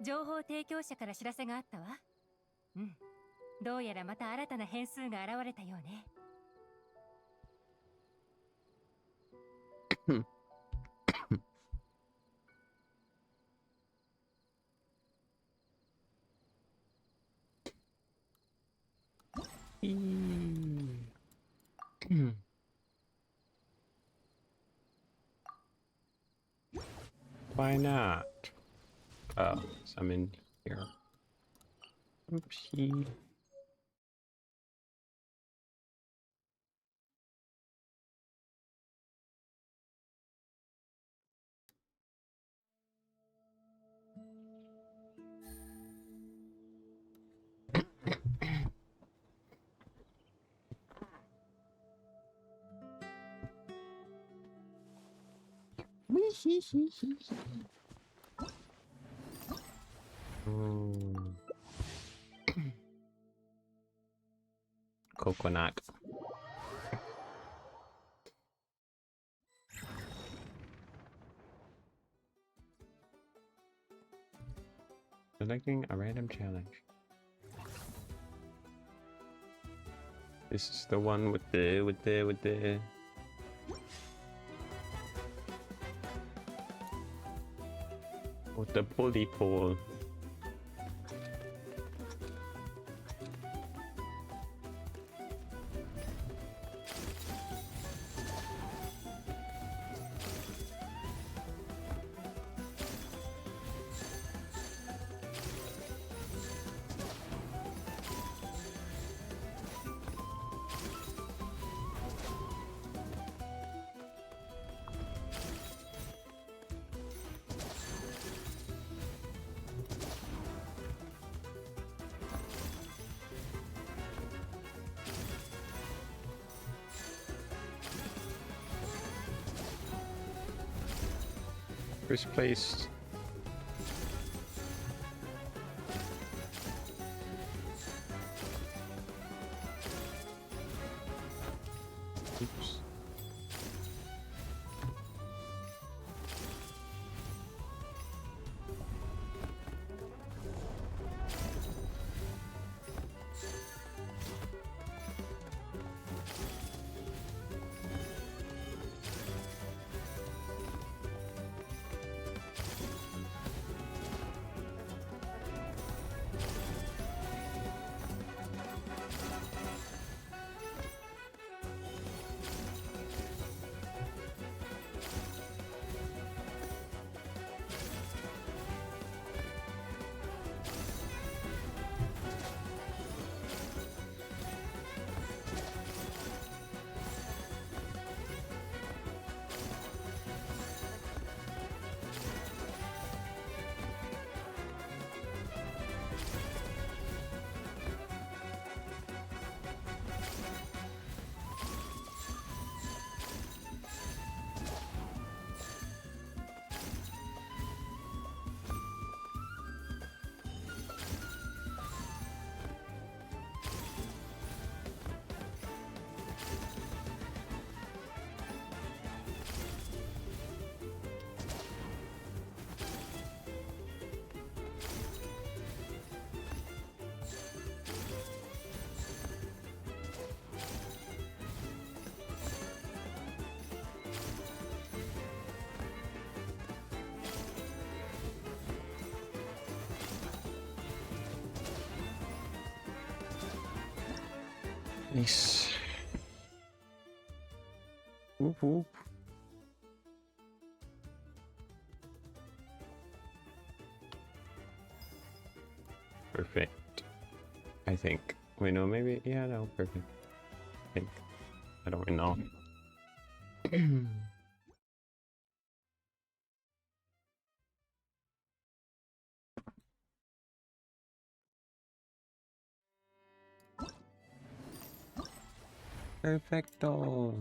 情報提供者から知らせがあったわ。うん。どうやらまた新たな変数が現れたようね。Why not? Oh, so I'm in here. Oopsie. Coconut. Selecting a random challenge. This is the one with the pulley pole. First place. Oops. Nice. Whoop whoop. Perfect. I think. Wait, no, maybe. Yeah, no, perfect. I think. I don't really know. Perfecto.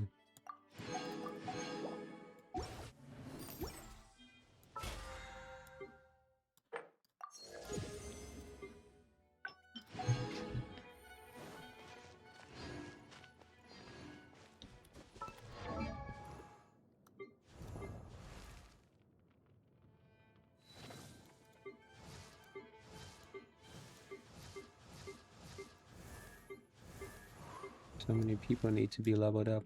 So many people need to be leveled up.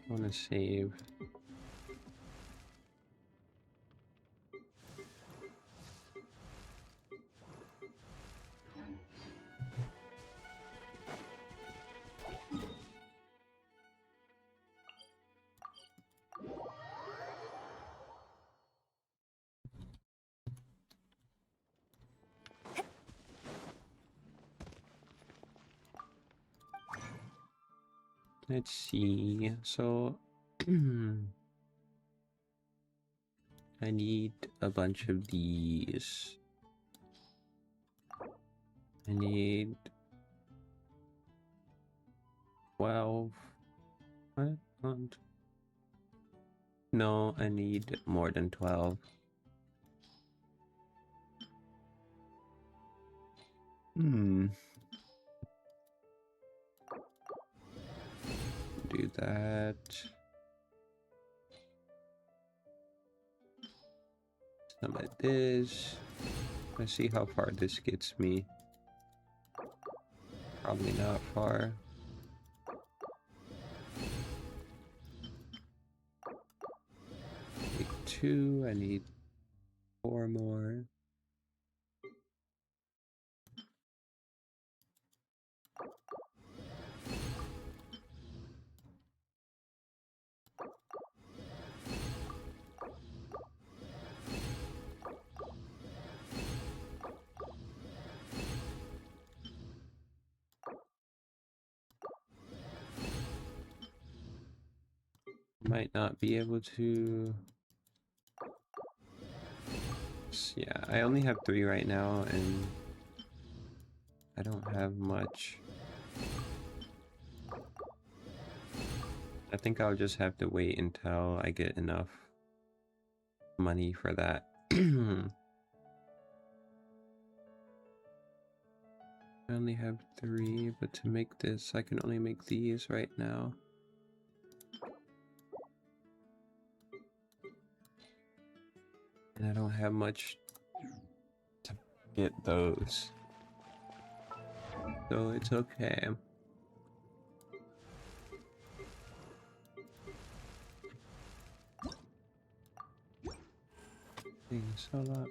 I want to save. Let's see. So I need a bunch of these. I need 12. What? No, I need more than 12. Do that. Some of this. Let's see how far this gets me. Probably not far. Take 2. I need 4 more. Might not be able to. Yeah, I only have 3 right now, and I don't have much. I think I'll just have to wait until I get enough money for that. I only have 3, but to make this, I can only make these right now. And I don't have much to get those. So it's okay. Things a lot.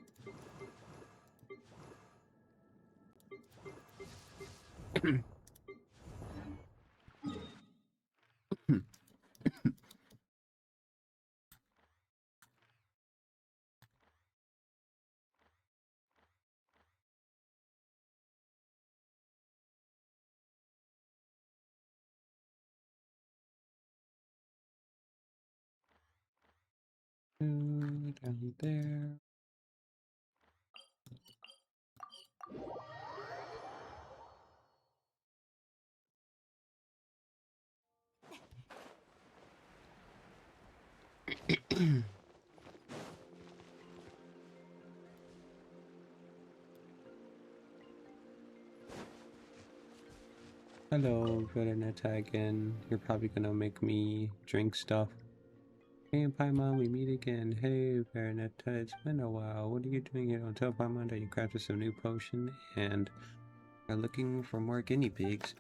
Down there. Hello, Veronetta again. You're probably gonna make me drink stuff. Hey Paimon, we meet again. Hey Veronetta, it's been a while. What are you doing here? Don't tell Paimon that you crafted some new potion and are looking for more guinea pigs.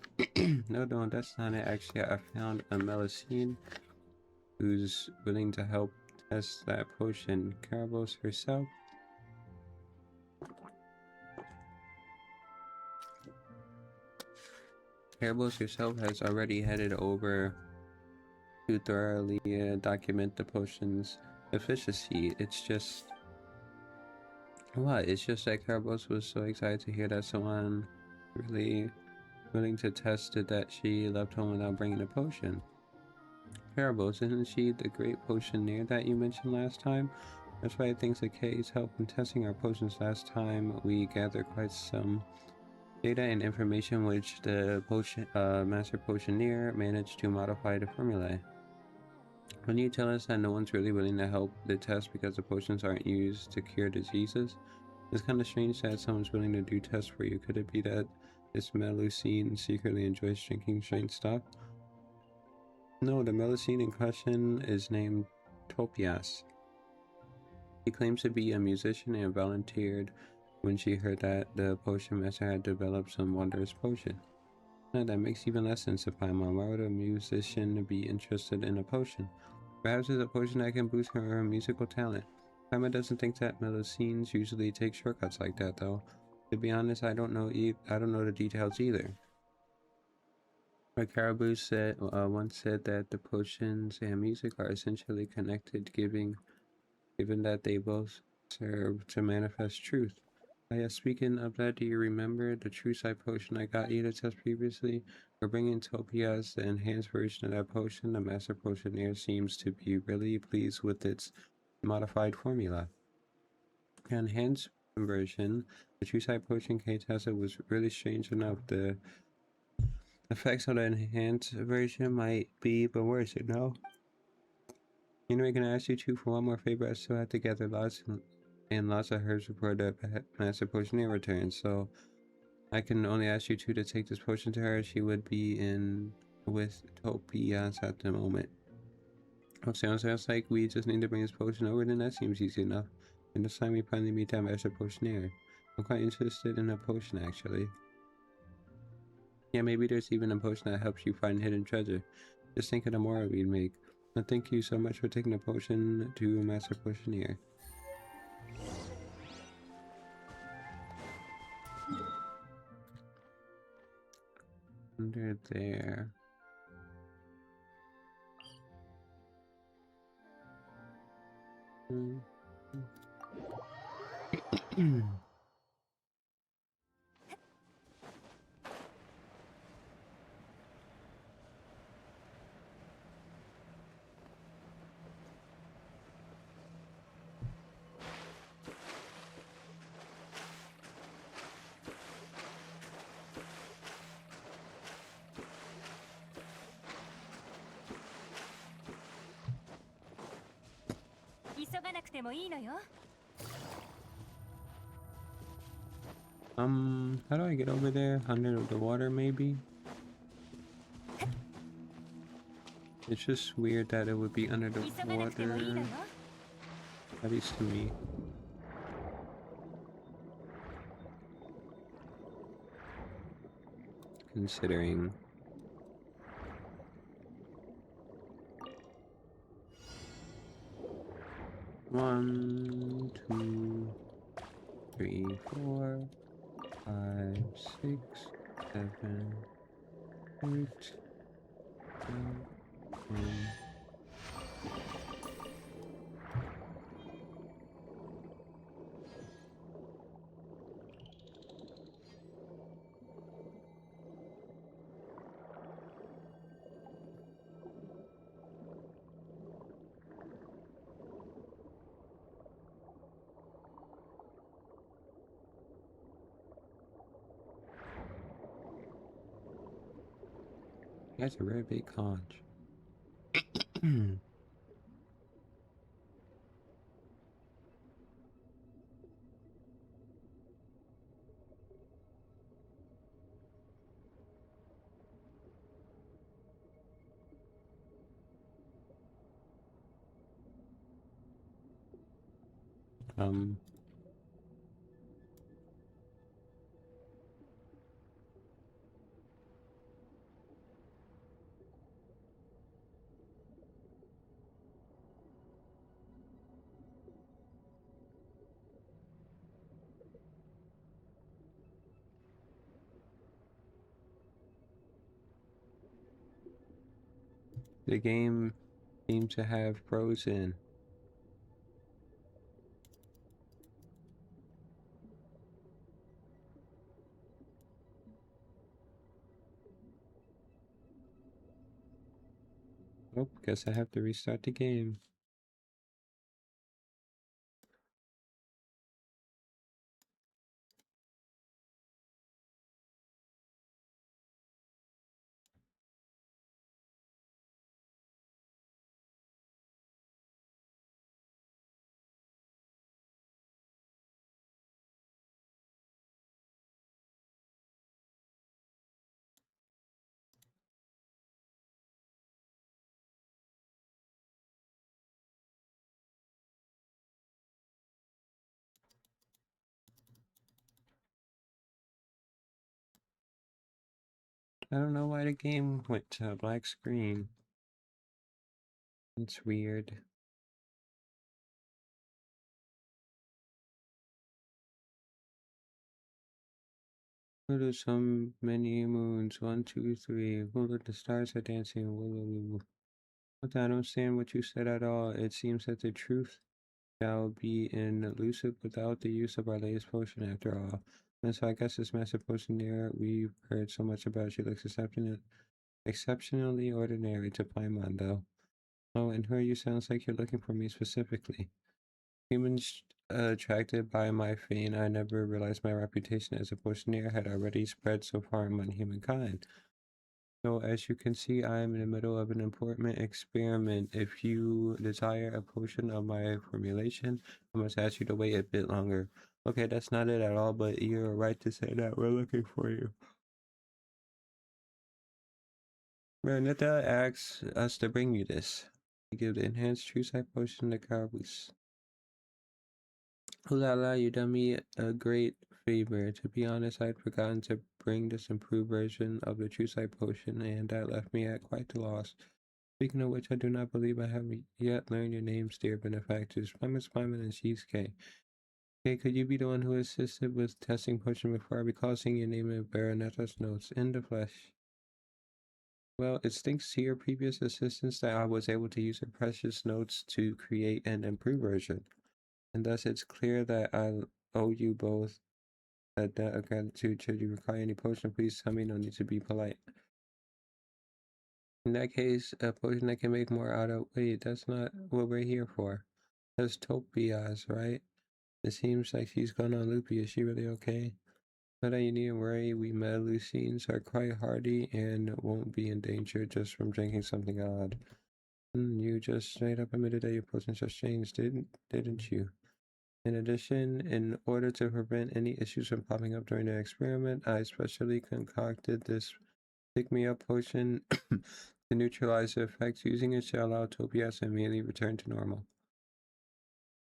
No, that's not it. Actually, I found a Melusine who's willing to help test that potion. Carabos herself. Carabos herself has already headed over to thoroughly document the potion's efficacy. It's just... What? It's just that Carabos was so excited to hear that someone really willing to test it that she left home without bringing a potion. Carabos, isn't she the great potioneer that you mentioned last time? That's why thanks to Kay's help in testing our potions last time, we gathered quite some data and information which the master potioneer managed to modify the formulae. When you tell us that no one's really willing to help the test because the potions aren't used to cure diseases, it's kind of strange that someone's willing to do tests for you. Could it be that this Melusine secretly enjoys drinking strange stuff? No, the Melusine in question is named Topias. She claims to be a musician and volunteered when she heard that the potion master had developed some wondrous potion. Now that makes even less sense to Paimon. Why would a musician be interested in a potion? Perhaps it's a potion that can boost her musical talent. Paimon doesn't think that Melusines usually take shortcuts like that, though. To be honest, I don't know the details either. Caribou once said that the potions and music are essentially connected, given that they both serve to manifest truth. Yeah, speaking of that, do you remember the True Sight potion I got you to test previously? We're bringing Topia's the enhanced version of that potion. The Master Potioneer seems to be really pleased with its modified formula. The enhanced version, the True Sight potion K tested was really strange enough. The effects on the enhanced version might be even worse, you know? Anyway, can I ask you two for one more favor? I still have to gather lots of herbs before the Master Potioneer returns, so I can only ask you two to take this potion to her. She would be in with Topias at the moment. Oh, sounds like we just need to bring this potion over, then that seems easy enough. And this time we finally meet that Master Potioneer. I'm quite interested in a potion, actually. Yeah, maybe there's even a potion that helps you find hidden treasure. Just think of the more we'd make. And thank you so much for taking the potion to Master Potioneer. Under there. How do I get over there? Under the water, maybe? It's just weird that it would be under the water, at least to me. Considering. One, two, three, 4, 5, 6, 7, 8, 9, 10. That's a very big conch. um, the game seemed to have frozen. Oh, guess I have to restart the game. I don't know why the game went to a black screen. It's weird. Where do so many moons? 1, 2, 3. Where the stars are dancing. Woo. But I don't understand what you said at all. It seems that the truth shall be elusive without the use of our latest potion after all. And so I guess this massive potion there we've heard so much about you looks exceptionally ordinary to Paimon though. Oh, and who are you? Sounds like you're looking for me specifically. Humans attracted by my fame, I never realized my reputation as a potioneer had already spread so far among humankind. So as you can see, I am in the middle of an important experiment. If you desire a potion of my formulation, I must ask you to wait a bit longer. Okay, that's not it at all, but you're right to say that. We're looking for you. Renata asks us to bring you this. We give the enhanced true sight potion to Carabus. Ooh la la, you done me a great favor. To be honest, I'd forgotten to bring this improved version of the true sight potion, and that left me at quite a loss. Speaking of which, I do not believe I have yet learned your names, dear benefactors. Plymouth, Spyman, and Cheesecake. Okay, could you be the one who assisted with testing potion before I recall seeing your name in Baronetta's notes in the flesh? Well, it's thanks to your previous assistance that I was able to use her precious notes to create an improved version. And thus it's clear that I owe you both a debt of gratitude. Should you require any potion, please tell me. No need to be polite. In that case, a potion that can make more out of... Wait, that's not what we're here for. That's Topias, right? It seems like she's gone on loopy. Is she really okay? Not that you needn't worry. We Melusines are quite hardy and won't be in danger just from drinking something odd. You just straight up admitted that your potions just changed, didn't you? In addition, in order to prevent any issues from popping up during the experiment, I specially concocted this pick-me-up potion to neutralize the effects. Using it shall allow Topias to immediately return to normal.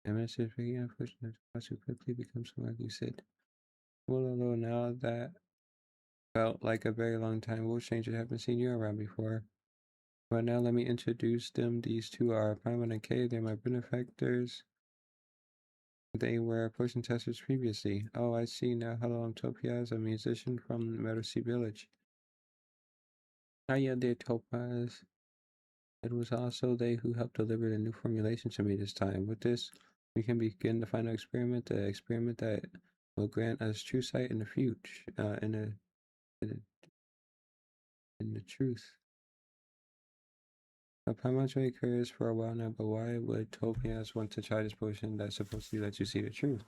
The message picking up potion to quickly become so like you said. Well, although now that felt like a very long time, we'll change it. Haven't seen you around before. But now let me introduce them. These two are Paimon and Kay. They're my benefactors. They were potion testers previously. Oh, I see now. Hello, I'm Topias, a musician from Merosi Village. Hiya there, Topaz. It was also they who helped deliver the new formulation to me this time. With this, we can begin the final experiment, the experiment that will grant us true sight in the future, in the truth. Paimon's been curious for a while now, but why would Topias want to try this potion that's supposed to let you see the truth?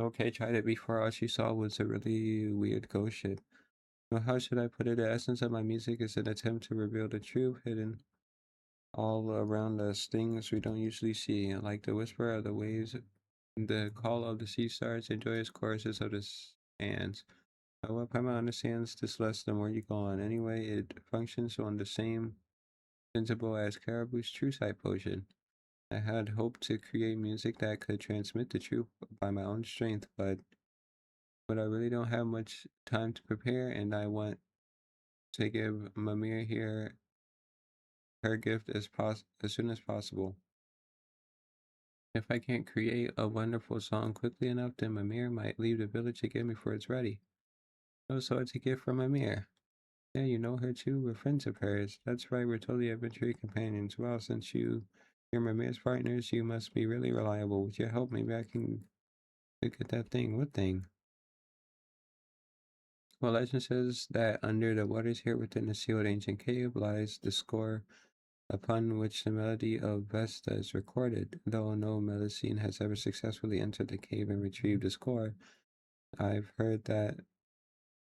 Okay, tried it before. All she saw was a really weird ghost ship. Well, how should I put it? The essence of my music is an attempt to reveal the truth hidden all around us, things we don't usually see, like the whisper of the waves, the call of the sea stars, the joyous choruses of the sands. What Paimon understands this less the more you go on. Anyway, it functions on the same principle as Caribou's true sight potion. I had hoped to create music that could transmit the truth by my own strength, but I really don't have much time to prepare, and I want to give Mimir here her gift as soon as possible. If I can't create a wonderful song quickly enough, then Mimir might leave the village again before it's ready. Oh, so it's a gift from Mimir. Yeah, you know her too. We're friends of hers. That's right, we're totally adventure companions. Well, since you're Mimir's partners, you must be really reliable. With your help, maybe I can look at that thing. What thing? Well, legend says that under the waters here within the sealed ancient cave lies the score upon which the melody of Vesta is recorded. Though no Melusine has ever successfully entered the cave and retrieved the score, I've heard that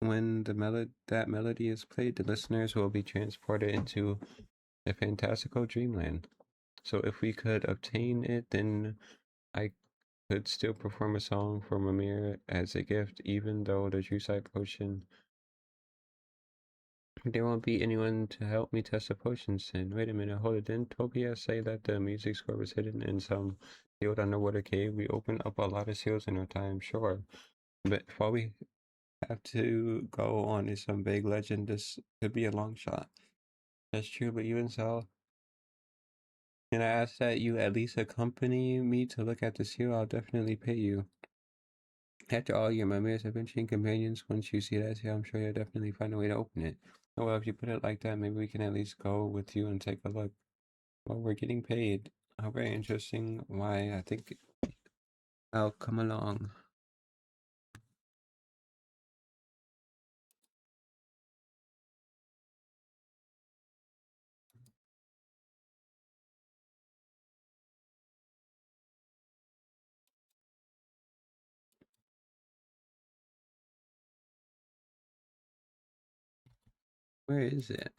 when that melody is played, the listeners will be transported into a fantastical dreamland. So if we could obtain it, then I could still perform a song for Mimir as a gift, even though the True Sight potion. There won't be anyone to help me test the potions then. Wait a minute, hold it. Didn't Topia say that the music score was hidden in some sealed underwater cave? We opened up a lot of seals in our time, sure. But have to go on some big legend. This could be a long shot. That's true, but even so, can I ask that you at least accompany me to look at the seal? I'll definitely pay you. After all, your memories have been chain companions. Once you see that seal, I'm sure you'll definitely find a way to open it. Oh, well, if you put it like that, maybe we can at least go with you and take a look. Well, we're getting paid. How very interesting. Why, I think I'll come along. Where is it?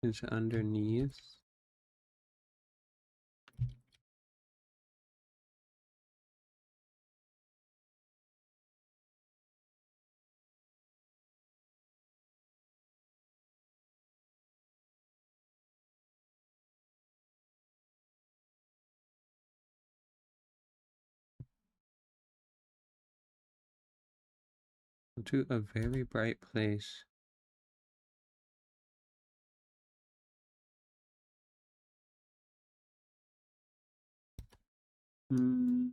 It's underneath. To a very bright place. Hmm.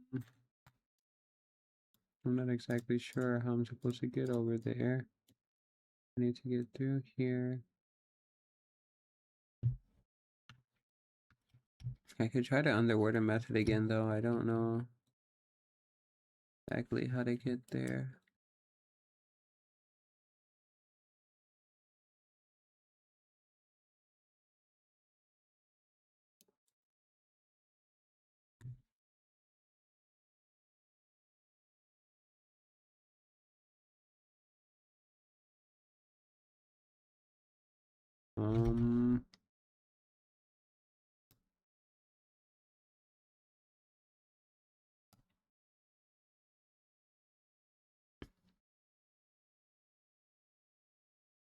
I'm not exactly sure how I'm supposed to get over there. I need to get through here. I could try the underwater method again, though. I don't know exactly how to get there. Um,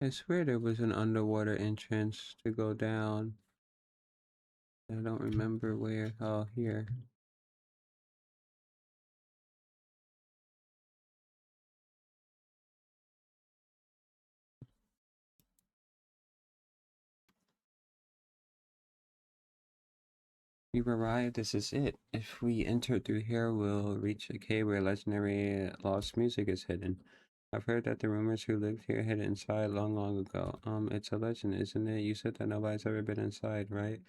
I swear there was an underwater entrance to go down. I don't remember where. Oh, here. We've arrived. This is it. If we enter through here, we'll reach a cave where legendary lost music is hidden. I've heard that the rumors who lived here hid it inside long, long ago. It's a legend, isn't it? You said that nobody's ever been inside, right?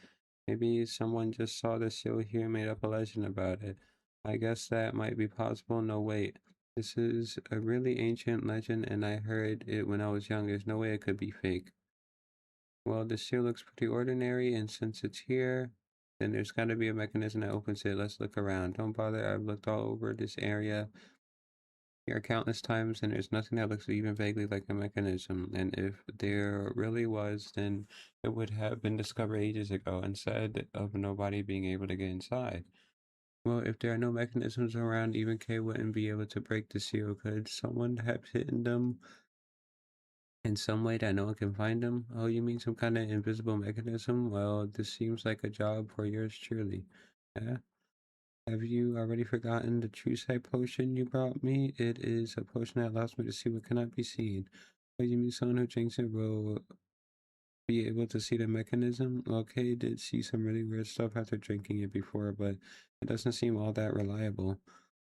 Maybe someone just saw the seal here and made up a legend about it. I guess that might be possible. No, wait. This is a really ancient legend, and I heard it when I was young. There's no way it could be fake. Well, the seal looks pretty ordinary, and since it's here, then there's got to be a mechanism that opens it. Let's look around. Don't bother, I've looked all over this area here countless times, and there's nothing that looks even vaguely like a mechanism. And if there really was, then it would have been discovered ages ago, instead of nobody being able to get inside. Well, if there are no mechanisms around, even Kay wouldn't be able to break the seal. Could someone have hidden them in some way that no one can find them? Oh, you mean some kind of invisible mechanism? Well, this seems like a job for yours truly. Yeah? Have you already forgotten the true sight potion you brought me? It is a potion that allows me to see what cannot be seen. Oh, you mean someone who drinks it will be able to see the mechanism? Okay, did see some really weird stuff after drinking it before, but it doesn't seem all that reliable.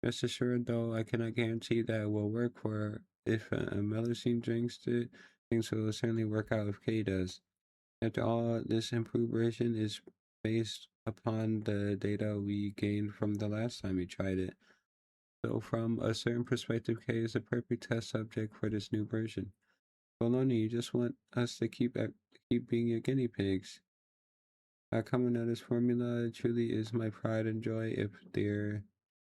Rest assured, though, I cannot guarantee that it will work for if a Melusine drinks it. Things will certainly work out if Kay does. After all, this improved version is based upon the data we gained from the last time we tried it. So from a certain perspective, Kay is a perfect test subject for this new version. Bologna, you just want us to keep being your guinea pigs. Our common notice formula truly is my pride and joy. If there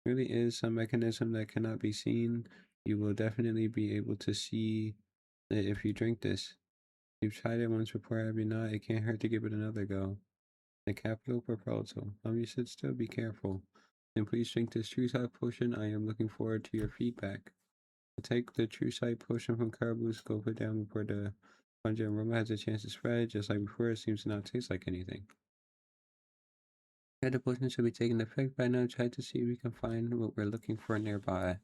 really is some mechanism that cannot be seen, you will definitely be able to see it if you drink this. You've tried it once before, have you not? It can't hurt to give it another go. The capital proposal. You should still be careful. And please drink this True Sight potion. I am looking forward to your feedback. Take the True Sight potion from Caribou's, go put down before the pungent aroma has a chance to spread. Just like before, it seems to not taste like anything. Yeah, the potion should be taking effect by now. Try to see if we can find what we're looking for nearby.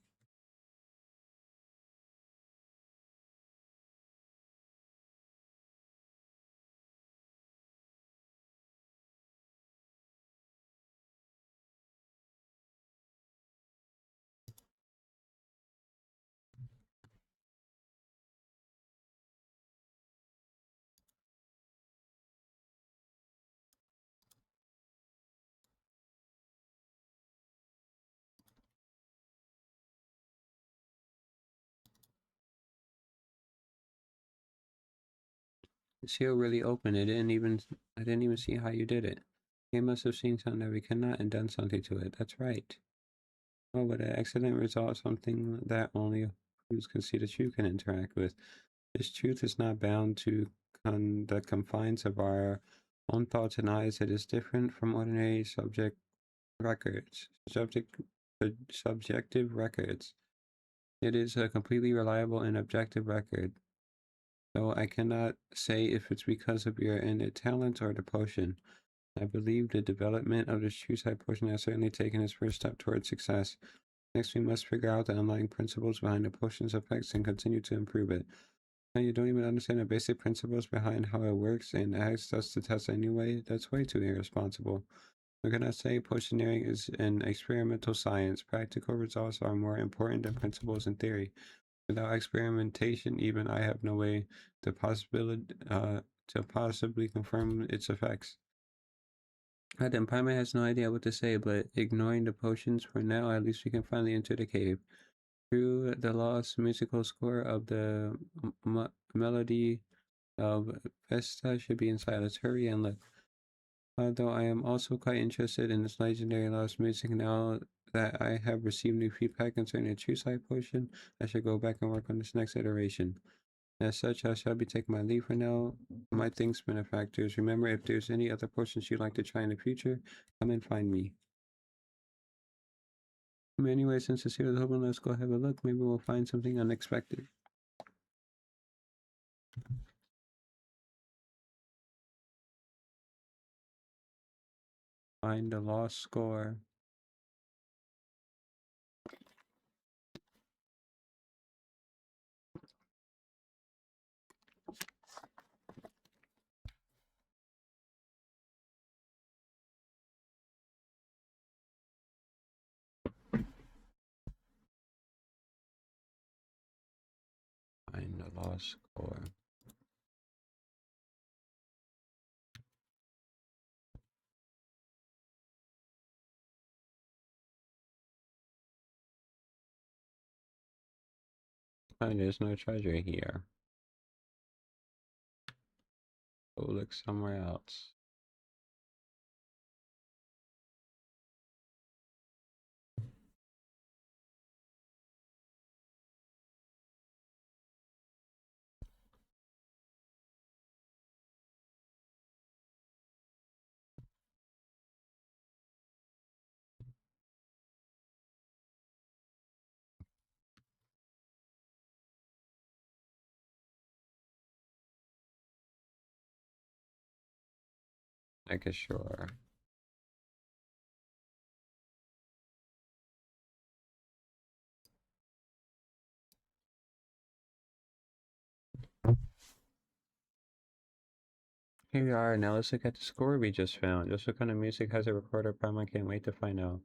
The seal really opened. I didn't even see how you did it. You must have seen something that we cannot and done something to it. That's right. Oh, but an accident result something that only who's can see the truth can interact with. This truth is not bound to the confines of our own thoughts and eyes. It is different from ordinary records, subjective records. It is a completely reliable and objective record. Though I cannot say if it's because of your innate talent or the potion. I believe the development of the true sight potion has certainly taken its first step towards success. Next, we must figure out the underlying principles behind the potion's effects and continue to improve it. Now, you don't even understand the basic principles behind how it works and ask us to test a new way? That's way too irresponsible. We're gonna say potioneering is an experimental science. Practical results are more important than principles and theory. Without experimentation, even I have no way to possibly confirm its effects. The Paimon has no idea what to say, but ignoring the potions for now, at least we can finally enter the cave. Through the lost musical score of the melody of Vesta should be inside. Let's hurry and look. Though I am also quite interested in this legendary lost music now that I have received new feedback concerning the True Sight potion, I should go back and work on this next iteration. As such, I shall be taking my leave for now. My thanks, benefactors. Remember, if there's any other potions you'd like to try in the future, come and find me. Anyway, since it's here, open, let's go have a look. Maybe we'll find something unexpected. Find the lost score. Find the lost score. Oh, there's no treasure here. Go look somewhere else. I guess sure. Here we are. Now let's look at the score we just found. Just what kind of music has it recorded? Paimon can't wait to find out.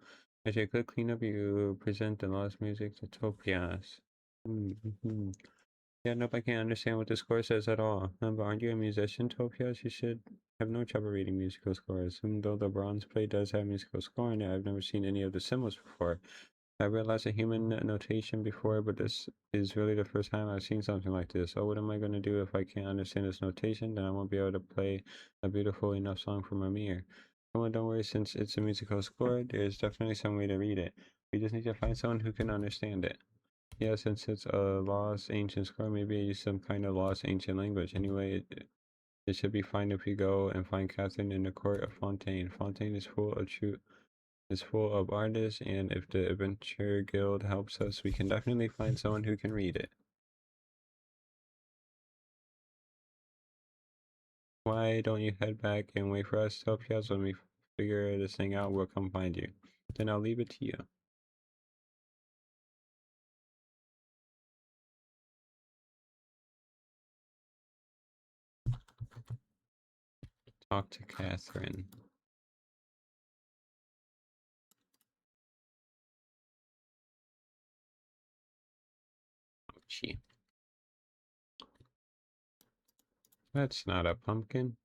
As you could clean up, you present the lost music to Topias. Mm-hmm. Yeah, nope, I can't understand what the score says at all. But aren't you a musician, Topias? You should have no trouble reading musical scores. And though the bronze plate does have musical scoring, I've never seen any of the symbols before. I realized a human notation before, but this is really the first time I've seen something like this. Oh, what am I going to do if I can't understand this notation? Then I won't be able to play a beautiful enough song for Mimir. Come on, don't worry, since it's a musical score, there's definitely some way to read it. We just need to find someone who can understand it. Yeah, since it's a lost ancient score, maybe I use some kind of lost ancient language. Anyway, it should be fine if we go and find Catherine in the court of Fontaine. Fontaine is full of true is full of artists, and if the Adventure Guild helps us, we can definitely find someone who can read it. Why don't you head back and wait for us? Topias, when we figure this thing out, we'll come find you. Then I'll leave it to you. Talk to Catherine. Ouchie. That's not a pumpkin.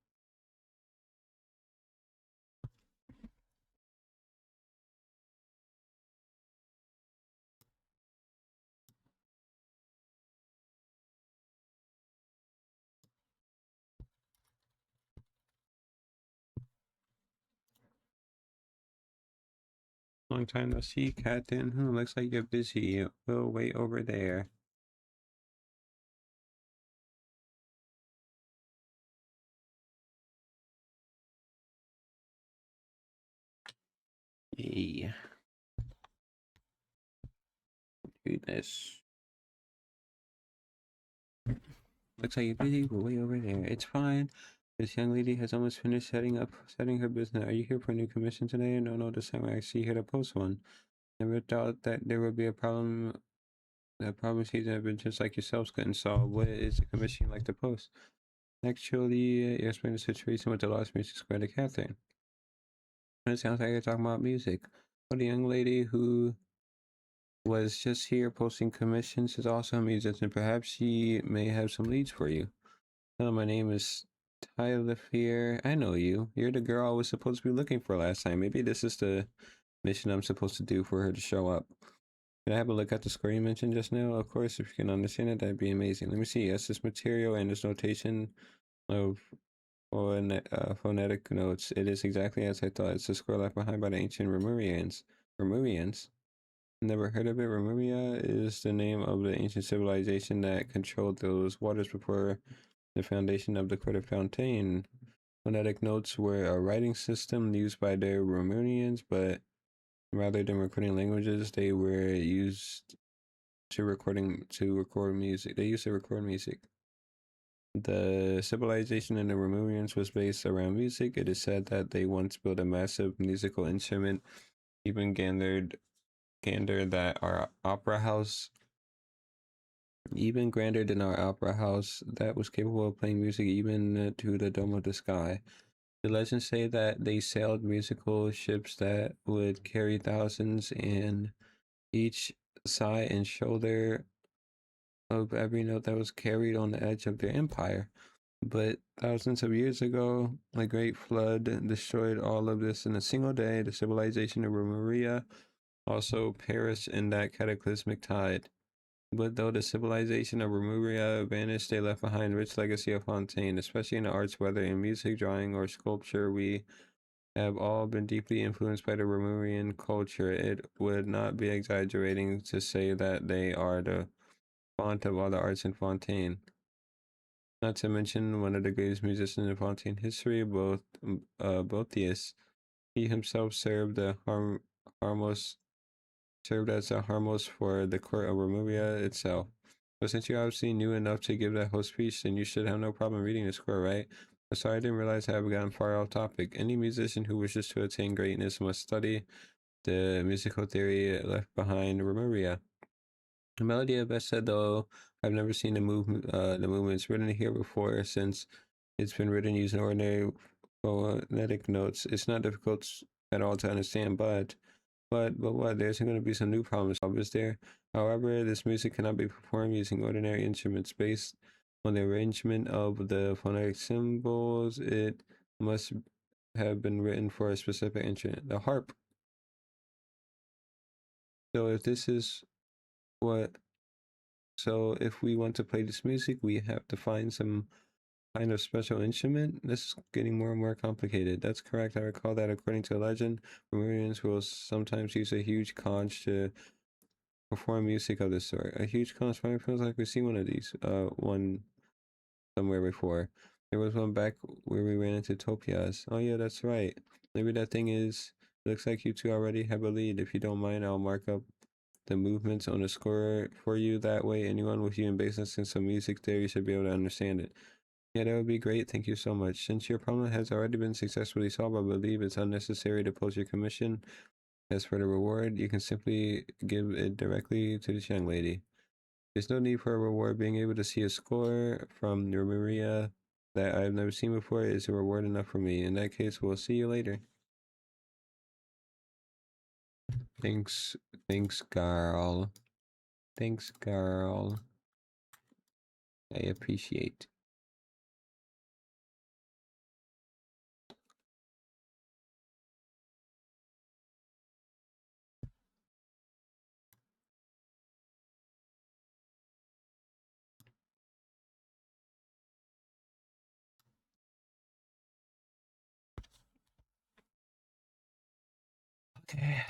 Long time no see, Captain. Looks like you're busy. We'll wait over there. Yay. Do this. Looks like you're busy. We'll wait over there. It's fine. This young lady has almost finished setting her business. Are you here for a new commission today? No, this time I actually here to post one. Never thought that there would be a problem. The problem season have been just like yourselves couldn't solve. What is the commission you like to post? Actually, you explain the situation with the Lost Music Square to Catherine. It sounds like you're talking about music. Well, the young lady who was just here posting commissions is also a musician. Perhaps she may have some leads for you. Hello, my name is Tyler here. I know you. You're the girl I was supposed to be looking for last time. Maybe this is the mission I'm supposed to do for her to show up. Can I have a look at the score you mentioned just now? Of course, if you can understand it, that'd be amazing. Let me see. Yes, this material and this notation of phonetic notes. It is exactly as I thought. It's a score left behind by the ancient Remurians. Remurians? Never heard of it. Remuria is the name of the ancient civilization that controlled those waters before the foundation of the court of Fontaine. Phonetic notes were a writing system used by the Romanians, but rather than recording languages, they were used to record music. They used to record music. The civilization in the Romanians was based around music. It is said that they once built a massive musical instrument, even grander that our opera house, even grander than our opera house, that was capable of playing music even to the dome of the sky. The legends say that they sailed musical ships that would carry thousands in each side and shoulder of every note that was carried on the edge of their empire. But thousands of years ago, a great flood destroyed all of this in a single day. The civilization of Romaria also perished in that cataclysmic tide. But though the civilization of Remuria vanished, they left behind a rich legacy of Fontaine, especially in the arts, whether in music, drawing, or sculpture. We have all been deeply influenced by the Remurian culture. It would not be exaggerating to say that they are the font of all the arts in Fontaine. Not to mention one of the greatest musicians in Fontaine history, Boethius. He himself served as a harmos for the court of Remuria itself. But since you obviously knew enough to give that whole speech, then you should have no problem reading the score, right? I'm sorry, I didn't realize I have gotten far off topic. Any musician who wishes to attain greatness must study the musical theory left behind Remuria. The melody of best said, though I've never seen the movements written here before, since it's been written using ordinary phonetic notes. It's not difficult at all to understand, but what? There's going to be some new problems solved, is there? However, this music cannot be performed using ordinary instruments based on the arrangement of the phonetic symbols. It must have been written for a specific instrument, the harp. So if this is what, so if we want to play this music, we have to find some kind of special instrument. This is getting more and more complicated. That's correct. I recall that according to legend, Romanians will sometimes use a huge conch to perform music of this sort. A huge conch. It feels like we've seen one of these. One somewhere before. There was one back where we ran into Topias. Oh yeah, that's right. Maybe that thing is Looks like you two already have a lead. If you don't mind, I'll mark up the movements on the score for you. That way, anyone with you in business in some music theory should be able to understand it. Yeah, that would be great. Thank you so much. Since your problem has already been successfully solved, I believe it's unnecessary to post your commission. As for the reward, you can simply give it directly to this young lady. There's no need for a reward. Being able to see a score from your Maria that I've never seen before is a reward enough for me. In that case, we'll see you later. Thanks, girl. Thanks, girl. I appreciate. Okay.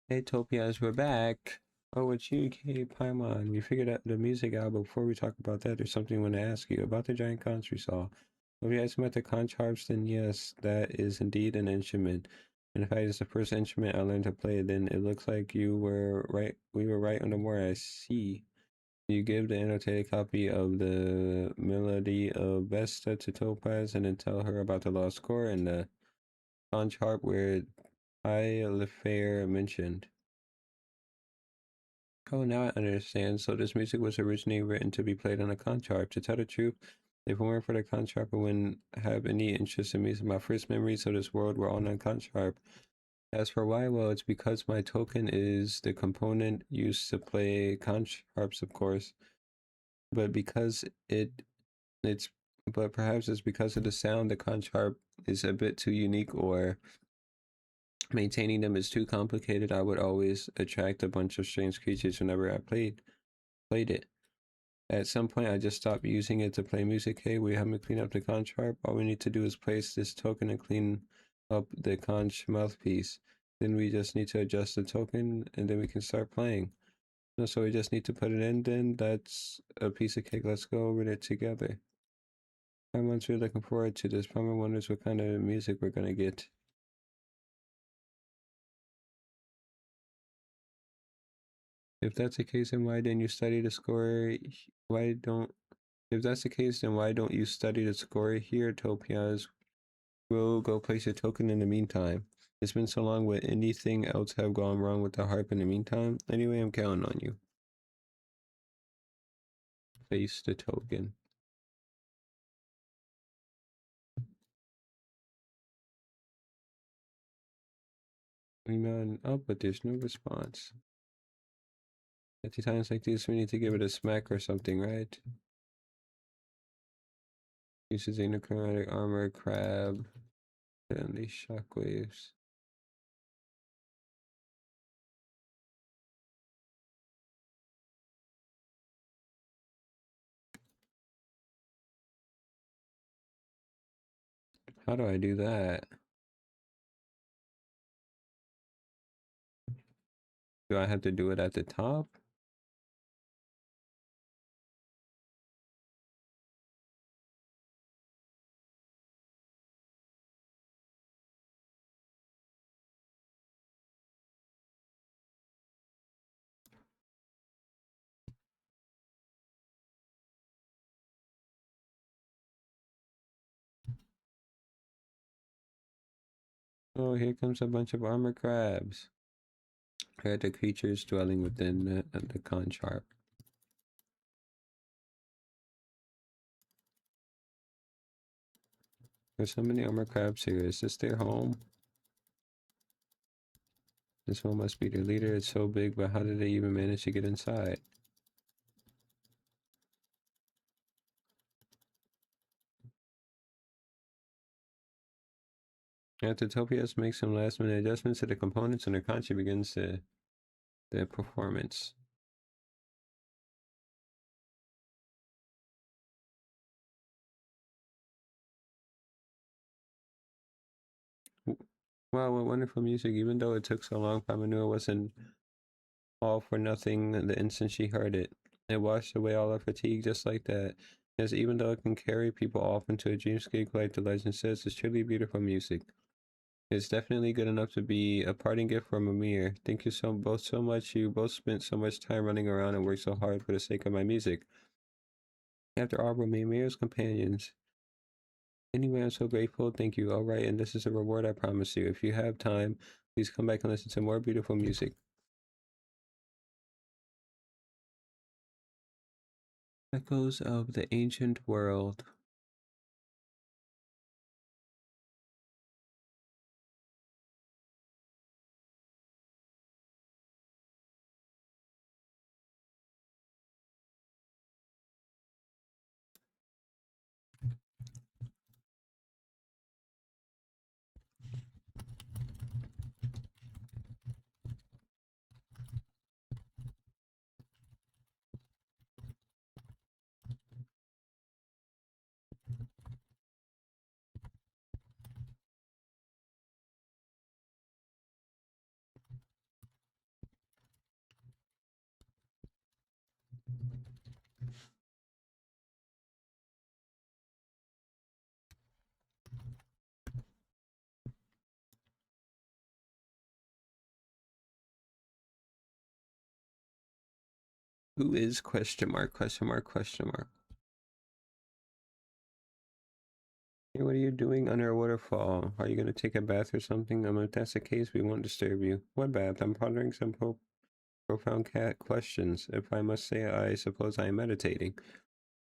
Hey Topias, we're back. Oh, it's you, K Paimon. We figured out the music out, but before we talk about that, there's something I want to ask you about the giant conch we saw. If you guys met the conch harps, then yes, that is indeed an instrument. And in fact, it's the first instrument I learned to play. Then it looks like you were right. We were right on the more. I see. You give the annotated copy of the melody of Vesta to Topaz, and then tell her about the lost score and the conch harp where I Lefair mentioned. Oh, now I understand. So this music was originally written to be played on a conch harp. To tell the truth, if it weren't for the conch harp, I wouldn't have any interest in music. My first memories of this world were all on conch harp. As for why, well, it's because my token is the component used to play conch harps, of course. But because it's but perhaps it's because of the sound the conch harp is a bit too unique, or maintaining them is too complicated. I would always attract a bunch of strange creatures whenever I played it. At some point, I just stopped using it to play music. Hey, we haven't cleaned up the conch harp. All we need to do is place this token and clean up the conch mouthpiece. Then we just need to adjust the token, and then we can start playing. So we just need to put it in. Then that's a piece of cake. Let's go over it together. Everyone's really looking forward to this. Palmer wonders what kind of music we're gonna get. If that's the case, then why didn't you study the score? Why don't? If that's the case, then why don't you study the score here, Topias? We'll go place your token in the meantime. It's been so long. Would anything else have gone wrong with the harp in the meantime? Anyway, I'm counting on you. Place the token. Email up, but there's no response. At the times like this, we need to give it a smack or something, right? Uses chromatic armor, crab, and these shockwaves. How do I do that? Do I have to do it at the top? Oh, here comes a bunch of armor crabs. Are the creatures dwelling within the conch harp. There's so many armor crabs here. Is this their home? This one must be their leader. It's so big, but how did they even manage to get inside? After Topias makes some last minute adjustments to the components and Akachi begins the performance. Wow, what wonderful music. Even though it took so long, Pamanua wasn't all for nothing the instant she heard it. It washed away all her fatigue just like that. Yes, even though it can carry people off into a dreamscape like the legend says, it's truly beautiful music. It's definitely good enough to be a parting gift from Amir. Thank you both so much. You both spent so much time running around and worked so hard for the sake of my music. After all, we're Amir's companions. Anyway, I'm so grateful. Thank you. All right, and this is a reward I promise you. If you have time, please come back and listen to more beautiful music. Echoes of the ancient world. Who is question mark, question mark, question mark? Hey, what are you doing under a waterfall? Are you going to take a bath or something? If that's the case, we won't disturb you. What bath? I'm pondering some profound cat questions. If I must say, I suppose I am meditating.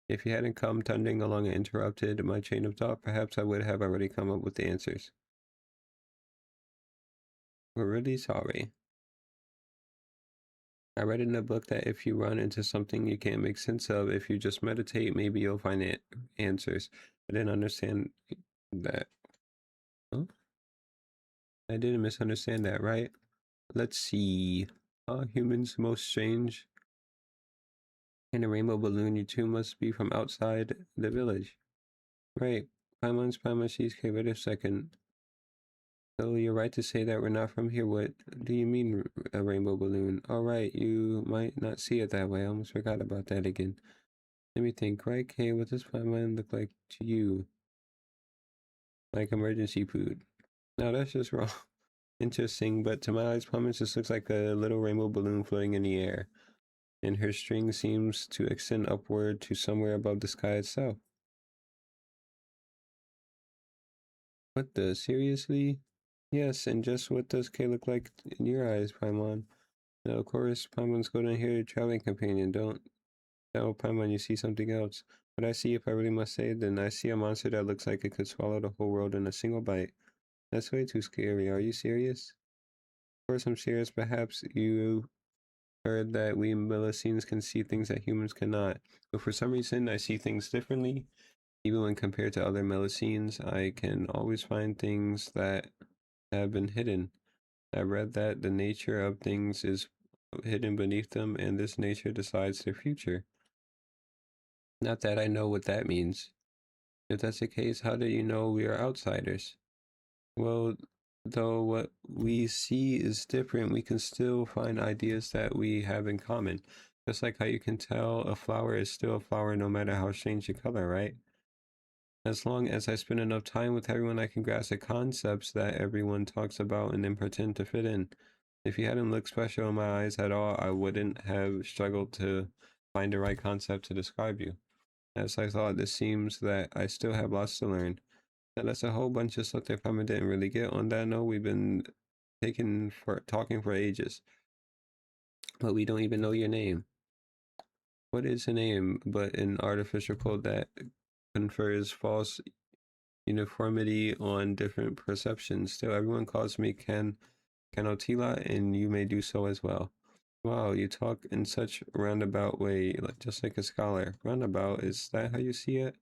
If you hadn't come thundering along and interrupted my chain of thought, perhaps I would have already come up with the answers. We're really sorry. I read in a book that if you run into something you can't make sense of, if you just meditate, maybe you'll find answers. I didn't understand that. Huh? I didn't misunderstand that, right? Let's see. Humans most strange. In a rainbow balloon, you two must be from outside the village. Right. Paimon cheesecake, wait a second. So you're right to say that we're not from here. What do you mean a rainbow balloon? All right, you might not see it that way. I almost forgot about that again. Let me think. Right, Kay, what does Paimon look like to you? Like emergency food. No, that's just wrong. Interesting, but to my eyes, Paimon just looks like a little rainbow balloon floating in the air. And her string seems to extend upward to somewhere above the sky itself. What the? Seriously? Yes, and just what does Kay look like in your eyes, Paimon? Now, of course, Paimon's going here, traveling companion. Don't tell Paimon you see something else. What I see, if I really must say, then I see a monster that looks like it could swallow the whole world in a single bite. That's way too scary. Are you serious? Of course I'm serious. Perhaps you heard that we Millicines can see things that humans cannot. But for some reason, I see things differently. Even when compared to other Millicines, I can always find things that have been hidden. I read that the nature of things is hidden beneath them, and this nature decides their future. Not that I know what that means. If that's the case, how do you know we are outsiders? Well, though what we see is different, we can still find ideas that we have in common. Just like how you can tell a flower is still a flower no matter how strange the color, right? As long as I spend enough time with everyone, I can grasp the concepts that everyone talks about and then pretend to fit in. If you hadn't looked special in my eyes at all, I wouldn't have struggled to find the right concept to describe you. As I thought, it seems that I still have lots to learn. Now, that's a whole bunch of stuff that Pama didn't really get. On that note, we've been talking for ages, but we don't even know your name. What is a name but an artificial code that confers false uniformity on different perceptions. Still, everyone calls me Canotila, and you may do so as well. Wow, you talk in such a roundabout way, just like a scholar. Roundabout, is that how you see it?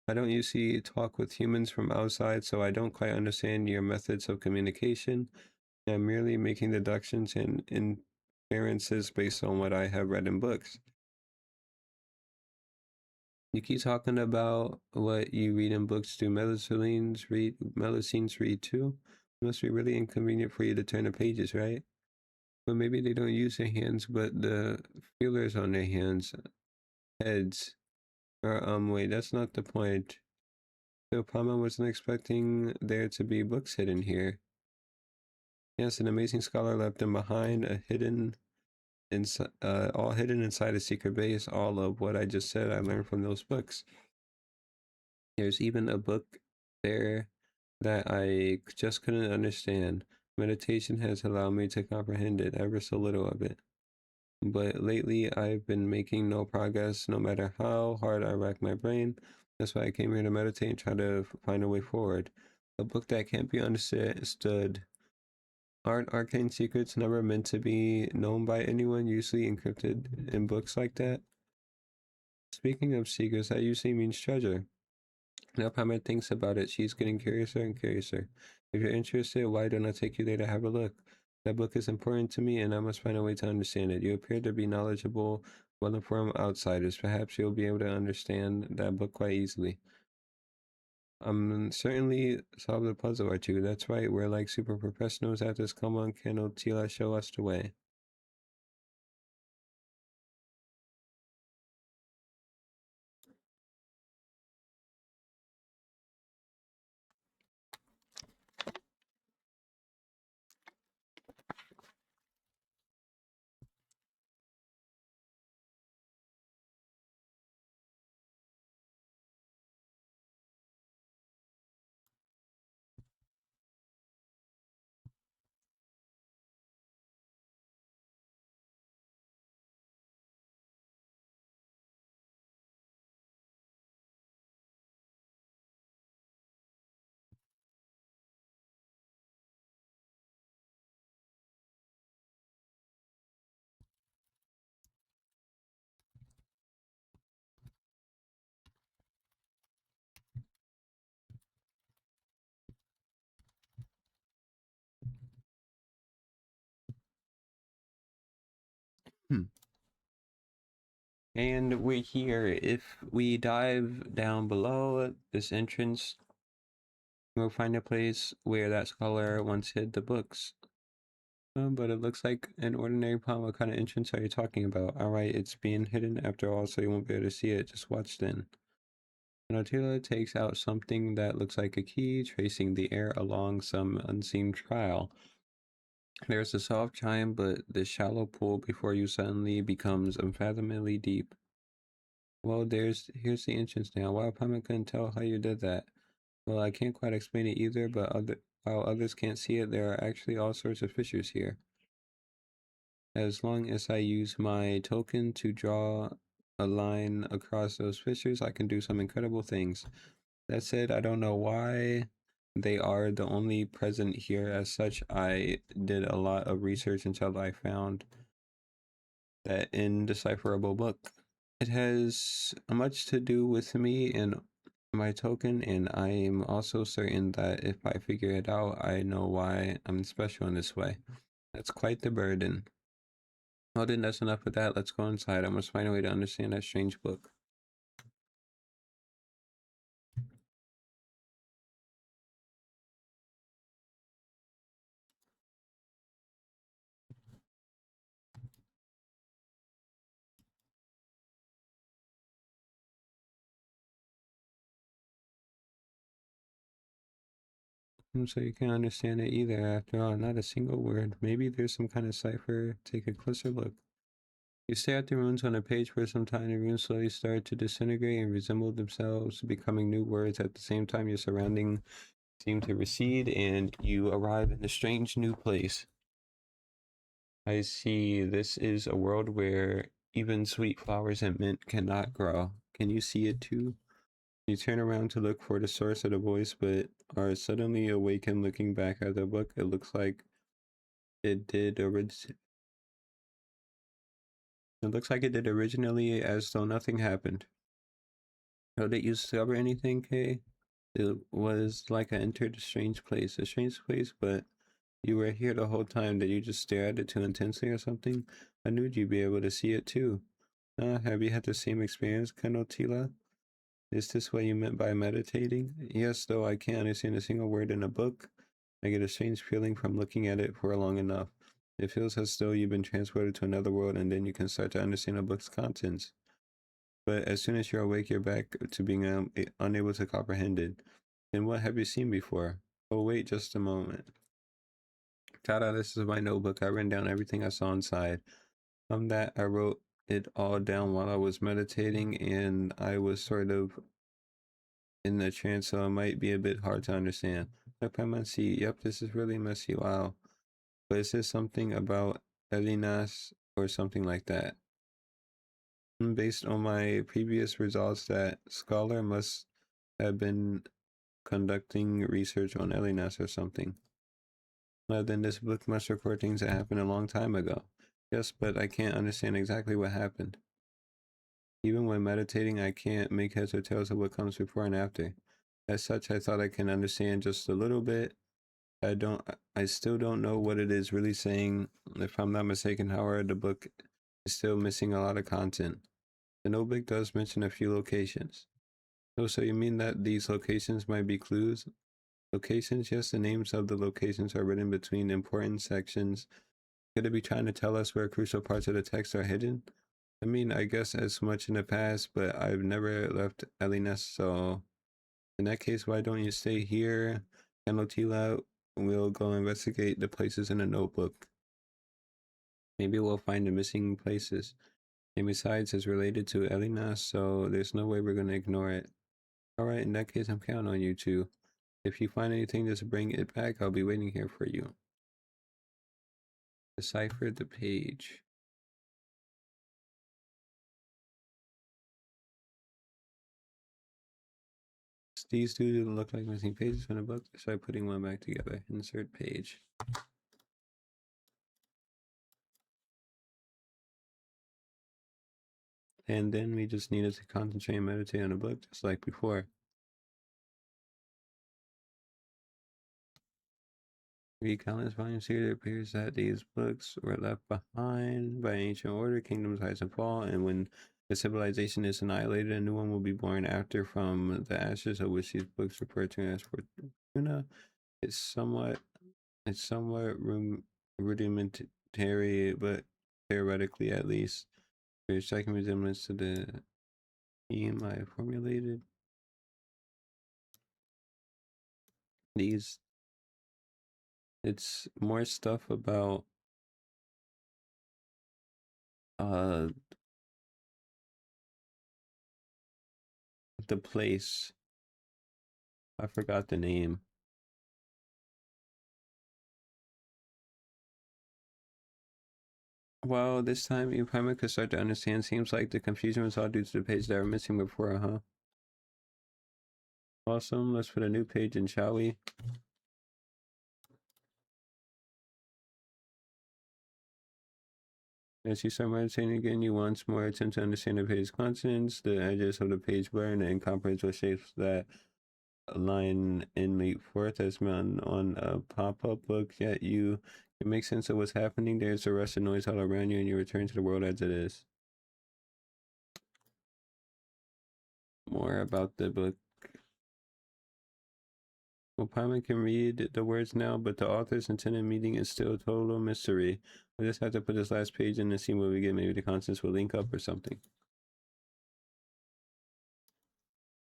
I don't usually talk with humans from outside, so I don't quite understand your methods of communication. I'm merely making deductions and inferences based on what I have read in books. You keep talking about what you read in books. Do Melusines read too? It must be really inconvenient for you to turn the pages, right? But maybe they don't use their hands, but the feelers on their hands, heads. Or wait, that's not the point. So Pama wasn't expecting there to be books hidden here. Yes, an amazing scholar left them behind, all hidden inside a secret base. All of what I just said, I learned from those books. There's even a book there that I just couldn't understand. Meditation has allowed me to comprehend it, ever so little of it. But lately, I've been making no progress, no matter how hard I rack my brain. That's why I came here to meditate and try to find a way forward. A book that can't be understood. Aren't arcane secrets never meant to be known by anyone, usually encrypted in books like that? Speaking of secrets, that usually means treasure. Now Pamela thinks about it, she's getting curiouser and curiouser. If you're interested, why don't I take you there to have a look? That book is important to me, and I must find a way to understand it. You appear to be knowledgeable, well-informed outsiders. Perhaps you'll be able to understand that book quite easily. Certainly solve the puzzle or two. That's right, we're like super professionals at this. Come on, Tila, show us the way. Hmm. And we're here. If we dive down below this entrance, we'll find a place where that scholar once hid the books. But it looks like an ordinary palm. What kind of entrance are you talking about? Alright, it's being hidden after all, so you won't be able to see it. Just watch then. Notila takes out something that looks like a key, tracing the air along some unseen trail. There's a soft chime, but the shallow pool before you suddenly becomes unfathomably deep. Well, here's the entrance now. Wow, Pama couldn't tell how you did that. Well, I can't quite explain it either, but while others can't see it, there are actually all sorts of fissures here. As long as I use my token to draw a line across those fissures, I can do some incredible things. That said, I don't know why they are the only present here. As such, I did a lot of research until I found that indecipherable book. It has much to do with me and my token, and I'm also certain that if I figure it out, I know why I'm special in this way. That's quite the burden. Well, then that's enough of that. Let's go inside. I must find a way to understand that strange book. So you can't understand it either, after all, not a single word. Maybe there's some kind of cipher. Take a closer look. You stare at the runes on a page for some time. The runes slowly start to disintegrate and resemble themselves, becoming new words. At the same time, your surroundings seem to recede, and you arrive in a strange new place. I see this is a world where even sweet flowers and mint cannot grow. Can you see it too? You turn around to look for the source of the voice, but are suddenly awakened looking back at the book. It looks like it did originally, as though nothing happened. How did you discover anything, Kay? It was like I entered a strange place, but you were here the whole time. Did you just stare at it too intensely or something? I knew you'd be able to see it too. Have you had the same experience, Kanotila? Is this what you meant by meditating? Yes, though I can't understand a single word in a book. I get a strange feeling from looking at it for long enough. It feels as though you've been transported to another world and then you can start to understand a book's contents. But as soon as you're awake, you're back to being unable to comprehend it. Then what have you seen before? Oh, wait just a moment. Tada, this is my notebook. I written down everything I saw inside. From that, I wrote it all down while I was meditating, and I was sort of in the trance, so it might be a bit hard to understand. Look, I might see. Yep, this is really messy. Wow. But is this something about Elinas or something like that? Based on my previous results, that scholar must have been conducting research on Elinas or something. Well, then this book must record things that happened a long time ago. Yes, but I can't understand exactly what happened. Even when meditating, I can't make heads or tails of what comes before and after. As such, I thought I can understand just a little bit. I still don't know what it is really saying. If I'm not mistaken, however, the book is still missing a lot of content. The notebook does mention a few locations. Oh, so you mean that these locations might be clues? Locations? Yes, the names of the locations are written between important sections. Could it be trying to tell us where crucial parts of the text are hidden? I mean, I guess as much in the past, but I've never left Elines, so in that case, why don't you stay here? Canotila, we'll go investigate the places in the notebook. Maybe we'll find the missing places. And besides, it's related to Elina, so there's no way we're going to ignore it. Alright, in that case, I'm counting on you two. If you find anything, just bring it back. I'll be waiting here for you. Decipher the page. These two look like missing pages from the book. Try putting one back together. Insert page. And then we just needed to concentrate and meditate on the book, just like before. Read countless volumes here, it appears that these books were left behind by ancient order, kingdoms rise and fall, and when the civilization is annihilated, a new one will be born after from the ashes of which these books refer to as Fortuna. It's somewhat rudimentary, but theoretically at least, there's striking resemblance to the theme I formulated. It's more stuff about uh the place. I forgot the name. Well, this time you finally could start to understand. Seems like the confusion was all due to the page that were missing before, huh? Awesome. Let's put a new page in, shall we? As you start meditating again, you once more attempt to understand the page's contents. The edges of the page blur and incomprehensible shapes that line and leap forth as on a pop-up book. Yet you can make sense of what's happening. There's a rush of noise all around you, and you return to the world as it is. More about the book. Well, Paimon can read the words now, but the author's intended meaning is still a total mystery. We just have to put this last page in and see what we get. Maybe the contents will link up or something.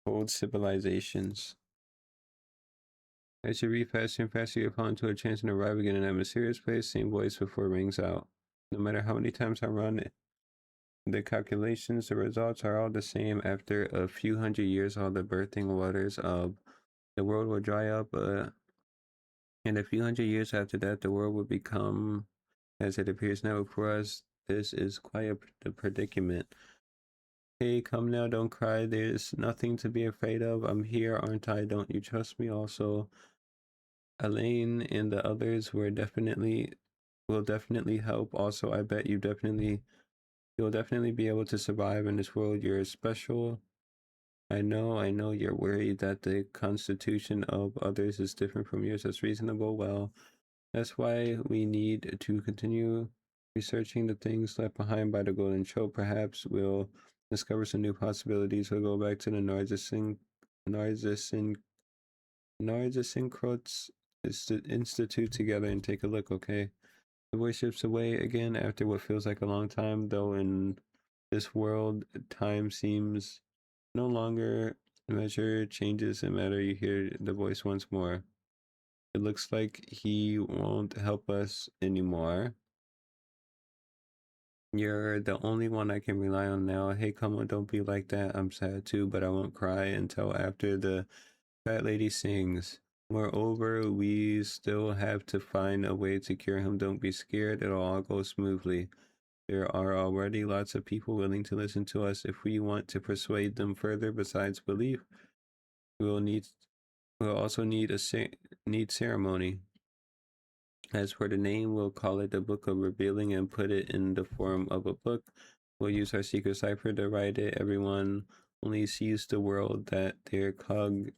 Old civilizations. As you read faster and faster, you fall into a chance to arrive again in that mysterious place. Same voice before rings out. No matter how many times I run it, the calculations, the results are all the same. After a few hundred years, all the birthing waters of the world will dry up. And a few hundred years after that, the world will become as it appears now before us. This is quite a predicament. okay, come now, don't cry. There's nothing to be afraid of. I'm here, aren't I? Don't you trust me? Also, Elaine and the others will definitely help. Also, I bet you'll definitely be able to survive in this world. You're special. I know you're worried that the constitution of others is different from yours. That's reasonable. Well, that's why we need to continue researching the things left behind by the Golden Trope. Perhaps we'll discover some new possibilities. We'll go back to the Narcissyncrotes Institute together and take a look, okay? The voice shifts away again after what feels like a long time, though in this world, time seems no longer measure changes and matter. You hear the voice once more. It looks like he won't help us anymore. You're the only one I can rely on now. Hey, come on, don't be like that. I'm sad too, but I won't cry until after the fat lady sings. Moreover, we still have to find a way to cure him. Don't be scared, it'll all go smoothly. There are already lots of people willing to listen to us. If we want to persuade them further, besides belief, we'll need we'll also need ceremony. As for the name, we'll call it the Book of Revealing and put it in the form of a book. We'll use our secret cipher to write it. Everyone only sees the world that their cognitive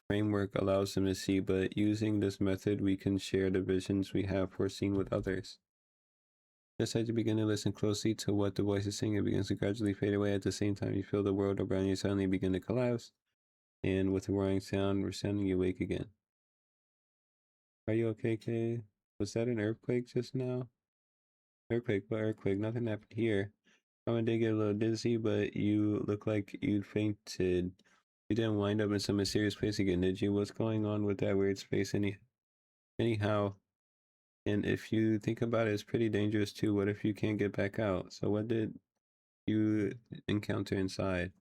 framework allows them to see, but using this method, we can share the visions we have foreseen with others. Just as you begin to listen closely to what the voice is saying, it begins to gradually fade away. At the same time, you feel the world around you suddenly begin to collapse, and with a roaring sound, resounding, you wake again. Are you okay, Kay? Was that an earthquake just now? Earthquake, what earthquake? Nothing happened here. I did get a little dizzy, but you look like you'd fainted. You didn't wind up in some mysterious place again, did you? What's going on with that weird space anyhow? And if you think about it, it's pretty dangerous too. What if you can't get back out? So what did you encounter inside?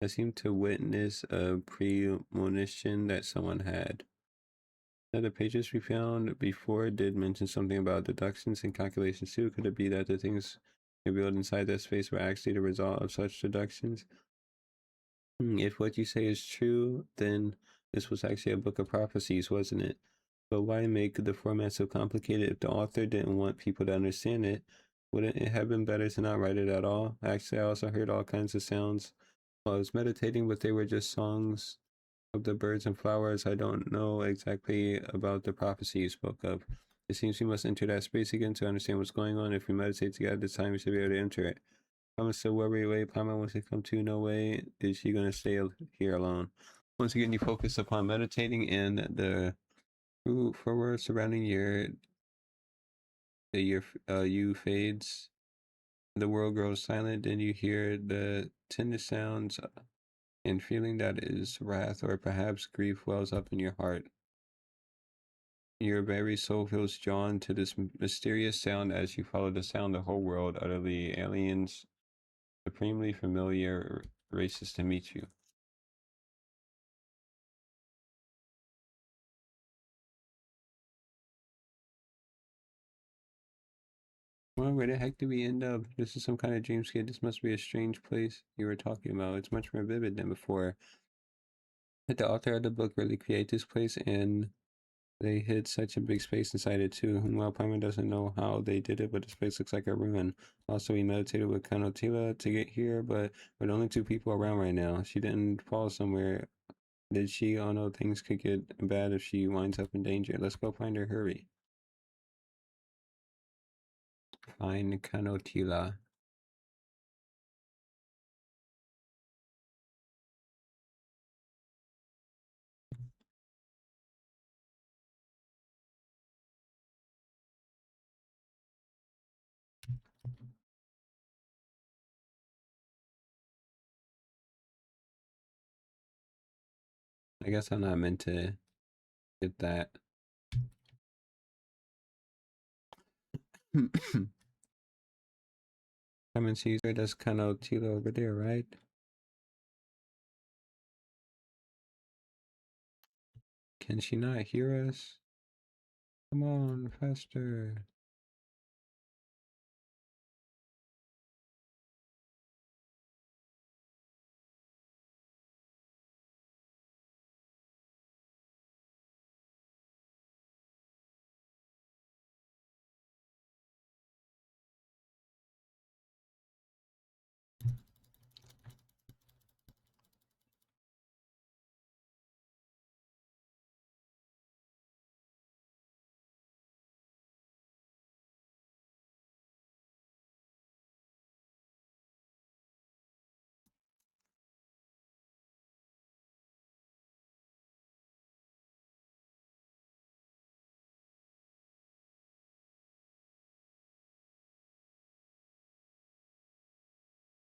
I seem to witness a premonition that someone had. Now, the pages we found before did mention something about deductions and calculations too. Could it be that the things revealed inside that space were actually the result of such deductions? If what you say is true, then this was actually a book of prophecies, wasn't it? But why make the format so complicated? If the author didn't want people to understand it, wouldn't it have been better to not write it at all? Actually, I also heard all kinds of sounds while I was meditating, but they were just songs of the birds and flowers. I don't know exactly about the prophecy you spoke of. It seems we must enter that space again to understand what's going on. If we meditate together this time, we should be able to enter it. I'm still worried away. Palma wants to come to. No way is she going to stay here alone. Once again, you focus upon meditating, and the forward surrounding you fades. The world grows silent, and you hear the tender sounds and feeling that is wrath or perhaps grief wells up in your heart. Your very soul feels drawn to this mysterious sound as you follow the sound. The whole world, utterly aliens, supremely familiar races to meet you. Well, where the heck did we end up? This is some kind of dreamscape. This must be a strange place you were talking about. It's much more vivid than before. Did the author of the book really create this place, and they hid such a big space inside it too? Well, Paimon doesn't know how they did it, but this place looks like a ruin. Also, we meditated with Kanotila to get here, but we're the only two people around right now. She didn't fall somewhere, did she? Oh no, things could get bad if she winds up in danger. Let's go find her. Hurry. Find Kanotila. I guess I'm not meant to get that. Come and see her. That's Kanotila over there, right? Can she not hear us? Come on, faster.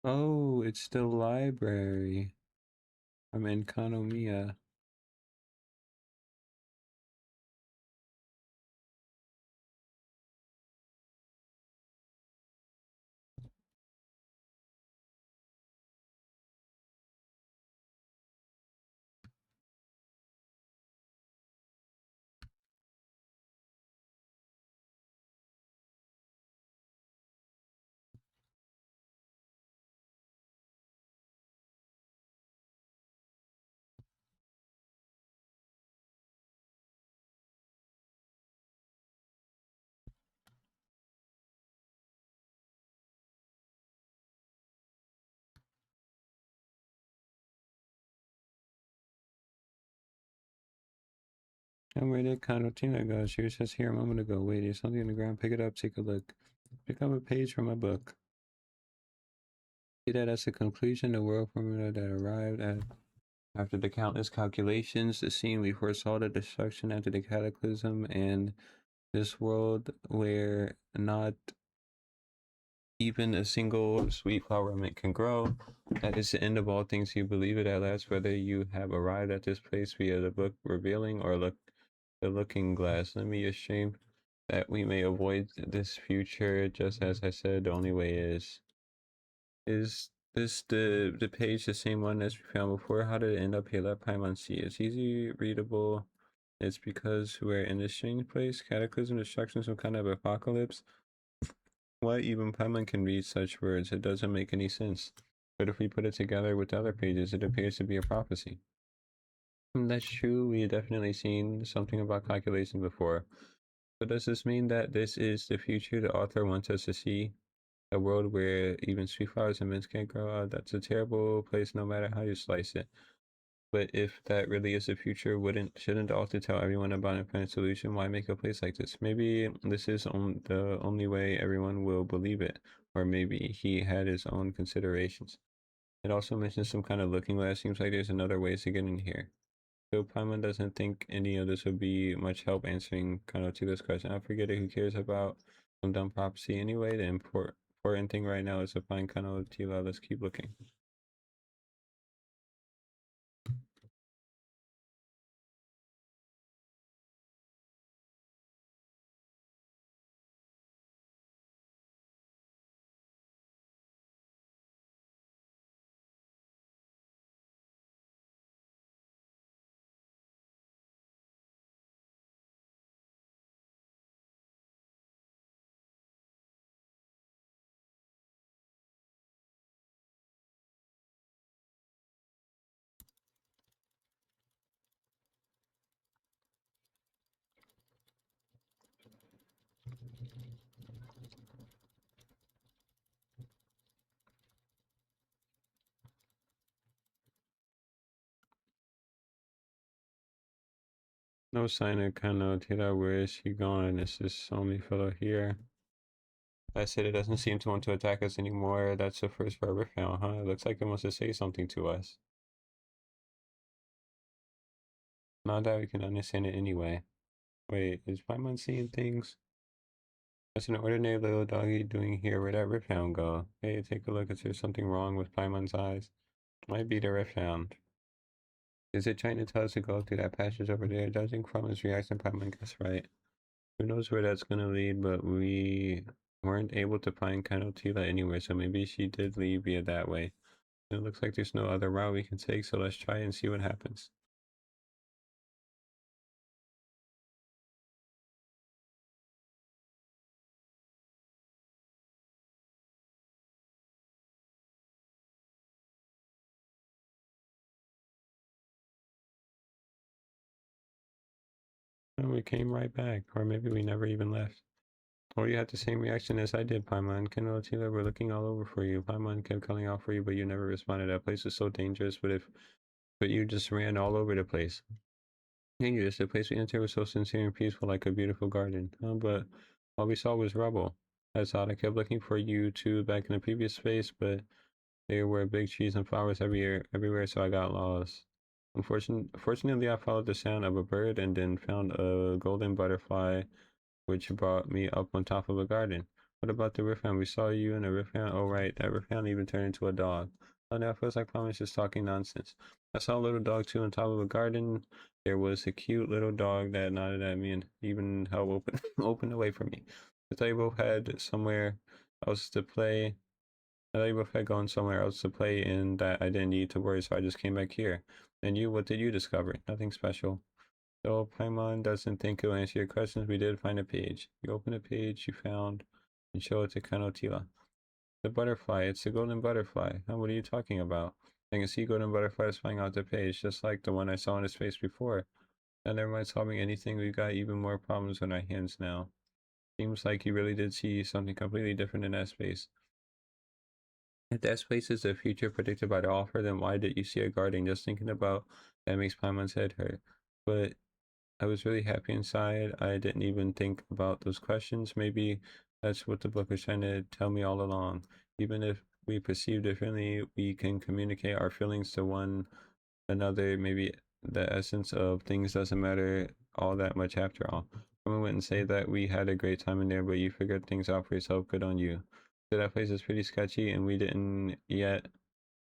Oh, it's the library. I'm in Kanomiya. And where did Kanotina go? She was just here a moment ago. Wait, there's something on the ground. Pick it up, take a look. Pick up a page from a book. See that as a conclusion, the world formula that arrived at after the countless calculations, the scene we foresaw the destruction after the cataclysm, and this world where not even a single sweet flower can grow. That is the end of all things. You believe it at last, whether you have arrived at this place via the book revealing or the looking glass. Let me assume that we may avoid this future. Just as I said, the only way is this the page the same one as we found before? How did it end up here? Let Paimon see. It's easy readable. It's because we're in this strange place. Cataclysm, destruction, some kind of apocalypse. Why even Paimon can read such words? It doesn't make any sense. But if we put it together with the other pages, it appears to be a prophecy. That's true. We have definitely seen something about calculation before. So does this mean that this is the future the author wants us to see? A world where even sweet flowers and mints can't grow? That's a terrible place no matter how you slice it. But if that really is the future, shouldn't the author tell everyone about an infinite solution? Why make a place like this? Maybe this is the only way everyone will believe it. Or maybe he had his own considerations. It also mentions some kind of looking glass. Seems like there's another ways to get in here. So Paimon doesn't think any of this would be much help answering Kanotila's question. I forget it, who cares about some dumb prophecy anyway? The important thing right now is to find Kanotila. Let's keep looking. No sign of Kanotila. Where is he gone? Is this only fellow here? I said it doesn't seem to want to attack us anymore. That's the first part we found, huh? It looks like it wants to say something to us. Not that we can understand it anyway. Wait, is Paimon seeing things? What's an ordinary little doggy doing here? Where'd that Rifthound go? Hey, take a look. Is there something wrong with Paimon's eyes? Might be the Rifthound. Is it trying to tell us to go through that passage over there? Judging from his reaction, Paimon guessed right. Who knows where that's gonna lead, but we weren't able to find Kanotila anywhere, so maybe she did leave via that way. It looks like there's no other route we can take, so let's try and see what happens. And we came right back, or maybe we never even left. Or you had the same reaction as I did, Paimon. Ken and Taylor were looking all over for you. Paimon kept calling out for you, but you never responded. That place was so dangerous, but you just ran all over the place. Dangerous. The place we entered was so sincere and peaceful, like a beautiful garden. But all we saw was rubble. That's odd. I kept looking for you too back in the previous space, but there were big trees and flowers everywhere, so I got lost. Fortunately, I followed the sound of a bird and then found a golden butterfly, which brought me up on top of a garden. What about the riffhound? We saw you in a riffhound. Oh, right. That riffhound even turned into a dog. Oh, now it feels like Promise just talking nonsense. I saw a little dog too on top of a garden. There was a cute little dog that nodded at me and even held open, opened away from me. I thought you both had somewhere else to play. I thought you both had gone somewhere else to play and that I didn't need to worry, so I just came back here. And you, what did you discover? Nothing special. So Paimon doesn't think it'll answer your questions. We did find a page. You open a page you found and show it to Kanotila. The butterfly, it's a golden butterfly. Oh, what are you talking about? I can see golden butterflies flying out the page, just like the one I saw in his face before. And never mind solving anything, we've got even more problems on our hands now. Seems like you really did see something completely different in that space. If that space is the future predicted by the author, then why did you see a guarding? Just thinking about that makes Paimon's head hurt. But I was really happy inside. I didn't even think about those questions. Maybe that's what the book was trying to tell me all along. Even if we perceive differently, we can communicate our feelings to one another. Maybe the essence of things doesn't matter all that much after all. Someone wouldn't say that we had a great time in there, but you figured things out for yourself. Good on you. So that place is pretty sketchy, and we didn't yet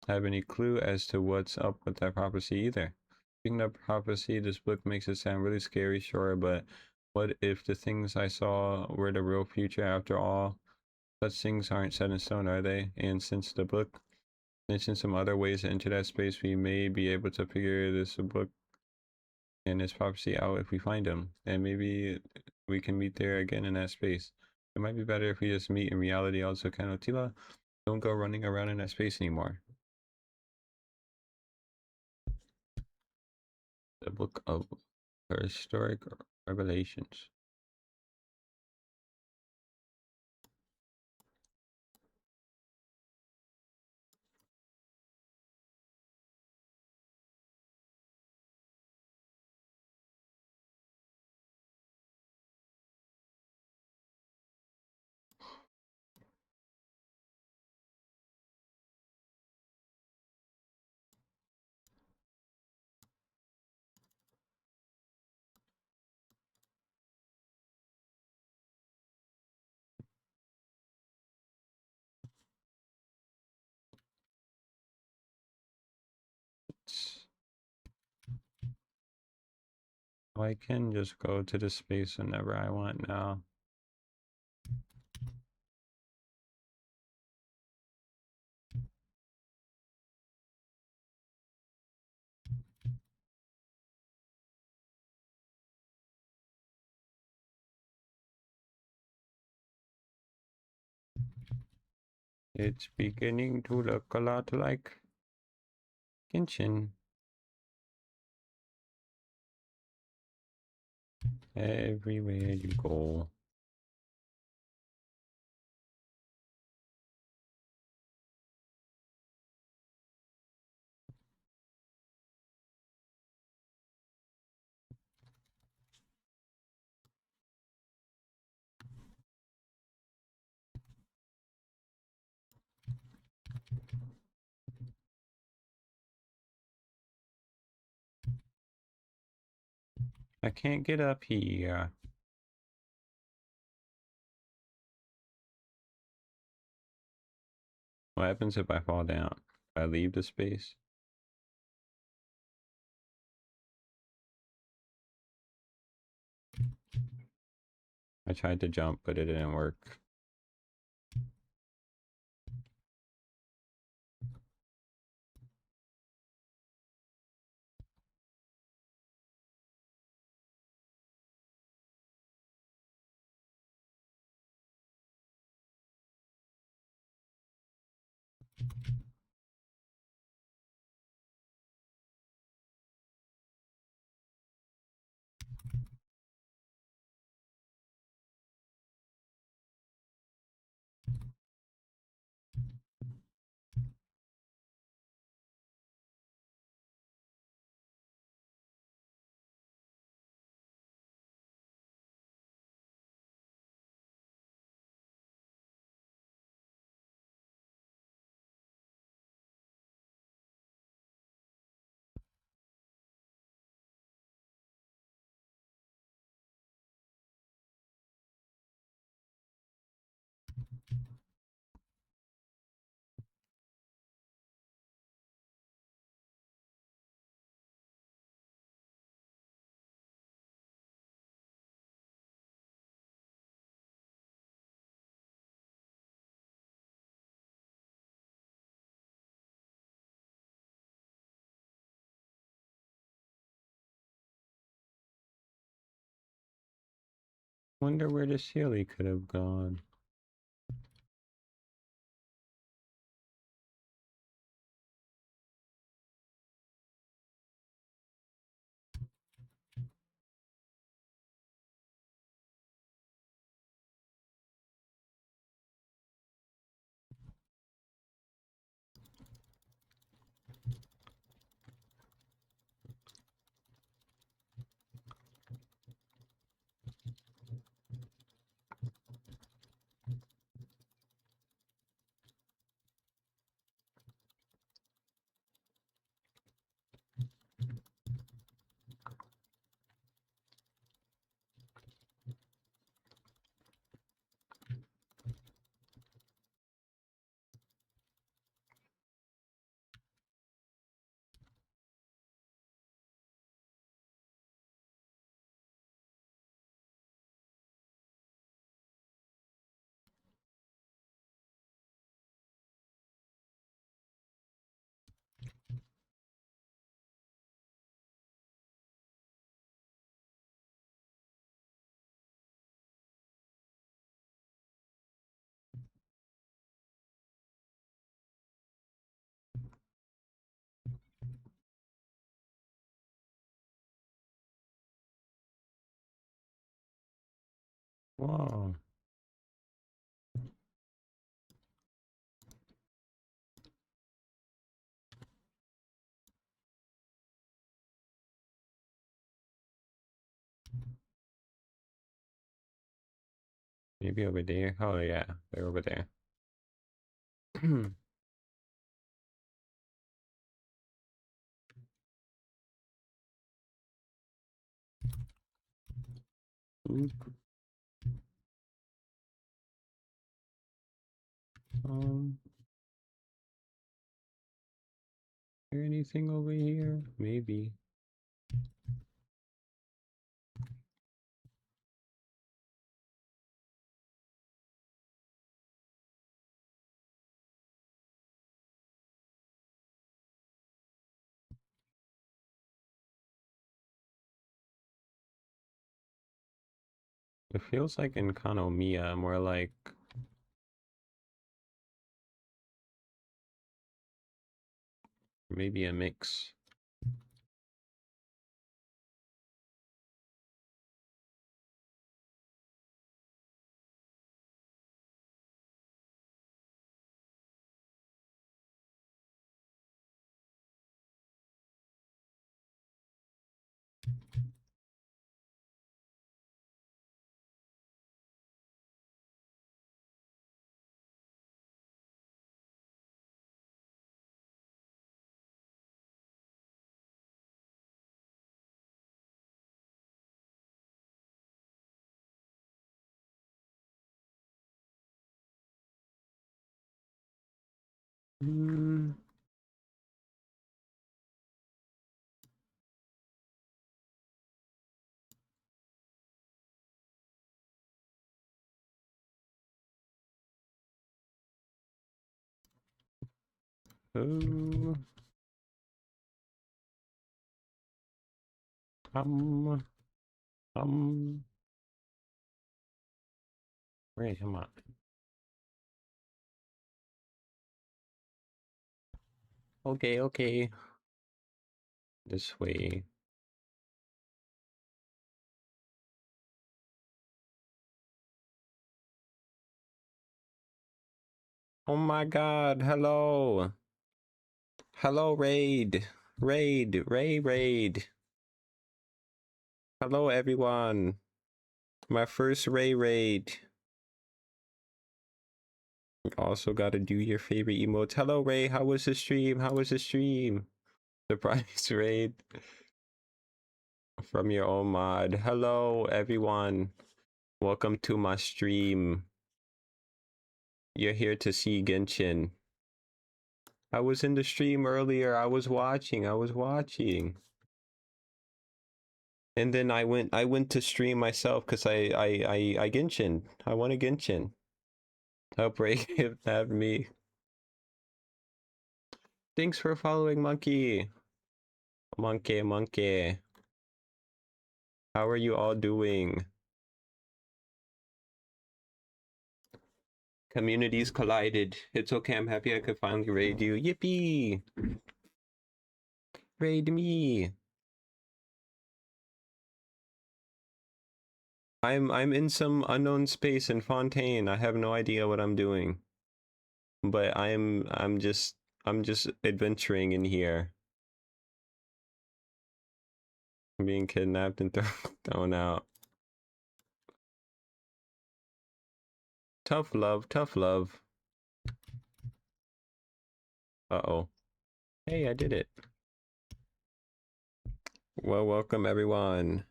have any clue as to what's up with that prophecy either. Speaking of prophecy, this book makes it sound really scary, sure, but what if the things I saw were the real future after all? Such things aren't set in stone, are they? And since the book mentions some other ways to enter that space, we may be able to figure this book and its prophecy out if we find them. And maybe we can meet there again in that space. It might be better if we just meet in reality also, Kanotila. Don't go running around in that space anymore. The book of historic revelations. I can just go to the space whenever I want now. It's beginning to look a lot like Genshin. Everywhere you go. I can't get up here. What happens if I fall down? If I leave the space? I tried to jump, but it didn't work. Wonder where the silly could have gone. Wow. Maybe over there. Oh yeah, they're over there. Oop. Is there anything over here? Maybe. It feels like in Kanomiya, more like maybe a mix. Hmm. Oh, um, um. Wait, come on. Okay, okay. This way. Oh my god, hello. Hello, Raid. Raid. Hello, everyone. My first raid. Also gotta do your favorite emotes. Hello, Ray. How was the stream? Surprise raid from your own mod. Hello, everyone. Welcome to my stream. You're here to see Genshin. I was in the stream earlier. I was watching. And then I went to stream myself because I Genshin. I want a Genshin. Outbreak have me. Thanks for following, Monkey. Monkey. How are you all doing? Communities collided. It's okay, I'm happy I could finally raid you. Yippee! Raid me! I'm in some unknown space in Fontaine. I have no idea what I'm doing. But I'm just adventuring in here. I'm being kidnapped and thrown out. Tough love, tough love. Uh-oh. Hey, I did it. Well, welcome everyone.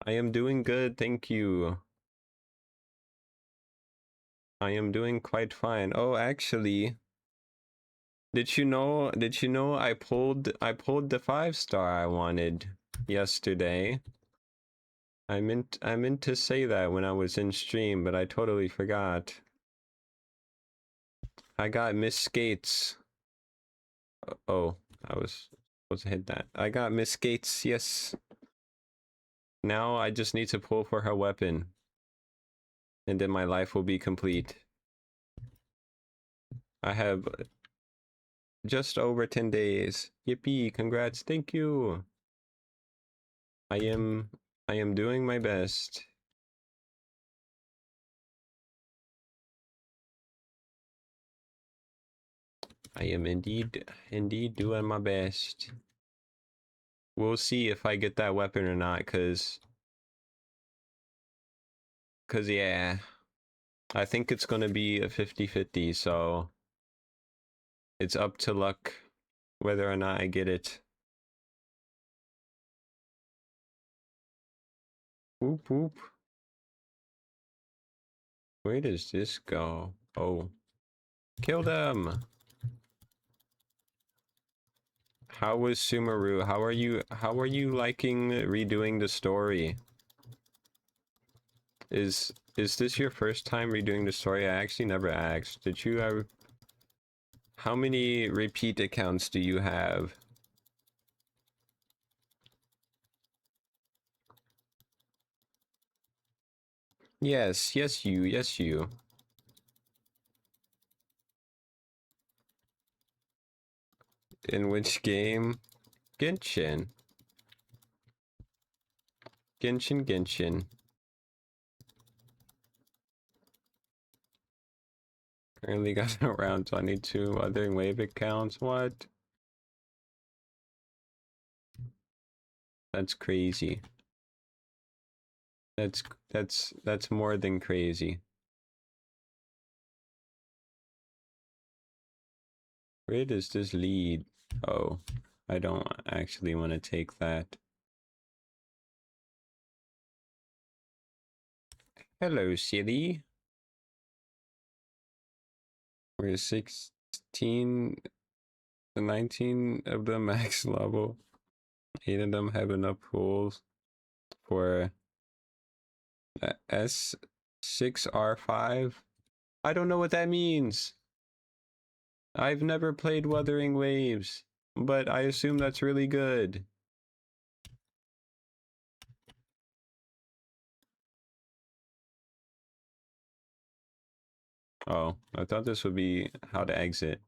I am doing good, thank you. I am doing quite fine. Oh, actually, did you know I pulled the 5-star I wanted yesterday? I meant to say that when I was in stream, but I totally forgot. I got Miss Skates. Oh, I was supposed to hit that. I got Miss Skates, yes. Now I just need to pull for her weapon. And then my life will be complete. I have just over 10 days. Yippee, congrats, thank you. I am doing my best. I am indeed doing my best. We'll see if I get that weapon or not, cause yeah, I think it's gonna be a 50-50, so it's up to luck whether or not I get it. Whoop whoop. Where does this go? Oh. Kill them! How was Sumeru? How are you liking redoing the story? Is this your first time redoing the story? I actually never asked. Did you have... How many repeat accounts do you have? Yes, you. In which game? Genshin. Genshin. Currently got around 22 other wave accounts. What? That's crazy. That's more than crazy. Where does this lead? Oh, I don't actually want to take that. Hello, city. We're 16 to 19 of the max level. 8 of them have enough pools for S6R5. I don't know what that means. I've never played Wuthering Waves, but I assume that's really good. Oh, I thought this would be how to exit.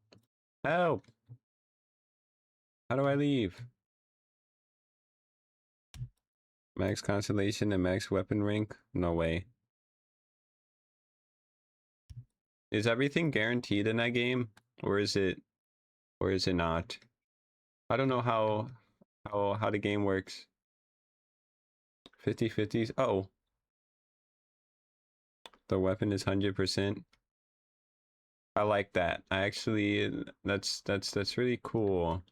Help! How do I leave? Max Constellation and Max Weapon Rank? No way. Is everything guaranteed in that game? Or is it not? I don't know how the game works. 50-50s. Oh. The weapon is 100%. I like that. I actually that's really cool.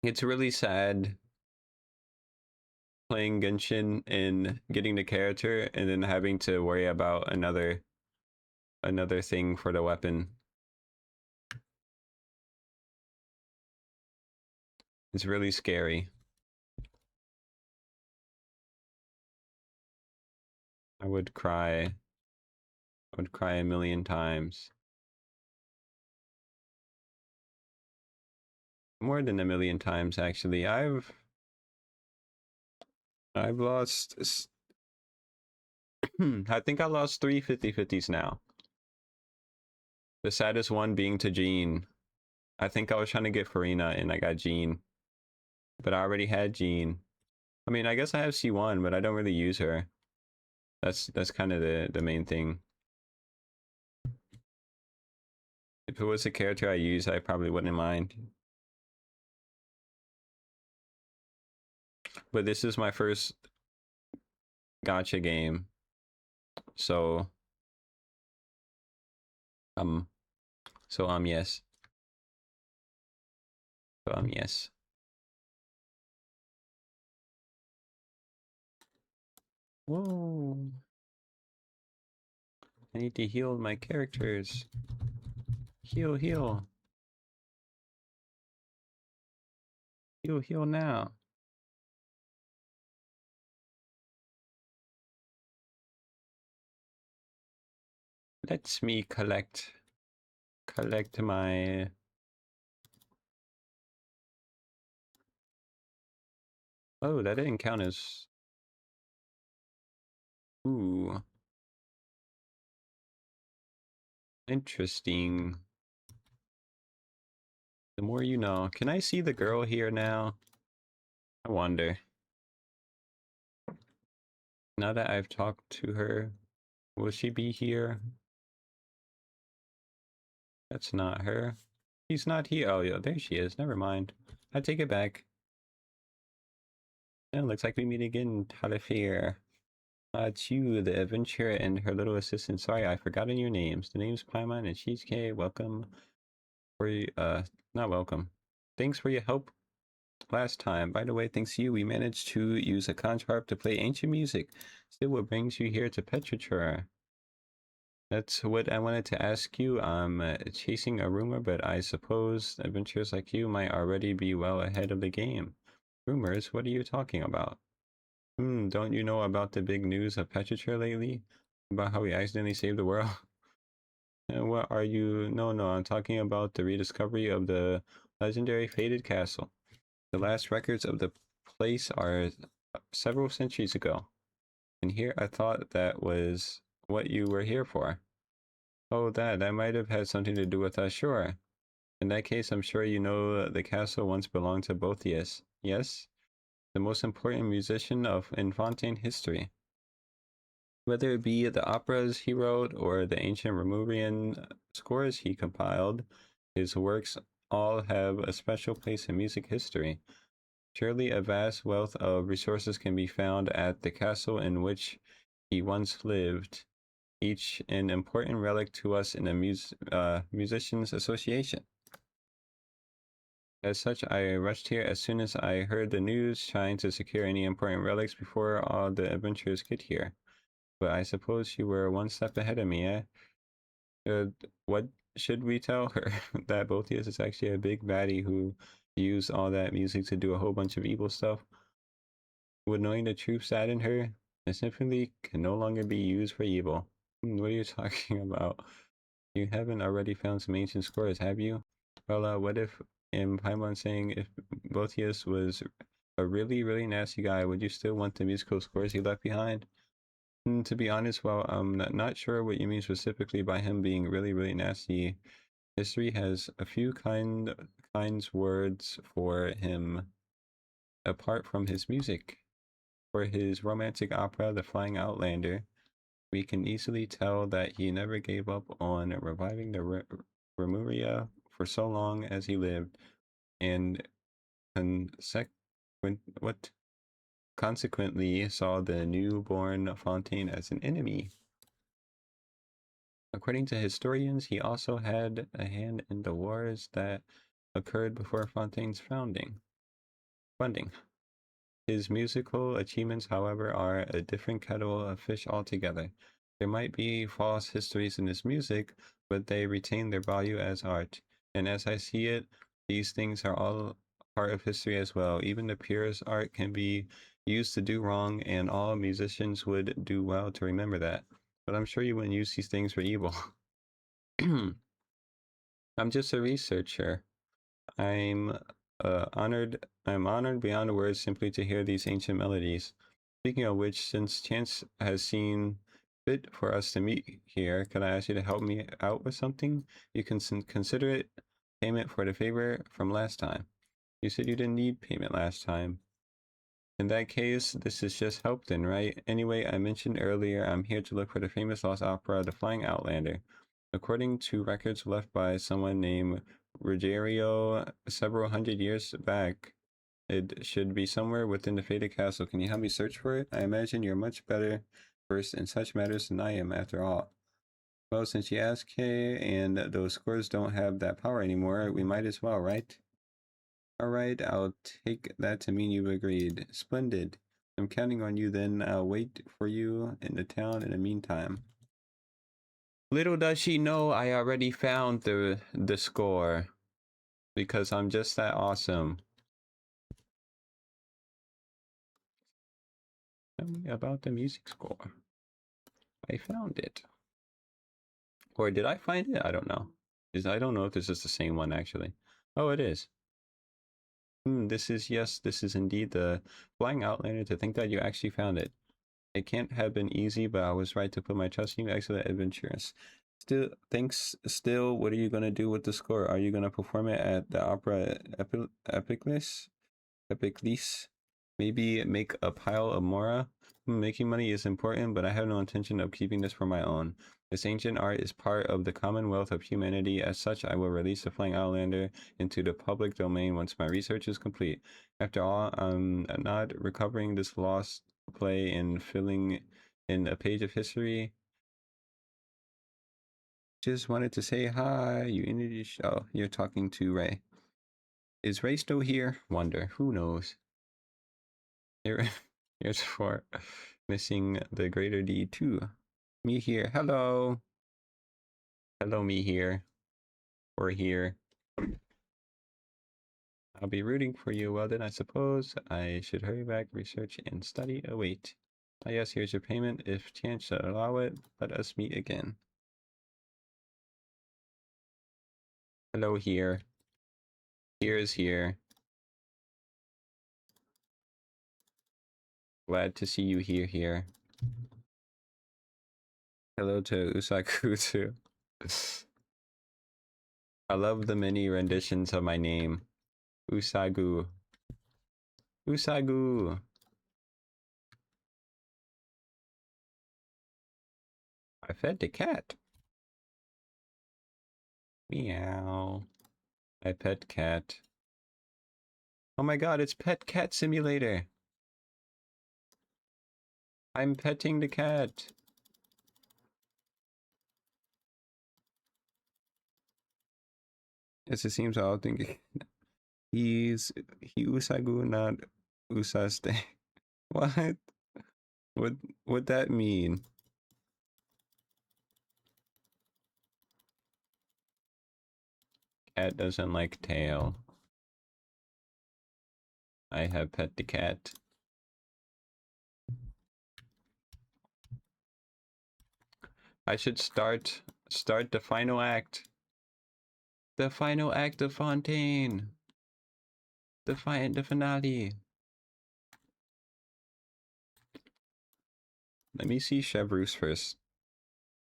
It's really sad playing Genshin and getting the character and then having to worry about another another thing for the weapon. It's really scary. I would cry. I would cry a million times. More than a million times, actually. I've lost I think I lost 3 50-50s now. The saddest one being to Jean. I think I was trying to get Farina and I got Jean. But I already had Jean. I mean, I guess I have C1, but I don't really use her. That's kind of the main thing. If it was a character I use, I probably wouldn't mind. But this is my first gacha game. So yes. Yes. Whoa. I need to heal my characters. Heal, heal. Heal, heal now. Let me collect my... Oh, that didn't count as... Ooh. Interesting. The more you know. Can I see the girl here now? I wonder. Now that I've talked to her, will she be here? That's not her. She's not here. Oh, yeah, there she is. Never mind. I take it back. It looks like we meet again, Talifir. It's you, the adventurer, and her little assistant. Sorry, I've forgotten your names. The name's Paimon and Cheesecake. Welcome. Not welcome. Thanks for your help last time. By the way, thanks to you, we managed to use a conch harp to play ancient music. Still, what brings you here to Petrichor? That's what I wanted to ask you. I'm chasing a rumor, but I suppose adventurers like you might already be well ahead of the game. Rumors? What are you talking about? Don't you know about the big news of Petrichor lately? About how we accidentally saved the world? And what are you... No, I'm talking about the rediscovery of the legendary Faded Castle. The last records of the place are several centuries ago. And here I thought that was what you were here for. Oh, that might have had something to do with us, sure. In that case, I'm sure you know the castle once belonged to Boethius. Yes? The most important musician in Fontaine history. Whether it be the operas he wrote or the ancient Romurian scores he compiled, his works all have a special place in music history. Surely a vast wealth of resources can be found at the castle in which he once lived, each an important relic to us in the Musicians Association. As such, I rushed here as soon as I heard the news, trying to secure any important relics before all the adventurers get here. But I suppose you were one step ahead of me, eh? What should we tell her? That Boethius is actually a big baddie who used all that music to do a whole bunch of evil stuff? Would knowing the truth sadden her? The symphony can no longer be used for evil. What are you talking about? You haven't already found some ancient scores, have you? Well, what if, in Paimon saying, if Boethius was a really, really nasty guy, would you still want the musical scores he left behind? To be honest, well, I'm not sure what you mean specifically by him being really, really nasty. History has a few kinds words for him apart from his music. For his romantic opera, The Flying Outlander, we can easily tell that he never gave up on reviving the Remuria for so long as he lived, and consequently saw the newborn Fontaine as an enemy. According to historians, he also had a hand in the wars that occurred before Fontaine's funding. His musical achievements, however, are a different kettle of fish altogether. There might be false histories in this music, but they retain their value as art. And as I see it, these things are all part of history as well. Even the purest art can be used to do wrong, and all musicians would do well to remember that. But I'm sure you wouldn't use these things for evil. I'm just a researcher. I'm I'm honored beyond words simply to hear these ancient melodies. Speaking of which, since chance has seen fit for us to meet here, could I ask you to help me out with something? You can consider it payment for the favor from last time. You said you didn't need payment last time. In that case, this is just help then, right? Anyway, I mentioned earlier I'm here to look for the famous lost opera, The Flying Outlander. According to records left by someone named Ruggiero several hundred years back, it should be somewhere within the Faded Castle. Can you help me search for it? I imagine you're much better versed in such matters than I am, after all. Well, since you asked, Kay, and those scores don't have that power anymore, we might as well, right? Alright, I'll take that to mean you've agreed. Splendid. I'm counting on you then. I'll wait for you in the town in the meantime. Little does she know I already found the score. Because I'm just that awesome. Tell me about the music score. I found it. Or did I find it? I don't know. I don't know if this is the same one actually. Oh, it is. This is indeed the Flying Outlander. To think that you actually found it. It can't have been easy, but I was right to put my trust in you. Excellent adventurous. Still, thanks. Still, what are you gonna do with the score? Are you gonna perform it at the Opera Epiclis? Epiclis? Maybe make a pile of Mora? Making money is important, but I have no intention of keeping this for my own. This ancient art is part of the commonwealth of humanity. As such, I will release the Flying Outlander into the public domain once my research is complete. After all, I'm not recovering this lost play and filling in a page of history. Just wanted to say hi. You introduced. Oh, you're talking to Ray. Is Ray still here? Wonder. Who knows? Here's for missing the greater D too. Me here. Hello. Hello, me here. We're here. I'll be rooting for you. Well then, I suppose I should hurry back, research, and study. Await. Ah, yes, here's your payment. If chance shall allow it, let us meet again. Hello here. Here is here. Glad to see you here. Hello to Usaku too. I love the many renditions of my name. Usagu. Usagu. I fed the cat. Meow. I pet cat. Oh my god, it's Pet Cat Simulator. I'm petting the cat. Yes, it seems I'll think he Usagu, not Usaste. What? What that mean? Cat doesn't like tail. I have pet the cat. I should start the final act. The final act of Fontaine. The finale. Let me see Chevreuse first.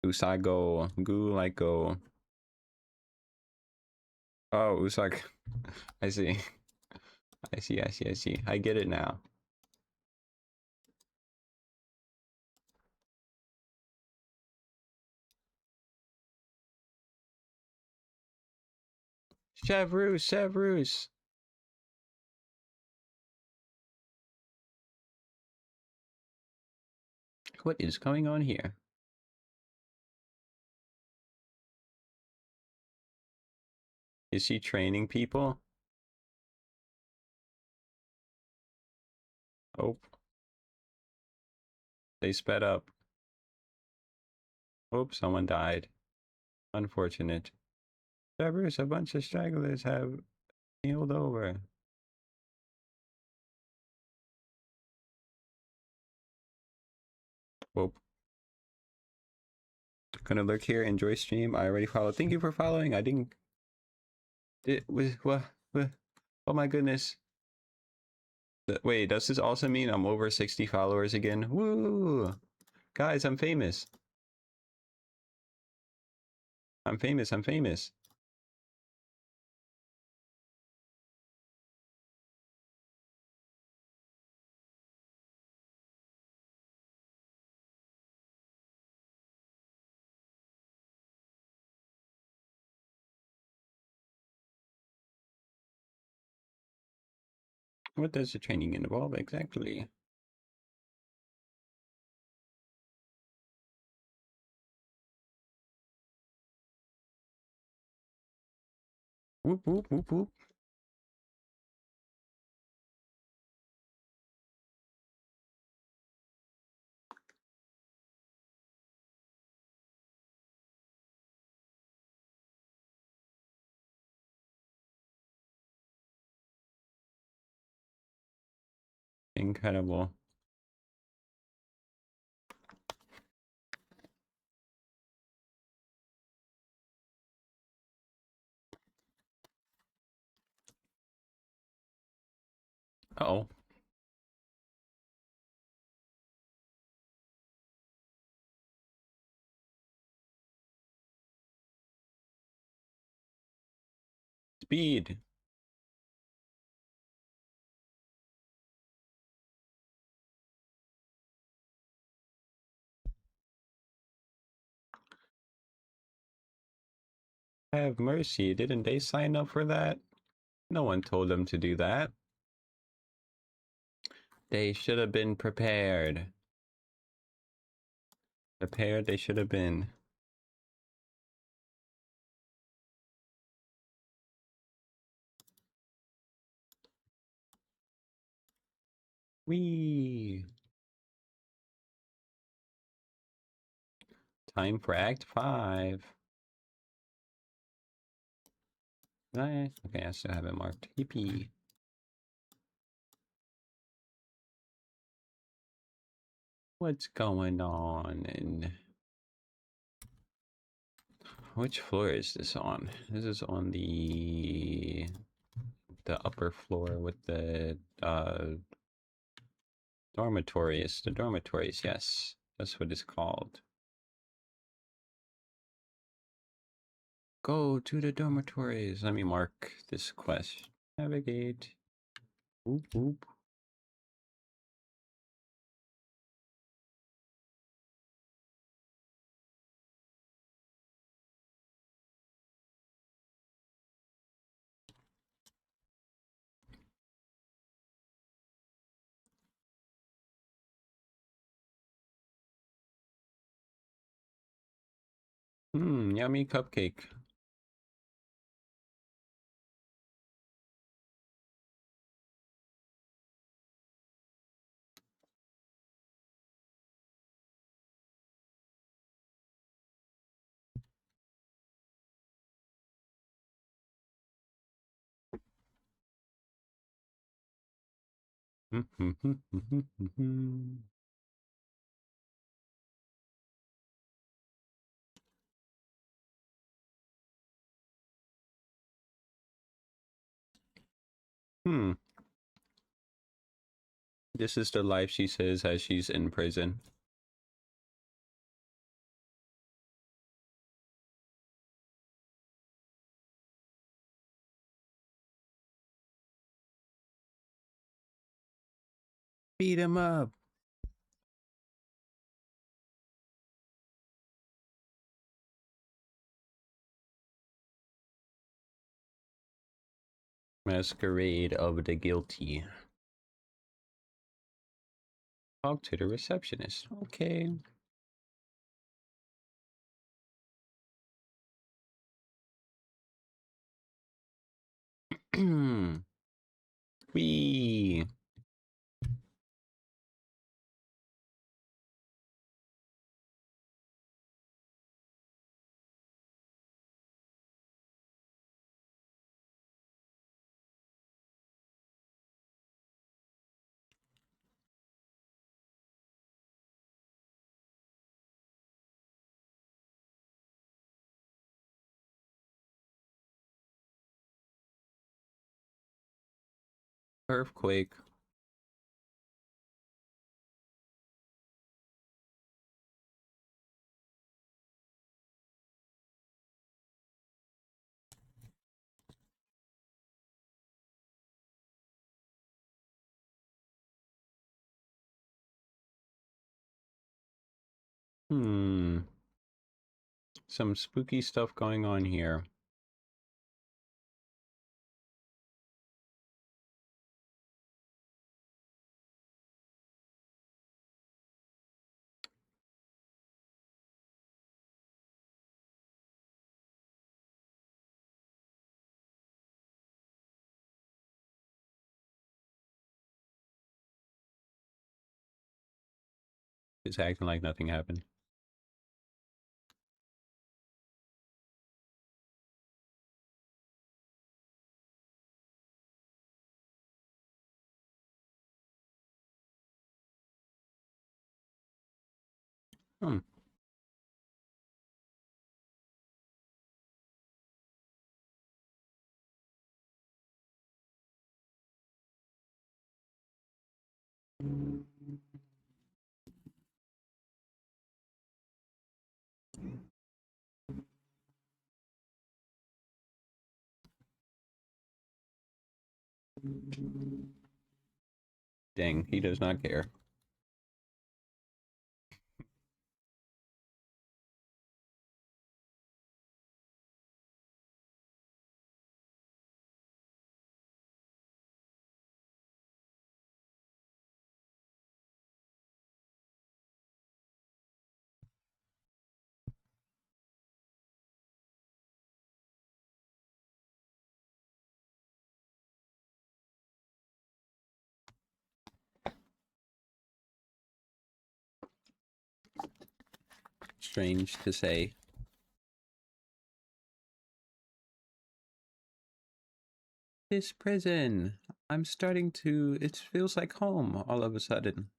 Usago. Goo like go. Oh, Usag. I see. I see. I get it now. Chevreuse. What is going on here? Is she training people? Oh. They sped up. Oops, someone died. Unfortunate. Traverse, a bunch of stragglers have healed over. Whoop. Gonna lurk here, enjoy stream. I already followed. Thank you for following. I didn't. It was what? Oh my goodness. Wait, does this also mean I'm over 60 followers again? Woo! Guys, I'm famous. I'm famous. I'm famous. What does the training involve exactly? Whoop, whoop, whoop, whoop. Incredible. Uh-oh. Speed. Have mercy. Didn't they sign up for that? No one told them to do that. They should have been prepared. Prepared they should have been. Whee! Time for Act 5. Nice. Okay, I still have it marked. Yippee. What's going on? And which floor is this on? This is on the upper floor with the dormitories. The dormitories, yes. That's what it's called. Go to the dormitories. Let me mark this quest. Navigate. Whoop whoop. Yummy cupcake. Hmm. This is the life she says as she's in prison. Beat him up. Masquerade of the guilty. Talk to the receptionist. Okay. Wee. Earthquake. Some spooky stuff going on here. It's acting like nothing happened. Hmm. Dang, he does not care. Strange to say. This prison. I'm starting to... It feels like home all of a sudden.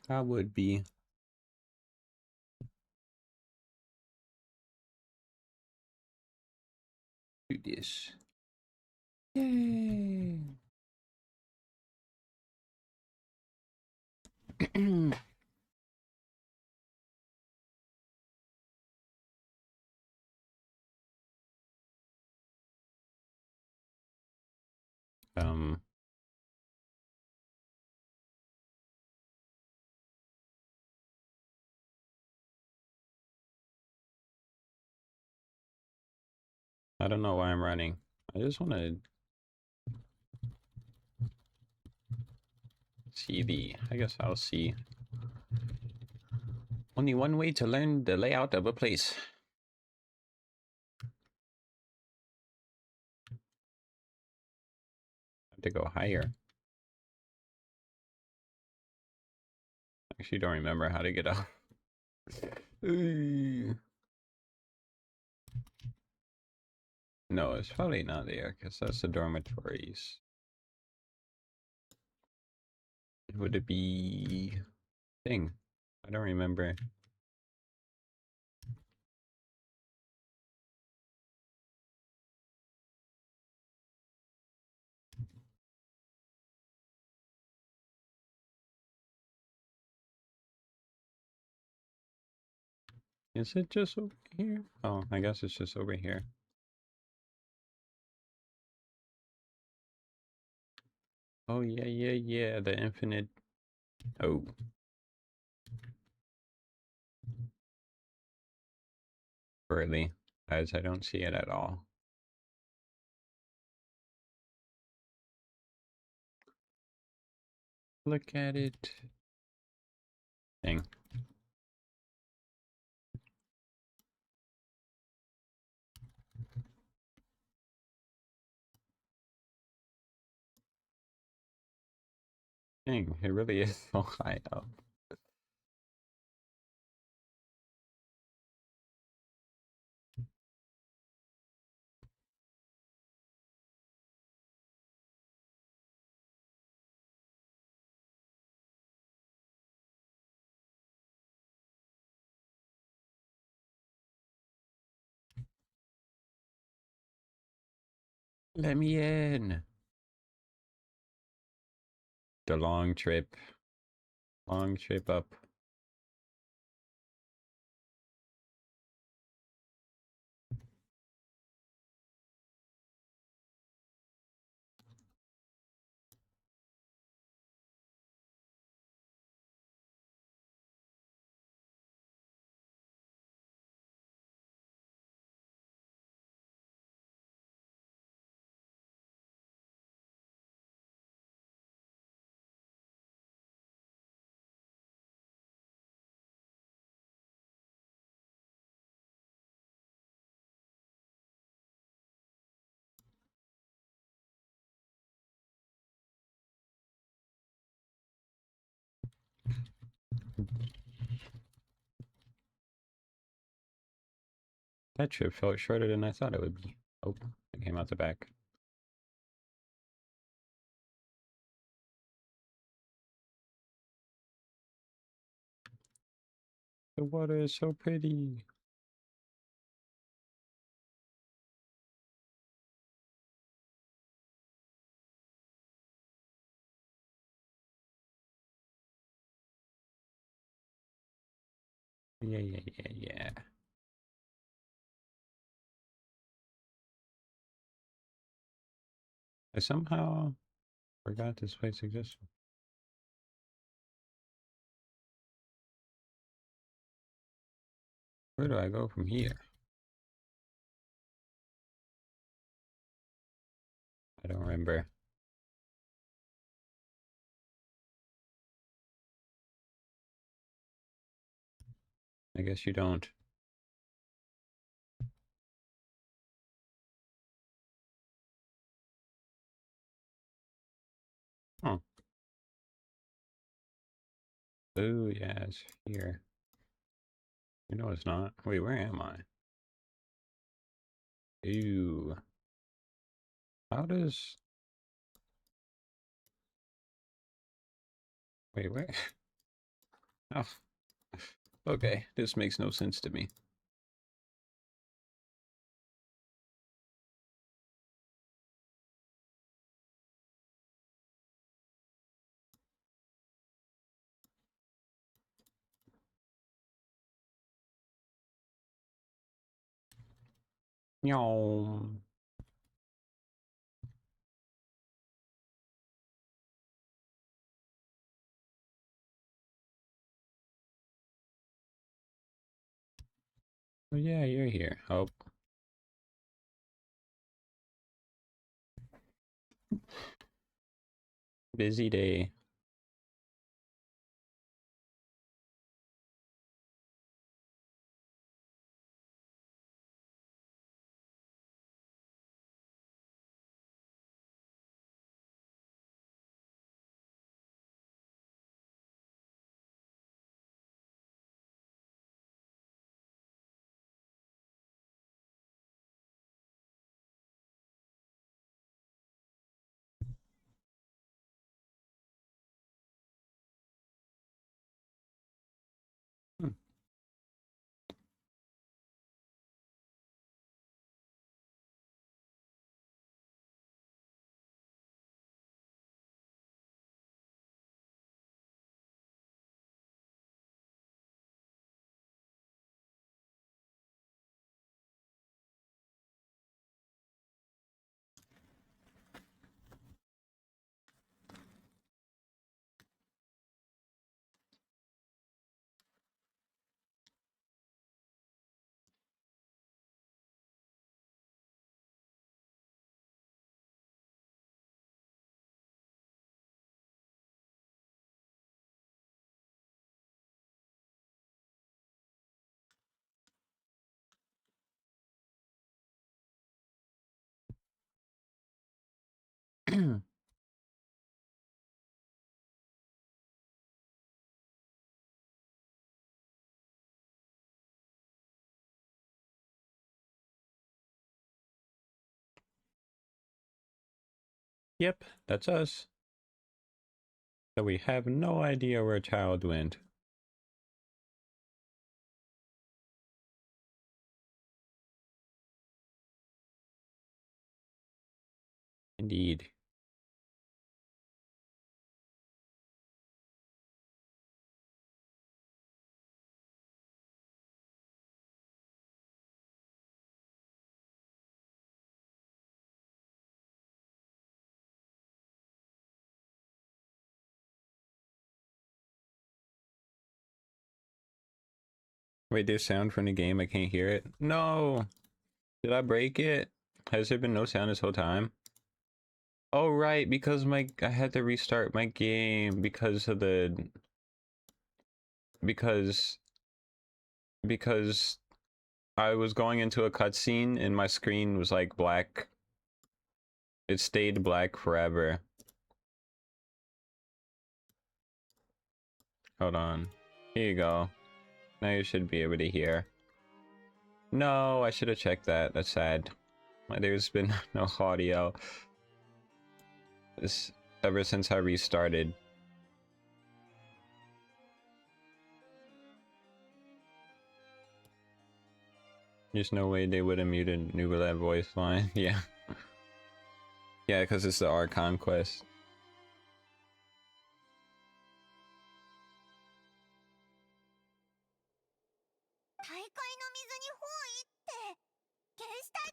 I would be. Do this. Yay! um... I don't know why I'm running. I just want to see the... I guess I'll see. Only one way to learn the layout of a place. I have to go higher. Actually, don't remember how to get out. Ooh. No, it's probably not there because that's the dormitories. Would it be thing? I don't remember. Is it just over here? Oh, I guess it's just over here. Oh, yeah, yeah, yeah. The infinite. Oh. Really? Guys, I don't see it at all. Look at it. Dang. Dang, it really is so high up. Let me in. The long trip. Long trip up. That trip felt shorter than I thought it would be. Oh, it came out the back. The water is so pretty. Yeah, yeah, yeah, yeah. I somehow forgot this place existed. Where do I go from here? I don't remember. I guess you don't. Huh. Oh, yeah, it's here. You know it's not. Wait, where am I? Ew. How does... Wait, where? Oh, okay. This makes no sense to me. Yum. Oh, yeah, you're here. Oh. Busy day. Yep, that's us. So we have no idea where child went. Indeed. Wait, there's sound from the game. I can't hear it. No! Did I break it? Has there been no sound this whole time? Oh, right, because I had to restart my game because of the... Because I was going into a cutscene and my screen was like black. It stayed black forever. Hold on. Here you go. Now you should be able to hear. No, I should have checked that. That's sad. There's been no audio ever since I restarted. There's no way they would have muted Nubila voice line. Yeah. Yeah, because it's the Art Conquest.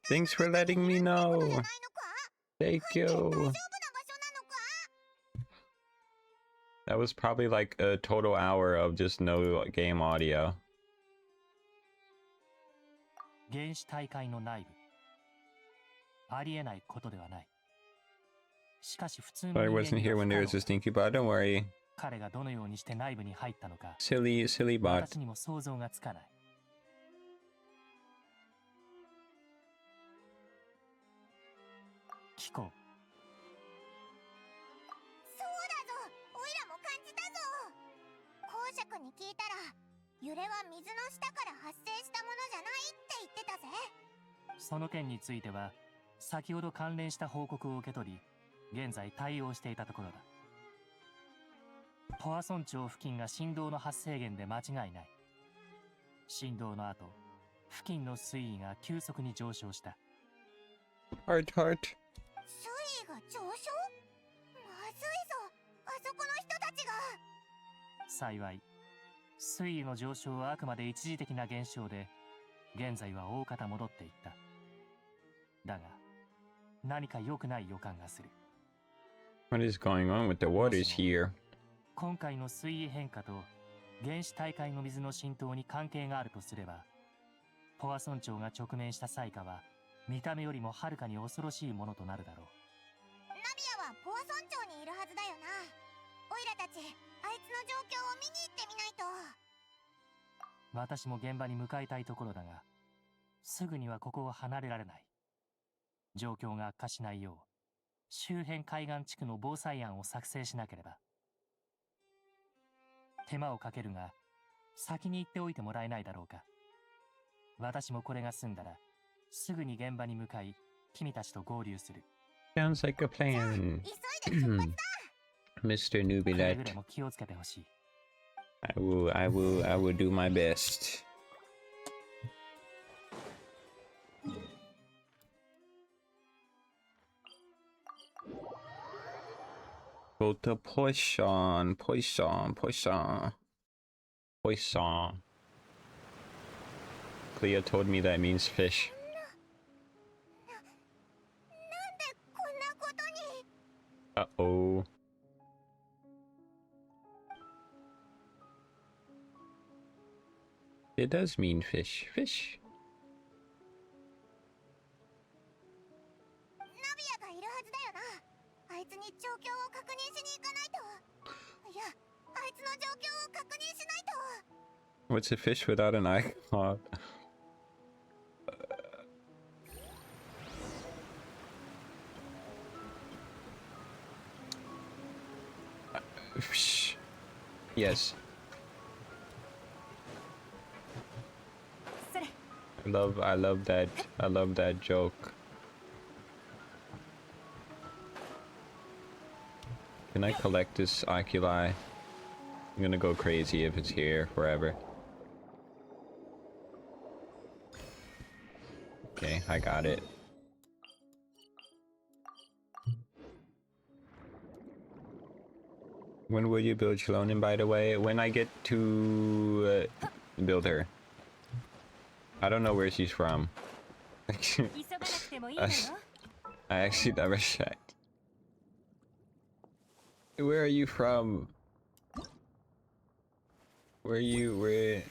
Thanks for letting me know. Thank you. That was probably like a total hour of just no game audio. 原始大会の内部。ありえないことではない。しかし普通の But I wasn't here when there was a stinky bot. Don't worry. 彼がどのようにして内部に入ったのか。Silly bot. 私にも想像がつかない。聞こう。そうだぞ。オイラも感じたぞ。公爵に聞いたら、揺れは水の下から発生したものじゃないって言ってたぜ。その件については、先ほど関連した報告を受け取り、現在対応していたところだ。ポアソン町付近が振動の発生源で間違いない。振動の後、付近の水位が急速に上昇した。Heart. 水位が上昇？まずいぞ。あそこの人たちが。幸い、水位の上昇はあくまで一時的な現象で、現在は大方戻っていった。だが、何か良くない予感がする。What is going on with the waters here? 今回の水位変化と原始大海の水の浸透に関係があるとすれば、ポア村長が直面した災禍は見た目よりもはるかに恐ろしいものとなるだろう。ナビアはポア村長にいるはずだよな。オイラたち、あいつの状況を見に行ってみないと。私も現場に向かいたいところだが、すぐにはここを離れられない。状況が悪化しないよう、周辺海岸地区の防災案を作成しなければ。手間をかけるが、先に行っておいてもらえないだろうか。私もこれが済んだら、すぐに現場に向かい、君たちと合流する。Sounds like a plan. 急いで出発だ。Mr. くれぐれ Nubilet. も気をつけてほしい。I will do my best. Go to Poisson. Clea told me that means fish. なんでこんなことに。Uh-oh. It does mean fish. ナビアがいるはずだよな。あいつに状況を確認しに行かないと。いや、あいつの状況を確認しないと。 What's a fish without an icon? Yes. それ I love that joke. Can I collect this oculi? I'm gonna go crazy if it's here forever. Okay, I got it. When will you build Shalonin, by the way? When I get to build her. I don't know where she's from. 急がなくてもいいのよ。 I actually never checked. Where are you from? Where?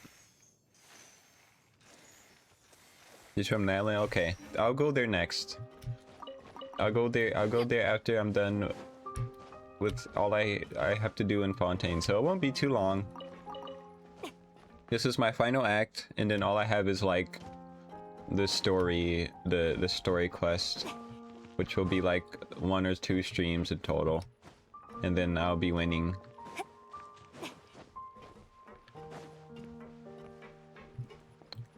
She's from Natalie? Okay. I'll go there next. I'll go there after I'm done with all I have to do in Fontaine, so it won't be too long. This is my final act, and then all I have is like the story, the story quest, which will be like 1 or 2 streams in total, and then I'll be winning.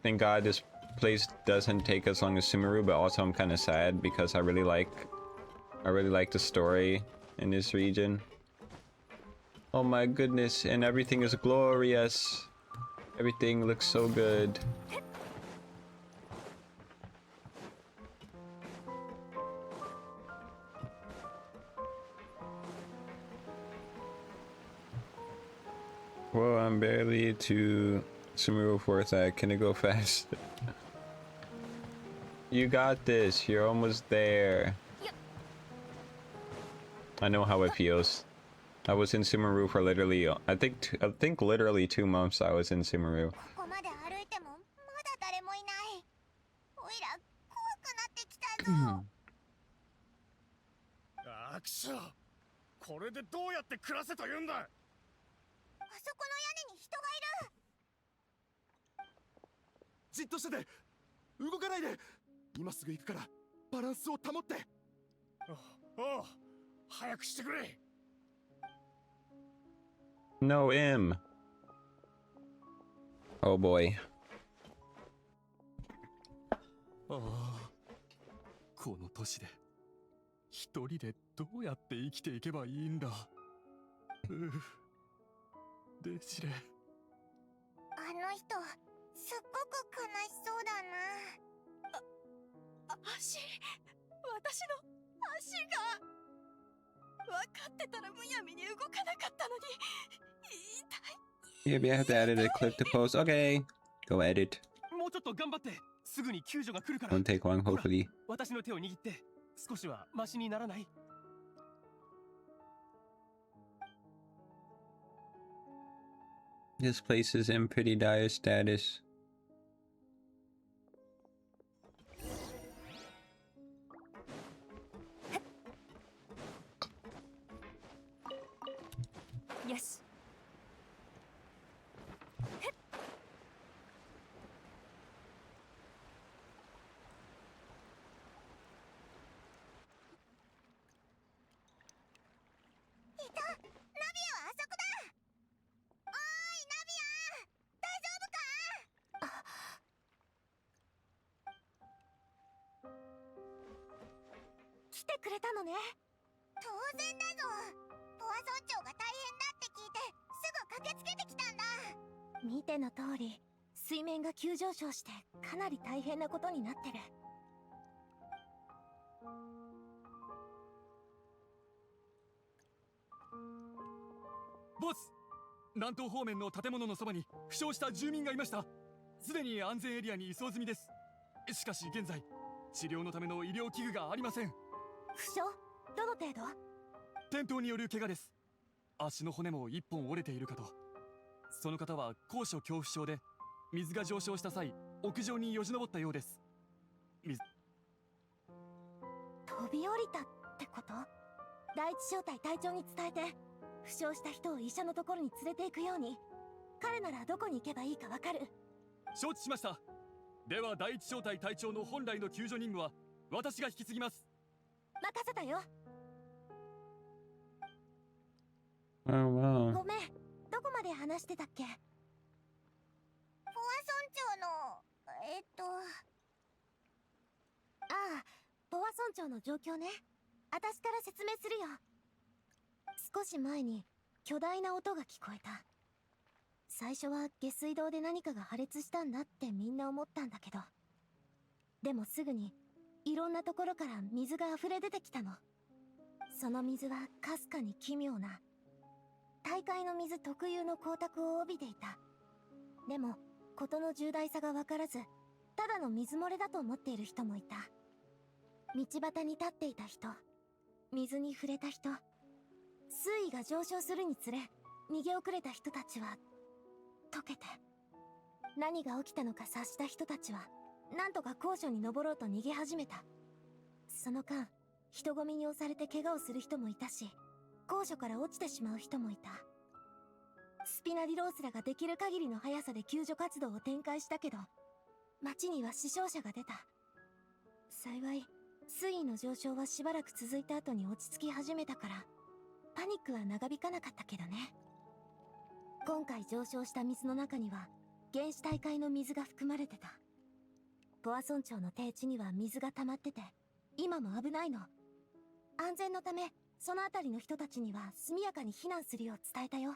Thank God this place doesn't take as long as Sumeru, but also I'm kind of sad because I really like the story in this region. Oh my goodness, and everything is glorious. Everything looks so good. Whoa, I'm barely to Sumeru 4th Act. Can it go fast? You got this. You're almost there. I know how it feels. I was in Sumeru for literally, I think literally 2 months I was in Sumeru. ここまで歩いてもまだ誰もいない。おいら怖くなってきたぞ。あくしょ、これでどうやって暮らせと言うんだ。あそこの屋根に人がいる。じっとしてて、動かないで。今すぐ行くからバランスを保って。おう、早くしてくれ。 No M. Oh boy. ああ、この年で一人でどうやって生きていけばいいんだ。デジレ。あの人すっごく悲しそうだな。足、私の足が。分かってたらむやみに動かなかったのに。Maybe I have to edit a clip to post. Okay. Go edit. もうちょっと頑張って。すぐに救助が来るから。 Won't take long, hopefully. 私の手を握って少しはマシにならない？ This place is in pretty dire status. Yes. いた。ナビアはあそこだ。おーいナビア、大丈夫か？来てくれたのね。当然だぞ。ボア村長が大変だって聞いてすぐ駆けつけてきたんだ。見ての通り、水面が急上昇してかなり大変なことになってる。ボス、南東方面の建物のそばに負傷した住民がいました。すでに安全エリアに移送済みです。しかし現在治療のための医療器具がありません。負傷？どの程度？転倒による怪我です。足の骨も1本折れているかと。その方は高所恐怖症で水が上昇した際屋上によじ登ったようです。飛び降りたってこと？第一小隊隊長に伝えて、負傷した人を医者のところに連れて行くように。彼ならどこに行けばいいかわかる。承知しました。では第一小隊隊長の本来の救助任務は私が引き継ぎます。任せたよ。Oh wow. ごめん、どこまで話してたっけ？ポア村長のああ、ポワ村長の状況ね。私から説明するよ。少し前に巨大な音が聞こえた。最初は下水道で何かが破裂したんだってみんな思ったんだけど、でもすぐにいろんなところから水が溢れ出てきたの。その水はかすかに奇妙な大海の水特有の光沢を帯びていた。でも事の重大さが分からず、ただの水漏れだと思っている人もいた。道端に立っていた人、水に触れた人、水位が上昇するにつれ逃げ遅れた人たちは溶けて、何が起きたのか察した人たちはなんとか高所に登ろうと逃げ始めた。その間、人混みに押されて怪我をする人もいたし、高所から落ちてしまう人もいた。スピナディロースらができる限りの速さで救助活動を展開したけど、町には死傷者が出た。幸い水位の上昇はしばらく続いた後に落ち着き始めたから、パニックは長引かなかったけどね。今回上昇した水の中には原始大海の水が含まれてた。ポア村長の低地には水が溜まってて、今も危ないの。安全のためその辺りの人たちには速やかに避難するよう伝えたよ。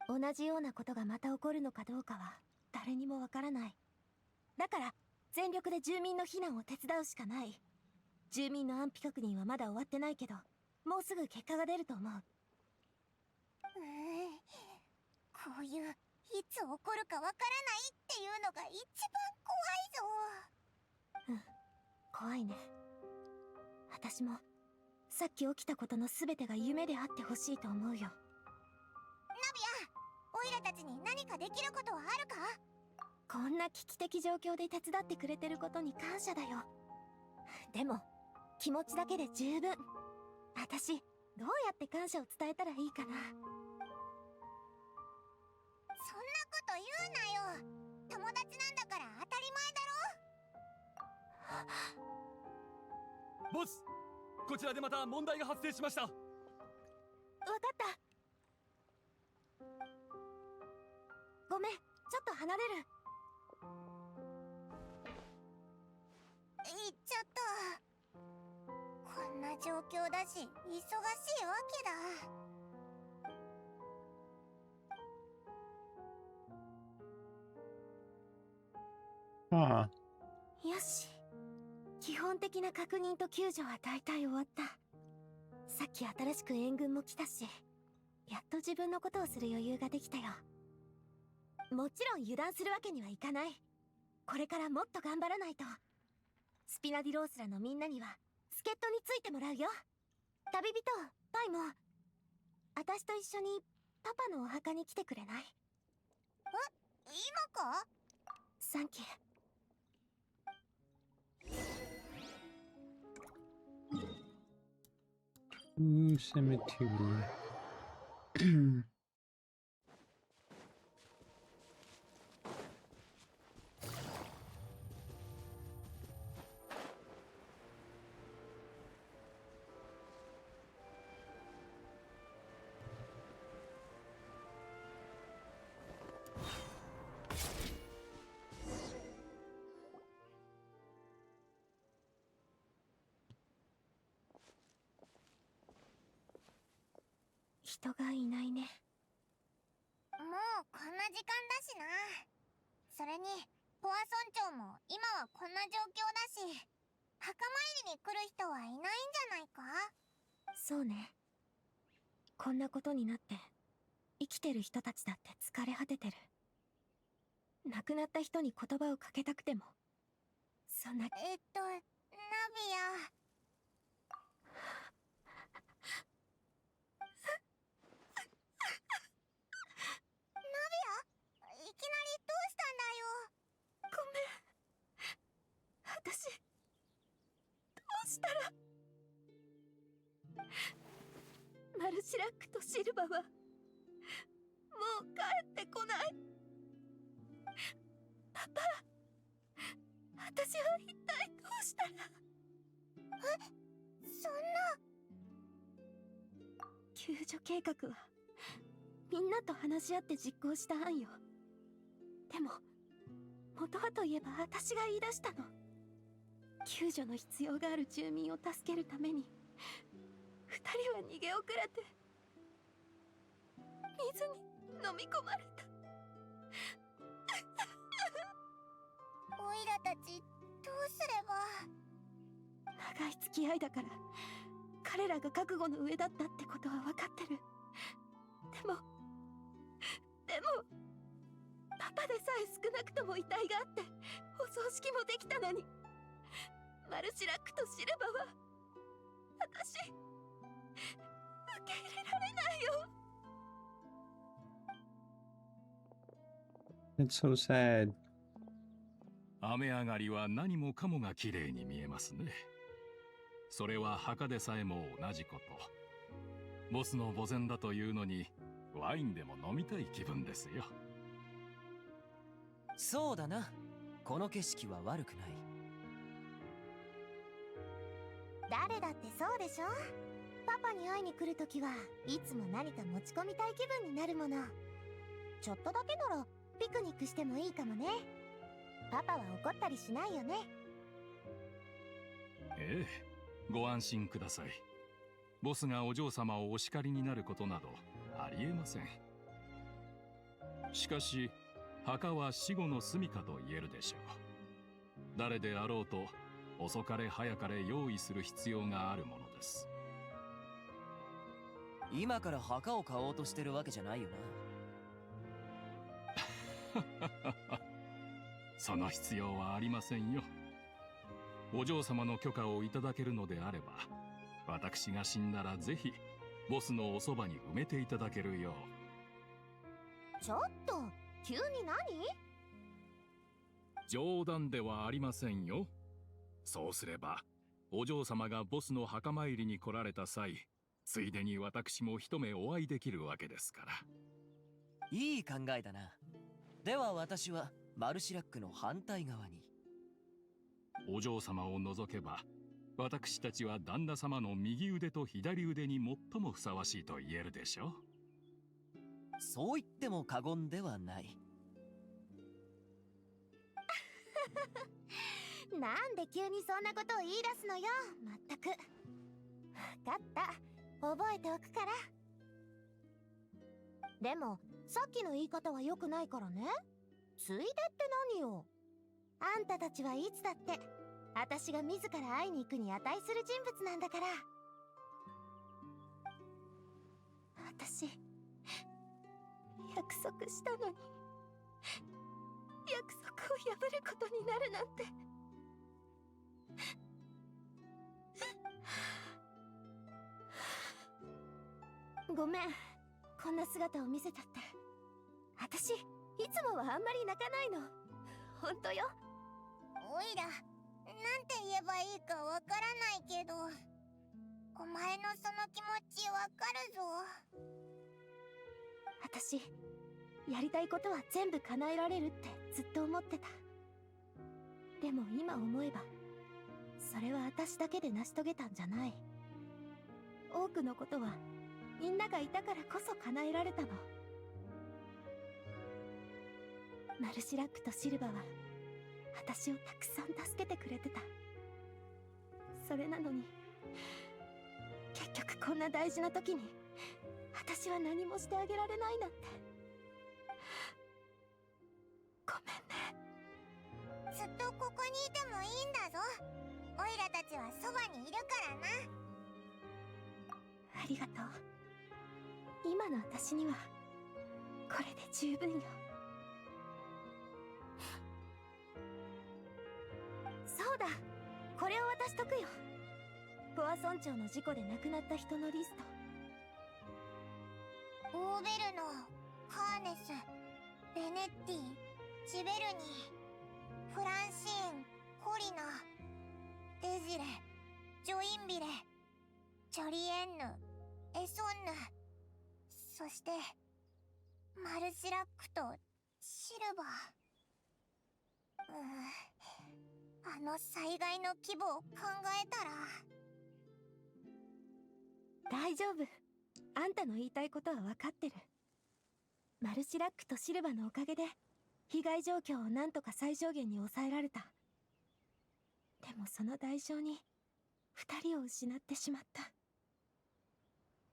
同じようなことがまた起こるのかどうかは誰にもわからない。だから全力で住民の避難を手伝うしかない。住民の安否確認はまだ終わってないけど、もうすぐ結果が出ると思う。こういういつ起こるかわからないっていうのが一番怖いぞ。怖いね。私もさっき起きたことの全てが夢であってほしいと思うよ。ナビア、オイラたちに何かできることはあるか？こんな危機的状況で手伝ってくれてることに感謝だよ。でも気持ちだけで十分。私どうやって感謝を伝えたらいいかな。そんなこと言うなよ。友達なんだから当たり前だろ。ボス、こちらでまた問題が発生しました。わかった。ごめん、ちょっと離れる。行っちゃった。こんな状況だし忙しいわけだ。Ah. よし、基本的な確認と救助は大体終わった。さっき新しく援軍も来たし、やっと自分のことをする余裕ができたよ。もちろん油断するわけにはいかない。これからもっと頑張らないと。スピナディロースらのみんなには助っ人についてもらうよ。旅人パイも私と一緒にパパのお墓に来てくれない？今か？サンキュー。Ooh, cemetery. 人がいないね。もうこんな時間だしな。それにポア村長も今はこんな状況だし、墓参りに来る人はいないんじゃないか？そうね。こんなことになって生きてる人たちだって疲れ果ててる。亡くなった人に言葉をかけたくても、そんな。ナビア。いきなりどうしたんだよ。ごめん。私どうしたら。マルシラックとシルバはもう帰ってこない。パパ、私は一体どうしたら。そんな。救助計画はみんなと話し合って実行した案よ。でも元はといえば私が言い出したの。救助の必要がある住民を助けるために二人は逃げ遅れて水に飲み込まれた。オイラたちどうすれば。長い付き合いだから彼らが覚悟の上だったってことは分かってる。でもパパでさえ少なくとも遺体があってお葬式もできたのに、マルシラックとシルバは私受け入れられないよ。 It's so sad. 雨上がりは何もかもが綺麗に見えますね。それは墓でさえも同じこと。ボスの墓前だというのにワインでも飲みたい気分ですよ。そうだな。この景色は悪くない。誰だってそうでしょ。パパに会いに来るときはいつも何か持ち込みたい気分になるもの。ちょっとだけならピクニックしてもいいかもね。パパは怒ったりしないよね。ええ、ご安心ください。ボスがお嬢様をお叱りになることなどありえません。しかし墓は死後の住処と言えるでしょう。誰であろうと遅かれ早かれ用意する必要があるものです。今から墓を買おうとしてるわけじゃないよな。その必要はありませんよ。お嬢様の許可をいただけるのであれば、私が死んだらぜひボスのおそばに埋めていただけるよう。ちょっと急に何？冗談ではありませんよ。そうすればお嬢様がボスの墓参りに来られた際、ついでに私も一目お会いできるわけですから。いい考えだな。では私はマルシラックの反対側に。お嬢様を除けば私たちは旦那様の右腕と左腕に最もふさわしいと言えるでしょう。そう言っても過言ではない。なんで急にそんなことを言い出すのよ。まったく。分かった、覚えておくから。でもさっきの言い方は良くないからね。ついでって何よ。あんたたちはいつだって私が自ら会いに行くに値する人物なんだから。私約束したのに約束を破ることになるなんて。ごめん、こんな姿を見せちゃって。私いつもはあんまり泣かないの。ほんとよ。おいらなんて言えばいいかわからないけど、お前のその気持ちわかるぞ。私やりたいことは全部叶えられるってずっと思ってた。でも今思えばそれは私だけで成し遂げたんじゃない。多くのことはみんながいたからこそ叶えられたの。マルシラックとシルバは私をたくさん助けてくれてた。それなのに結局こんな大事な時に私は何もしてあげられないなんて。ごめんね。ずっとここにいてもいいんだぞ。オイラたちはそばにいるからな。ありがとう。今の私にはこれで十分よ。そうだ、これを渡しとくよ。ポア村長の事故で亡くなった人のリスト。オーベルノ、ハーネス、ベネッティ、チベルニー、フランシーン、コリナ、デジレ、ジョインビレ、ジョリエンヌ、エソンヌ、そしてマルシラックとシルバー。あの災害の規模を考えたら。大丈夫。あんたの言いたいことは分かってる。マルシラックとシルバのおかげで被害状況をなんとか最小限に抑えられた。でもその代償に2人を失ってしまった。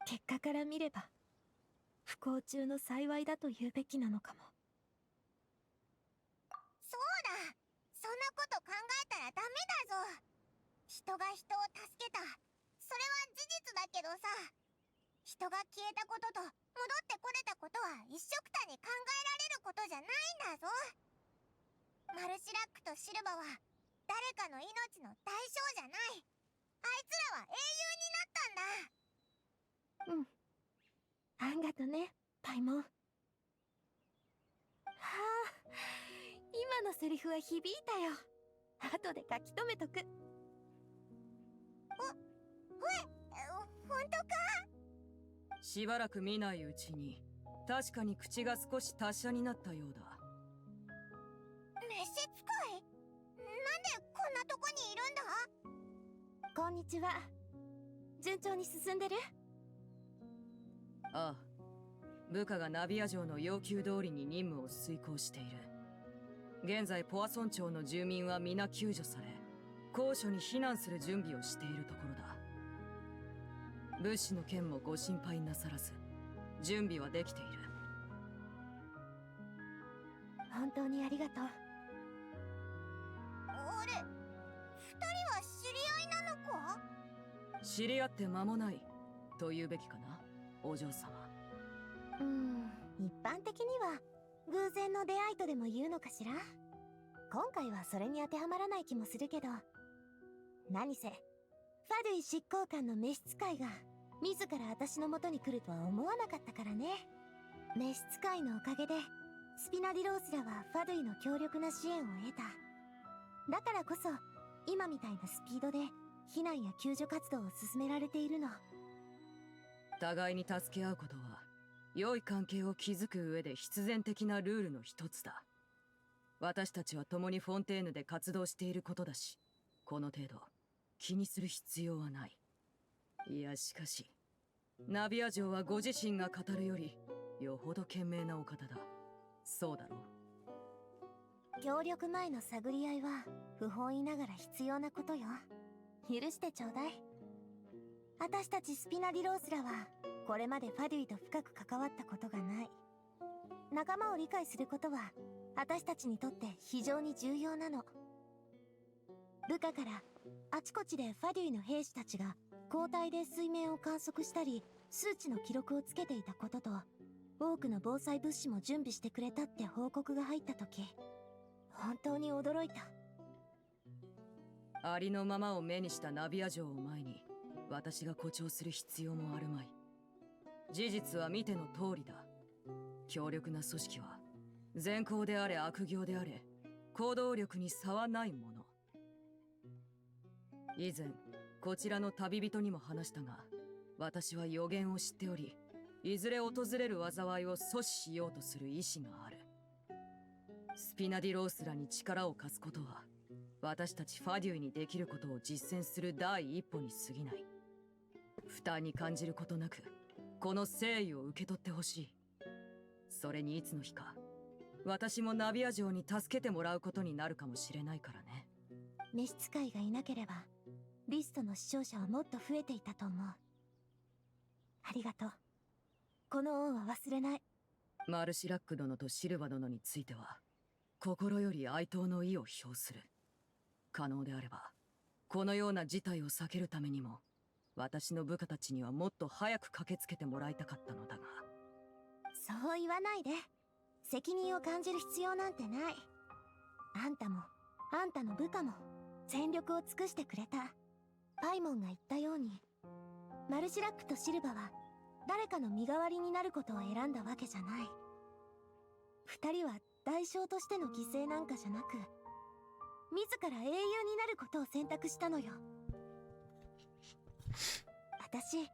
結果から見れば不幸中の幸いだと言うべきなのかも。そうだ、そんなこと考えたらダメだぞ。人が人を助けた、それは事実だけどさ、人が消えたことと戻ってこれたことは一緒くたに考えられることじゃないんだぞ。マルシラックとシルバは誰かの命の代償じゃない。あいつらは英雄になったんだ。うん。あんがとね、パイモン。はあ、今のセリフは響いたよ。後で書き留めとく。本当か？しばらく見ないうちに確かに口が少し達者になったようだ。召使い？なんでこんなとこにいるんだ？こんにちは。順調に進んでる？ああ、部下がナビア城の要求通りに任務を遂行している。現在ポアソン町の住民は皆救助され、高所に避難する準備をしているところだ。物資の件もご心配なさらず、準備はできている。本当にありがとう。あれ、2人は知り合いなのか？知り合って間もないと言うべきかな、お嬢様。一般的には偶然の出会いとでも言うのかしら。今回はそれに当てはまらない気もするけど、何せファドゥイ執行官の召使いが自ら私の元に来るとは思わなかったからね。召使いのおかげでスピナディロースらはファドゥイの強力な支援を得た。だからこそ今みたいなスピードで避難や救助活動を進められているの。互いに助け合うことは良い関係を築く上で必然的なルールの一つだ。私たちは共にフォンテーヌで活動していることだし、この程度気にする必要はない。いやしかし、ナビア城はご自身が語るよりよほど賢明なお方だ。そうだろう。協力前の探り合いは不本意ながら必要なことよ。許してちょうだい。私たちスピナディロースらはこれまでファデュイと深く関わったことがない。仲間を理解することは私たちにとって非常に重要なの。部下からあちこちでファデュイの兵士たちが交代で水面を観測したり数値の記録をつけていたことと、多くの防災物資も準備してくれたって報告が入った時、本当に驚いた。ありのままを目にしたナビア城を前に私が誇張する必要もあるまい。事実は見ての通りだ。強力な組織は善行であれ悪行であれ行動力に差はないもの。以前こちらの旅人にも話したが、私は予言を知っており、いずれ訪れる災いを阻止しようとする意志がある。スピナディロースらに力を貸すことは私たちファデュイにできることを実践する第一歩に過ぎない。負担に感じることなくこの誠意を受け取ってほしい。それにいつの日か私もナビア城に助けてもらうことになるかもしれないからね。召使いがいなければリストの死傷者はもっと増えていたと思う。ありがとう。この恩は忘れない。マルシラック殿とシルバ殿については心より哀悼の意を表する。可能であればこのような事態を避けるためにも私の部下たちにはもっと早く駆けつけてもらいたかったのだが。そう言わないで。責任を感じる必要なんてない。あんたもあんたの部下も全力を尽くしてくれた。パイモンが言ったように、マルシラックとシルバは誰かの身代わりになることを選んだわけじゃない。二人は代償としての犠牲なんかじゃなく、自ら英雄になることを選択したのよ。私、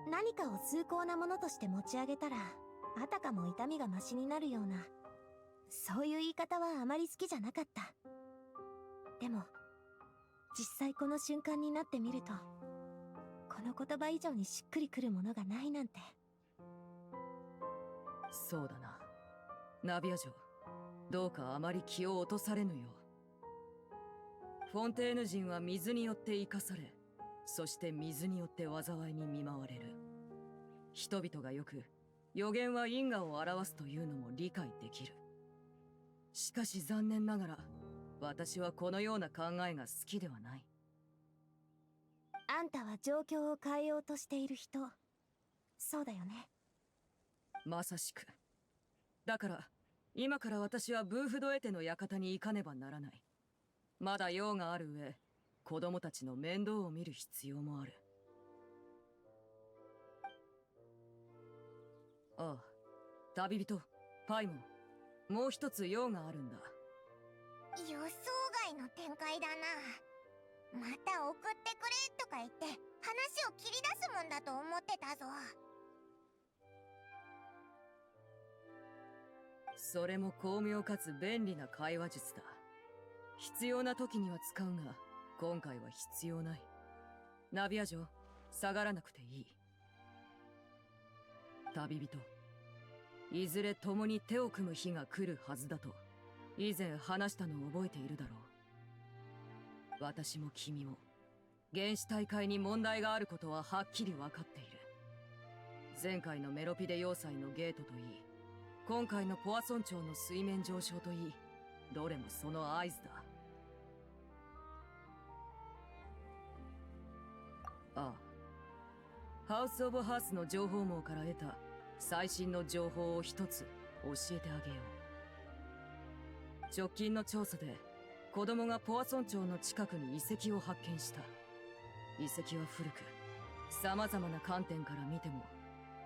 何かを崇高なものとして持ち上げたらあたかも痛みがマシになるような、そういう言い方はあまり好きじゃなかった。でも実際この瞬間になってみると、この言葉以上にしっくりくるものがないなんて。そうだな。ナビア城、どうかあまり気を落とされぬよう。フォンテーヌ人は水によって生かされ、そして水によって災いに見舞われる。人々がよく予言は因果を表すというのも理解できる。しかし残念ながら私はこのような考えが好きではない。あんたは状況を変えようとしている人。そうだよね。まさしく。だから今から私はブーフドエテの館に行かねばならない。まだ用がある上、子供たちの面倒を見る必要もある。ああ、旅人パイモン、もう一つ用があるんだ。予想外の展開だな。また送ってくれとか言って話を切り出すもんだと思ってたぞ。それも巧妙かつ便利な会話術だ。必要な時には使うが、今回は必要ない。ナビア城、下がらなくていい。旅人、いずれ共に手を組む日が来るはずだと以前話したのを覚えているだろう。私も君も原始大会に問題があることははっきり分かっている。前回のメロピデ要塞のゲートといい、今回のポアソン町の水面上昇といい、どれもその合図だ。ああ、ハウス・オブ・ハースの情報網から得た最新の情報を一つ教えてあげよう。直近の調査で子供がポアソン町の近くに遺跡を発見した。遺跡は古く、様々な観点から見ても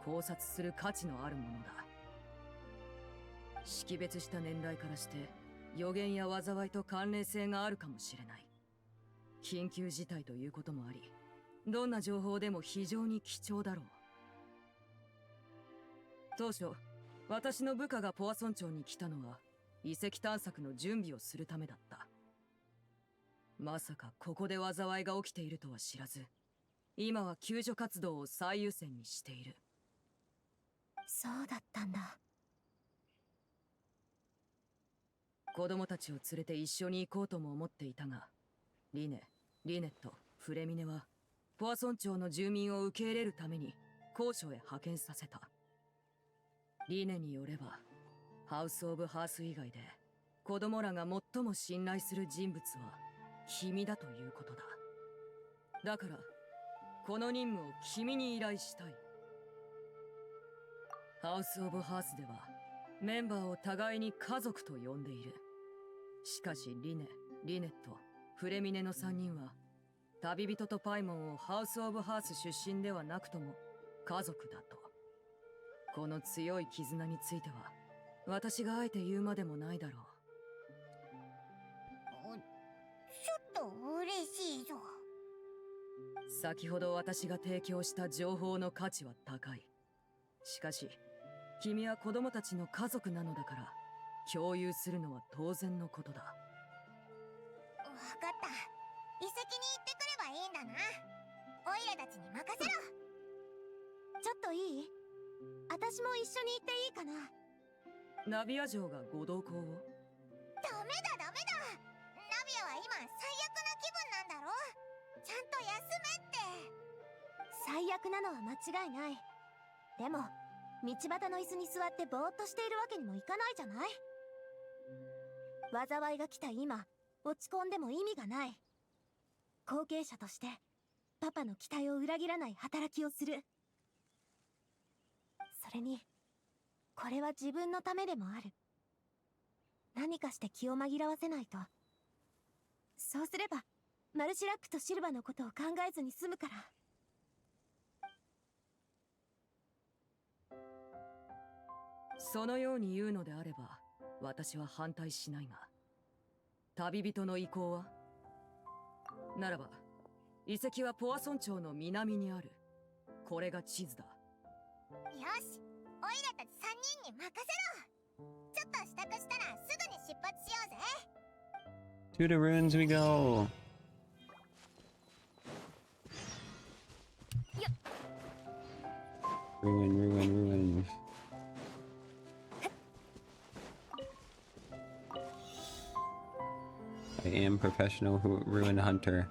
考察する価値のあるものだ。識別した年代からして予言や災いと関連性があるかもしれない。緊急事態ということもあり、どんな情報でも非常に貴重だろう。当初、私の部下がポアソン町に来たのは遺跡探索の準備をするためだった。まさかここで災いが起きているとは知らず、今は救助活動を最優先にしている。そうだったんだ。子供たちを連れて一緒に行こうとも思っていたが、リネット、フレミネはポアソン町の住民を受け入れるために高所へ派遣させた。リネによれば、ハウス・オブ・ハース以外で子供らが最も信頼する人物は君だということだ。だからこの任務を君に依頼したい。ハウス・オブ・ハースではメンバーを互いに家族と呼んでいる。しかしリネット、フレミネの3人は旅人とパイモンをハウス・オブ・ハース出身ではなくとも家族だと。この強い絆については私があえて言うまでもないだろう。ちょっと嬉しいぞ。先ほど私が提供した情報の価値は高い。しかし君は子供たちの家族なのだから共有するのは当然のことだ。わかった。遺跡に行ってくればいいんだな。オイラたちに任せろ。ちょっといい？私も一緒に行っていいかな？ナビア城がご同行を？ダメだ。ナビアは今最悪な気分なんだろ。ちゃんと休めって。最悪なのは間違いない。でも道端の椅子に座ってぼーっとしているわけにもいかないじゃない。災いが来た今落ち込んでも意味がない。後継者としてパパの期待を裏切らない働きをする。それにこれは自分のためでもある。何かして気を紛らわせないと。そうすればマルシラックとシルバのことを考えずに済むから。そのように言うのであれば私は反対しないが、旅人の意向は？ならば遺跡はポアソン町の南にある。これが地図だ。よし、オイラたち3人に任せろ。ちょっと支度したらすぐに出発しようぜ。 To the ruins we go! Ruin. I am professional ruin hunter.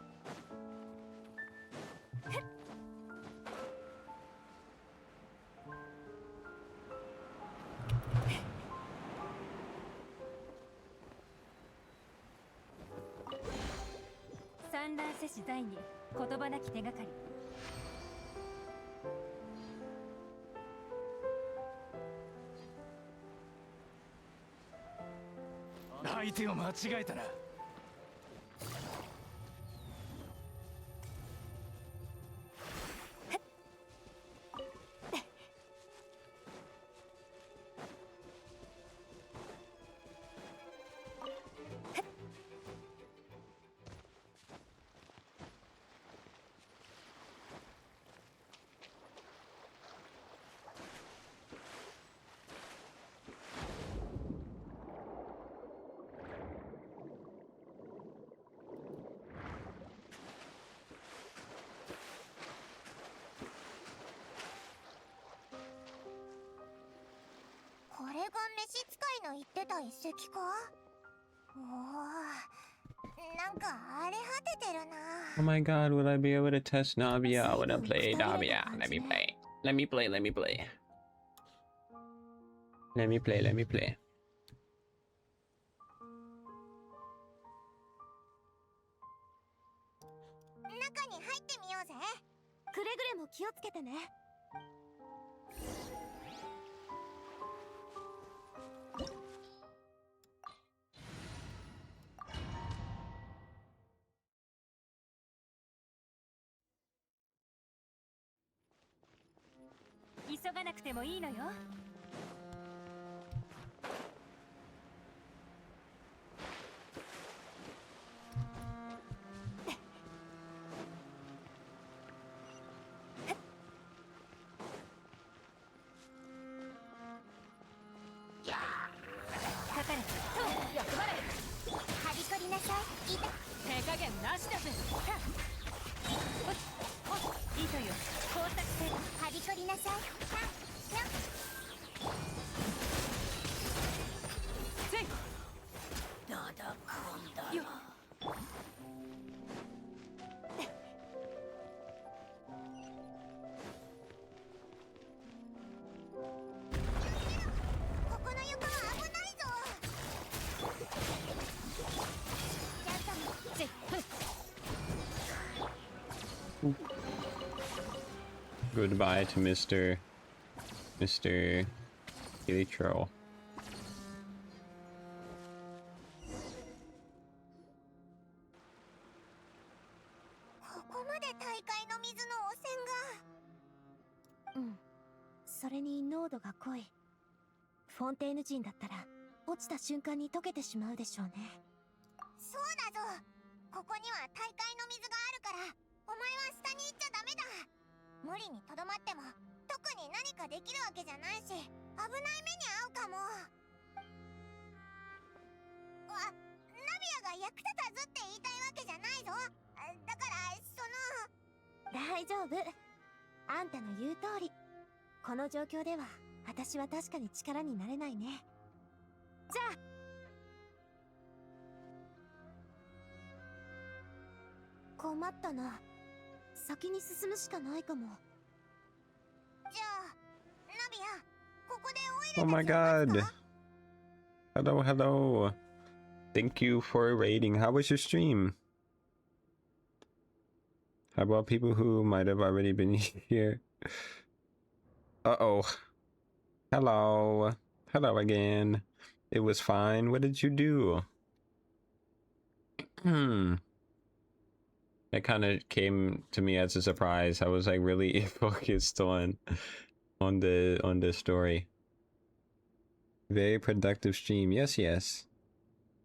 これが召使いの言ってた遺跡か？おお、なんか荒れ果ててるな。 Oh my god, would I be able to test Navia? I wanna play Navia. Let me play. Let me play. Let me play. Let me play. Let me play. 中に入ってみようぜ。くれぐれも気をつけてね。急がなくてもいいのよ。はびこりなさい。手加減なしだぜ。糸よ、工作せ。はびこりなさい。ここの床は危ないぞ。Goodbye to Mr. Electro. ここまで大海の水の汚染が。うん。それに濃度が濃い。フォンテーヌ人だったら落ちた瞬間に溶けてしまうでしょうね。そうだぞ。ここには大海の水があるから、お前は下に行っちゃダメだ。無理にとどまっても特に何かできるわけじゃないし、危ない目に遭うかも。ナビアが役立たずって言いたいわけじゃないぞ。だから大丈夫。あんたの言う通り。この状況では私は確かに力になれないね。じゃあ困ったな。先に進むしかないかも。じゃあナビア、ここでオイル Oh my たちを god. 待つか？ Hello, hello. Thank you for rating. How was your stream? How about people who might have already been here? Uh-oh. Hello. Hello again. It was fine. What did you do? That kind of came to me as a surprise. I was like really focused on the story. Very productive stream. Yes, yes.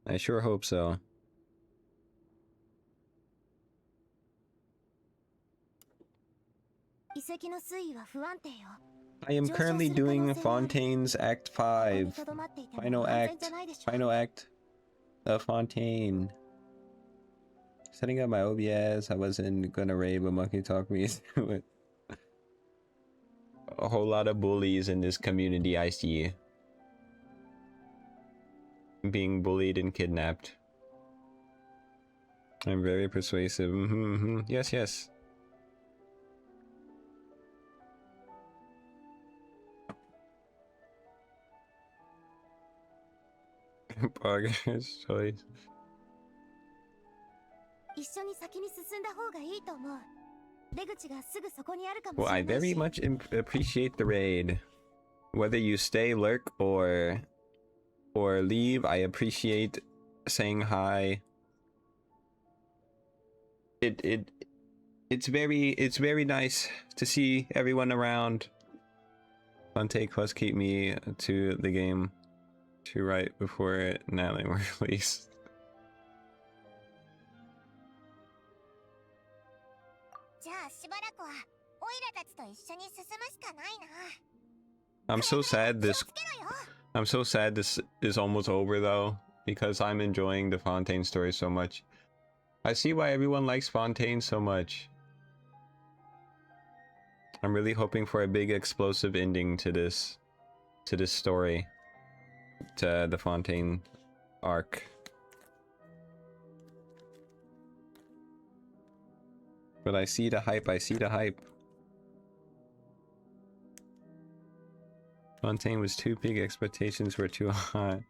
I sure hope so. I am currently doing Fontaine's Act 5. Final act of Fontaine. Setting up my OBS. I wasn't gonna raid, but Monkey talked me into it. A whole lot of bullies in this community I see. Being bullied and kidnapped. I'm very persuasive. Yes, yes. Progress choice. 一緒に先に進んだ方がいいと思う。出口がすぐそこにあるか Well, もし I れないし。 very much appreciate the raid. Whether you stay, lurk, or leave, I appreciate saying hi. It's very nice to see everyone around. Fontaine Quest keep me to the game to right before Natalie were released. じゃあしばらくはオイラたちと一緒に進むしかないな。 I'm so sad 気を this つけろよ。 I'm so sad this is almost over though, because I'm enjoying the Fontaine story so much. I see why everyone likes Fontaine so much. I'm really hoping for a big explosive ending to this story, to the Fontaine arc. But I see the hype, Fontaine was too big, expectations were too high.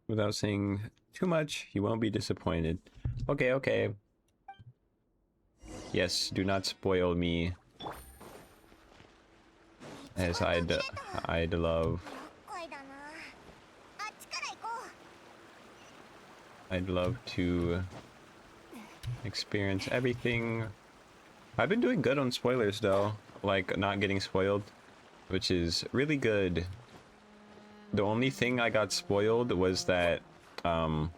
Without saying too much, you won't be disappointed. Okay, okay. Yes, do not spoil me. As I'd love. 厄介だな。あっちから行こう。 I'd love to experience everything. I've been doing good on spoilers though, like not getting spoiled, which is really good. The only thing I got spoiled was that the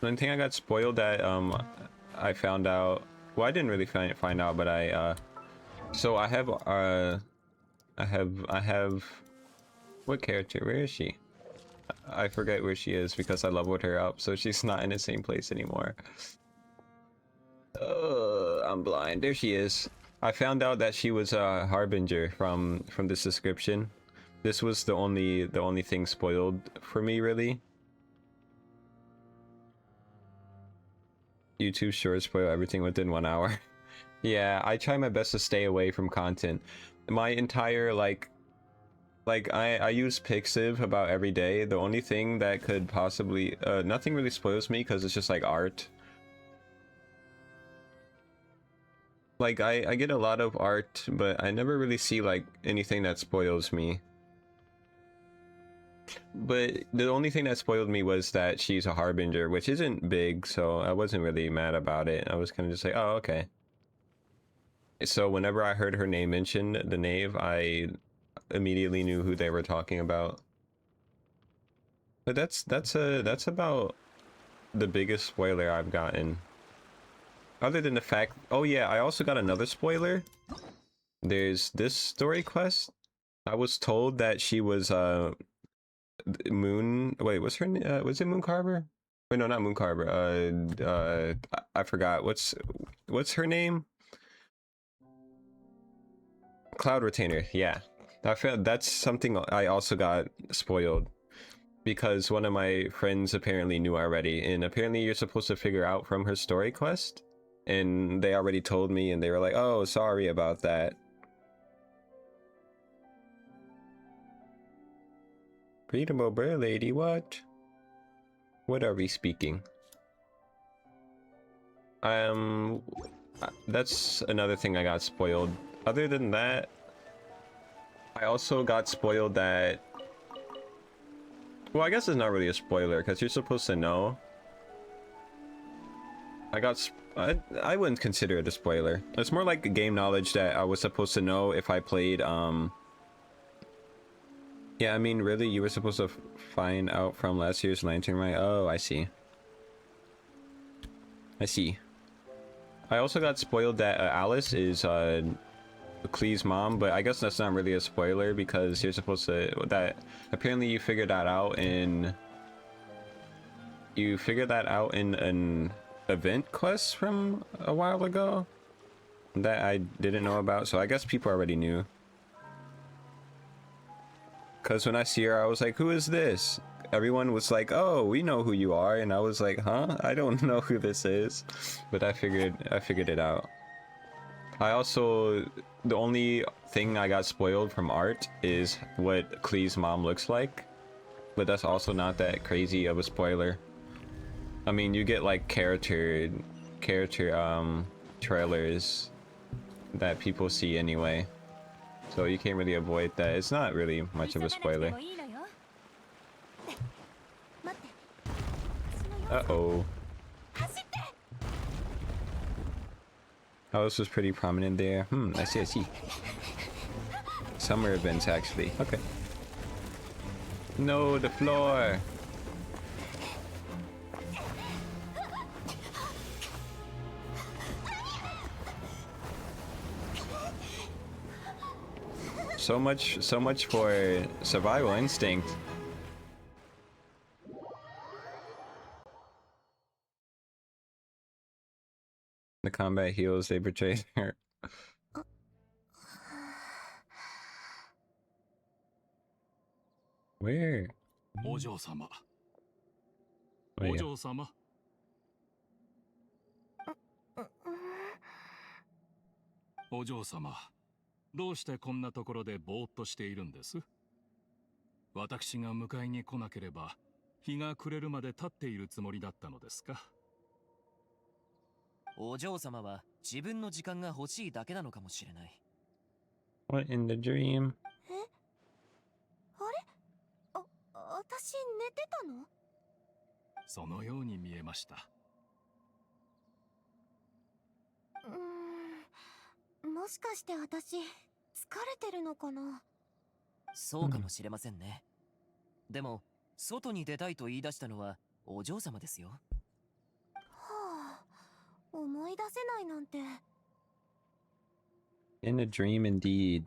only thing I got spoiled that I found out, well, I didn't really find out, but so I have what character, where is she? I forget where she is because I leveled her up, so she's not in the same place anymore. I'm blind. There she is. I found out that she was a harbinger from this description. This was the only thing spoiled for me, really. YouTube shorts spoil everything within 1 hour. Yeah, I try my best to stay away from content. My entire like I use Pixiv about every day. The only thing that could possibly nothing really spoils me because it's just like art. Like I get a lot of art, but I never really see like anything that spoils me. But the only thing that spoiled me was that she's a harbinger, which isn't big, so I wasn't really mad about it. I was kind of just like, oh, okay. So whenever I heard her name mentioned, the knave, I immediately knew who they were talking about. But that's about the biggest spoiler I've gotten. Other than the fact, oh yeah, I also got another spoiler. There's this story quest. I was told that she was Moon. Wait, what's her name? Was it Moon Carver? Wait, no, not Moon Carver. I forgot. What's her name? Cloud Retainer. Yeah, I felt that's something I also got spoiled because one of my friends apparently knew already, and apparently you're supposed to figure out from her story quest, and they already told me, and they were like, "Oh, sorry about that." Freedom Bear Lady, what? What are we speaking? That's another thing I got spoiled. Other than that, I also got spoiled that... Well, I guess it's not really a spoiler, because you're supposed to know. I wouldn't consider it a spoiler. It's more like game knowledge that I was supposed to know if I played, Yeah, I mean, really, you were supposed to find out from last year's Lantern, right? Oh, I see. I see. I also got spoiled that Alice is Klee's mom, but I guess that's not really a spoiler because you're supposed to... That apparently you figured that out in... You figured that out in an event quest from a while ago that I didn't know about, so I guess people already knew. Because when I see her, I was like, who is this? Everyone was like, oh, we know who you are. And I was like, huh? I don't know who this is. But I figured it out. I also, the only thing I got spoiled from art is what Klee's mom looks like. But that's also not that crazy of a spoiler. I mean, you get like character trailers that people see anyway. So you can't really avoid that. It's not really much of a spoiler. Uh-oh. Oh, this was pretty prominent there. I see. Summer events, actually. Okay. No, the floor! So much for survival instinct. The combat heals they betrayed her. Where? お嬢様。 Oh, お yeah. 嬢様。お嬢様。どうしてこんなところでぼーっとしているんです？私が迎えに来なければ、日が暮れるまで立っているつもりだったのですか？お嬢様は自分の時間が欲しいだけなのかもしれない。 What in the dream? 私寝てたの？そのように見えました。もしかして私疲れてるのかな？そうかもしれませんね。でも外に出たいと言い出したのはお嬢様ですよ。はあ、思い出せないなんて。In a dream indeed.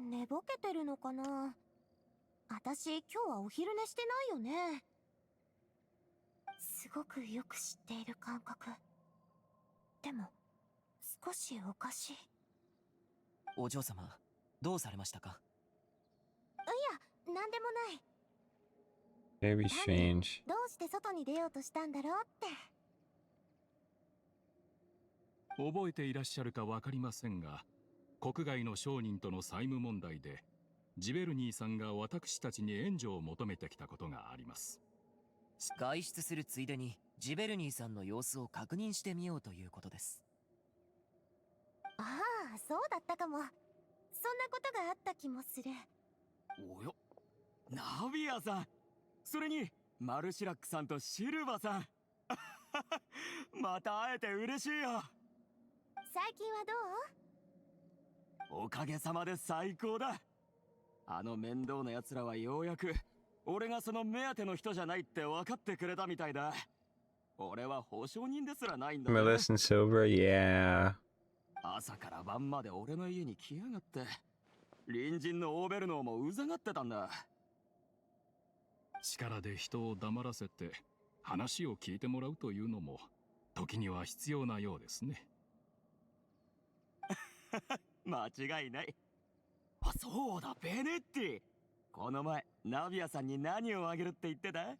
寝ぼけてるのかな？私今日はお昼寝してないよね。すごくよく知っている感覚。でも少しおかしい。お嬢様、どうされましたか？いや、なんでもない。 Very strange. どうして外に出ようとしたんだろうって。覚えていらっしゃるかわかりませんが、国外の商人との債務問題で、ジベルニーさんが私たちに援助を求めてきたことがあります。外出するついでにジベルニーさんの様子を確認してみようということです。ああ、そうだったかも。そんなことがあった気もする。およ、ナビアさん、それにマルシラックさんとシルバさんまた会えて嬉しいよ。最近はどう？おかげさまで最高だ。あの面倒な奴らはようやく俺がその目当ての人じゃないって分かってくれたみたいだ。俺は保証人ですらないんだ。 Melissa and Silver, yeah. 朝から晩まで俺の家に来やがって、隣人のオーベルノーもうざがってたんだ。力で人を黙らせて話を聞いてもらうというのも時には必要なようですね。間違いない。あ、そうだ、ベネッティ。この前ナビアさんに何をあげるって言ってた？あ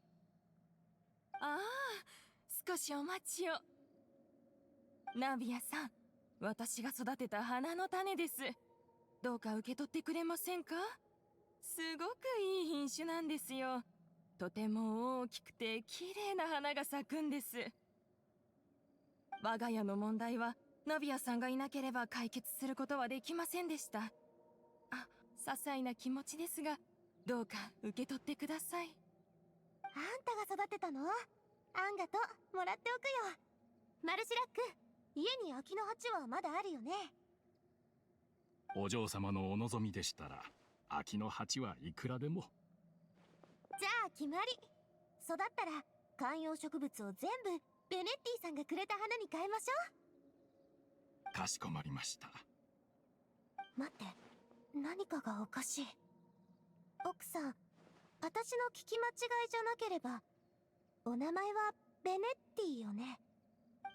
あ、少しお待ちを。ナビアさん、私が育てた花の種です。どうか受け取ってくれませんか？すごくいい品種なんですよ。とても大きくて綺麗な花が咲くんです。我が家の問題はナビアさんがいなければ解決することはできませんでした。あ、些細な気持ちですが、どうか受け取ってください。あんたが育てたの？あんがと、もらっておくよ。マルシラック、家に秋の鉢はまだあるよね。お嬢様のお望みでしたら、秋の鉢はいくらでも。じゃあ決まり。育ったら観葉植物を全部ベネッティさんがくれた花に変えましょかしこまりました。う。待って、何かがおかしい。奥さん、私の聞き間違いじゃなければ、お名前はベネッティよね？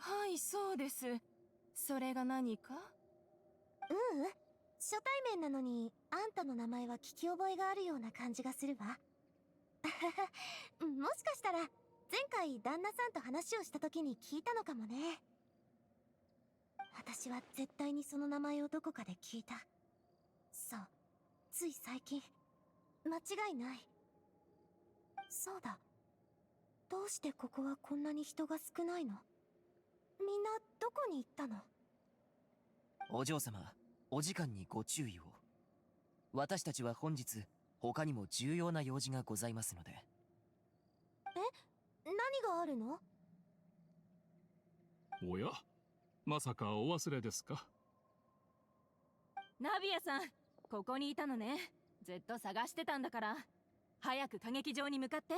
はい、そうです。それが何か？ううん、初対面なのにあんたの名前は聞き覚えがあるような感じがするわ。もしかしたら前回旦那さんと話をした時に聞いたのかもね。私は絶対にその名前をどこかで聞いた。そう、つい最近。間違いない。そうだ、どうしてここはこんなに人が少ないの？みんなどこに行ったの？お嬢様、お時間にご注意を。私たちは本日他にも重要な用事がございますので。何があるの？おや、まさかお忘れですか？ナビアさん、ここにいたのね。ずっと探してたんだから。早く歌劇場に向かって。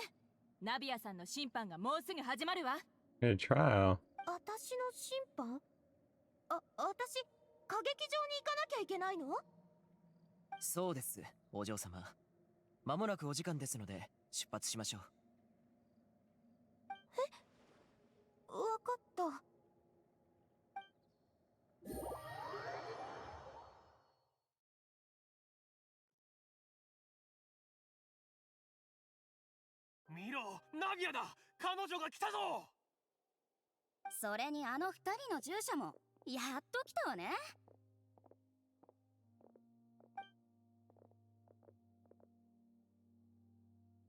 ナビアさんの審判がもうすぐ始まるわ。A trial. 私の審判？私、歌劇場に行かなきゃいけないの？そうです、お嬢様。間もなくお時間ですので出発しましょう。わかった。見ろ、ナビアだ。彼女が来たぞ。それにあの二人の従者もやっと来たわね。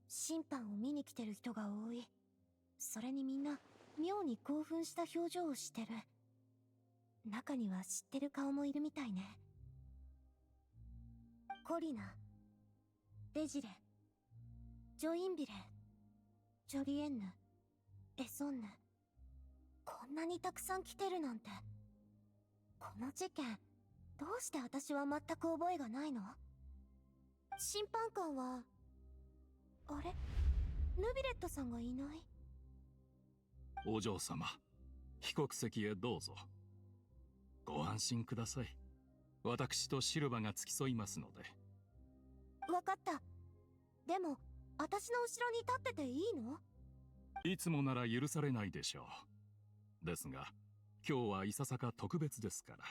審判を見に来てる人が多い。それにみんな妙に興奮した表情をしてる。中には知ってる顔もいるみたいね。コリナ、デジレ、ジョインビレ、ジョリエンヌ、エソンヌ。こんなにたくさん来てるなんて。この事件、どうして私は全く覚えがないの？審判官は、あれ？ヌビレットさんがいない。お嬢様、被告席へどうぞ。ご安心ください。私とシルバが付き添いますので。わかった。でも、私の後ろに立ってていいの？いつもなら許されないでしょう。ですが、今日はいささか特別ですから。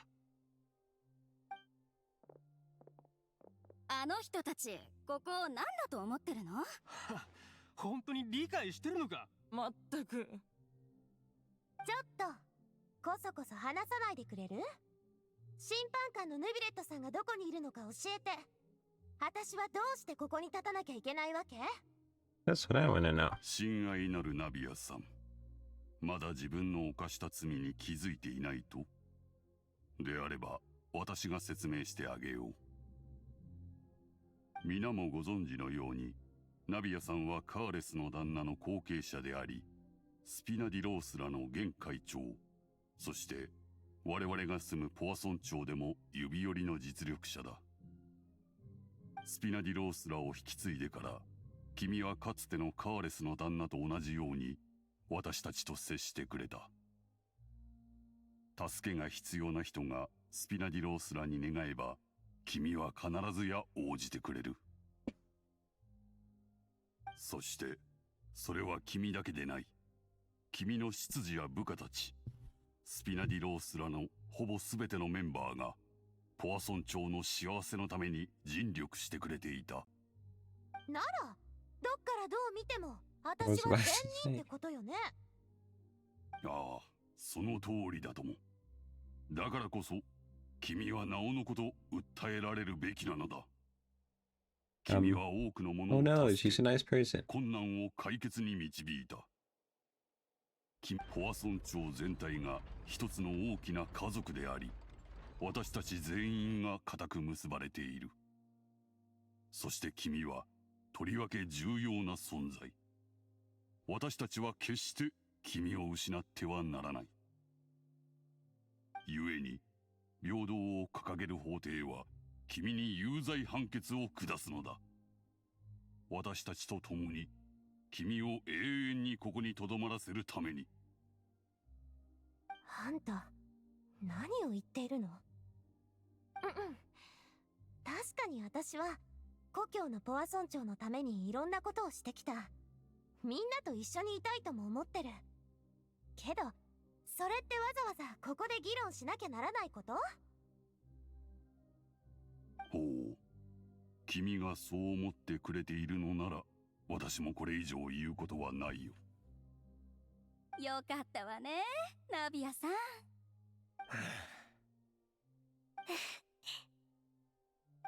あの人たち、ここなんだと思ってるの？本当に理解してるのか？まったく。ちょっと、こそこそ話さないでくれる？審判官のヌビレットさんがどこにいるのか教えて。私はどうしてここに立たなきゃいけないわけ？ That's what I want to know. 親愛なるナビアさん、まだ自分の犯した罪に気づいていないと？であれば私が説明してあげよう。皆もご存知のように、ナビアさんはカーレスの旦那の後継者であり、スピナディロースらの現会長、そして我々が住むポアソン町でも指折りの実力者だ。スピナディロースらを引き継いでから、君はかつてのカーレスの旦那と同じように私たちと接してくれた。助けが必要な人がスピナディロースらに願えば、君は必ずや応じてくれる。そしてそれは君だけでない。君の執事や部下たち、スピナディロースらのほぼ全てのメンバーがポアソン町の幸せのために尽力してくれていた。なら、どっからどう見ても私は善人ってことよね。ああ、その通りだとも。だからこそ君はなおのこと訴えられるべきなのだ。君は多くの者 Oh を no, 助 she's け、 a nice person. 困難を解決に導いた。ポアソン町全体が一つの大きな家族であり、私たち全員が固く結ばれている。そして君はとりわけ重要な存在。私たちは決して君を失ってはならない。故に平等を掲げる法廷は君に有罪判決を下すのだ。私たちと共に君を永遠にここに留まらせるために。あんた、何を言っているの？確かに私は故郷のポアソン町のためにいろんなことをしてきた。みんなと一緒にいたいとも思ってる。けど、それってわざわざここで議論しなきゃならないこと？ほう。君がそう思ってくれているのなら、私もこれ以上言うことはないよ。よかったわね、ナビアさん。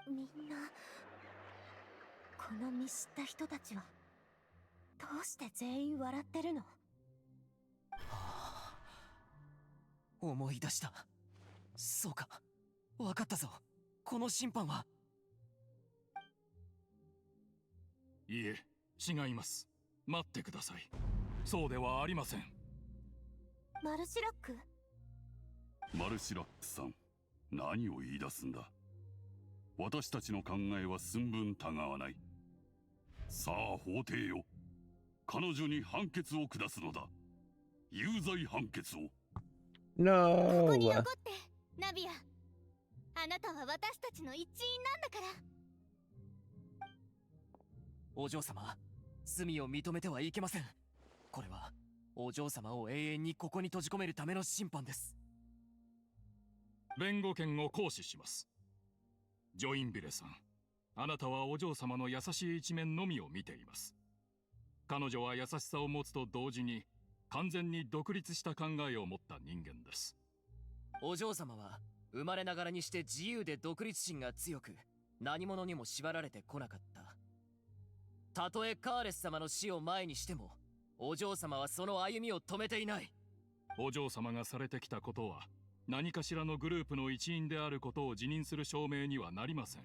みんなこの見知った人たちはどうして全員笑ってるの？思い出した。そうか、わかったぞ。この審判は。いえ、違います。待ってください。そうではありません。マルシラック？マルシラックさん、何を言い出すんだ。私たちの考えは寸分たがわない。さあ法廷よ、彼女に判決を下すのだ。有罪判決を。ここに No! 残ってナビア、あなたは私たちの一員なんだから。お嬢様、罪を認めてはいけません。これはお嬢様を永遠にここに閉じ込めるための審判です。弁護権を行使します。ジョインビレさん、あなたはお嬢様の優しい一面のみを見ています。彼女は優しさを持つと同時に完全に独立した考えを持った人間です。お嬢様は生まれながらにして自由で独立心が強く、何者にも縛られてこなかった。たとえカーレス様の死を前にしても、お嬢様はその歩みを止めていない。お嬢様がされてきたことは何かしらのグループの一員であることを自認する証明にはなりません。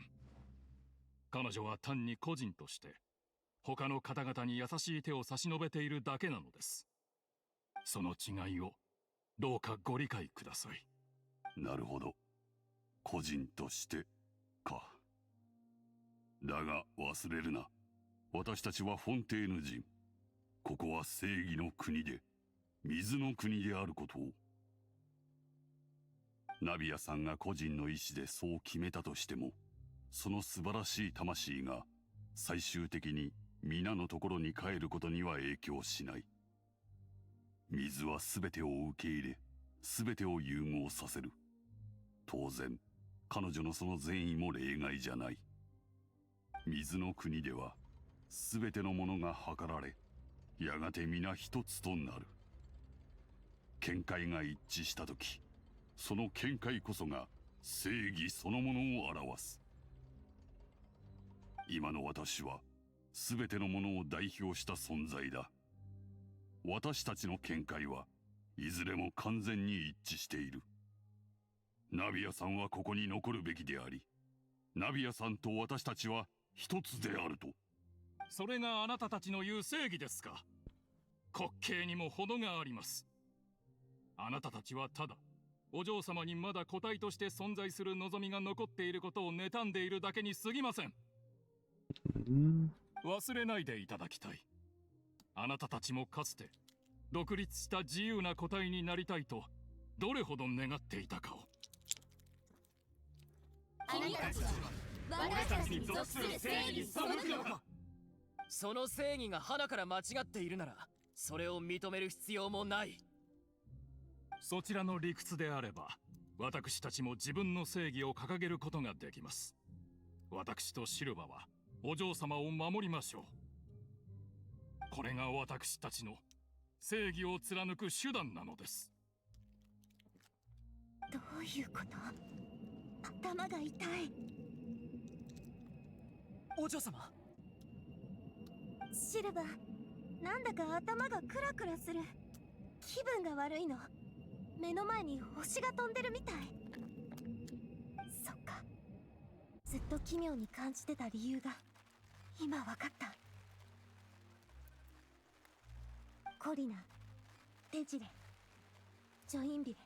彼女は単に個人として他の方々に優しい手を差し伸べているだけなのです。その違いをどうかご理解ください。なるほど。個人としてか。だが忘れるな。私たちはフォンテーヌ人。ここは正義の国で、水の国であることを。ナビアさんが個人の意志でそう決めたとしても、その素晴らしい魂が最終的に皆のところに帰ることには影響しない。水は全てを受け入れ、全てを融合させる。当然、彼女のその善意も例外じゃない。水の国では、全てのものが計られ、やがて皆一つとなる。見解が一致したとき、その見解こそが正義そのものを表す。今の私は、全てのものを代表した存在だ。私たちの見解はいずれも完全に一致している。ナビアさんはここに残るべきであり、ナビアさんと私たちは一つであると。それがあなたたちの言う正義ですか。滑稽にも程があります。あなたたちはただお嬢様にまだ個体として存在する望みが残っていることを妬んでいるだけに過ぎません。忘れないでいただきたい。あなたたちもかつて独立した自由な個体になりたいとどれほど願っていたかを。あなたたちは私たちに属する正義に背くのか。その正義が花から間違っているなら、それを認める必要もない。そちらの理屈であれば、私たちも自分の正義を掲げることができます。私とシルバはお嬢様を守りましょう。これが私たちの正義を貫く手段なのです。どういうこと？頭が痛い。お嬢様、シルバー、なんだか頭がクラクラする。気分が悪いの。目の前に星が飛んでるみたい。そっか、ずっと奇妙に感じてた理由が今わかった。コリナ、デジレ、ジョインビレ、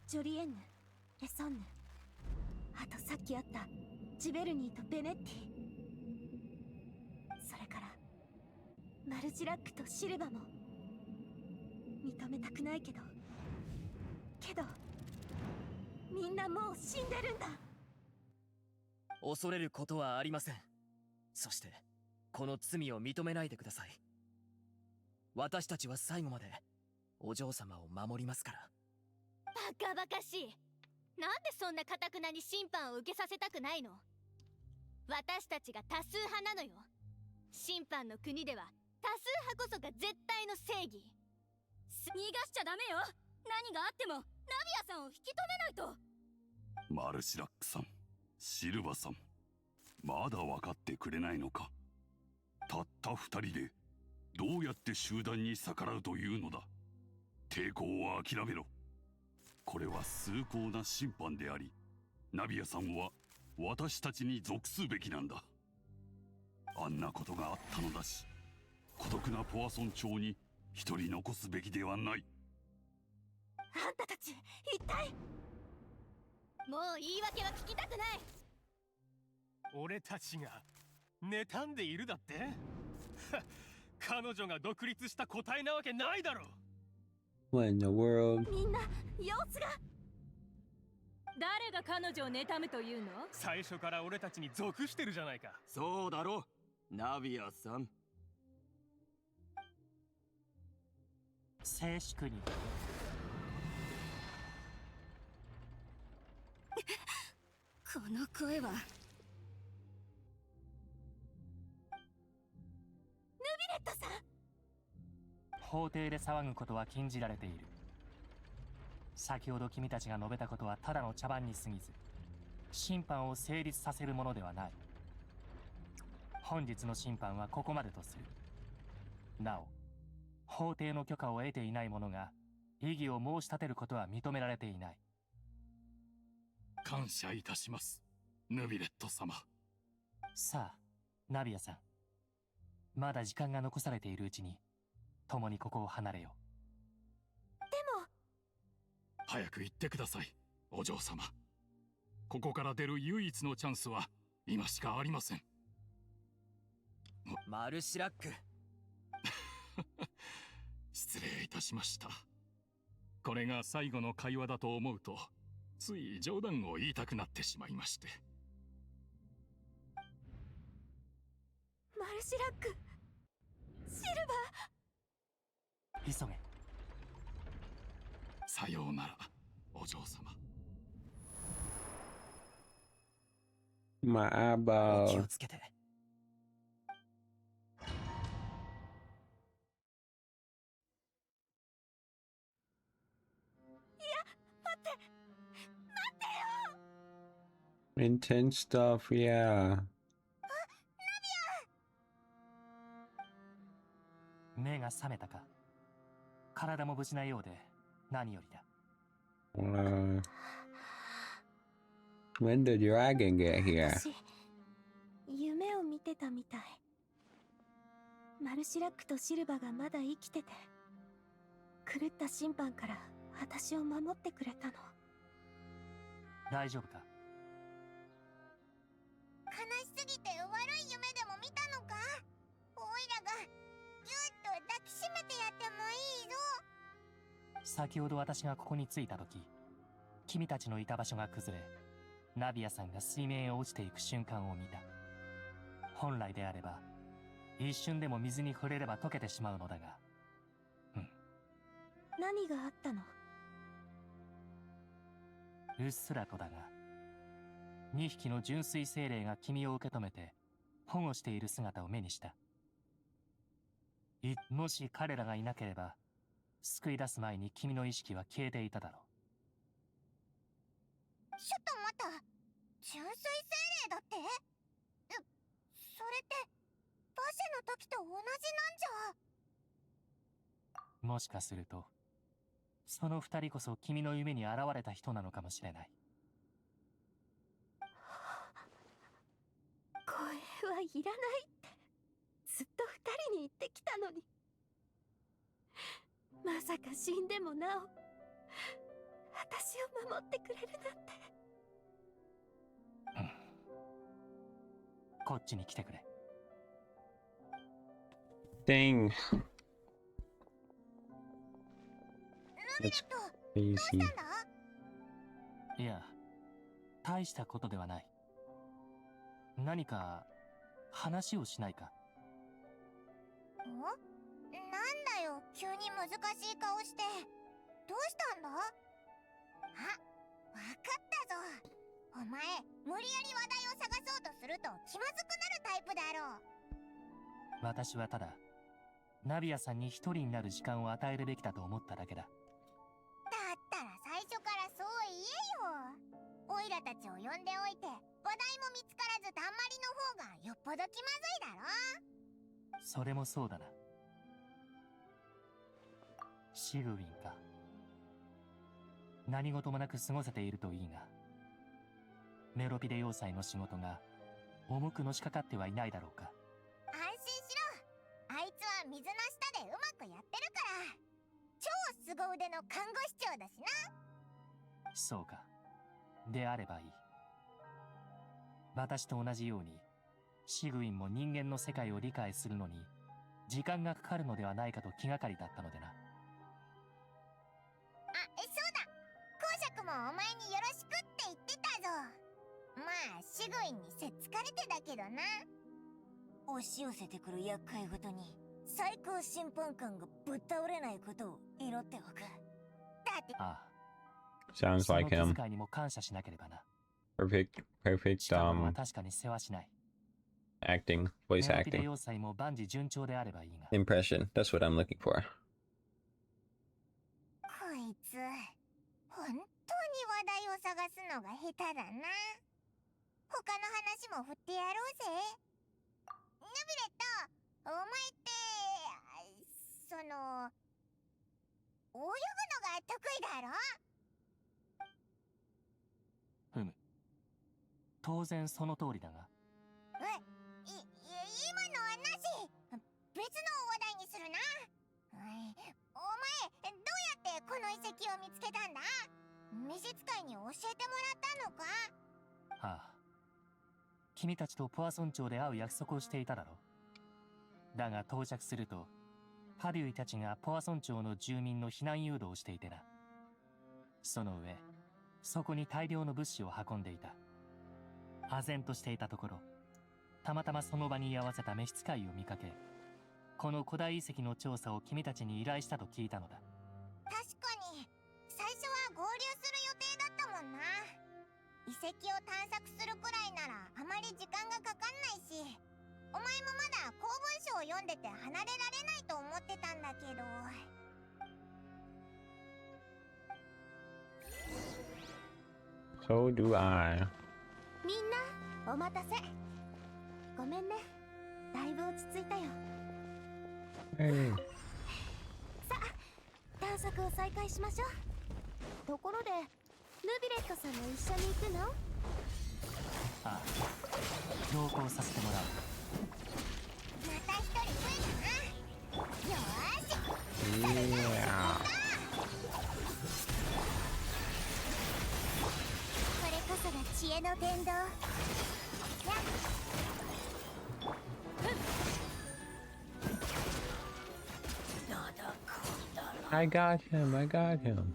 ジョリエンヌ、エソンヌ、あとさっき会ったジベルニーとベネッティ、それからマルジラックとシルバも。認めたくないけどみんなもう死んでるんだ。恐れることはありません。そしてこの罪を認めないでください。私たちは最後までお嬢様を守りますから。バカバカしい。なんでそんな堅くなに審判を受けさせたくないの？私たちが多数派なのよ。審判の国では多数派こそが絶対の正義。逃がしちゃダメよ。何があってもナビアさんを引き止めないと。マルシラックさん、シルバさん、まだ分かってくれないのか。たった二人でどうやって集団に逆らうというのだ。抵抗は諦めろ。これは崇高な審判であり、ナビアさんは私たちに属すべきなんだ。あんなことがあったのだし、孤独なポアソン町に一人残すべきではない。あんたたち一体。もう言い訳は聞きたくない。俺たちが妬んでいるだって。彼女が独立した答えなわけないだろ。 What in the world? みんな様子が。誰が彼女を妬むというの？最初から俺たちに属してるじゃないか。そうだろ、ナビアさん。静粛に。この声は。ヌビレットさん。法廷で騒ぐことは禁じられている。先ほど君たちが述べたことはただの茶番に過ぎず、審判を成立させるものではない。本日の審判はここまでとする。なお、法廷の許可を得ていない者が異議を申し立てることは認められていない。感謝いたします、ヌビレット様。さあ、ナビアさん。まだ時間が残されているうちに、共にここを離れよう。でも。早く行ってください、お嬢様。ここから出る唯一のチャンスは今しかありません。マルシラック。失礼いたしました。これが最後の会話だと思うと、つい冗談を言いたくなってしまいまして。マルシラック、シルバー。急げ。さようなら、お嬢様。My eyeball. 気をつけて。Intense stuff, yeah. 目が覚めたか。体も無事なようで何よりだ。When did your dragon get here? 私、夢を見てたみたい。マルシラックとシルバがまだ生きてて、狂った審判から私を守ってくれたの。大丈夫か？悲しすぎて悪い夢でも見たのか？おいらがぎゅっと抱きしめてやってもいいぞ。先ほど私がここに着いた時、君たちのいた場所が崩れ、ナビアさんが水面へ落ちていく瞬間を見た。本来であれば一瞬でも水に触れれば溶けてしまうのだが、何があったの？うっすらとだが、2匹の純粋精霊が君を受け止めて保護している姿を目にした。もし彼らがいなければ、救い出す前に君の意識は消えていただろう。ちょっと待った。純粋精霊だって？それってバシェの時と同じなんじゃ。もしかするとその2人こそ君の夢に現れた人なのかもしれない。声はいらないってずっと2人に言ってきたのに、まさか死んでもなお私を守ってくれるなんて。こっちに来てくれ。Dang. ヌビレット、どうしたんだ？いや、大したことではない。何か話をしないか？なんだよ、急に難しい顔して。どうしたんだ？あ、わかったぞ。お前無理やり話題を探そうとすると気まずくなるタイプだろう。私はただナビアさんに一人になる時間を与えるべきだと思っただけだ。だったら最初からそう言えよ。オイラたちを呼んでおいて話題も見つからずだんまりの方がよっぽど気まずいだろ。それもそうだな。シグウィンか。何事もなく過ごせているといいが、メロピデ要塞の仕事が重くのしかかってはいないだろうか。安心しろ。あいつは水の下でうまくやってるから。超凄腕の看護師長だしな。そうか。であればいい。私と同じようにシグウィンも人間の世界を理解するのに時間がかかるのではないかと気がかりだったのでな。あ、そうだ。公爵もお前によろしくって言ってたぞ。まあシグウィンにせっつかれてだけどな。押し寄せてくる厄介ごとに最高審判官がぶっ倒れないことを祈っておく。だってああ、 Sounds その like 気 him. 遣いにも感謝しなければな。 Perfect 近頃は確かに世話しない。 acting, voice メロピデ acting. 要塞も万事順調であればいいが。 Impression. That's what I'm looking for. こいつ本当に話題を探すのが下手だな。他の話も振ってやろうぜ。ヌビレット、お前ってその泳ぐのが得意だろ。ふむ。当然その通りだが。今のはなし。別の話題にするな。お前どうやってこの遺跡を見つけたんだ。召使いに教えてもらったのか。はあ。君たちとポアソン町で会う約束をしていただろう。だが到着するとパデュイたちがポアソン町の住民の避難誘導をしていてな。その上そこに大量の物資を運んでいた。唖然としていたところ、たまたまその場に居合わせた召使いを見かけ、この古代遺跡の調査を君たちに依頼したと聞いたのだ。確かに最初は合流する予定だったもんな。遺跡を探索するくらいならあまり時間がかかんないし、お前もまだ公文書を読んでて離れられないと思ってたんだけど。So do I. みんなお待たせ。ごめんね、だいぶ落ち着いたよ。 Hey. さあ探索を再開しましょう。ところでヌビレットさんも一緒に行くの？ああ、同行させてもらう。また一人増えたな。よーし。Yeah. これこそが知恵の伝道。 I got him. I got him.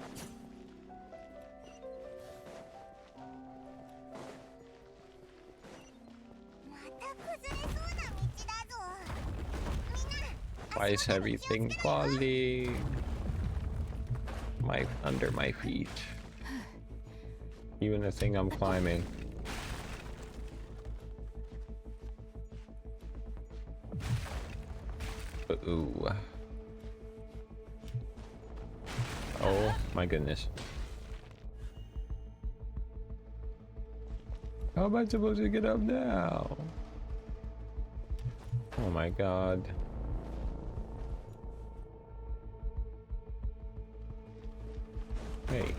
また崩れそうな道だぞ。みんな Why is everything falling? Under my feet. Even the thing I'm climbing. Ooh. Oh my goodness. How am I supposed to get up now? Oh my god. Hey.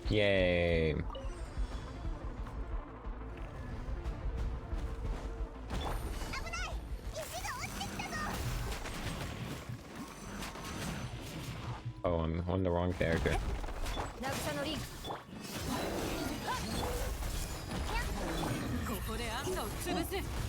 Yay. Oh, I'm on the wrong character. 渚のリンここであんたを潰す。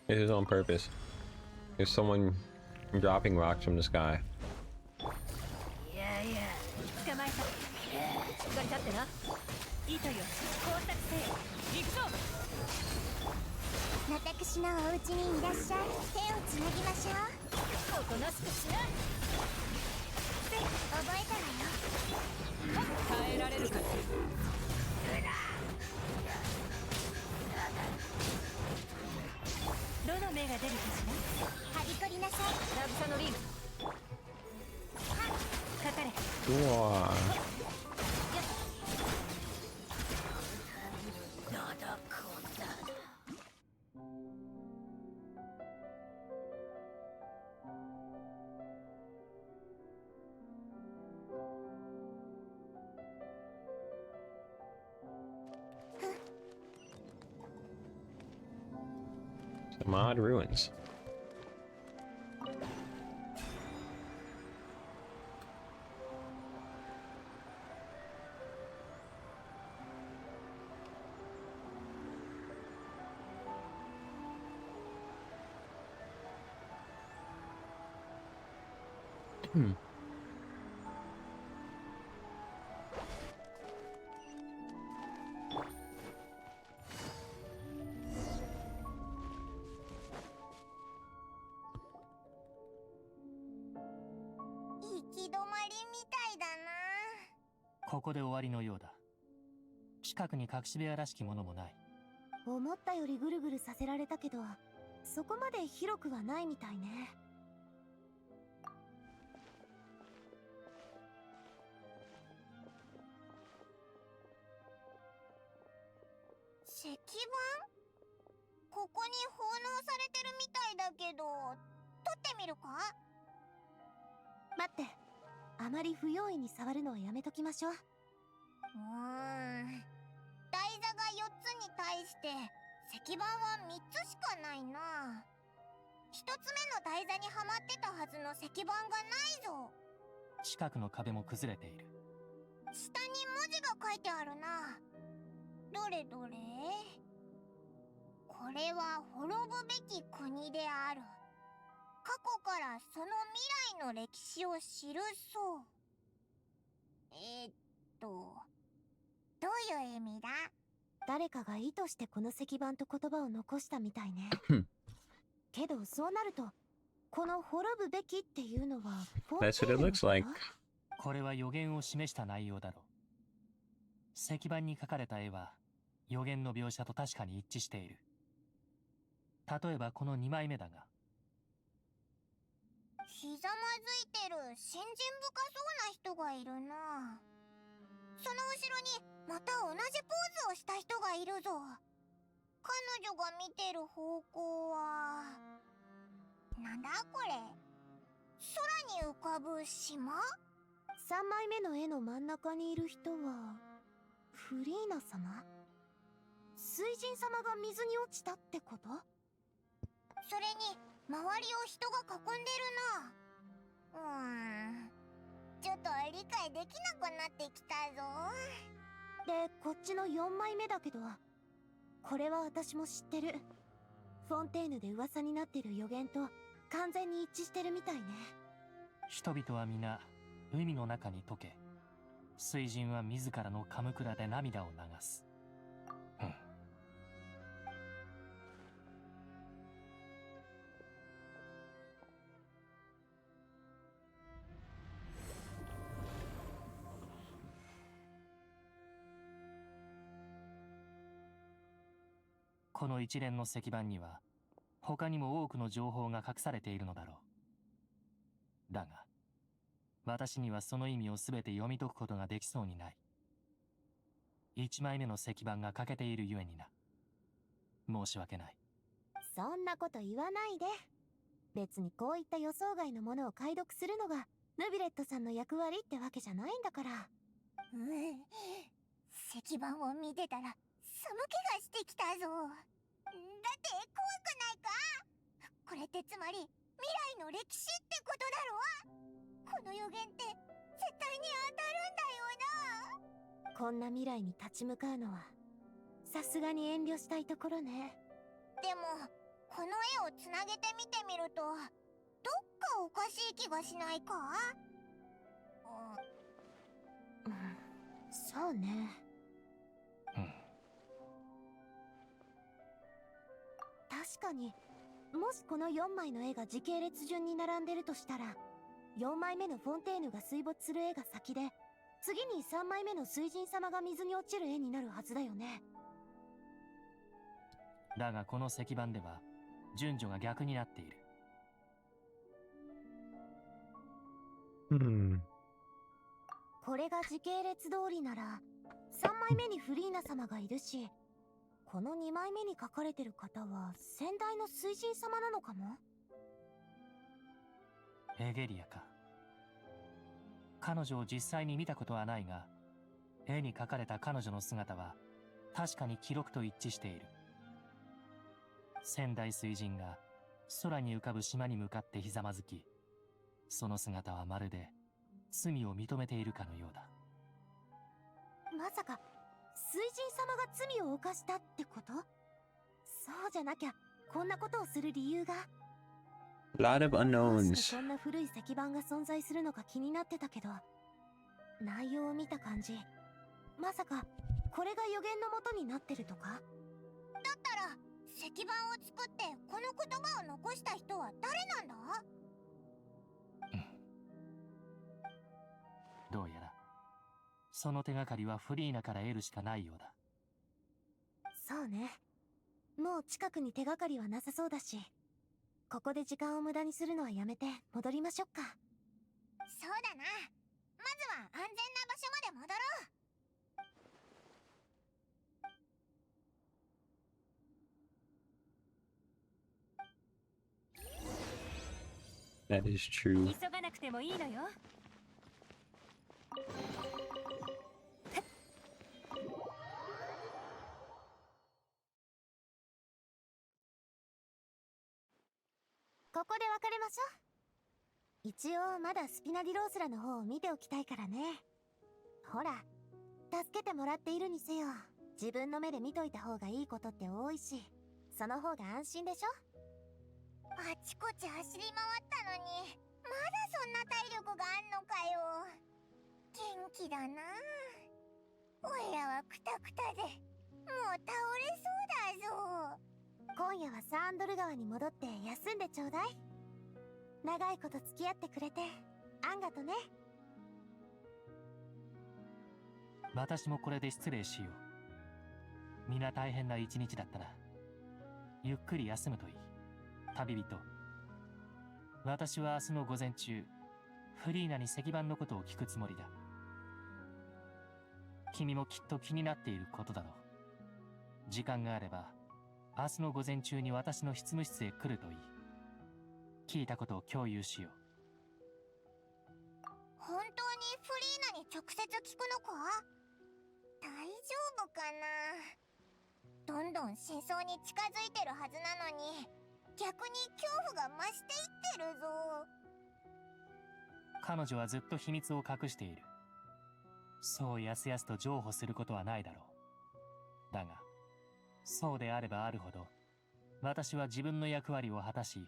It is on purpose. There's someone dropping rocks from the sky. いやいや捕まえた。しっかり立ってな。糸よ工作せよ。行くぞ。私のお家にいらっしゃい。手をつなぎましょう。おとなしくしな。覚えたわよ。耐えられるか。どの目が出るかしら。はびこりなさい。ラブサのリング。かかれ。うわ Some odd ruins. Hmm. 行き止まりみたいだな。ここで終わりのようだ。近くに隠し部屋らしきものもない。思ったよりぐるぐるさせられたけど、そこまで広くはないみたいね。石板？ここに奉納されてるみたいだけど、取ってみるか？待って、あまり不用意に触るのはやめときましょう。台座が4つに対して石板は3つしかないな。1つ目の台座にはまってたはずの石板がないぞ。近くの壁も崩れている。下に文字が書いてあるな。どれどれ。これは滅ぶべき国である。過去からその未来の歴史を記そう。どういう意味だ？誰かが意図してこの石板と言葉を残したみたいね。けどそうなると、この滅ぶべきっていうのはフォンテ That's ー what ヌ it の looks like. これは予言を示した内容だろう。石板に描かれた絵は予言の描写と確かに一致している。例えばこの2枚目だが、ひざまずいてる信心深そうな人がいるな。その後ろにまた同じポーズをした人がいるぞ。彼女が見てる方向はなんだこれ。空に浮かぶ島？ 3枚目の絵の真ん中にいる人はフリーナ様？水神様が水に落ちたってこと？それに周りを人が囲んでるな。ちょっと理解できなくなってきたぞ。で、こっちの4枚目だけど、これは私も知ってる。フォンテーヌで噂になってる予言と完全に一致してるみたいね。人々は皆海の中に溶け、水神は自らのカムクラで涙を流す。この一連の石板には他にも多くの情報が隠されているのだろう。だが私にはその意味を全て読み解くことができそうにない。1枚目の石板が欠けているゆえにな。申し訳ない。そんなこと言わないで。別にこういった予想外のものを解読するのがヌビレットさんの役割ってわけじゃないんだから。石板を見てたら寒気がしてきたぞ。だって怖くないか？これってつまり未来の歴史ってことだろ？この予言って絶対に当たるんだよな。こんな未来に立ち向かうのはさすがに遠慮したいところね。でもこの絵をつなげてみてみると、どっかおかしい気がしないか？そうね。確かに、もしこの4枚の絵が時系列順に並んでるとしたら、4枚目のフォンテーヌが水没する絵が先で、次に3枚目の水神様が水に落ちる絵になるはずだよね。だがこの石板では順序が逆になっている。これが時系列通りなら、3枚目にフリーナ様がいるし、この2枚目に書かれてる方は先代の水神様なのかも。エゲリアか。彼女を実際に見たことはないが、絵に描かれた彼女の姿は確かに記録と一致している。仙台水神が空に浮かぶ島に向かってひざまずき、その姿はまるで罪を認めているかのようだ。まさか水神様が罪を犯したってこと？そうじゃなきゃこんなことをする理由が。lot of どうして unknowns. こんな古い石板が存在するのか気になってたけど、内容を見た感じ、まさかこれが予言のもとになってるとか？だったら石板を作ってこの言葉を残した人は誰なんだ？どうやらその手がかりはフリーナから得るしかないようだ。そうね。もう近くに手がかりはなさそうだし、ここで時間を無駄にするのはやめて戻りましょうか。そうだな。まずは安全な場所まで戻ろう。That is true. 急がなくてもいいのよ。ここで別れましょう。一応まだスピナディロースラの方を見ておきたいからね。ほら、助けてもらっているにせよ、自分の目で見といた方がいいことって多いし、その方が安心でしょ。あちこち走り回ったのに、まだそんな体力があんのかよ。元気だな。おいらはクタクタでもう倒れそうだぞ。今夜はサンドル川に戻って休んでちょうだい。長いこと付き合ってくれてあんがとね。私もこれで失礼しよう。皆大変な一日だったな。ゆっくり休むといい。旅人。私は明日の午前中、フリーナに石板のことを聞くつもりだ。君もきっと気になっていることだろう。時間があれば、明日の午前中に私の執務室へ来るといい。聞いたことを共有しよう。本当にフリーナに直接聞くのか？大丈夫かな。どんどん真相に近づいてるはずなのに、逆に恐怖が増していってるぞ。彼女はずっと秘密を隠している。そうやすやすと譲歩することはないだろう。だが、そうであればあるほど、私は自分の役割を果たし、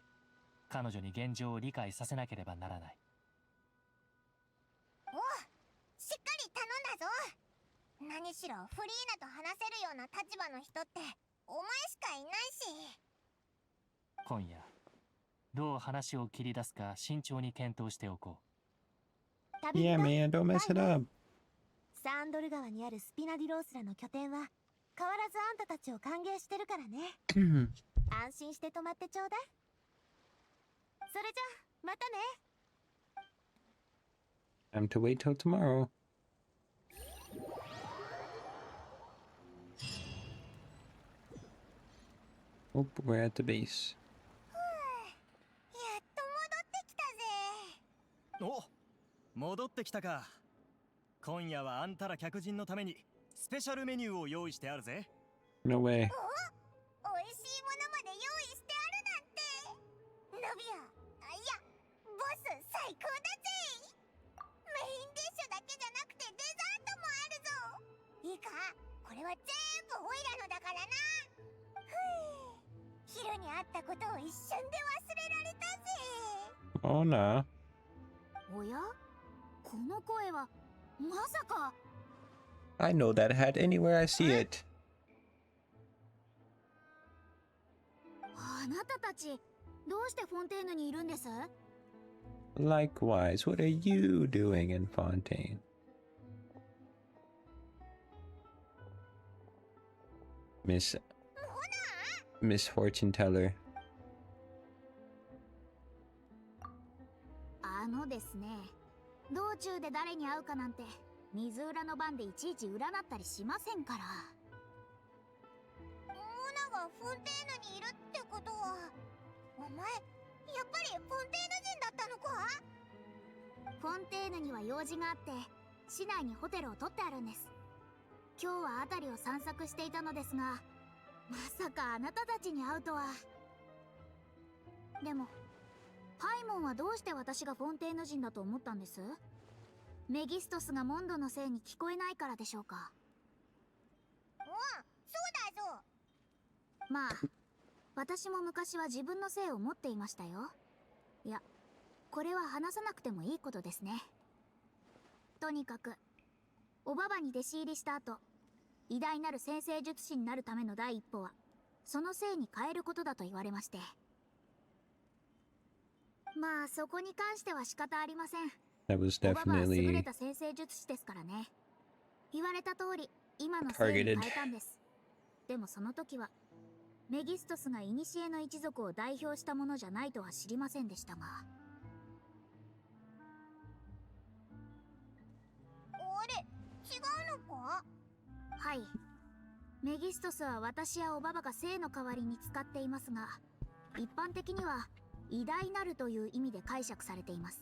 彼女に現状を理解させなければならない。おう、しっかり頼んだぞ。何しろフリーナと話せるような立場の人ってお前しかいないし。今夜、どう話を切り出すか慎重に検討しておこう。旅人 Yeah, man, don't mess it up. サンドル川にあるスピナディロースラの拠点は変わらずあんたたちを歓迎してるからね。安心して泊まってちょうだい。それじゃまたね。 Time to wait till tomorrow. Oh, we're at the base. やっと戻ってきたぜ。お、戻ってきたか。今夜はあんたら客人のためにスペシャルメニューを用意してあるぜ。 No way. お、美味しいものまで用意してあるなんて。ナビア、いや、ボス最高だぜ。メインディッシュだけじゃなくてデザートもあるぞ。いいか、これは全部オイラのだからな。ふぅ、昼に会ったことを一瞬で忘れられたぜ。 Oh no. おや、この声はまさか。 I know that hat anywhere I see it. あなたたちどうしてフォンテーヌにいるんです？ Likewise, what are you doing in Fontaine? Miss Fortune Teller. ですね、道中で誰に会うかなんて水裏の番でいちいち占ったりしませんから。モナがフォンテーヌにいるってことは、お前やっぱりフォンテーヌ人だったのか？フォンテーヌには用事があって市内にホテルを取ってあるんです。今日は辺りを散策していたのですが、まさかあなたたちに会うとは。でもパイモンはどうして私がフォンテーヌ人だと思ったんです？メギストスがモンドのせいに聞こえないからでしょうか？そうだぞ。まあ私も昔は自分のせいを持っていましたよ。いや、これは話さなくてもいいことですね。とにかくおばばに弟子入りした後、偉大なる先生術師になるための第一歩はそのせいに変えることだと言われまして、まあそこに関しては仕方ありません。That was おばばは優れ definitely た先生術師ですからね。言われた通り今のせいに変えたんです。でもその時はメギストスが古の一族を代表したものじゃないとは知りませんでしたが。あれ、違うのか？はい、メギストスは私やおばばが生の代わりに使っていますが、一般的には偉大なるという意味で解釈されています。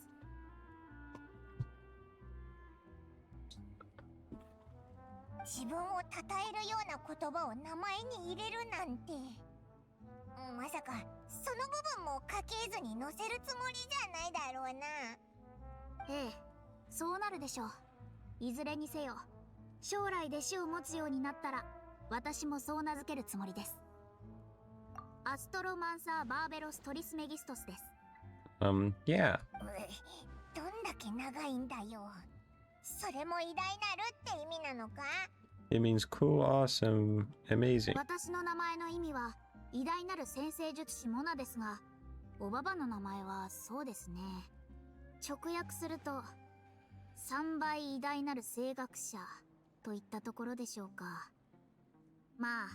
自分を称えるような言葉を名前に入れるなんて、まさかその部分も家系図に載せるつもりじゃないだろうな。ええ、そうなるでしょう。いずれにせよ将来弟子を持つようになったら私もそう名付けるつもりです。アストロマンサー・バーベロス・トリスメギストスです。Yeah. どんだけ長いんだよ。それも偉大なるって意味なのか？ It means cool, awesome, amazing. 私の名前の意味は偉大なる先生術師モナですが、おばばの名前はそうですね、直訳すると3倍偉大なる声楽者といったところでしょうか。まあ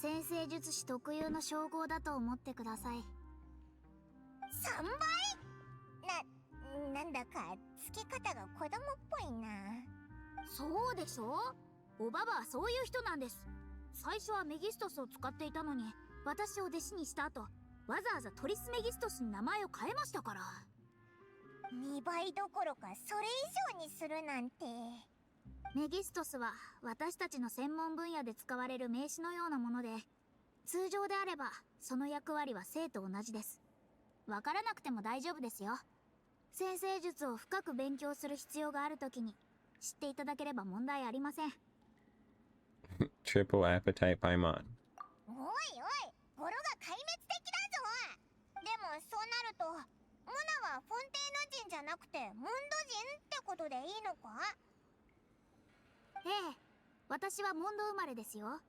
先生術師特有の称号だと思ってください。3倍？なんだか付け方が子供っぽいな。そうでしょ、おばばはそういう人なんです。最初はメギストスを使っていたのに、私を弟子にした後わざわざトリスメギストスに名前を変えましたから。2倍どころかそれ以上にするなんて。メギストスは私たちの専門分野で使われる名詞のようなもので、通常であればその役割は生と同じです。わからなくても大丈夫ですよ。先生術を深く勉強する必要があるときに知っていただければ問題ありません。Triple appetite Paimon. おいおい、語呂が壊滅的だぞ。でもそうなるとモナはフォンテーヌ人じゃなくてモンド人ってことでいいのか？ええ、私はモンド生まれですよ。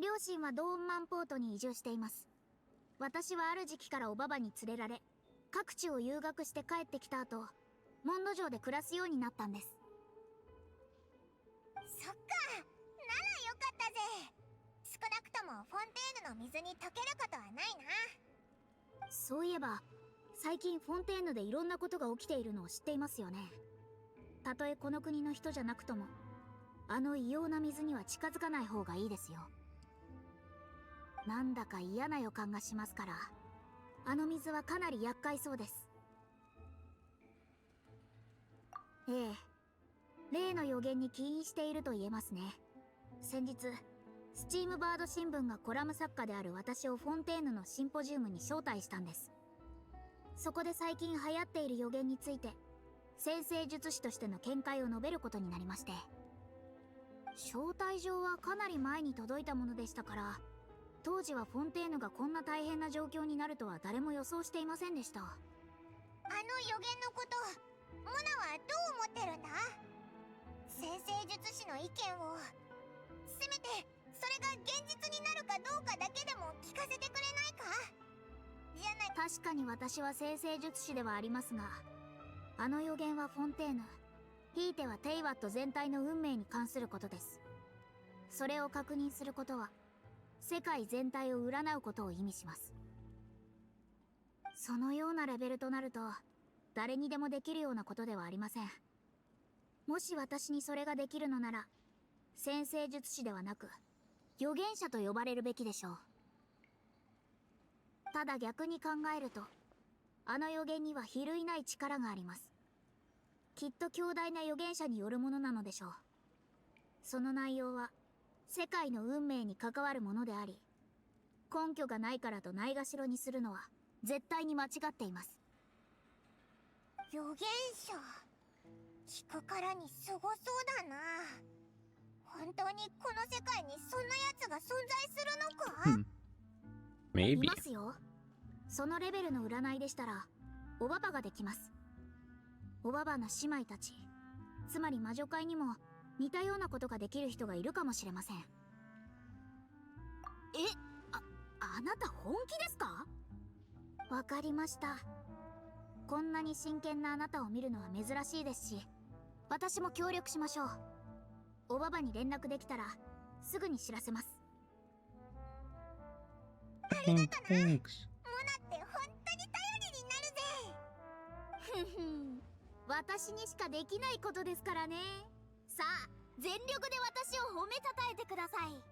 両親はドーンマンポートに移住しています。私はある時期からおばばに連れられ各地を遊学して帰ってきた後、モンド城で暮らすようになったんです。そっか、ならよかったぜ。少なくともフォンテーヌの水に溶けることはないな。そういえば最近フォンテーヌでいろんなことが起きているのを知っていますよね。たとえこの国の人じゃなくともあの異様な水には近づかない方がいいですよ。なんだか嫌な予感がしますから、あの水はかなり厄介そうです。ええ、例の予言に起因していると言えますね。先日スチームバード新聞がコラム作家である私をフォンテーヌのシンポジウムに招待したんです。そこで最近流行っている予言について先生術師としての見解を述べることになりまして、招待状はかなり前に届いたものでしたから、当時はフォンテーヌがこんな大変な状況になるとは誰も予想していませんでした。あの予言のことモナはどう思ってるんだ？先生術師の意見をせめてそれが現実になるかどうかだけでも聞かせてくれないか？じゃない。確かに私は先生術師ではありますが、あの予言はフォンテーヌ、ひいてはテイワット全体の運命に関することです。それを確認することは世界全体を占うことを意味します。そのようなレベルとなると誰にでもできるようなことではありません。もし私にそれができるのなら、先生術師ではなく預言者と呼ばれるべきでしょう。ただ逆に考えると、あの予言には比類ない力があります。きっと強大な預言者によるものなのでしょう。その内容は世界の運命に関わるものであり、根拠がないからとないがしろにするのは絶対に間違っています。預言者、聞くからにすごそうだな。本当にこの世界にそんな奴が存在するのか？Maybe. いますよ。そのレベルの占いでしたらおばばができます。おばばの姉妹たち、つまり魔女界にも似たようなことができる人がいるかもしれません。あなた本気ですか？わかりました。こんなに真剣なあなたを見るのは珍しいですし、私も協力しましょう。おばばに連絡できたらすぐに知らせます。ありがとな。モナって本当に頼りになるぜ。ふん、私にしかできないことですからね。さあ、全力で私を褒めたたえてください。よっ、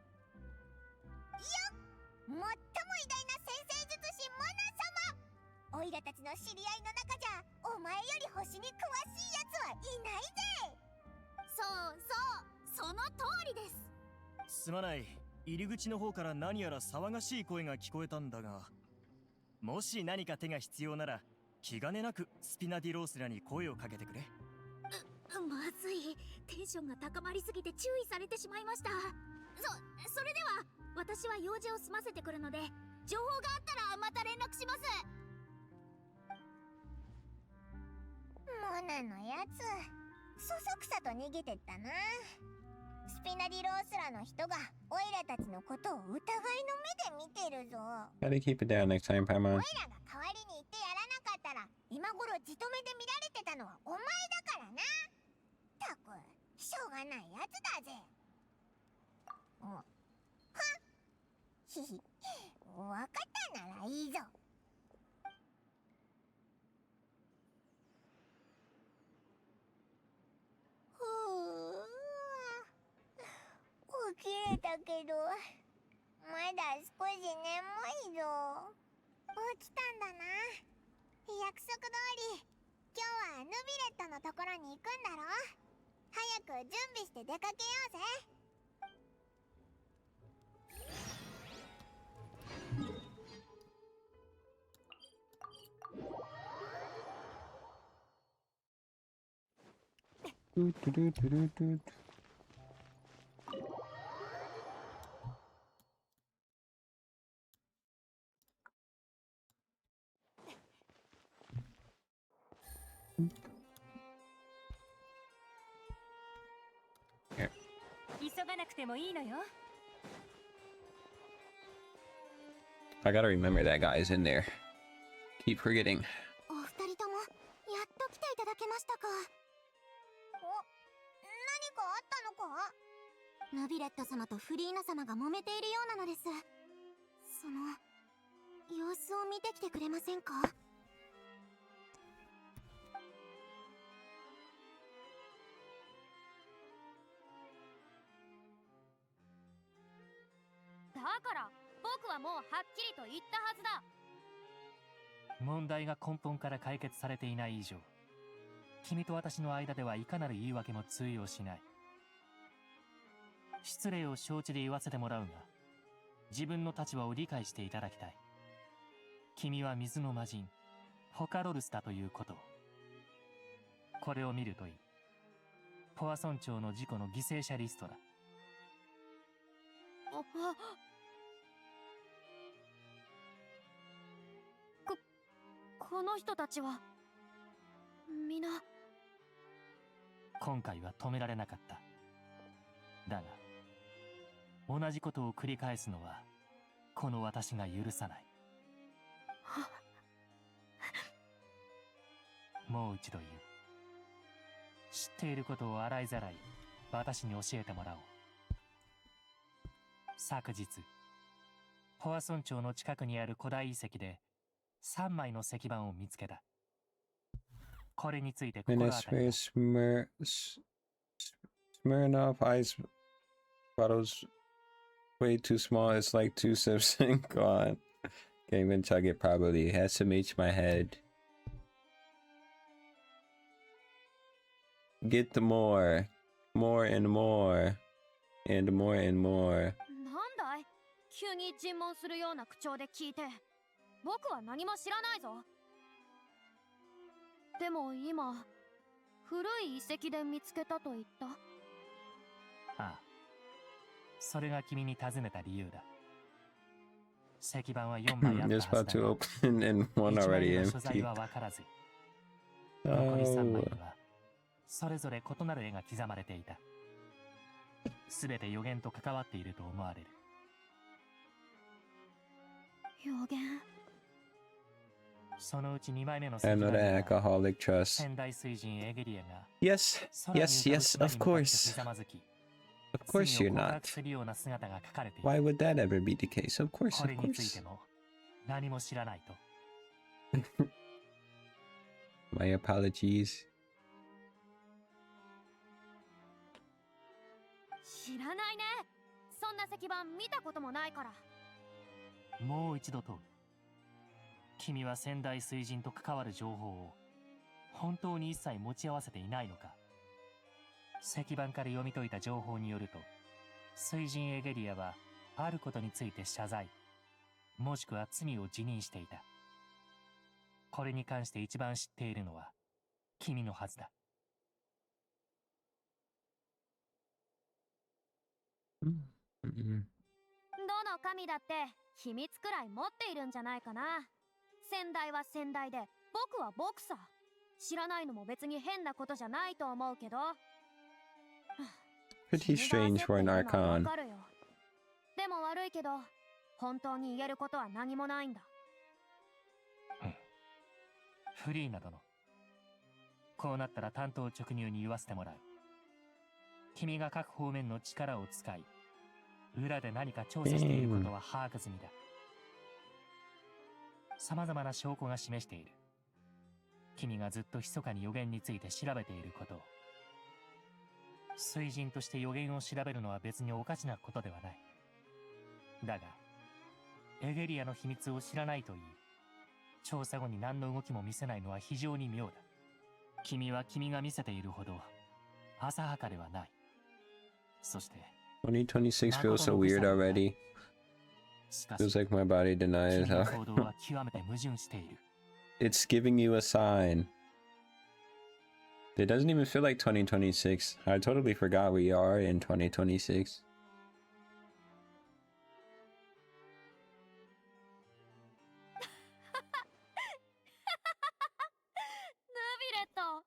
最も偉大な先生術師モナ様。オイラたちの知り合いの中じゃお前より星に詳しいやつはいないぜ。そう、その通りです。すまない。入り口の方から何やら騒がしい声が聞こえたんだが、もし何か手が必要なら気兼ねなくスピナディロースらに声をかけてくれ。まずい、テンションが高まりすぎて注意されてしまいました。それでは私は用事を済ませてくるので、情報があったらまた連絡します。モナのやつ、そそくさと逃げてったな。スピナディロースラの人がオイラたちのことを疑いの目で見てるぞ。Gotta keep it down next time, Paimon. オイラが代わりに行ってやらなかったら今頃じとめで見られてたのはお前だからな。たく、しょうがないやつだぜ。はっ、ひひ、わかったならいいぞ。起きれたけどまだ少し眠いぞ。起きたんだな。約束通り今日はヌビレットのところに行くんだろ。早く準備して出かけようぜ。急がなくてもいいのよ。 I gotta remember that guy's in there. Keep forgetting. お二人ともやっと来ていただけましたか。何かあったのか？ヌビレット様とフリーナ様が揉めているようなのです。その様子を見てきてくれませんか？だから僕はもうはっきりと言ったはずだ。問題が根本から解決されていない以上、君と私の間ではいかなる言い訳も通用しない。失礼を承知で言わせてもらうが、自分の立場を理解していただきたい。君は水の魔人ホカロルスだということを。これを見るといい。ポアソン町の事故の犠牲者リストだ。その人たちは皆。今回は止められなかった。だが同じことを繰り返すのはこの私が許さない。もう一度言う。知っていることを洗いざらい私に教えてもらおう。昨日ポアソン町の近くにある古代遺跡で3枚の石板を見つけた。これについて心当たりは。Smirnoff ice bottles way too small. It's like 2 sips and gone. Can't even chug it properly. It has to reach my head. Get the more and more and more and more. なんだい、急に尋問するような口調で聞いて。僕は何も知らないぞ。でも今古い遺跡で見つけたと言った。ああ、それが君に尋ねた理由だ。石板は4枚あったはず Just about だ to が、 open and one 1枚 already の所在 empty. は分からず、残り3枚 Oh. にはそれぞれ異なる絵が刻まれていた。すべて予言と関わっていると思われる。予言。そのうち2枚目の石板 Another には alcoholic trust. 仙台水神エゲリアが Yes, 空に yes, 浮かぶ yes, 島 of に向かって course. ひざまずき、 Of course 罪 you're を告 not. 白するような姿が書かれている。 Why would that ever be the case? Of course, こ of れについ course. ても何も知らないと。My apologies. 知らないね。そんな石板見たこともないから。もう一度問う。君は仙台水神と関わる情報を本当に一切持ち合わせていないのか。石板から読み解いた情報によると、水神エゲリアはあることについて謝罪、もしくは罪を辞任していた。これに関して一番知っているのは君のはずだ。どの神だって秘密くらい持っているんじゃないかな。先代は先代で、僕は僕さ。知らないのも別に変なことじゃないと思うけど。Pretty strange for an わ archon. かるよ。でも悪いけど、本当に言えることは何もないんだ。フリーナ殿、こうなったら単刀直入に言わせてもらう。君が各方面の力を使い、裏で何か調査していることは把握済みだ。様々な証拠が示している。君がずっと密かに予言について調べていることを。水神として予言を調べるのは別におかしなことではない。だが、エゲリアの秘密を知らないといい、調査後に何の動きも見せないのは非常に妙だ。君は君が見せているほど浅はかではない。そして、 2026 feels so weird already. しかし、 Feels like my body 君 denies の how 行動は極めて矛盾している。it's giving you a sign. It doesn't even feel like 2026. I totally forgot we are in 2026. ヌビレット、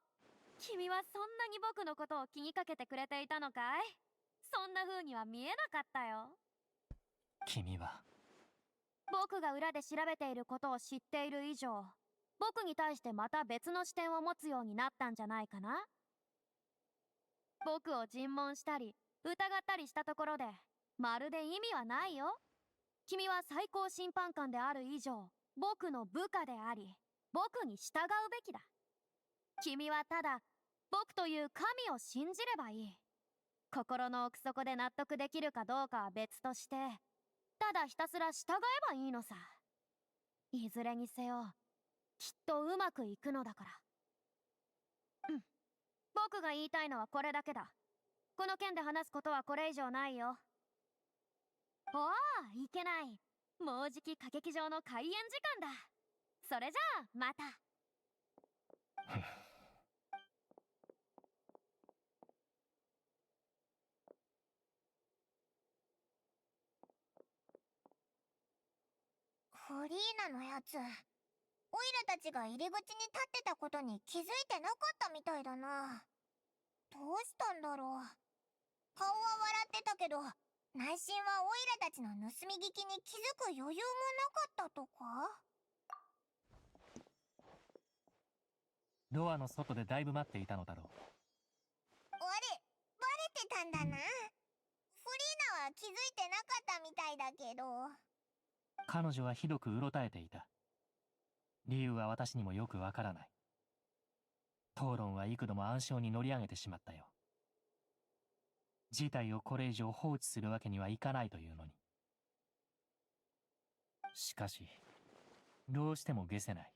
君はそんなに僕のことを気にかけてくれていたのかい？そんな風には見えなかったよ。君は僕が裏で調べていることを知っている以上、僕に対してまた別の視点を持つようになったんじゃないかな。僕を尋問したり疑ったりしたところでまるで意味はないよ。君は最高審判官である以上、僕の部下であり、僕に従うべきだ。君はただ僕という神を信じればいい。心の奥底で納得できるかどうかは別として、ただひたすら従えばいいのさ。いずれにせよ、きっとうまくいくのだから。僕が言いたいのはこれだけだ。この件で話すことはこれ以上ないよ。おお、いけない。もうじき歌劇場の開演時間だ。それじゃあまた。フリーナのやつ、オイラたちが入り口に立ってたことに気づいてなかったみたいだな。どうしたんだろう。顔は笑ってたけど、内心はオイラたちの盗み聞きに気づく余裕もなかったとか？ドアの外でだいぶ待っていたのだろう。バレてたんだな。フリーナは気づいてなかったみたいだけど。彼女はひどくうろたえていた。理由は私にもよくわからない。討論は幾度も暗礁に乗り上げてしまったよ。事態をこれ以上放置するわけにはいかないというのに。しかし、どうしても解せない。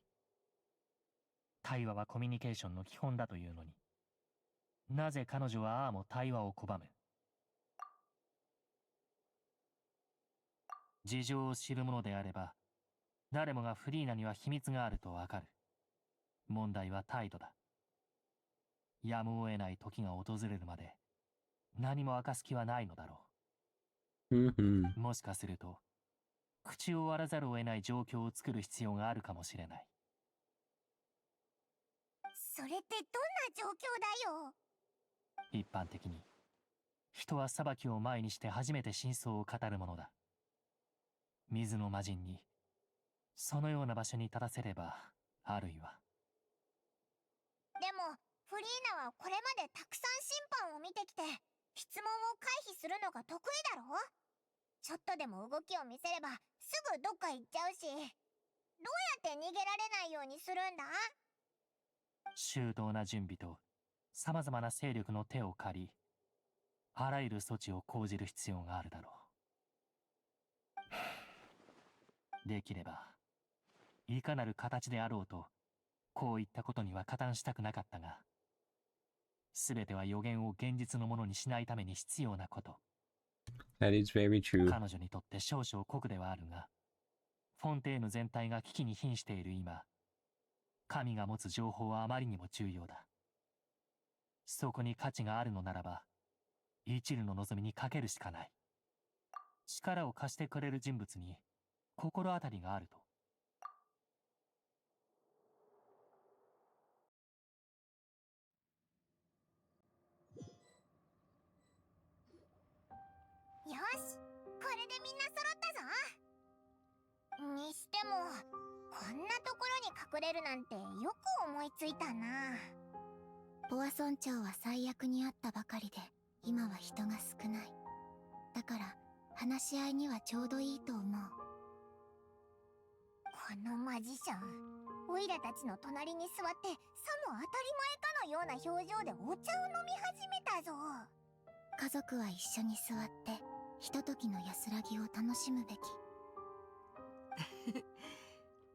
対話はコミュニケーションの基本だというのに。なぜ彼女はああも対話を拒む？事情を知るものであれば、誰もがフリーナには秘密があるとわかる。問題は態度だ。やむを得ない時が訪れるまで、何も明かす気はないのだろう。もしかすると、口を割らざるを得ない状況を作る必要があるかもしれない。それってどんな状況だよ。一般的に、人は裁きを前にして初めて真相を語るものだ。水の魔人に、そのような場所に立たせれば、あるいは。でも、フリーナはこれまでたくさん審判を見てきて、質問を回避するのが得意だろ？ちょっとでも動きを見せれば、すぐどっか行っちゃうし、どうやって逃げられないようにするんだ？周到な準備と、様々な勢力の手を借り、あらゆる措置を講じる必要があるだろう。できれば、いかなる形であろうと、こういったことには加担したくなかったが、すべては予言を現実のものにしないために必要なこと。That is very true. 彼女にとって少々酷ではあるが、フォンテーヌ全体が危機に瀕している今、神が持つ情報はあまりにも重要だ。そこに価値があるのならば、一縷の望みにかけるしかない。力を貸してくれる人物に心当たりがあると。よし、これでみんな揃ったぞ。にしても、こんなところに隠れるなんてよく思いついたな。ポワ村長は最悪にあったばかりで、今は人が少ない。だから話し合いにはちょうどいいと思う。このマジシャン、オイラたちの隣に座ってさも当たり前かのような表情でお茶を飲み始めたぞ。家族は一緒に座ってひとときの安らぎを楽しむべき。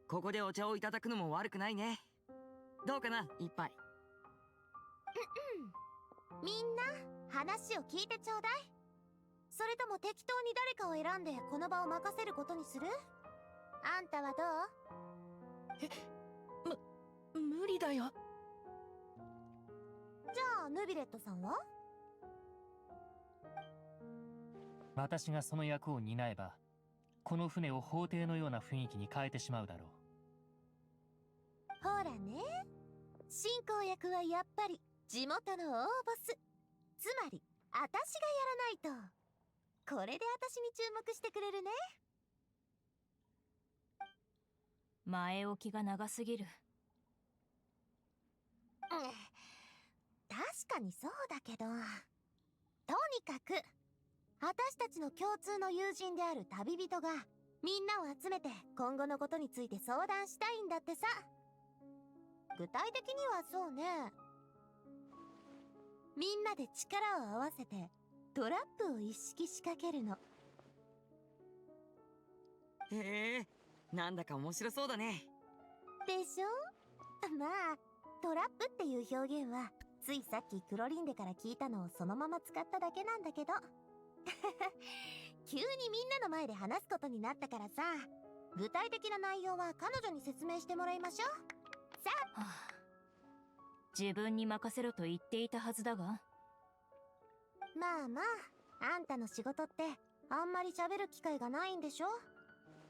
ここでお茶をいただくのも悪くないね。どうかな、一杯。みんな話を聞いてちょうだい。それとも適当に誰かを選んでこの場を任せることにする？あんたはどう？無理だよ。じゃあヌビレットさんは？私がその役を担えば、この船を法廷のような雰囲気に変えてしまうだろう。ほらね、進行役はやっぱり地元の大ボス。つまり私がやらないと。これで私に注目してくれるね。前置きが長すぎる。確かにそうだけど、とにかく私たちの共通の友人である旅人がみんなを集めて今後のことについて相談したいんだってさ。具体的にはそうね、みんなで力を合わせてトラップを一式仕掛けるの。へえ、なんだか面白そうだね。でしょ。まあトラップっていう表現はついさっきクロリンデから聞いたのをそのまま使っただけなんだけど急にみんなの前で話すことになったからさ、具体的な内容は彼女に説明してもらいましょう。さあ、はあ、自分に任せろと言っていたはずだが。まあまあ、あんたの仕事ってあんまり喋る機会がないんでしょ。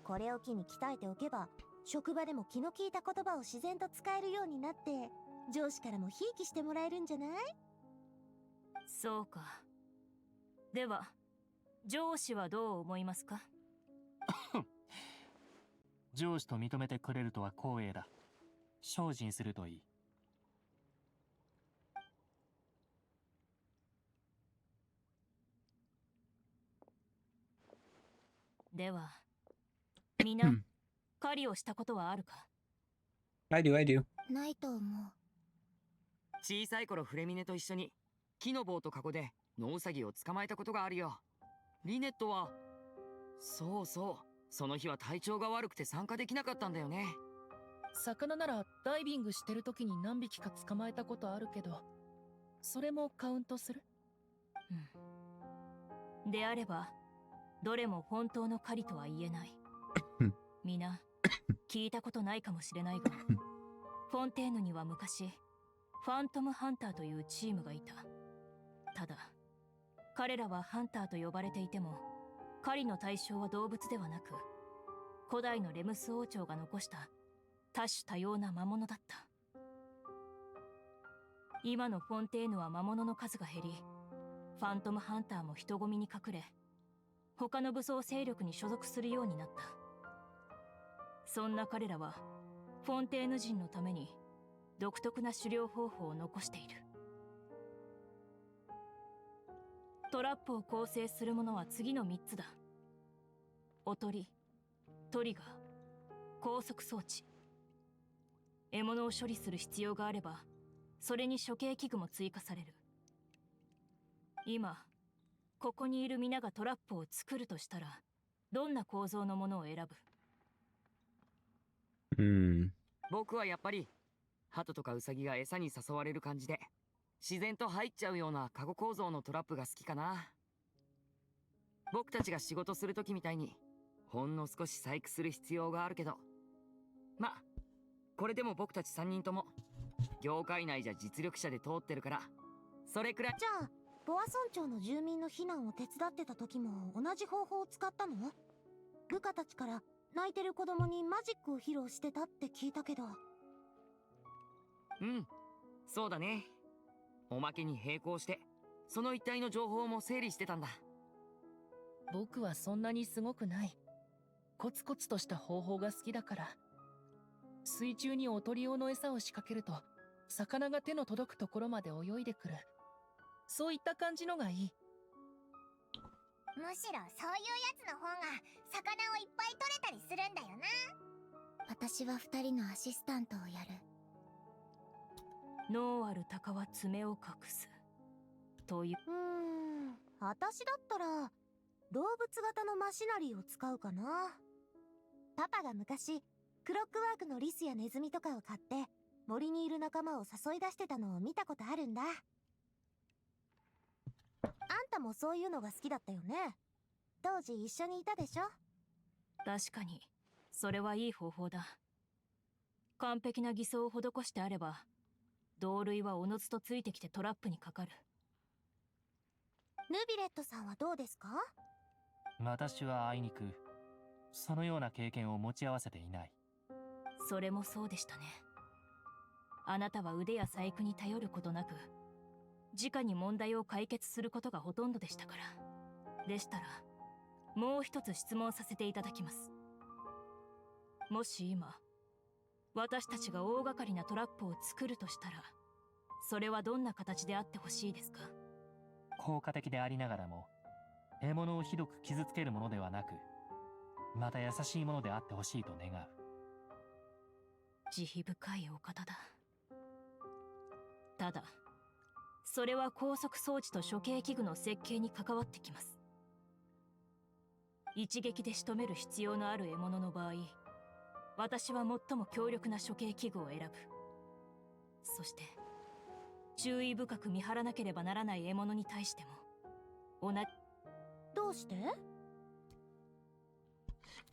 これを機に鍛えておけば職場でも気の利いた言葉を自然と使えるようになって、上司からもひいきしてもらえるんじゃない？そうか。では上司はどう思いますか？上司と認めてくれるとは光栄だ。精進するといい。では皆狩りをしたことはあるか？ I do. ないと思う。小さい頃フレミネと一緒に木の棒とカゴでノウサギを捕まえたことがあるよ。リネットはそうそう、その日は体調が悪くて参加できなかったんだよね。魚ならダイビングしてる時に何匹か捕まえたことあるけど、それもカウントする？であればどれも本当の狩りとは言えない。皆聞いたことないかもしれないが、フォンテーヌには昔ファントムハンターというチームがいた。ただ彼らはハンターと呼ばれていても、狩りの対象は動物ではなく、古代のレムス王朝が残した多種多様な魔物だった。今のフォンテーヌは魔物の数が減り、ファントムハンターも人混みに隠れ、他の武装勢力に所属するようになった。そんな彼らはフォンテーヌ人のために独特な狩猟方法を残している。トラップを構成するものは次の3つだ。おとり、トリガー、拘束装置。獲物を処理する必要があれば、それに処刑器具も追加される。今ここにいる皆がトラップを作るとしたら、どんな構造のものを選ぶ？僕はやっぱりハトとかウサギが餌に誘われる感じで自然と入っちゃうようなカゴ構造のトラップが好きかな。僕たちが仕事する時みたいにほんの少し細工する必要があるけど、ま、これでも僕たち3人とも業界内じゃ実力者で通ってるから、それくらい。じゃあボア村長の住民の避難を手伝ってた時も同じ方法を使ったの？部下たちから泣いてる子供にマジックを披露してたって聞いたけど。そうだね。おまけに並行してその一帯の情報も整理してたんだ。僕はそんなにすごくない。コツコツとした方法が好きだから。水中におとり用の餌を仕掛けると、魚が手の届くところまで泳いでくる。そういった感じのがいい。むしろそういうやつの方が魚をいっぱい取れたりするんだよな。私は2人のアシスタントをやる。脳ある鷹は爪を隠すという。私だったら動物型のマシナリーを使うかな。パパが昔クロックワークのリスやネズミとかを買って森にいる仲間を誘い出してたのを見たことあるんだ。あんたもそういうのが好きだったよね。当時一緒にいたでしょ。確かにそれはいい方法だ。完璧な偽装を施してあれば、同類はおのずとついてきてトラップにかかる。ヌビレットさんはどうですか？私はあいにくそのような経験を持ち合わせていない。それもそうでしたね。あなたは腕や細工に頼ることなく、直に問題を解決することがほとんどでしたから。でしたらもう一つ質問させていただきます。もし今私たちが大掛かりなトラップを作るとしたら、それはどんな形であってほしいですか？効果的でありながらも獲物をひどく傷つけるものではなく、また優しいものであってほしいと願う。慈悲深いお方だ。ただそれは拘束装置と処刑器具の設計に関わってきます。一撃で仕留める必要のある獲物の場合、私は最も強力な処刑器具を選ぶ。そして注意深く見張らなければならない獲物に対しても同じ。どうして？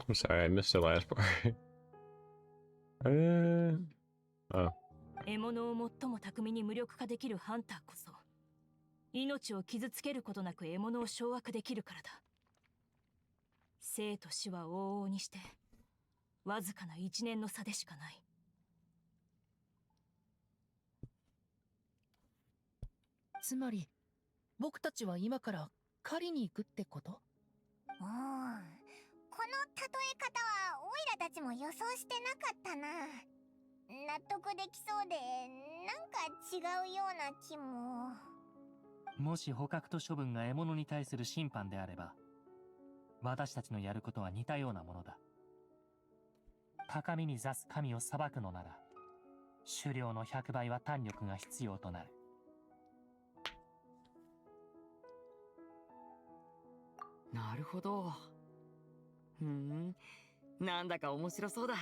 I'm sorry, I missed the last part. 獲物を最も巧みに無力化できるハンターこそ、命を傷つけることなく獲物を掌握できるからだ。生と死は往々にしてわずかな1年の差でしかない。つまり僕たちは今から狩りに行くってこと？この例え方はオイラたちも予想してなかったな。納得できそうでなんか違うような気も。もし捕獲と処分が獲物に対する審判であれば、私たちのやることは似たようなものだ。高みに座す神を裁くのなら、狩猟の100倍は胆力が必要となる。なるほど。なんだか面白そうだ。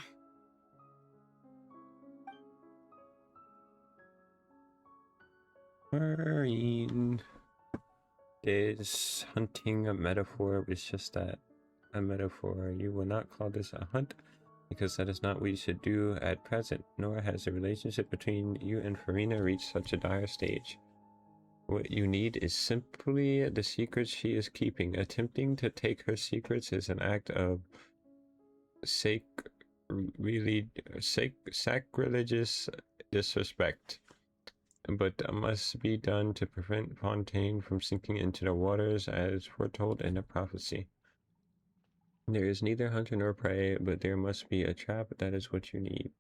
Marine. Is hunting a metaphor? It's just that a metaphor. You will not call this a hunt because that is not what you should do at present, nor has the relationship between you and Farina reached such a dire stage. What you need is simply the secrets she is keeping. Attempting to take her secrets is an act of sacrilegious disrespect, but must be done to prevent Fontaine from sinking into the waters as foretold in the prophecy. There is neither hunter nor prey, but there must be a trap. That is what you need.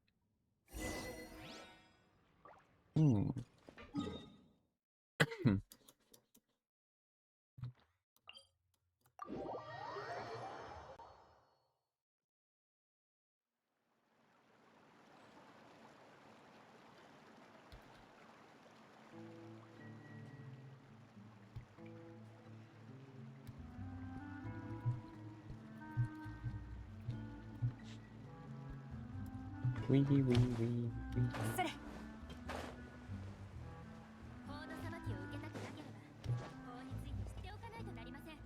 Wee wee wee wee. それ。法の裁きを受けたくなければ、法について知っておかないとなりません。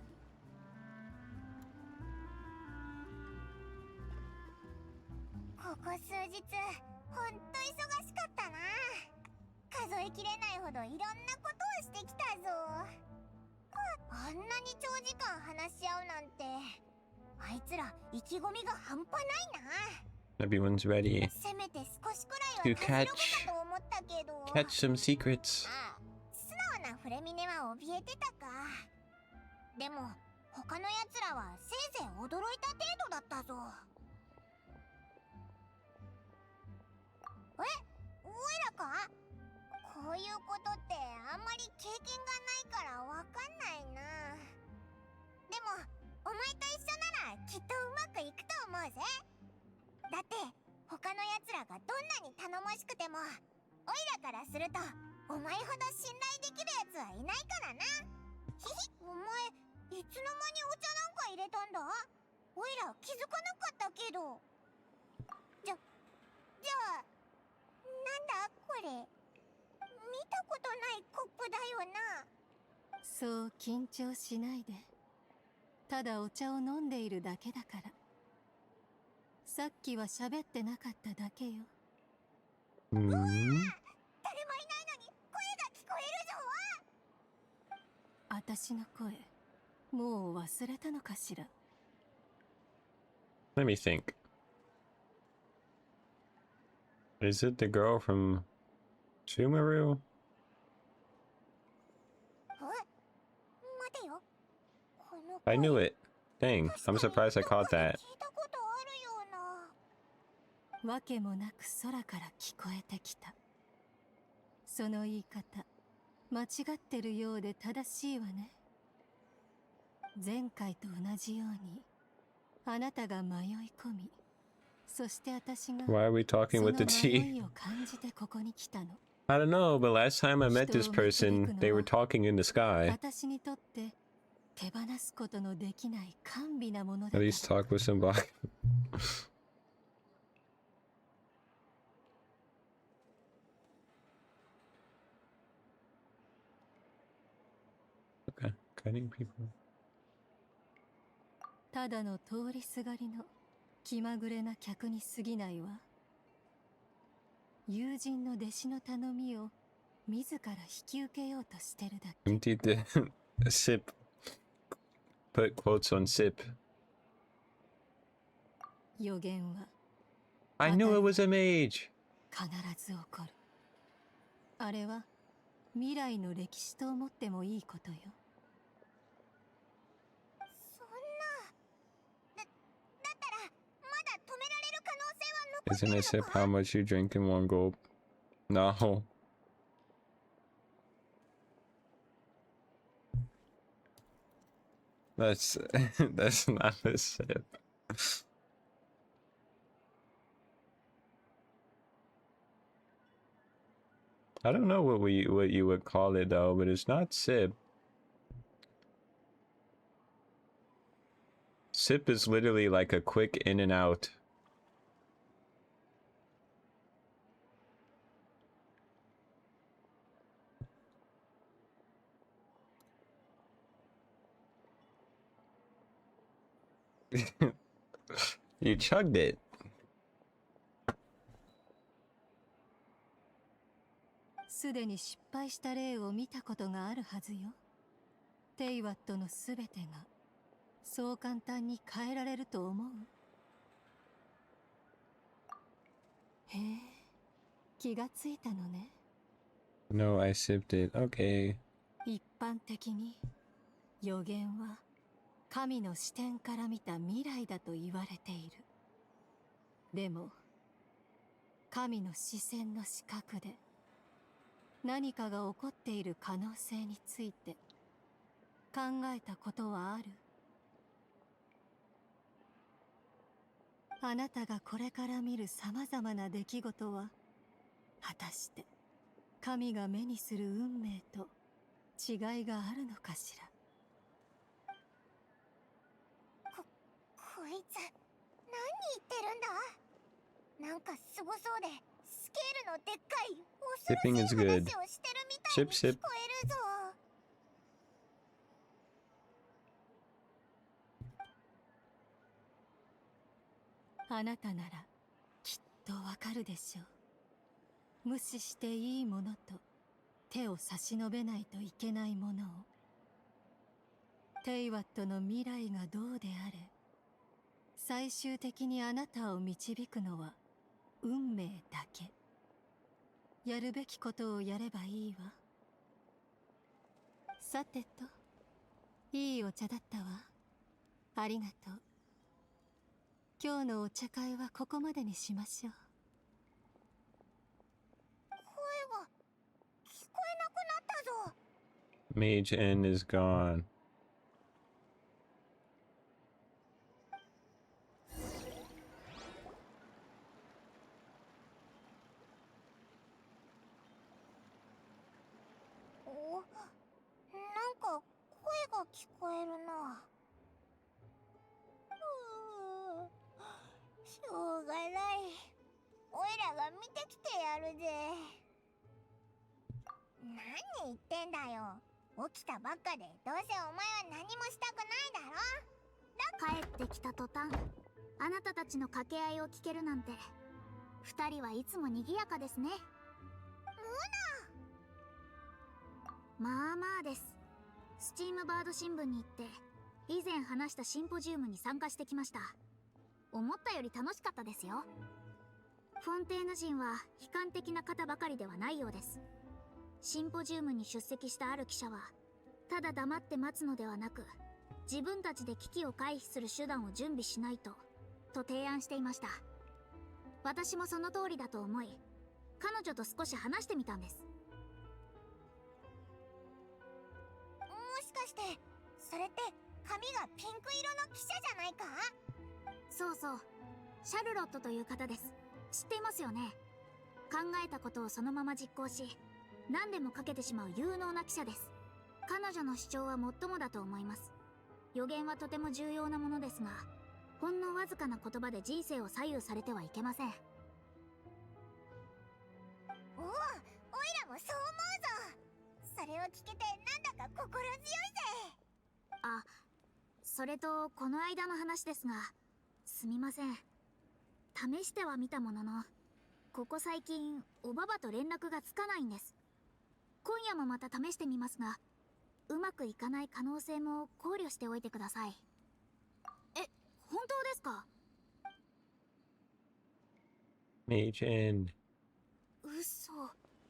ここ数日ほんと忙しかったな。数えきれないほどいろんなことをしてきたぞ。あんなに長時間話し合うなんて、あいつら意気込みが半端ないな。 Everyone's ready せめて少しくらいはたじろぐかと思ったけど。 catch some secrets. 素直なフレミネは怯えてたか。でも他のやつらはせいぜい驚いた程度だったぞ。おいらか？こういうことってあんまり経験がないからわかんないな。でもお前と一緒ならきっとうまくいくと思うぜ。だって他のやつらがどんなに頼もしくても、オイラからするとお前ほど信頼できるやつはいないからな。ひひ、お前いつの間にお茶なんか入れたんだ？オイラ気づかなかったけど。じゃあなんだこれ。見たことないコップだよな。そう緊張しないで。ただお茶を飲んでいるだけだから。さっきは喋ってなかっただけよ。誰もいないのに声が聞こえるぞ。私の声、もう忘れたのかしら。Let me think. Is it the girl from Sumeru? 待てよ。 I knew it. Dang, I'm surprised I caught that. わけもなく空から聞こえてきた。その言い方、間違ってるようで正しいわね。前回と同じように、あなたが迷い込み、そして私が Why are we talking with the その T? 迷いを感じてここに来たの。I don't know, but last time I met this person, they were talking in the sky. 私にとって手放すことのできない甘美なものだ。 At least talk with somebody. Okay, cutting people. ただの通りすがりの気まぐれな客に過ぎないわ。友人の弟子の頼みを自ら引き受けようとしてるだけ。 Emptied the sip. Put quotes on sip. 予言は I knew it was a mage. 必ず起こる。あれは未来の歴史と思ってもいいことよ。そんな。だったらまだ止められる可能性は残って Isn't る a の sip か？ how much you drink in one gulp? No. That's that's not a sip. I don't know what you would call it though, but it's not sip. Sip is literally like a quick in and out. You chugged it. すでに失敗した例を見たことがあるはずよ。テイワットのすべてがそう簡単に変えられると思う？へえ、気がついたのね。No, I sipped it. Okay. 一般的に予言は神の視点から見た未来だと言われている。でも神の視線の視覚で何かが起こっている可能性について考えたことはある？あなたがこれから見るさまざまな出来事は果たして神が目にする運命と違いがあるのかしら。こいつ何言ってるんだ？なんかすごそうでスケールのでっかい恐 Sipping ろ is しい good. 話をしてるみたいに Sip, 聞 sip. こえるぞ。あなたならきっとわかるでしょう。無視していいものと手を差し伸べないといけないものを。テイワットの未来がどうであれ、最終的にあなたを導くのは運命だけ。やるべきことをやればいいわ。さてと、いいお茶だったわ。ありがとう。今日のお茶会はここまでにしましょう。声が聞こえなくなったぞ。Mage N is gone.なんか声が聞こえるな。しょうがない。おいらが見てきてやるぜ。何言ってんだよ。起きたばっかでどうせお前は何もしたくないだろ。帰ってきた途端あなたたちの掛け合いを聞けるなんて二人はいつも賑やかですね。まあまあです。スチームバード新聞に行って以前話したシンポジウムに参加してきました。思ったより楽しかったですよ。フォンテーヌ人は悲観的な方ばかりではないようです。シンポジウムに出席したある記者はただ黙って待つのではなく自分たちで危機を回避する手段を準備しないと提案していました。私もその通りだと思い彼女と少し話してみたんです。もしかしてそれって髪がピンク色の記者じゃないか？そうそう、シャルロットという方です。知っていますよね。考えたことをそのまま実行し何でもかけてしまう有能な記者です。彼女の主張はもっともだと思います。予言はとても重要なものですがほんのわずかな言葉で人生を左右されてはいけません。おお、おいらもそう思うぞ。それを聞けてなんだか心強いぜ。あ、それとこの間の話ですがすみません。試してはみたもののここ最近おばばと連絡がつかないんです。今夜もまた試してみますがうまくいかない可能性も考慮しておいてください。え、本当ですか？ Majin. 嘘、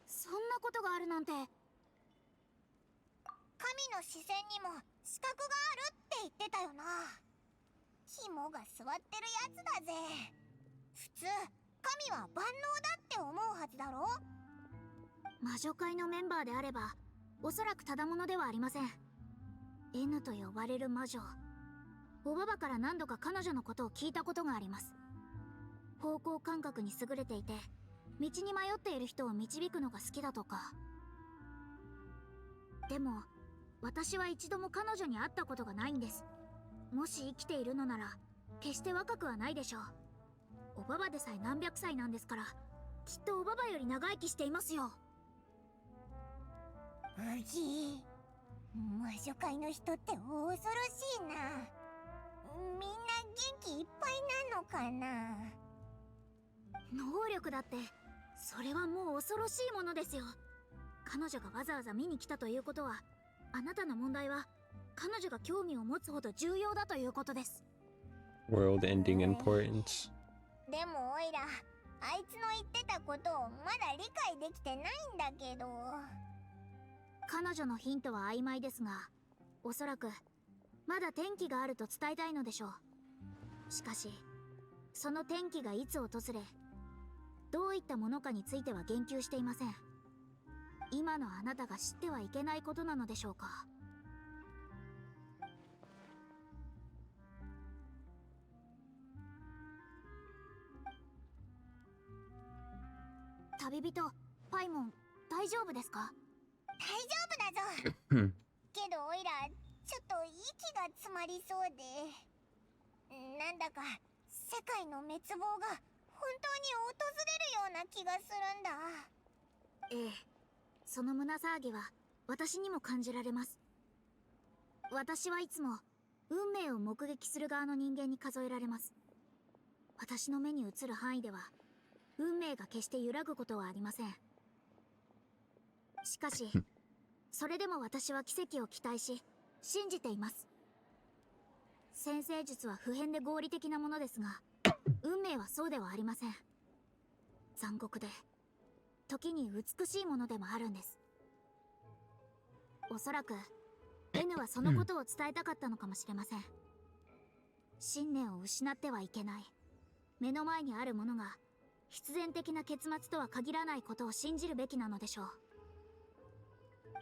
そんなことがあるなんて。神の視線にも資格があるって言ってたよな。肝が座ってるやつだぜ。普通神は万能だって思うはずだろ。魔女会のメンバーであればおそらくただものではありません。 N と呼ばれる魔女、おばばから何度か彼女のことを聞いたことがあります。方向感覚に優れていて、道に迷っている人を導くのが好きだとか。でも私は一度も彼女に会ったことがないんです。もし生きているのなら決して若くはないでしょう。おばばでさえ何百歳なんですから、きっとおばばより長生きしていますよ。うぎー、魔女界の人って恐ろしいな。みんな元気いっぱいなのかな。能力だってそれはもう恐ろしいものですよ。彼女がわざわざ見に来たということは、あなたの問題は彼女が興味を持つほど重要だということです。 World-ending importance. でもオイラ、あいつの言ってたことをまだ理解できてないんだけど。彼女のヒントは曖昧ですが、おそらくまだ転機があると伝えたいのでしょう。しかしその転機がいつ訪れ、どういったものかについては言及していません。今のあなたが知ってはいけないことなのでしょうか。旅人パイモン、大丈夫ですか？大丈夫だぞ。けどオイラ、ちょっと息が詰まりそうで、なんだか世界の滅亡が本当に訪れるような気がするんだ。ええ、その胸騒ぎは私にも感じられます。私はいつも運命を目撃する側の人間に数えられます。私の目に映る範囲では運命が決して揺らぐことはありません。しかしそれでも私は奇跡を期待し信じています。占星術は不変で合理的なものですが、運命はそうではありません。残酷で時に美しいものでもあるんです。おそらく N はそのことを伝えたかったのかもしれません。信念を失ってはいけない、目の前にあるものが必然的な結末とは限らないことを信じるべきなのでしょう。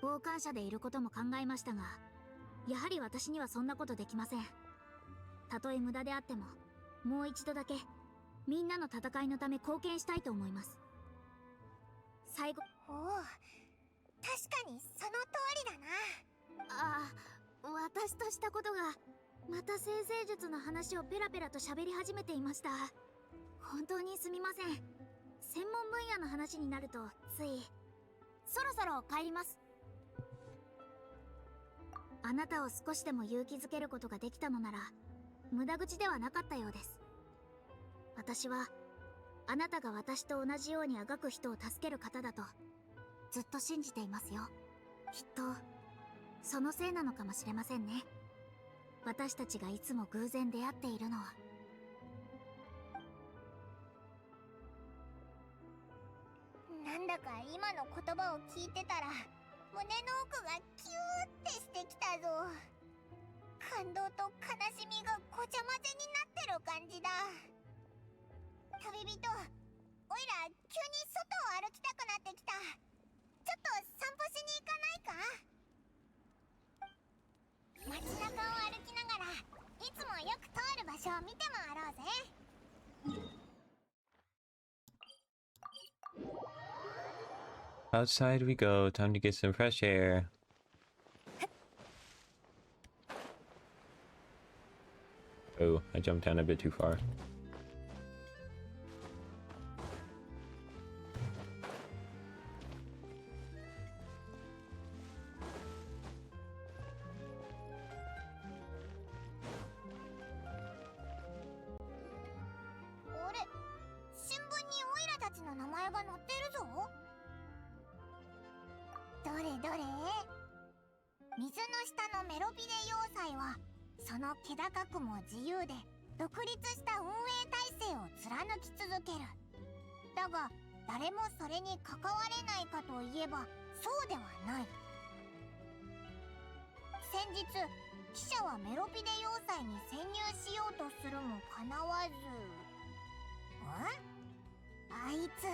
傍観者でいることも考えましたが、やはり私にはそんなことできません。たとえ無駄であっても、もう一度だけみんなの戦いのため貢献したいと思います。最後。おお、確かにその通りだな。ああ、私としたことがまた占星術の話をペラペラと喋り始めていました。本当にすみません。専門分野の話になるとつい。そろそろ帰ります。あなたを少しでも勇気づけることができたのなら無駄口ではなかったようです。私はあなたが私と同じようにあがく人を助ける方だとずっと信じていますよ。きっとそのせいなのかもしれませんね。私たちがいつも偶然出会っているのは。なんだか今の言葉を聞いてたら胸の奥がキューってしてきたぞ。感動と悲しみがごちゃ混ぜになってる感じだ。旅人、おいら急に外を歩きたくなってきた。ちょっと散歩しに行かないか？街中を歩きながらいつもよく通る場所を見て回ろうぜ。Outside we go. Time to get some fresh air. Oh, I jumped down a bit too far. だが、誰もそれに関われないかといえばそうではない。先日記者はメロピデ要塞に潜入しようとするもかなわず、あいつ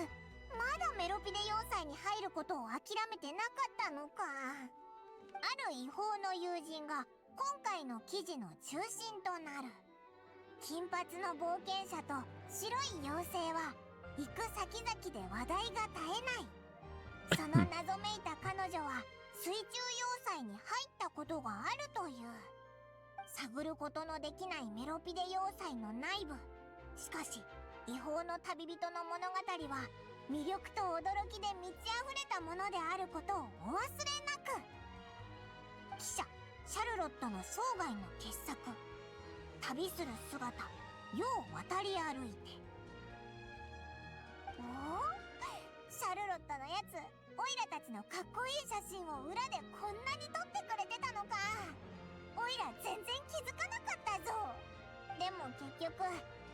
まだメロピデ要塞に入ることを諦めてなかったのか。ある違法の友人が今回の記事の中心となる。金髪の冒険者と白い妖精は行く先々で話題が絶えない。その謎めいた彼女は水中要塞に入ったことがあるという。探ることのできないメロピデ要塞の内部。しかし違法の旅人の物語は魅力と驚きで満ち溢れたものであることをお忘れなく。記者シャルロットの生涯の傑作。旅する姿、世を渡り歩いて。おお、シャルロットのやつ、オイラたちのかっこいい写真を裏でこんなに撮ってくれてたのか。オイラ全然気づかなかったぞ。でも結局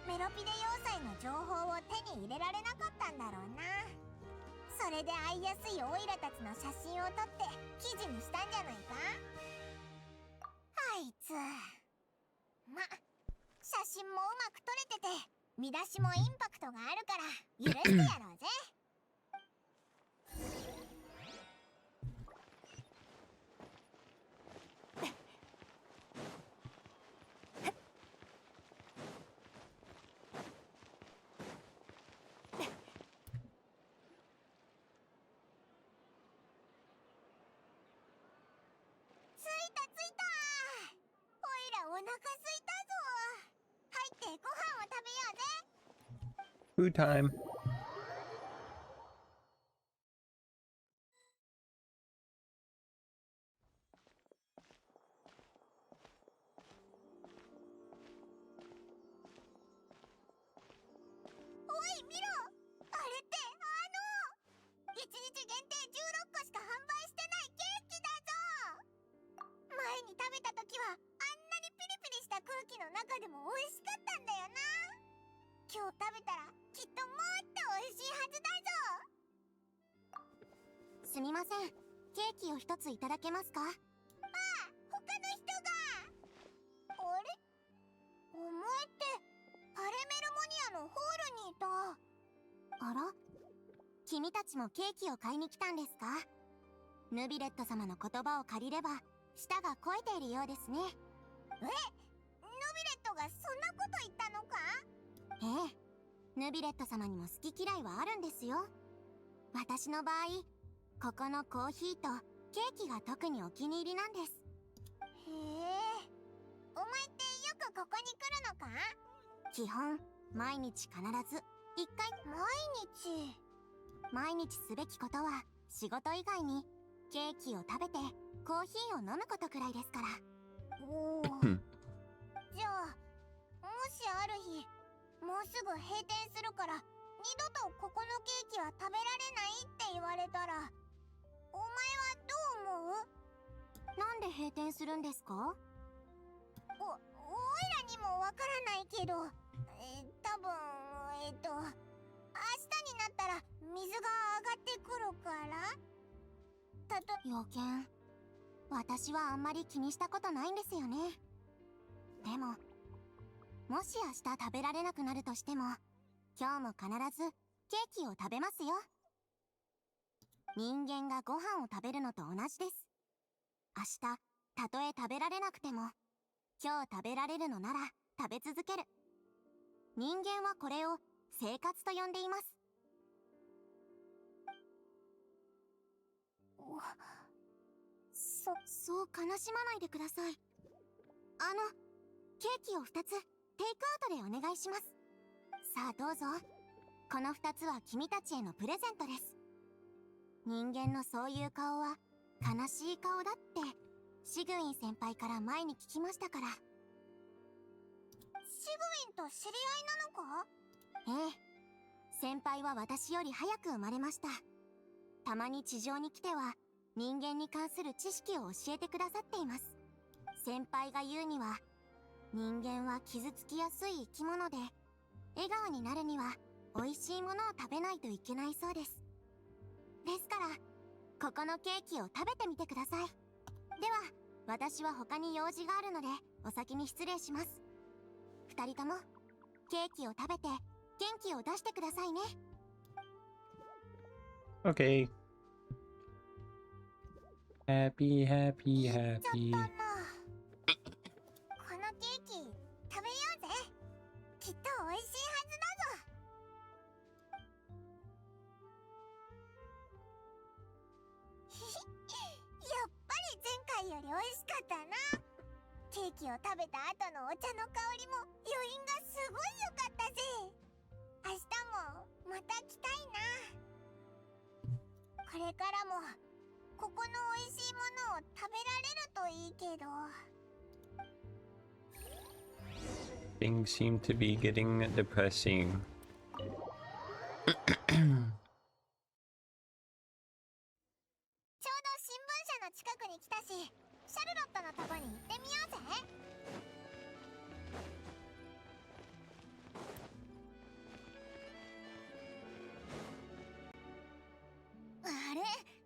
メロピデ要塞の情報を手に入れられなかったんだろうな。それで会いやすいオイラたちの写真を撮って記事にしたんじゃないか。あいつま、写真もうまく撮れてて見出しもインパクトがあるから許してやろうぜ。お腹すいたぞ。入ってご飯を食べようぜ。Food time. おい見ろ、あれって1日限定16個しか販売してないケーキだぞ。前に食べた時はピリピリした空気の中でも美味しかったんだよな。今日食べたらきっともっと美味しいはずだぞ。すみません、ケーキを一ついただけますか？ああ、他の人が。あれ、お前ってパレメルモニアのホールにいた。あら、君たちもケーキを買いに来たんですか？ヌビレット様の言葉を借りれば舌が肥えているようですね。ヌビレットがそんなこと言ったのか？ええ、ヌビレット様にも好き嫌いはあるんですよ。私の場合、ここのコーヒーとケーキが特にお気に入りなんです。へえ、お前ってよくここに来るのか？基本毎日必ず1回。毎日すべきことは仕事以外にケーキを食べてコーヒーを飲むことくらいですから。おお。じゃあもしある日もうすぐ閉店するから二度とここのケーキは食べられないって言われたらお前はどう思う？なんで閉店するんですか？おいらにもわからないけど、多分明日になったら水が上がってくるから。予見、私はあんまり気にしたことないんですよね。でももし明日食べられなくなるとしても今日も必ずケーキを食べますよ。人間がご飯を食べるのと同じです。明日たとえ食べられなくても今日食べられるのなら食べ続ける。人間はこれを生活と呼んでいます。そう悲しまないでください。ケーキを2つテイクアウトでお願いします。さあどうぞ。この2つは君たちへのプレゼントです。人間のそういう顔は悲しい顔だってシグウィン先輩から前に聞きましたから。シグウィンと知り合いなのか？ええ、先輩は私より早く生まれました。たまに地上に来ては人間に関する知識を教えてくださっています。先輩が言うには、人間は傷つきやすい生き物で、笑顔になるには美味しいものを食べないといけないそうです。ですからここのケーキを食べてみてください。では私は他に用事があるのでお先に失礼します。二人ともケーキを食べて元気を出してくださいね。 Okay. Happy, happy, happy. このケーキ食べようぜ。きっと美味しいはずだぞ。やっぱり前回より美味しかったな。ケーキを食べた後のお茶の香りも余韻がすごい良かったぜ。明日もまた来たいな。これからもここの美味しいものを食べられるといいけど。 Things seem to be getting depressing. ちょうど新聞社の近くに来たし、シャルロットのとこに行ってみようぜ。あれ、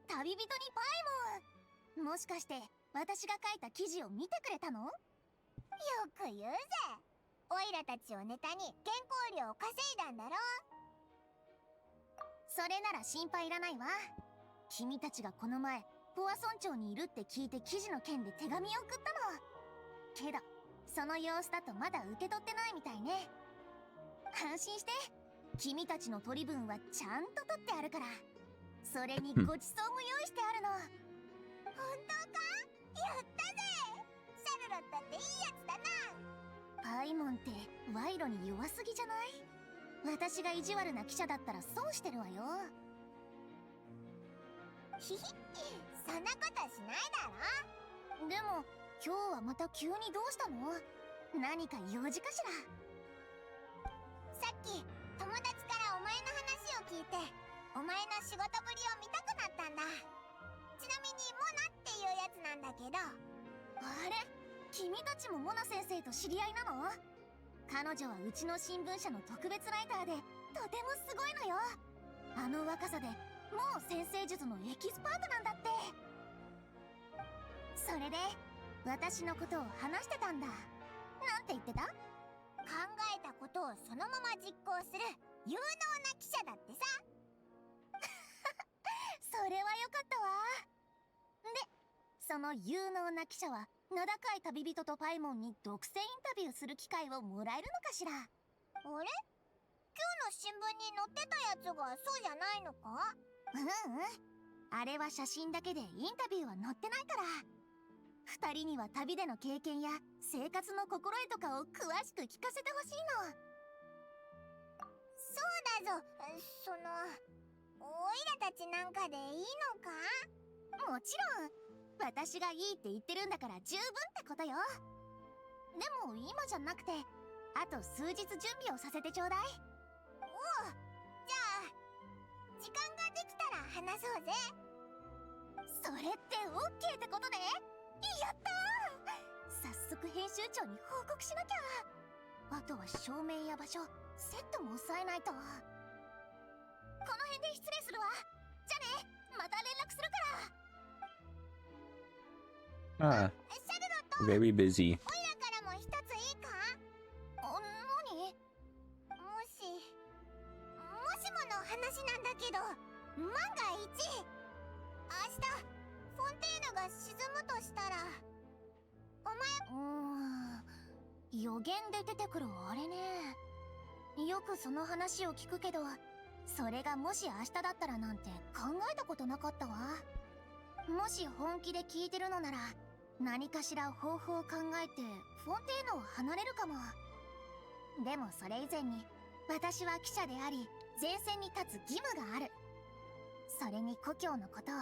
旅人にパイモン。もしかして私が書いた記事を見てくれたの？よく言うぜ。オイラたちをネタに原稿料を稼いだんだろ。それなら心配いらないわ。君たちがこの前ポワ村長にいるって聞いて記事の件で手紙を送ったの。けどその様子だとまだ受け取ってないみたいね。安心して、君たちの取り分はちゃんと取ってあるから。それにごちそうも用意してあるの。本当か？やったぜ。シャルロットっていいやつだな。パイモンって賄賂に弱すぎじゃない？私が意地悪な記者だったら損してるわよ。ひひ、そんなことしないだろ。でも今日はまた急にどうしたの？何か用事かしら？さっき友達からお前の話を聞いて、お前の仕事ぶりを見たくなったんだ。ちなみにモナっていうやつなんだけど。あれ、君たちもモナ先生と知り合いなの？彼女はうちの新聞社の特別ライターでとてもすごいのよ。あの若さでもう先生術のエキスパートなんだって。それで私のことを話してたんだ。なんて言ってた？考えたことをそのまま実行する有能な記者だってさ。それはよかったわ。で、その有能な記者は名高い旅人とパイモンに独占インタビューする機会をもらえるのかしら？あれ？今日の新聞に載ってたやつがそうじゃないのか？あれは写真だけでインタビューは載ってないから。二人には旅での経験や生活の心得とかを詳しく聞かせてほしいの。そうだぞ。オイラたちなんかでいいのか？もちろん。私がいいって言ってるんだから十分ってことよ。でも今じゃなくて、あと数日準備をさせてちょうだい。おう、じゃあ時間ができたら話そうぜ。それってオッケーってことね。やったー。早速編集長に報告しなきゃ。あとは照明や場所、セットも押さえないと。この辺で失礼するわ。じゃあね、また連絡するから。Ah, very busy. オイラからも一ついいか？何？もしもの話なんだけど、万が一明日フォンテーヌが沈むとしたら、予言で出てくるあれね。よくその話を聞くけど、それがもし明日だったらなんて考えたことなかったわ。もし本気で聞いてるのなら、何かしら方法を考えてフォンテーヌを離れるかも。でもそれ以前に、私は記者であり前線に立つ義務がある。それに故郷のことを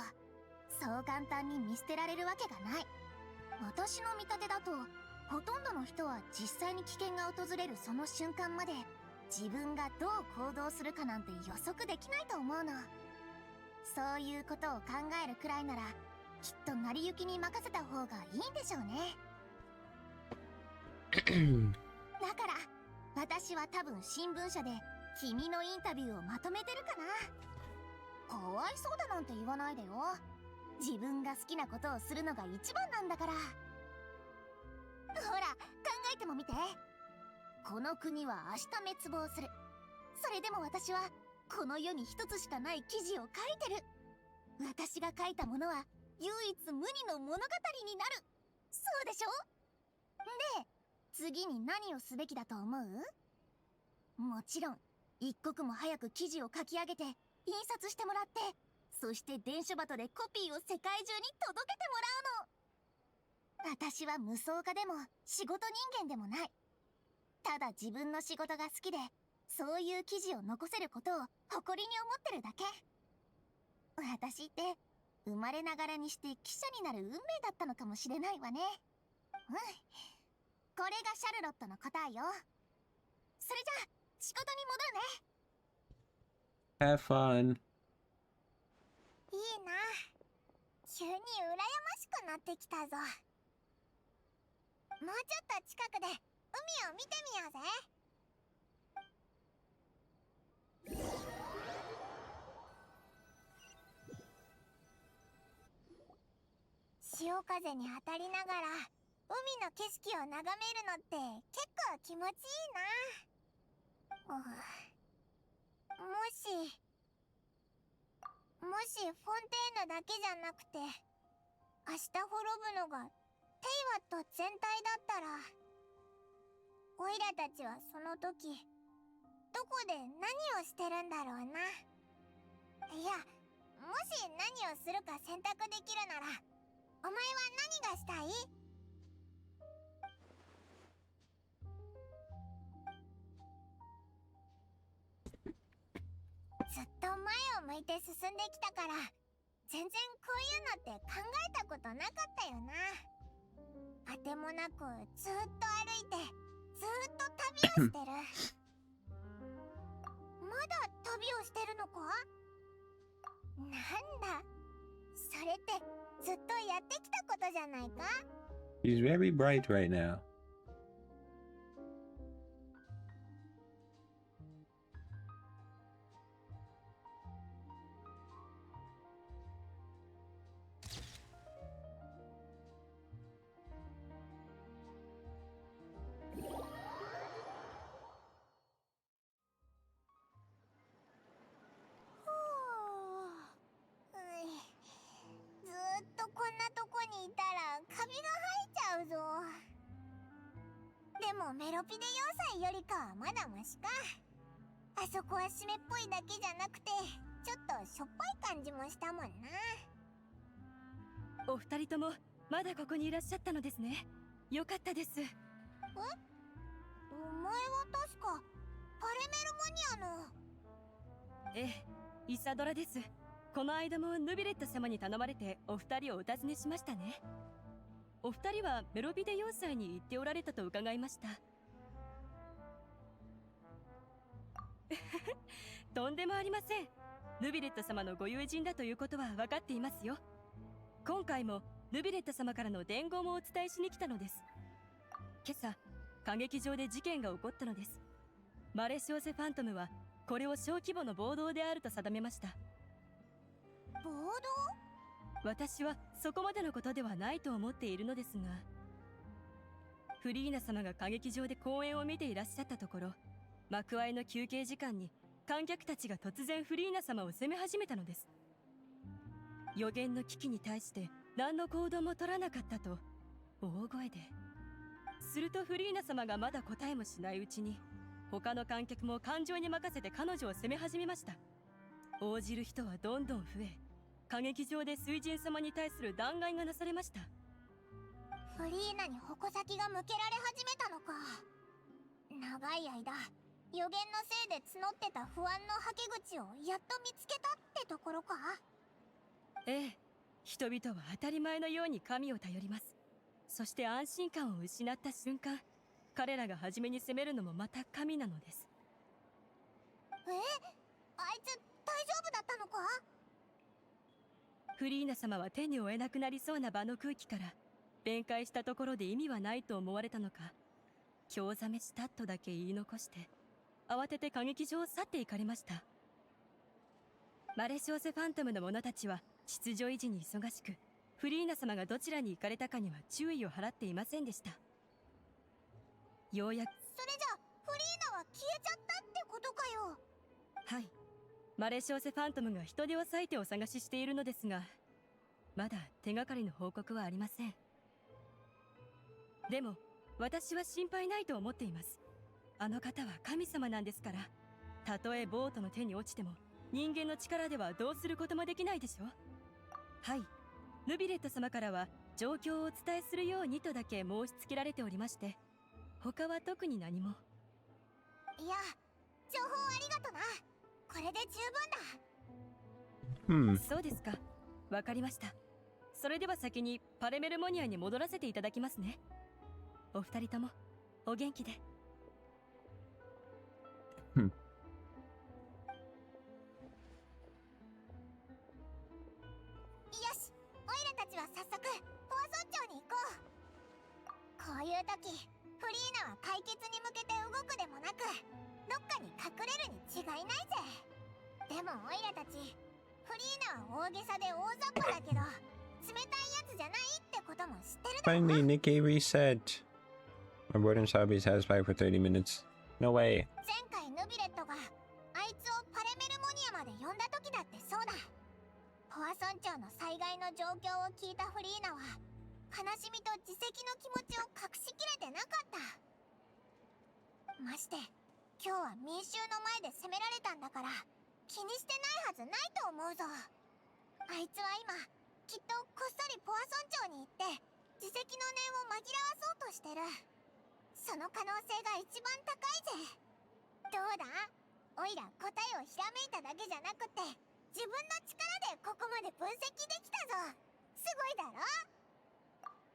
そう簡単に見捨てられるわけがない。私の見立てだと、ほとんどの人は実際に危険が訪れるその瞬間まで自分がどう行動するかなんて予測できないと思うの。そういうことを考えるくらいなら、きっと成り行きに任せた方がいいんでしょうね。だから私は多分新聞社で君のインタビューをまとめてるかな。かわいそうだなんて言わないでよ。自分が好きなことをするのが一番なんだから。ほら、考えてもみて。この国は明日滅亡する。それでも私はこの世に一つしかない記事を書いてる。私が書いたものは唯一無二の物語になる。そうでしょ。で、次に何をすべきだと思う？もちろん一刻も早く記事を書き上げて印刷してもらって、そして伝書鳩でコピーを世界中に届けてもらうの。私は無双家でも仕事人間でもない。ただ自分の仕事が好きで、そういう記事を残せることを誇りに思ってるだけ。私って生まれながらにして記者になる運命だったのかもしれないわね。うん。これがシャルロットの答えよ。それじゃあ仕事に戻るね。 Have fun. いいな。急に羨ましくなってきたぞ。もうちょっと近くで海を見てみようぜ。潮風に当たりながら海の景色を眺めるのって結構気持ちいいな。もしフォンテーヌだけじゃなくて明日滅ぶのがテイワット全体だったら、オイラたちはその時どこで何をしてるんだろうな。いや、もし何をするか選択できるなら、お前は何がしたい？ずっと前を向いて進んできたから、全然こういうのって考えたことなかったよな。あてもなくずっと歩いて、ずっと旅をしてる。まだ旅をしてるのか？なんだ、それってずっとやってきたことじゃないか？ He's very bright right now.メロピデ要塞よりかはまだマシか。あそこは湿っぽいだけじゃなくてちょっとしょっぱい感じもしたもんな。お二人ともまだここにいらっしゃったのですね。よかったです。え？お前は確かパレメルモニアの。ええ、イサドラです。この間もヌビレット様に頼まれてお二人をお尋ねしましたね。お二人はメロビデ要塞に行っておられたと伺いました。とんでもありません。ヌビレット様のご友人だということは分かっていますよ。今回もヌビレット様からの伝言をお伝えしに来たのです。今朝歌劇場で事件が起こったのです。マレシオセ・ファントムはこれを小規模の暴動であると定めました。暴動？私はそこまでのことではないと思っているのですが、フリーナ様が歌劇場で公演を見ていらっしゃったところ、幕間の休憩時間に観客たちが突然フリーナ様を責め始めたのです。予言の危機に対して何の行動も取らなかったと大声で。するとフリーナ様がまだ答えもしないうちに、他の観客も感情に任せて彼女を責め始めました。応じる人はどんどん増え、歌劇場で水神様に対する弾劾がなされました。フリーナに矛先が向けられ始めたのか。長い間予言のせいで募ってた不安のはけ口をやっと見つけたってところか。ええ、人々は当たり前のように神を頼ります。そして安心感を失った瞬間、彼らが初めに責めるのもまた神なのです。あいつ大丈夫だったのか？フリーナ様は手に負えなくなりそうな場の空気から弁解したところで意味はないと思われたのか、興ざめしたとだけ言い残して慌てて歌劇場を去っていかれました。マレショーセファントムの者たちは秩序維持に忙しく、フリーナ様がどちらに行かれたかには注意を払っていませんでした。ようやく。それじゃフリーナは消えちゃったってことかよ。はい、マレショーセファントムが人手を割いてお探ししているのですが、まだ手がかりの報告はありません。でも私は心配ないと思っています。あの方は神様なんですから、たとえボートの手に落ちても人間の力ではどうすることもできないでしょ。はい、ヌビレット様からは状況をお伝えするようにとだけ申し付けられておりまして、他は特に何も。いや、情報ありがとな。これで十分だ。そうですか、わかりました。それでは先にパレメルモニアに戻らせていただきますね。お二人ともお元気で。よし、オイラたちは早速ポア村長に行こう。こういう時フリーナは解決に向けて動くでもなく、どっかに隠れるに違いないぜ。でもオイラたち、フリーナは大げさで大雑把だけど冷たいやつじゃないってことも知ってるだろ。 Finally, Nikkei reset. My boredom shall be satisfied for 30 minutes. No way. 前回ヌビレットがあいつをパレメルモニアまで呼んだ時だってそうだ。ポア村長の災害の状況を聞いたフリーナは悲しみと自責の気持ちを隠しきれてなかった。まして今日は民衆の前で責められたんだから気にしてないはずないと思うぞ。あいつは今きっとこっそりポア村長に行って自責の念を紛らわそうとしてる。その可能性が一番高いぜ。どうだ、オイラ答えをひらめいただけじゃなくて自分の力でここまで分析できたぞ。すごいだろ。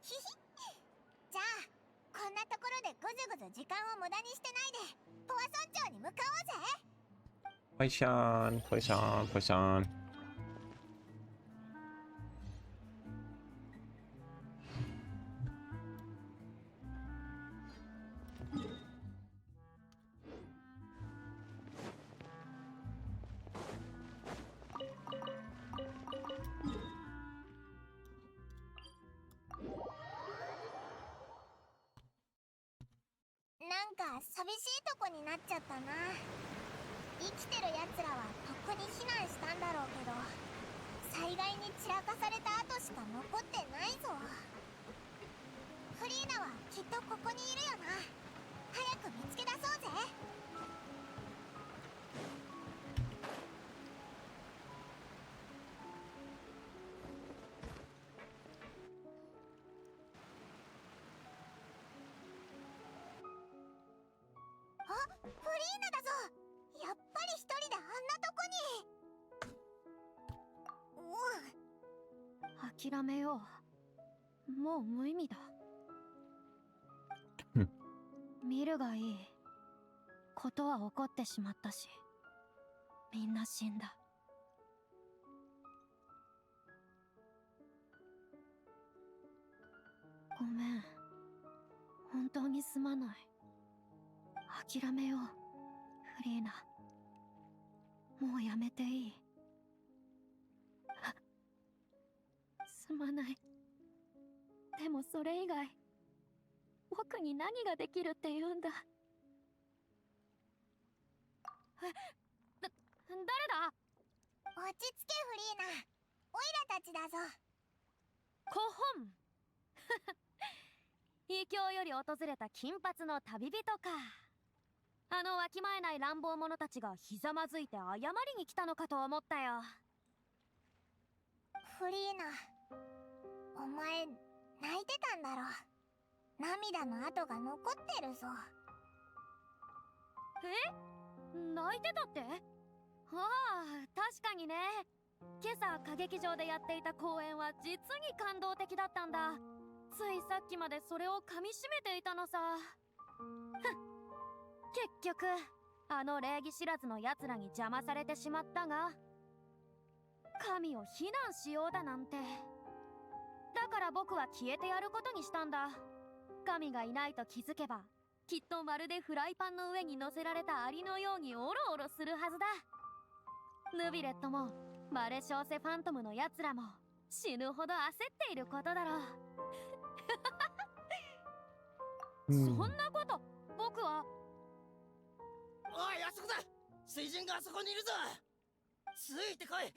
ひひ。じゃあこんなところでぐずぐず時間を無駄にしてないでポア村長に向かおうぜ。Poison, poison, poison.なんか寂しいとこになっちゃったな。生きてるやつらはとっくに避難したんだろうけど、災害に散らかされた跡しか残ってないぞ。フリーナはきっとここにいるよな。早く見つけ出そうぜ。あ、フリーナだぞ。やっぱり一人であんなとこに。諦めよう。もう無意味だ。見るがいい。ことは起こってしまったし、みんな死んだ。ごめん。本当にすまない。諦めよう、フリーナ。もうやめていい。すまない。でもそれ以外、僕に何ができるって言うんだ。誰だ？落ち着けフリーナ。オイラたちだぞ。コホン異教より訪れた金髪の旅人か。あのわきまえない乱暴者たちがひざまずいて謝りに来たのかと思ったよ。フリーナ、お前泣いてたんだろ。涙の跡が残ってるぞ。泣いてたって？ああ、確かにね。今朝歌劇場でやっていた公演は実に感動的だったんだ。ついさっきまでそれを噛みしめていたのさ。結局あの礼儀知らずの奴らに邪魔されてしまったが、神を非難しようだなんて。だから僕は消えてやることにしたんだ。神がいないと気づけばきっとまるでフライパンの上に乗せられたアリのようにオロオロするはずだ。ヌビレットもマレショーセファントムのやつらも死ぬほど焦っていることだろう。そんなこと僕は。おい、あそこだ。水人があそこにいるぞ。ついてこい、早く。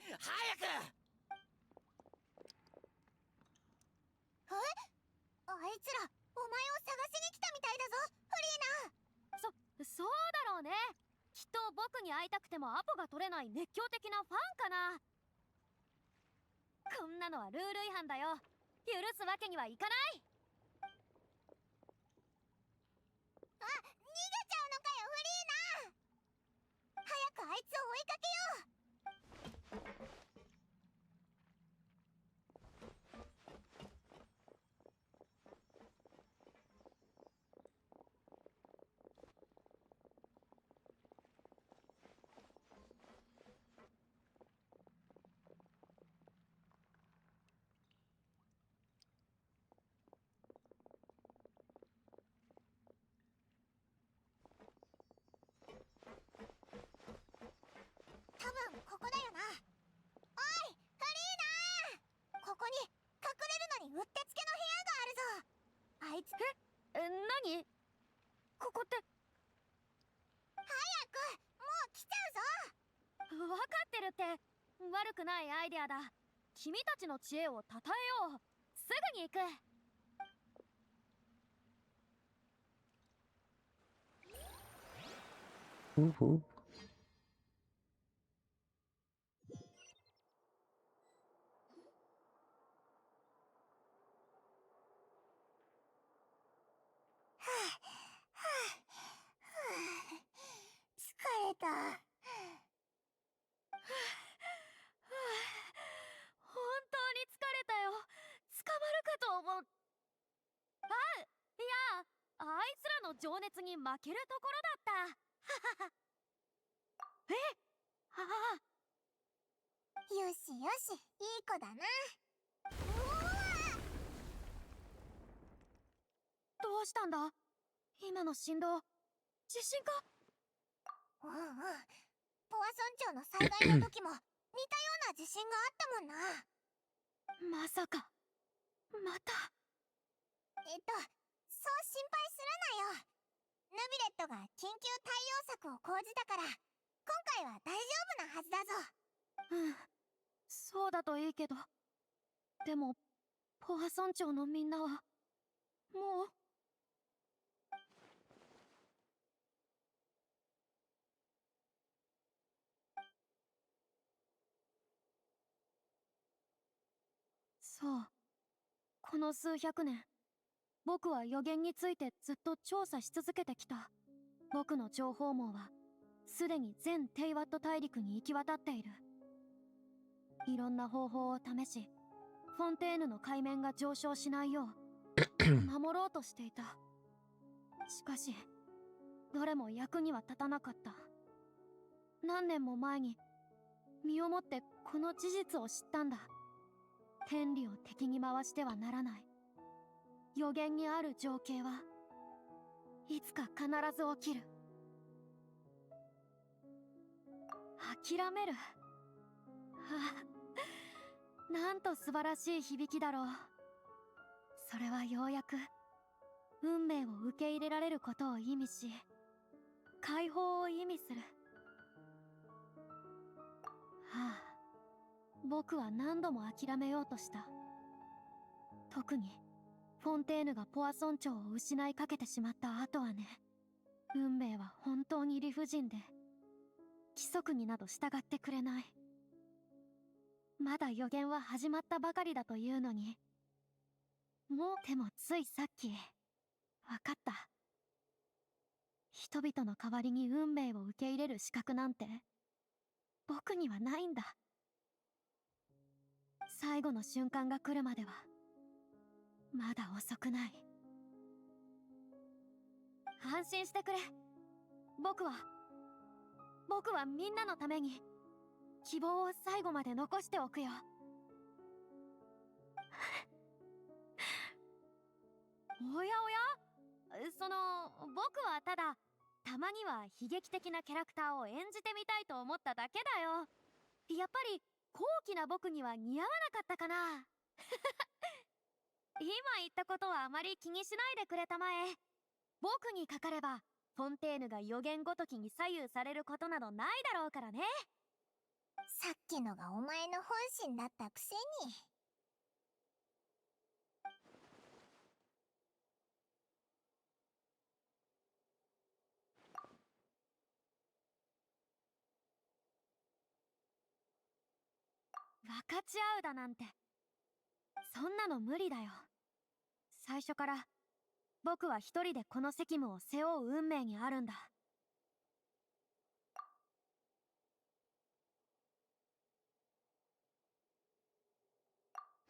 あいつらお前を探しに来たみたいだぞ、フリーナ。そうだろうね。きっと僕に会いたくてもアポが取れない熱狂的なファンかな。こんなのはルール違反だよ。許すわけにはいかない。あ、逃げちゃうのかよ、フリーナ。早くあいつを追いかけよう。多分ここだよな。おい、フリーナー。ここに隠れるのにうってつけの部屋があるぞ。あいつ。何？ここって。早く、もう来ちゃうぞ。分かってるって。悪くないアイデアだ。君たちの知恵をたたえよう。すぐに行く。Woohoo. 疲れた。本当に疲れたよ。捕まるかと思う。いや、あいつらの情熱に負けるところだった。よしよし、いい子だな。どうしたんだ？今の振動、地震か？ポワ村長の災害の時も似たような地震があったもんな。まさかまた。そう心配するなよ。ヌビレットが緊急対応策を講じたから今回は大丈夫なはずだぞ。そうだといいけど。でもポワ村長のみんなはもう。そう。この数百年、僕は予言についてずっと調査し続けてきた。僕の情報網は、すでに全テイワット大陸に行き渡っている。いろんな方法を試し、フォンテーヌの海面が上昇しないよう、守ろうとしていた。しかし、どれも役には立たなかった。何年も前に、身をもってこの事実を知ったんだ。天理を敵に回してはならない。予言にある情景はいつか必ず起きる。諦める。なんと素晴らしい響きだろう。それはようやく運命を受け入れられることを意味し、解放を意味する。僕は何度も諦めようとした。特にフォンテーヌがポワ村長を失いかけてしまった後はね。運命は本当に理不尽で、規則になど従ってくれない。まだ予言は始まったばかりだというのに。でもついさっき、わかった。人々の代わりに運命を受け入れる資格なんて、僕にはないんだ。最後の瞬間が来るまでは、まだ遅くない。安心してくれ。僕はみんなのために、希望を最後まで残しておくよ。おやおや？僕はただたまには悲劇的なキャラクターを演じてみたいと思っただけだよ。やっぱり高貴な僕には似合わなかったかな。今言ったことはあまり気にしないでくれたまえ。僕にかかればフォンテーヌが予言ごときに左右されることなどないだろうからね。さっきのがお前の本心だったくせに。分かち合うだなんて、そんなの無理だよ。最初から僕は一人でこの責務を背負う運命にあるんだ。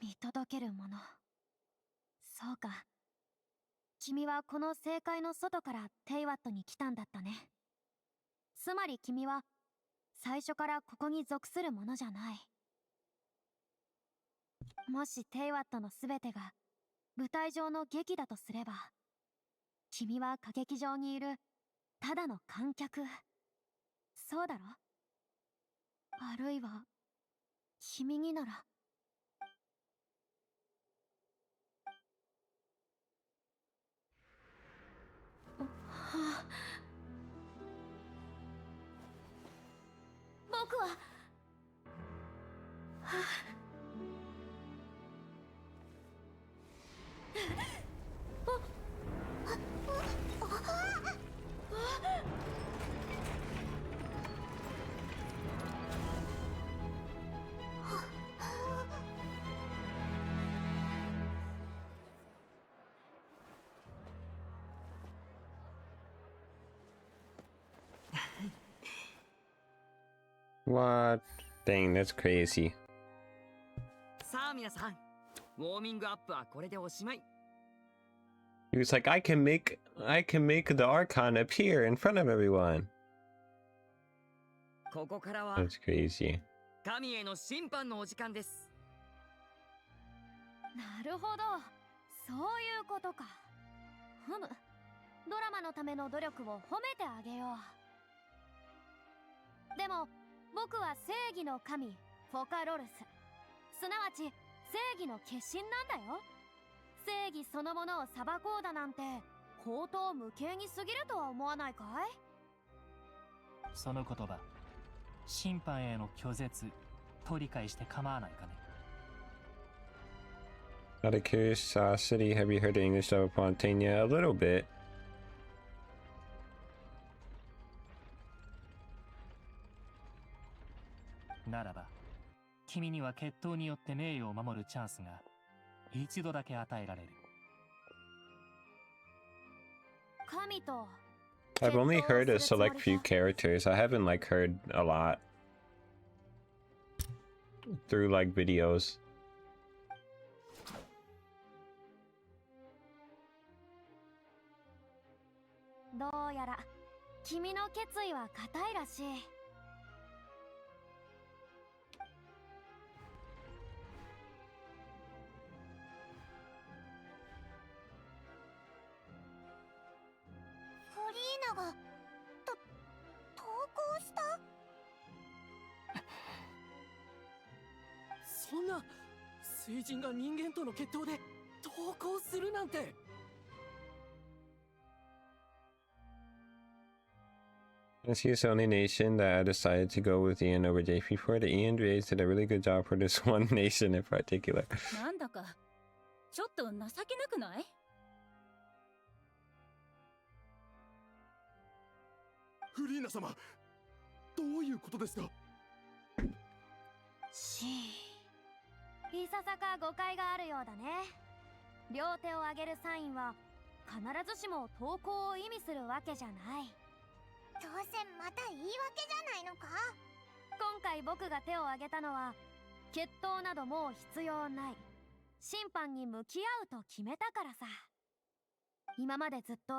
見届けるもの。そうか。君はこの政界の外からテイワットに来たんだったね。つまり君は最初からここに属するものじゃない。もしテイワットの全てが舞台上の劇だとすれば、君は歌劇場にいるただの観客。そうだろ？あるいは君になら。僕は、What? Dang, that's crazy. さあ皆さん、ウォーミングアップはこれでおしまい。 He was like, I can make the Archon appear in front of everyone. ここからは That's crazy. 神への審判のお時間です。なるほど、そういうことか。ふむ、ドラマのための努力を褒めてあげよう。でも僕は正義の神フォカロルス、すなわち正義の化身なんだよ。正義そのものを裁こうだなんて荒唐無稽に過ぎるとは思わないかい？その言葉、審判への拒絶と理解して構わないかね。 Out of curiosity, have you heard the English of Fontaine? Yeah, a little bit. ならば、君には決闘によって名誉を守るチャンスが一度だけ与えられる。神と I've only heard a select few characters. I haven't like heard a lot through like videos. どうやら君の決意は固いらしい。フリーナが投稿した？そんな水人が人間との決闘で投稿するなんて。This is the only nation that I decided to go with Ian over JP4. The Ian raised did a really good job for this one nation in particular. なんだかちょっと情けなくない？フリーナ様、どういうことですか？いささか誤解があるようだね。両手を上げるサインは必ずしも投稿を意味するわけじゃない。どうせまた言い訳じゃないのか？今回僕が手を挙げたのは決闘などもう必要ない、審判に向き合うと決めたからさ。今までずっと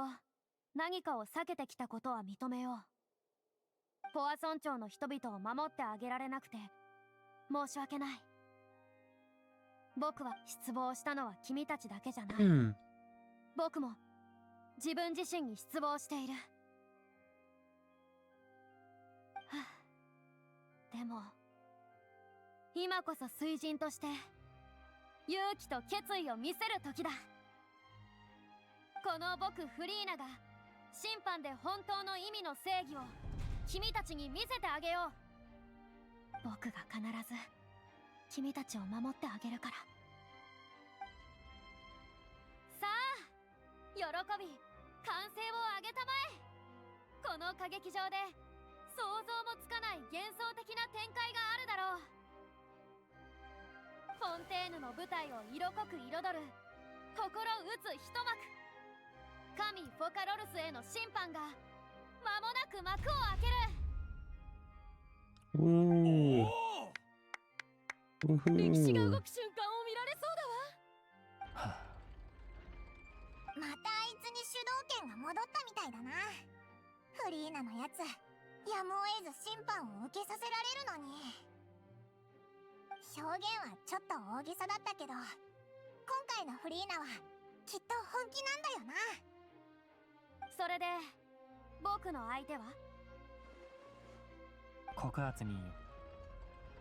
何かを避けてきたことは認めよう。ポア村長の人々を守ってあげられなくて申し訳ない。僕は失望したのは君たちだけじゃない。僕も自分自身に失望している。はあ、でも今こそ水人として勇気と決意を見せる時だ。この僕フリーナが審判で本当の意味の正義を君たちに見せてあげよう。僕が必ず君たちを守ってあげるから。さあ、喜び歓声をあげたまえ。この歌劇場で想像もつかない幻想的な展開があるだろう。フォンテーヌの舞台を色濃く彩る心打つ一幕。神フォカロルスへの審判が間もなく幕を開ける。歴史が動く瞬間を見られそうだわ。またあいつに主導権が戻ったみたいだな。フリーナのやつ、やむを得ず審判を受けさせられるのに。表現はちょっと大げさだったけど、今回のフリーナはきっと本気なんだよな。それで僕の相手は？告発人よ、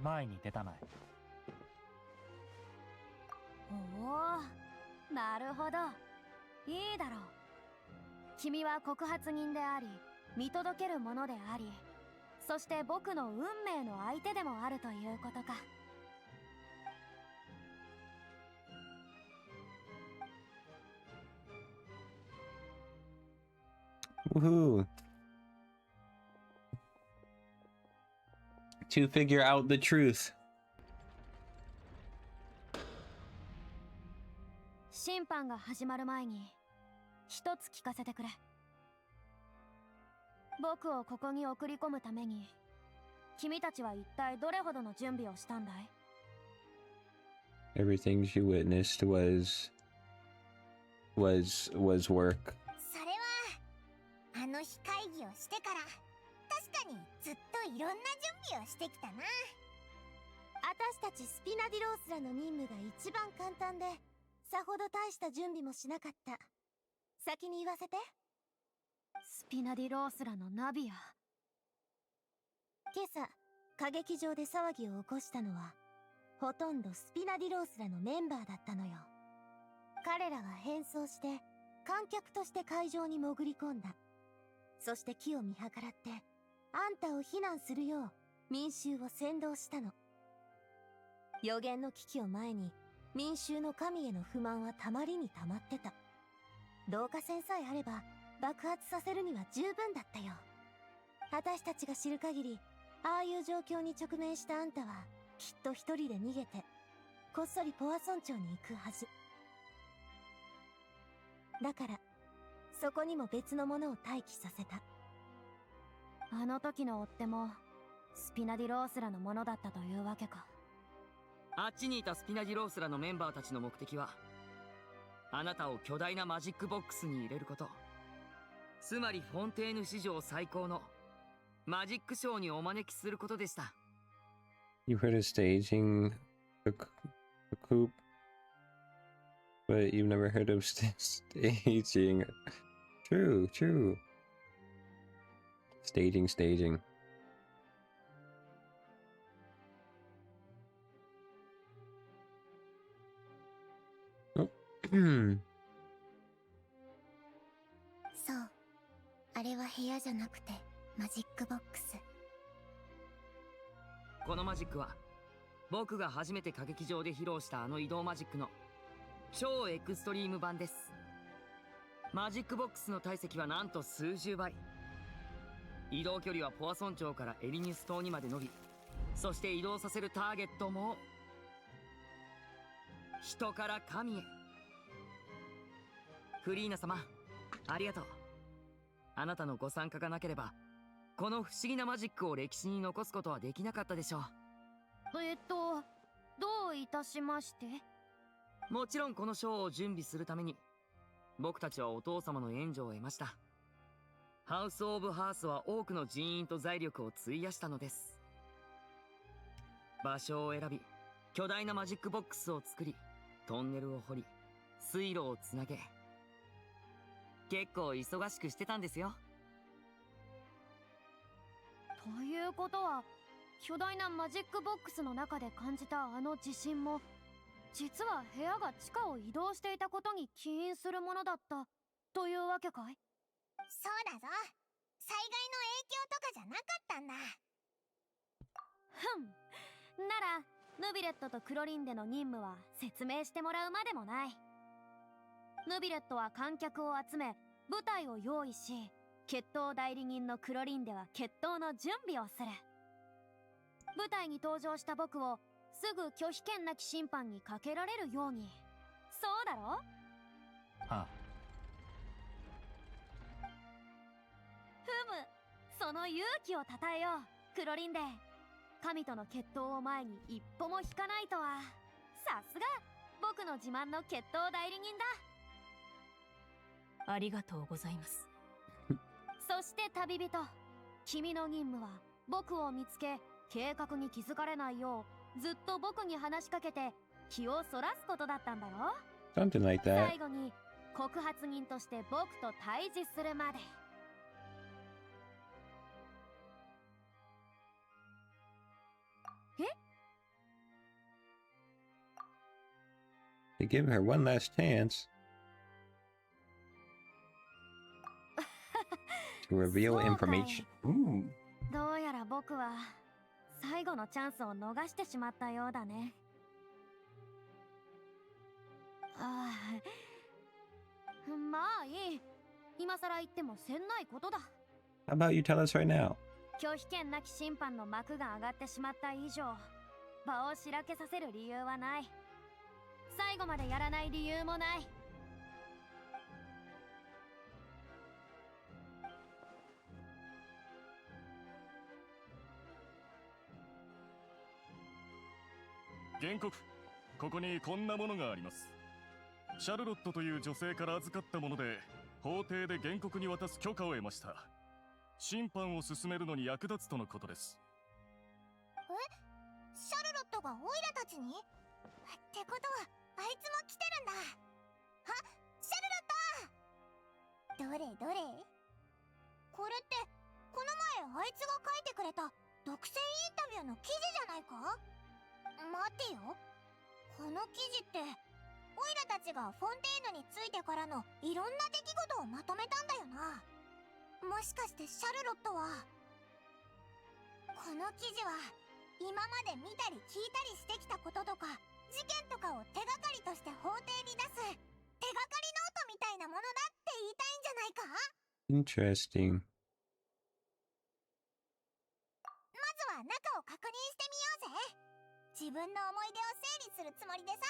前に出たまえ。おお、なるほど、いいだろう。君は告発人であり見届けるものであり、そして僕の運命の相手でもあるということか。Woohoo! To figure out the truth. 審判が始まる前に一つ聞かせてくれ。僕をここに送り込むために君たちは一体どれほどの準備をしたんだい？ Everything she witnessed was work. それはあの日会議をしてから確かにずっといろんな準備をしてきたな。私たちスピナディロースらの任務が一番簡単で、さほど大した準備もしなかった。先に言わせて。スピナディロースらのナビア。今朝歌劇場で騒ぎを起こしたのはほとんどスピナディロースらのメンバーだったのよ。彼らは変装して観客として会場に潜り込んだ。そして機を見計らってあんたを非難するよう民衆を扇動したの。予言の危機を前に民衆の神への不満はたまりにたまってた。導火線さえあれば爆発させるには十分だったよ。私たちが知る限り、ああいう状況に直面したあんたはきっと一人で逃げてこっそりポワソン町に行くはずだから、そこにも別のものを待機させた。あの時の追っ手もスピナディロースらのものだったというわけか。あっちにいたスピナディロースらのメンバーたちの目的は、あなたを巨大なマジックボックスに入れること、つまりフォンテーヌ史上最高のマジックショーにお招きすることでした。 You've heard of staging a coup, but you've never heard of staging. True. Staging. Oh. そう、あれは部屋じゃなくてマジックボックス。このマジックは僕が初めて歌劇場で披露したあの移動マジックの超エクストリーム版です。マジックボックスの体積はなんと数十倍。移動距離はポワソン町からエリニュス島にまで伸び、そして移動させるターゲットも人から神へ。フリーナ様、ありがとう。あなたのご参加がなければこの不思議なマジックを歴史に残すことはできなかったでしょう。どういたしまして？もちろんこのショーを準備するために僕たちはお父様の援助を得ました。ハウス・オブ・ハースは多くの人員と財力を費やしたのです。場所を選び、巨大なマジックボックスを作り、トンネルを掘り、水路をつなげ、結構忙しくしてたんですよ。ということは、巨大なマジックボックスの中で感じたあの地震も、実は部屋が地下を移動していたことに起因するものだったというわけかい？そうだぞ。災害の影響とかじゃなかったんだ。ならヌビレットとクロリンデの任務は説明してもらうまでもない。ヌビレットは観客を集め舞台を用意し、決闘代理人のクロリンデは決闘の準備をする。舞台に登場した僕をすぐ拒否権なき審判にかけられるように。そうだろ？ああ。その勇気をたたえよう、クロリンデ。神との決闘を前に一歩も引かないとは、さすが僕の自慢の決闘代理人だ。ありがとうございます。そして旅人、君の任務は僕を見つけ、計画に気づかれないようずっと僕に話しかけて気をそらすことだったんだろ？ Something like that. 最後に告発人として僕と対峙するまで。To give her one last chance to reveal information. Ooh. どうやら僕は最後のチャンスを逃してしまったようだね。ああ、まあいい。今さら言ってもせんないことだ。How about you tell us right now? 拒否権なき審判の幕が上がってしまった以上、場をしらけさせる理由はない。最後までやらない理由もない。原告、ここにこんなものがあります。シャルロットという女性から預かったもので、法廷で原告に渡す許可を得ました。審判を進めるのに役立つとのことです。シャルロットがオイラたちに？ってことはあいつも来てるんだ。あ、シャルロット！どれどれ？これってこの前あいつが書いてくれた独占インタビューの記事じゃないか？待てよ、この記事ってオイラたちがフォンテーヌについてからのいろんな出来事をまとめたんだよな。もしかしてシャルロットはこの記事は今まで見たり聞いたりしてきたこととか事件とかを手がかりとして法廷に出す手がかりノートみたいなものだって言いたいんじゃないか？ Interesting. まずは中を確認してみようぜ。自分の思い出を整理するつもりでさ。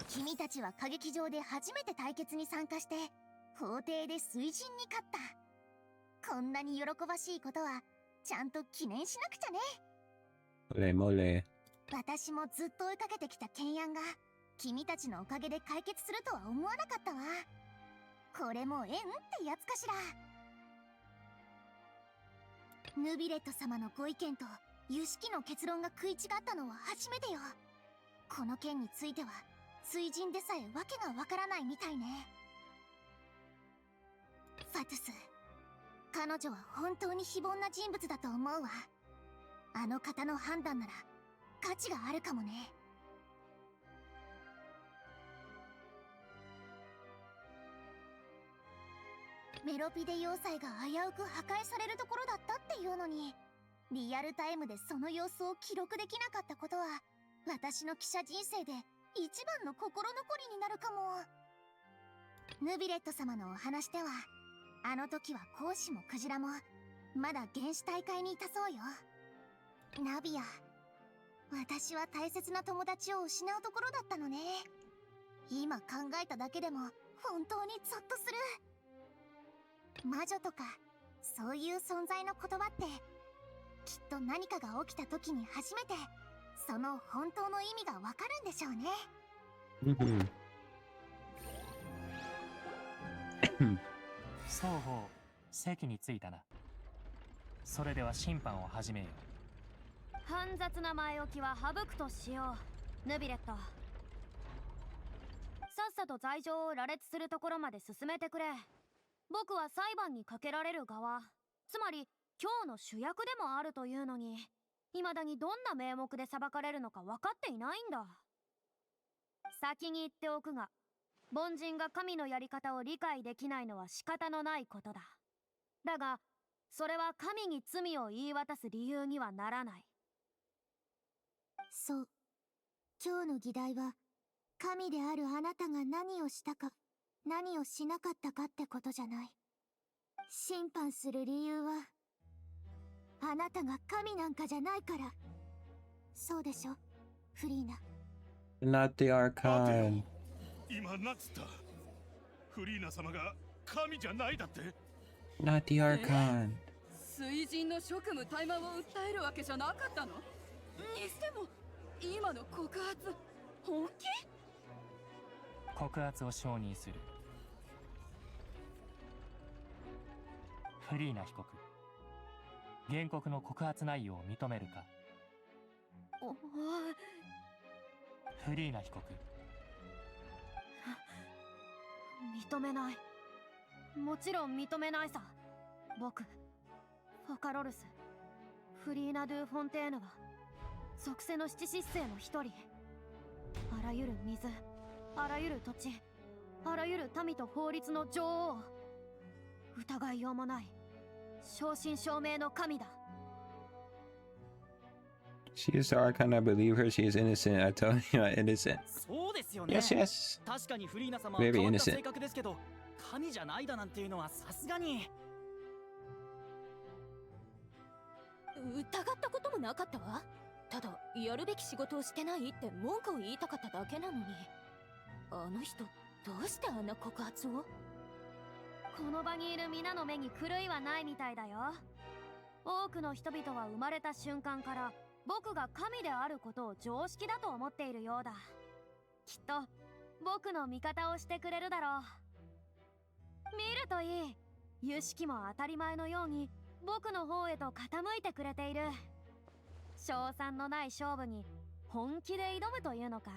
君たちは歌劇場で初めて対決に参加して法廷で水神に勝った。こんなに喜ばしいことはちゃんと記念しなくちゃね。Mole, mole. 私もずっと追いかけてきた懸案が君たちのおかげで解決するとは思わなかったわ。これも縁ってやつかしら。ヌビレット様のご意見とユシキの結論が食い違ったのは初めてよ。この件については水神でさえわけがわからないみたいね。ファトゥス、彼女は本当に非凡な人物だと思うわ。あの方の判断なら価値があるかもね。メロピデ要塞が危うく破壊されるところだったっていうのに、リアルタイムでその様子を記録できなかったことは私の記者人生で一番の心残りになるかも。ヌビレット様のお話ではあの時は講師もクジラもまだ原始大会にいたそうよ。ナビア、私は大切な友達を失うところだったのね。今考えただけでも本当にゾッとする。魔女とかそういう存在の言葉ってきっと何かが起きた時に初めてその本当の意味がわかるんでしょうね。双方席に着いたな。それでは審判を始めよう。煩雑な前置きは省くとしよう。ヌビレット、さっさと罪状を羅列するところまで進めてくれ。僕は裁判にかけられる側、つまり今日の主役でもあるというのに、未だにどんな名目で裁かれるのか分かっていないんだ。先に言っておくが、凡人が神のやり方を理解できないのは仕方のないことだ。だが、それは神に罪を言い渡す理由にはならない。そう。今日の議題は、神であるあなたが何をしたか、何をしなかったかってことじゃない。審判する理由は、あなたが神なんかじゃないから。そうでしょ、フリーナ。Not the Archon. 今なんつった？フリーナ様が神じゃないだって？ Not the Archon. 水神の職務怠慢を訴えるわけじゃなかったの？にしても今の告発本気？告発を承認する。フリーナ被告、原告の告発内容を認めるか？フリーナ被告、認めない。もちろん認めないさ。僕、フォカロルス、フリーナ・ドゥ・フォンテーヌは属性の七執星の一人。あらゆる水、あらゆる土地、あらゆる民と法律の女王。疑いようもない正真正銘の神だ。She is the Archon. I believe her. She is innocent. I tell you, I'm innocent. そうですよね。Yes, yes. 確かにフリーナ様は Very 変わった innocent. 性格ですけど、神じゃないだなんていうのはさすがに。疑ったこともなかったわ。ただやるべき仕事をしてないって文句を言いたかっただけなのに、あの人どうしてあんな告発を？この場にいる皆の目に狂いはないみたいだよ。多くの人々は生まれた瞬間から僕が神であることを常識だと思っているようだ。きっと僕の味方をしてくれるだろう。見るといい。有識も当たり前のように僕の方へと傾いてくれている。勝算のない勝負に本気で挑むというのか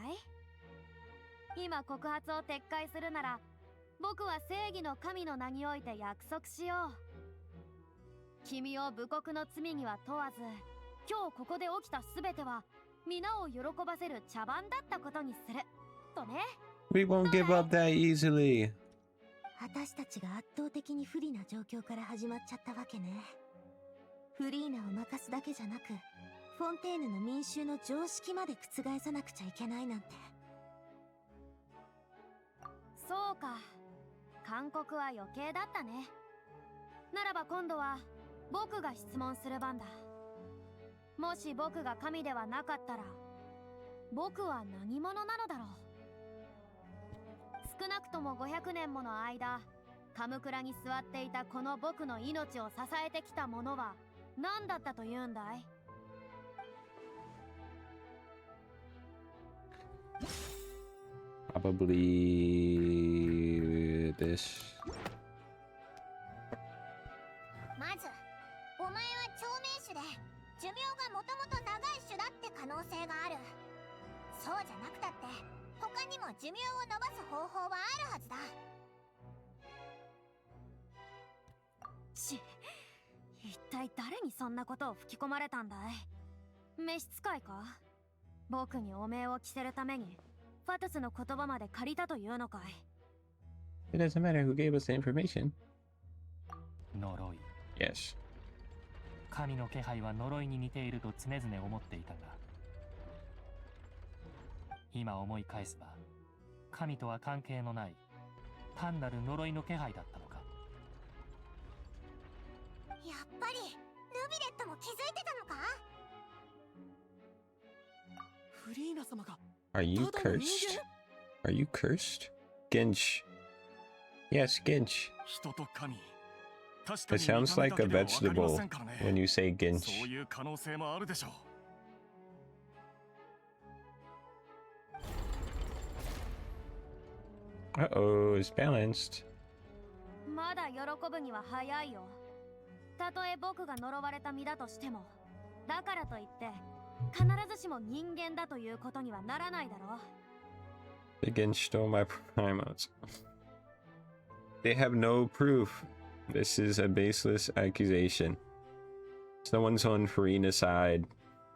い？今告発を撤回するなら、僕は正義の神の名において約束しよう。君を武国の罪には問わず、今日ここで起きた全ては皆を喜ばせる茶番だったことにするとね。 We won't give up that easily. 私たちが圧倒的に不利な状況から始まっちゃったわけね。フリーナを任すだけじゃなく、フォンテーヌの民衆の常識まで覆さなくちゃいけないなんて。そうか、勧告は余計だったね。ならば今度は僕が質問する番だ。もし僕が神ではなかったら、僕は何者なのだろう。少なくとも500年もの間、カムクラに座っていたこの僕の命を支えてきたものは何だったというんだい？Probably this. まず、お前は長命種で寿命がもともと長い種だって可能性がある。そうじゃなくたって他にも寿命を延ばす方法はあるはずだ。一体誰にそんなことを吹き込まれたんだい？召使いか？僕に汚名を着せるためにファトゥスの言葉まで借りたというのかい？ It doesn't matter who gave us the information. 呪い。Yes. 神の気配は呪いに似ていると常々思っていたが、今思い返せば神とは関係のない単なる呪いの気配だったのか。やっぱりルビレットも気づいてたのか？フリーナ様が Are you cursed? Are you cursed? Ginch. Yes, Ginch. 人と神。 It sounds like a vegetable when you say Ginch. そういう可能性もあるでしょう。Uh-oh, it's balanced. まだ喜ぶには早いよ。たとえ僕が呪われた身だとしても、だからといって必ずしも人間だということにはならないだろう。Again, stole my primos. They have no proof. This is a baseless accusation. Someone's on Farina's side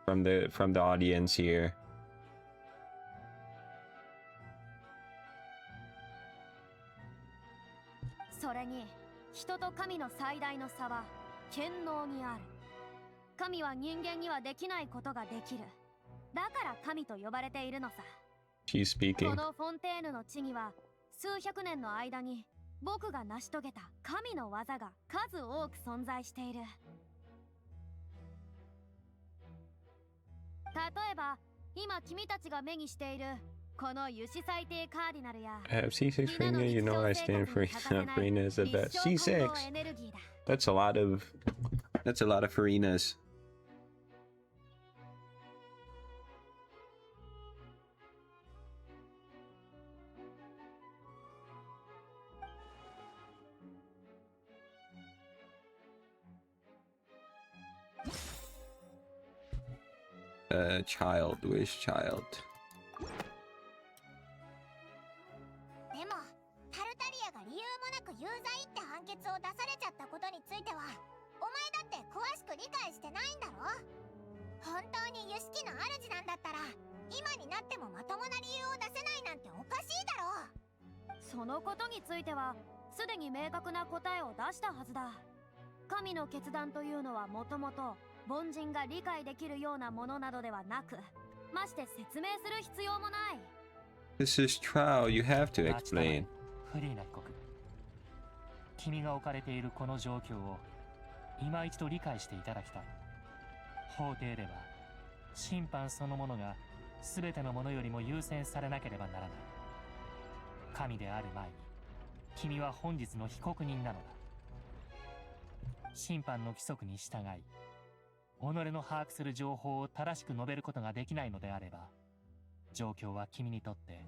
from the audience here. それに人と神の最大の差は権能にある。神は人間にはできないことができる。だから神と呼ばれているのさ。 She's speaking. このフォンテーヌの地には数百年の間に僕が成し遂げた神の技が数多く存在している。例えば今君たちが目にしているこの油脂最低カーディナルや I have C6 Farina, you know I stand for Farina is the best. C6. That's a lot of Farinas. Child, wish child. でもタルタリアが理由もなく有罪って判決を出されちゃったことについてはお前だって詳しく理解してないんだろ。本当に油式の主なんだったら今になってもまともな理由を出せないなんておかしいだろ。そのことについてはすでに明確な答えを出したはずだ。神の決断というのはもともと凡人が理解できるようなものなどではなく、まして説明する必要もない。 This is trial, you have to explain. フリーナ被告、君が置かれているこの状況を今一度理解していただきたい。法廷では審判そのものが全てのものよりも優先されなければならない。神である前に君は本日の被告人なのだ。審判の規則に従い己の把握する情報を正しく述べることができないのであれば、状況は君にとって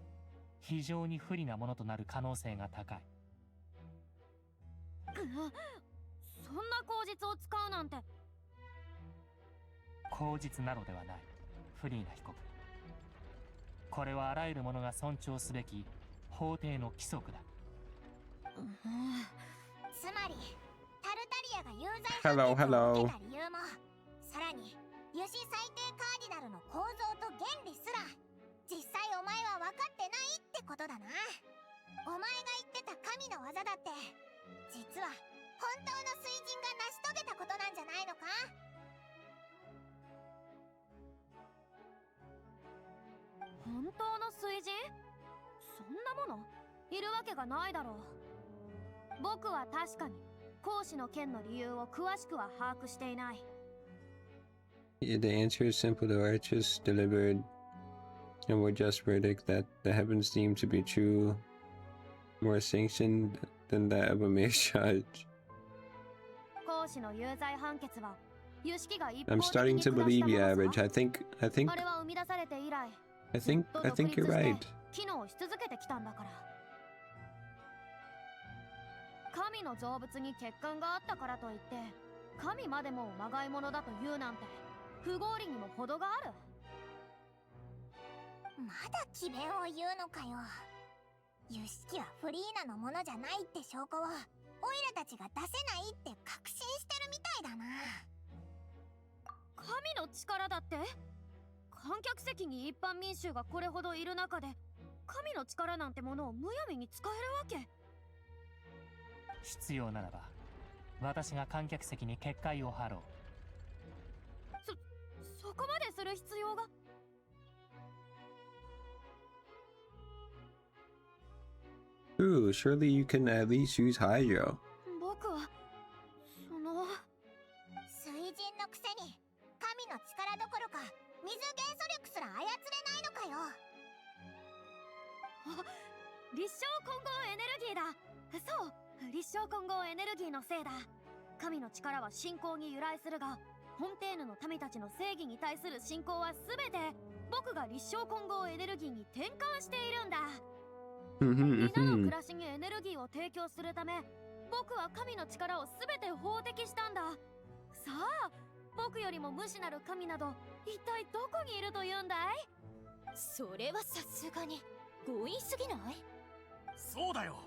非常に不利なものとなる可能性が高い。そんな口実を使うなんて。口実などではない、フリーナ被告。これはあらゆる者が尊重すべき法廷の規則だ。つまりタルタリアが有罪判決を受けた理由も、さらに油脂最低カーディナルの構造と原理すら実際お前は分かってないってことだな。お前が言ってた神の技だって実は本当の水人が成し遂げたことなんじゃないのか。本当の水人？そんなものいるわけがないだろう。僕は確かに行使の件の理由を詳しくは把握していない。Yeah, the answer is simple. The righteous delivered a more just verdict that the heavens deemed to be true, more sanctioned than that of a mere judge. 行使の有罪判決は有識が一方 I'm 的 starting に to 下した believe you, もの Average. さ。 I think あれは生み出されて以来 I think you're right. 機能し続けてきたんだから。神の造物に欠陥があったからといって神までもまがいものだと言うなんて不合理にも程がある。まだ詭弁を言うのかよ。油式はフリーナのものじゃないって証拠をオイラたちが出せないって確信してるみたいだな。神の力だって？観客席に一般民衆がこれほどいる中で神の力なんてものをむやみに使えるわけ？必要ならば私が観客席に結界を張ろう。そこまでする必要が。Ooh, surely you can at least use Hydro. 僕はその水人のくせに神の力どころか水元素力すら操れないのかよ。あ、立証混合エネルギーだ。そう、立証混合エネルギーのせいだ。神の力は信仰に由来するが、フォンテーヌの民たちの正義に対する信仰は全て僕が立証混合エネルギーに転換しているんだ。皆の暮らしにエネルギーを提供するため、僕は神の力を全て法的したんだ。さあ、僕よりも無視なる神など一体どこにいるというんだい？それはさすがに強引すぎない？そうだよ。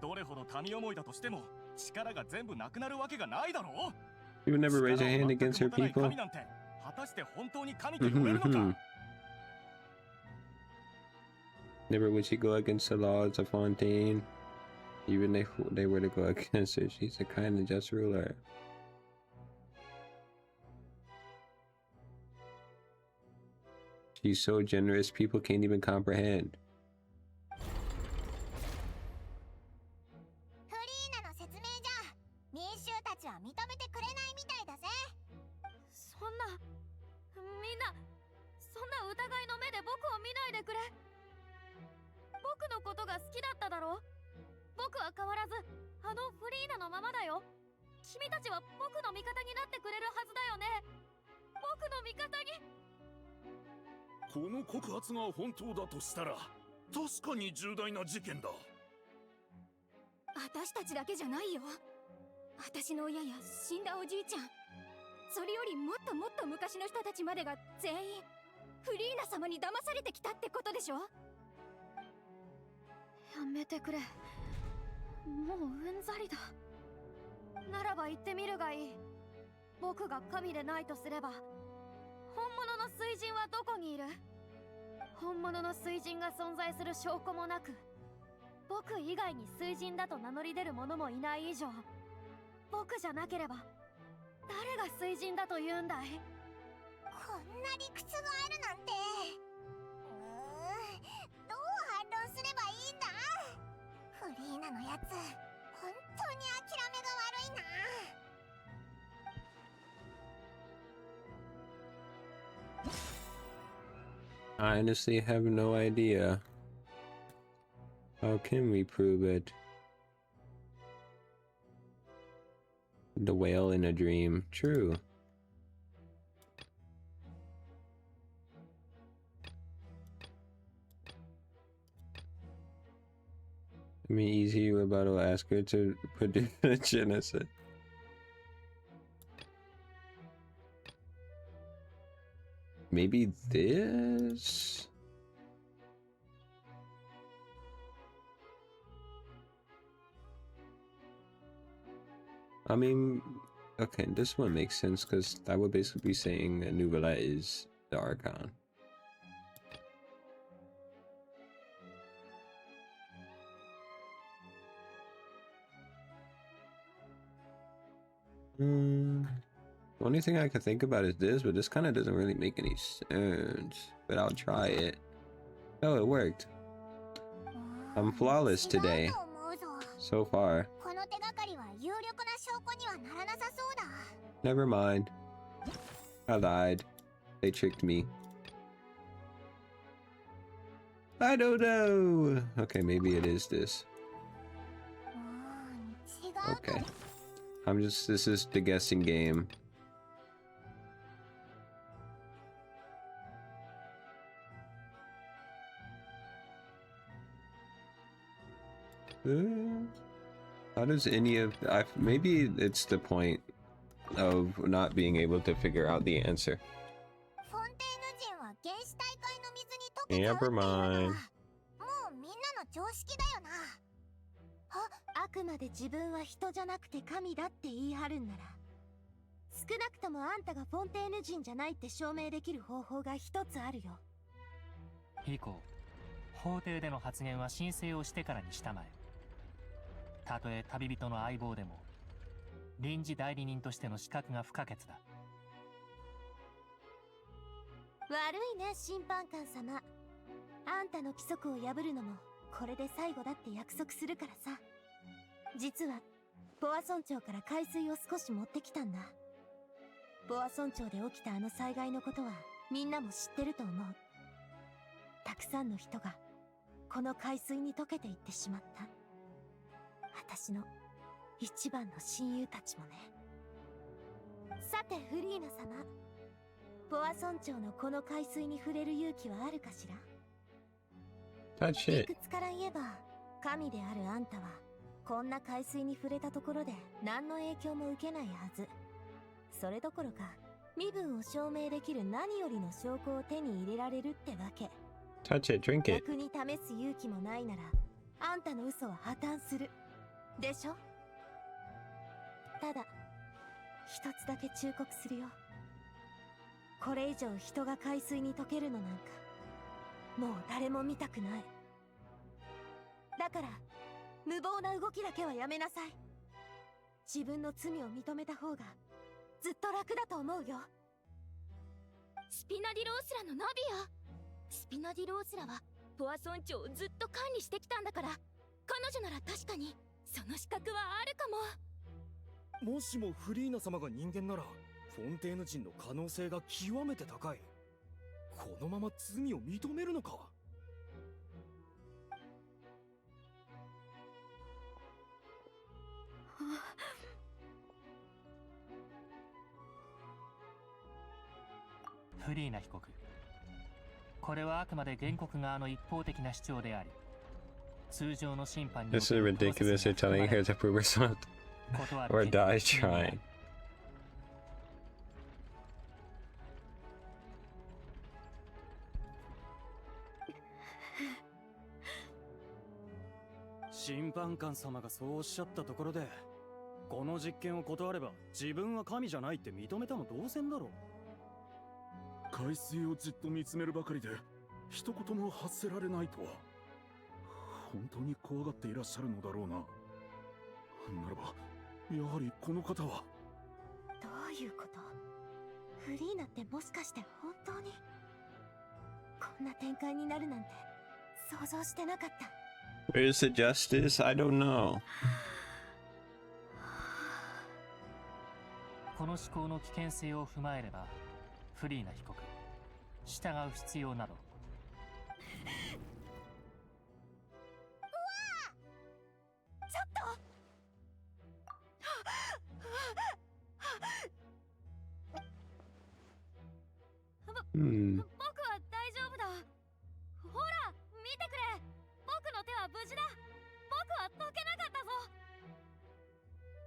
どれほど民思いだとしても力が全部なくなるわけがないだろう。 You would never raise a hand against your 力を持たない people? 神なんて果たして本当に神と呼べるのか。 Never would she go against the laws of Fontaine. Even if they were to go against her, she's a kind and just ruler. She's so generous, people can't even comprehend. フリーナの説明じゃ民衆たちは認めてくれないみたいだぜ。そんな、みんな、そんな疑いの目で僕を見ないでくれ。僕のことが好きだっただろ。僕は変わらずあのフリーナのままだよ。君たちは僕の味方になってくれるはずだよね。僕の味方に。この告発が本当だとしたら確かに重大な事件だ。私たちだけじゃないよ。私の親や死んだおじいちゃん、それよりもっともっと昔の人たちまでが全員フリーナ様に騙されてきたってことでしょ。やめてくれ。もううんざりだ。ならば言ってみるがいい。僕が神でないとすれば、本物の水神はどこにいる？本物の水神が存在する証拠もなく、僕以外に水神だと名乗り出る者もいない以上、僕じゃなければ誰が水神だと言うんだい？こんな理屈があるなんて。どう反論すればいいんだ？フリーナのやつ、本当に諦めが悪いな。I honestly have no idea. How can we prove it? The whale in a dream. True. I mean, easy rebuttal. Ask her to predict the genocide. Maybe this? I mean, okay, this one makes sense because that would basically be saying that Nouvelle is the Archon. The only thing I can think about is this, but this kind of doesn't really make any sense. But I'll try it. Oh, it worked. I'm flawless today. So far. この手がかりは有力な証拠にはならなさそうだ。 Never mind. I lied. They tricked me. I don't know. Okay, maybe it is this. Okay. This is the guessing game. How does any of maybe it's the point of not being able to figure out the answer. Never mind. もうみんなの常識だよな。あくまで自分は人じゃなくて神だって言い張るんなら、少なくともあんたがフォンテーヌ人じゃないって証明できる方法が一つあるよ。以降、法廷での発言は申請をしてからにしたまえ。たとえ旅人の相棒でも、臨時代理人としての資格が不可欠だ。悪いね、審判官様。あんたの規則を破るのもこれで最後だって約束するからさ。実はボア村長から海水を少し持ってきたんだ。ボア村長で起きたあの災害のことはみんなも知ってると思う。たくさんの人がこの海水に溶けていってしまった。私の一番の親友たちもね。さてフリーナ様、ボア村長のこの海水に触れる勇気はあるかしら。理屈から言えば神であるあんたはこんな海水に触れたところで何の影響も受けないはず。それどころか身分を証明できる何よりの証拠を手に入れられるってわけ。Touch it, drink it. 逆に試す勇気もないなら、あんたの嘘は破綻する。でしょ？ただ、一つだけ忠告するよ。これ以上人が海水に溶けるのなんか、もう誰も見たくない。だから、無謀な動きだけはやめなさい。自分の罪を認めた方が、ずっと楽だと思うよ。スピナディロースラのナビア。スピナディロースラはポア村長をずっと管理してきたんだから、彼女なら確かにその資格はあるかも。もしもフリーナ様が人間ならフォンテーヌ人の可能性が極めて高い。このまま罪を認めるのか？フリーナ被告、これはあくまで原告側の一方的な主張であり、通常の審判に This is ridiculous. You're telling her to prove herself or die trying. 審判官様がそうおっしゃったところで、この実験を断れば自分は神じゃないって認めたも同然だろう。海水をじっと見つめるばかりで一言も発せられないとは、本当に怖がっていらっしゃるのだろうな。ならばやはりこの方は。どういうこと？フリーナってもしかして本当にこんな展開になるなんて想像してなかった。 Where's the justice? I don't know. この思考の危険性を踏まえれば、フリーナ被告、従う必要など。ちょっとHmm. 僕は大丈夫だ。ほら見てくれ、僕の手は無事だ。僕は溶けなかったぞ。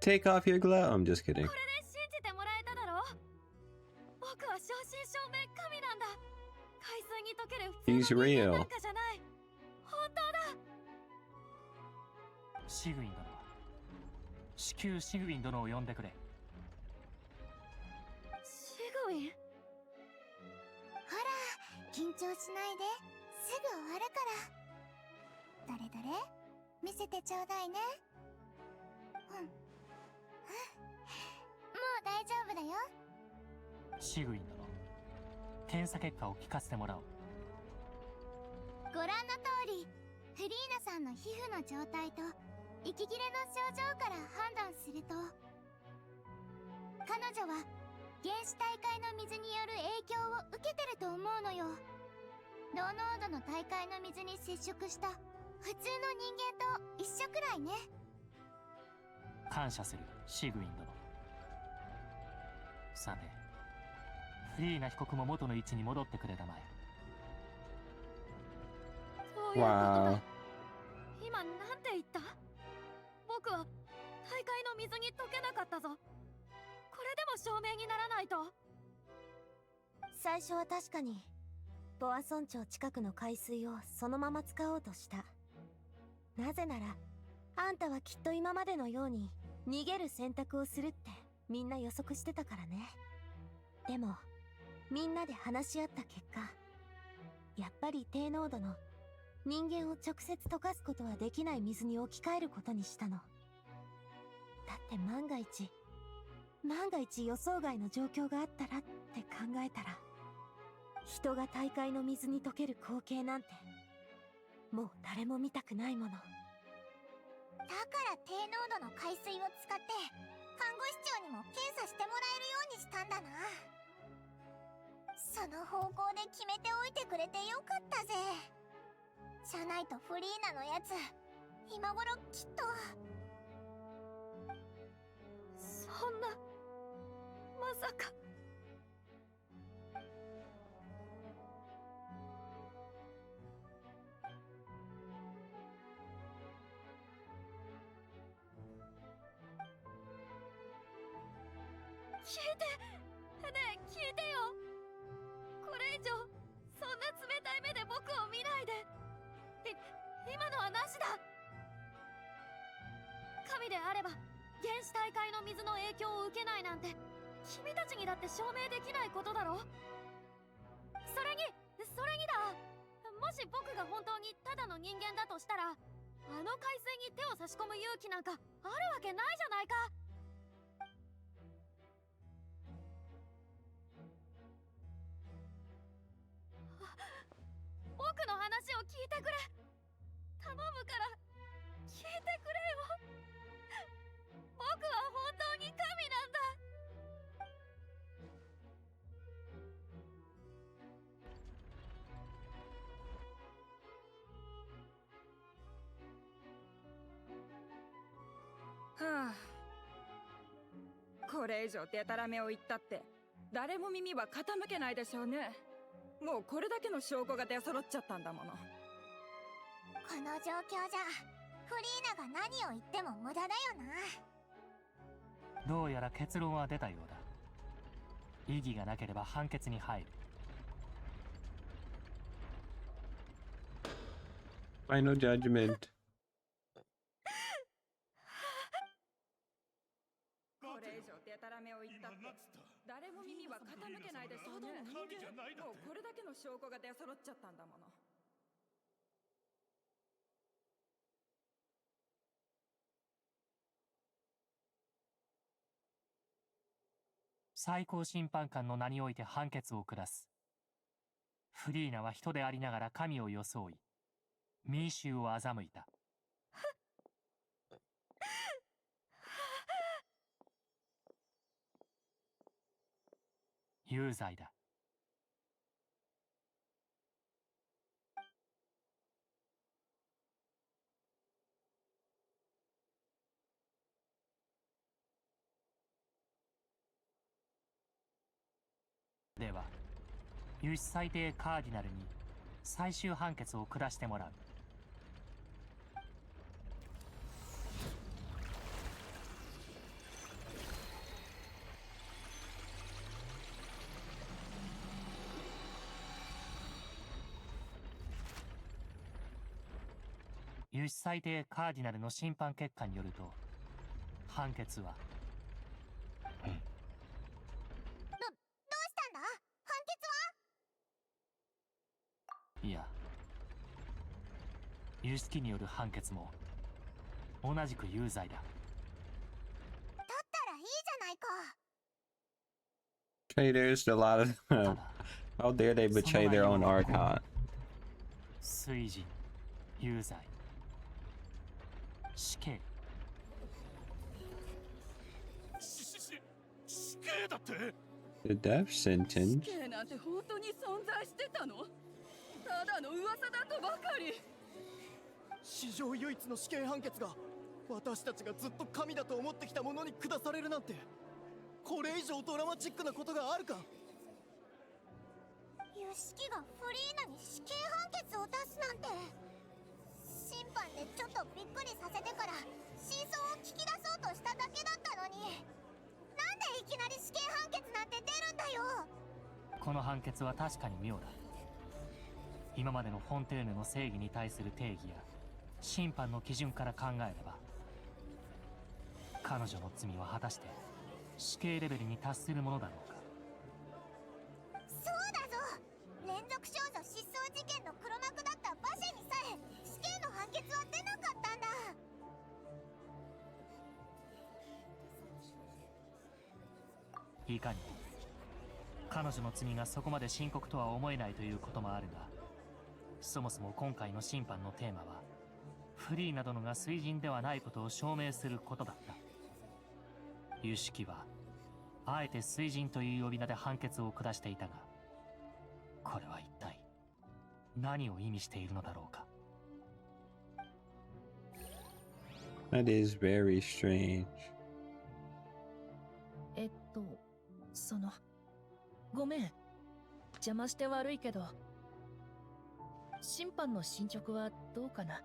Take off your glove. I'm just kidding. これで信じてもらえただろう。僕は正真正銘神なんだ。海水に溶ける普 He's 通の人間 real. なんかじゃない。本当だ。シグウィン殿、至急シグウィン殿を呼んでくれ。シグウィン、ほら、緊張しないですぐ終わるから。どれどれ、見せてちょうだいね。もう大丈夫だよ。シグウィン殿、検査結果を聞かせてもらおう。ご覧の通り、フリーナさんの皮膚の状態と息切れの症状から判断すると、彼女は原始大海の水による影響を受けてると思うのよ。同濃度の大海の水に接触した普通の人間と一緒くらいね。感謝する、シグウィン殿。さて、フリーナ被告も元の位置に戻ってくれたまえ。そういうことだ。今なんて言った？僕は大海の水に溶けなかったぞ。これでも証明にならないと。最初は確かにボア村長近くの海水をそのまま使おうとした。なぜならあんたはきっと今までのように逃げる選択をするってみんな予測してたからね。でもみんなで話し合った結果、やっぱり低濃度の人間を直接溶かすことはできない水に置き換えることにしたの。だって万が一予想外の状況があったらって考えたら、人が大海の水に溶ける光景なんてもう誰も見たくないもの。だから低濃度の海水を使って看護師長にも検査してもらえるようにしたんだな。その方向で決めておいてくれてよかったぜ。じゃないとフリーナのやつ今頃きっと。そんな、まさか。聞いて、ねえ聞いてよ。これ以上そんな冷たい目で僕を見ない今のはなしだ。神であれば原始大会の水の影響を受けないなんて君たちにだって証明できないことだろ。それにだ、もし僕が本当にただの人間だとしたら、あの海水に手を差し込む勇気なんかあるわけないじゃないか。僕の話を聞いてくれ。頼むから聞いてくれよ。僕は本当に神なんだ。はあ、これ以上デタラメを言ったって誰も耳は傾けないでしょうね。もうこれだけの証拠が出揃っちゃったんだもの。この状況じゃフリーナが何を言っても無駄だよな。どうやら結論は出たようだ。異議がなければ判決に入る。Final judgment. これ以上デタラメを言ったって誰も耳は傾けないでしょうね。もうこれだけの証拠が出揃っちゃったんだもの。最高審判官の名において判決を下す。フリーナは人でありながら神を装い、民衆を欺いた。有罪だ。では、有志裁定カーディナルに最終判決を下してもらう。有志裁定カーディナルの審判結果によると、判決は、どうしたんだ？判決は？いや、有識による判決も同じく有罪だ。だったらいいじゃないか。Traitors, a lot of them. How dare they betray their own archon? 水人、有罪、死刑。死刑だって。 The death sentence? 死刑なんて本当に存在してたの？ただの噂だとばかり。史上唯一の死刑判決が私たちがずっと神だと思ってきたものに下されるなんて、これ以上ドラマチックなことがあるか。ユシキがフリーナに死刑判決を出すなんて。審判でちょっとびっくりさせてから真相を聞き出そうとしただけだったのに、なんでいきなり死刑判決なんて出るんだよ。この判決は確かに妙だ。今までのフォンテーヌの正義に対する定義や審判の基準から考えれば、彼女の罪は果たして死刑レベルに達するものだろうか。そうだぞ、連続少女失踪事件の黒幕だった馬車にさえ死刑の判決は出なかったんだ。いかにも彼女の罪がそこまで深刻とは思えないということもあるが、そもそも今回の審判のテーマはフリーなどのが水人ではないことを証明することだった。有識はあえて水人という呼び名で判決を下していたが、これは一体何を意味しているのだろうか。That is very strange. ごめん。邪魔して悪いけど、審判の進捗はどうかな？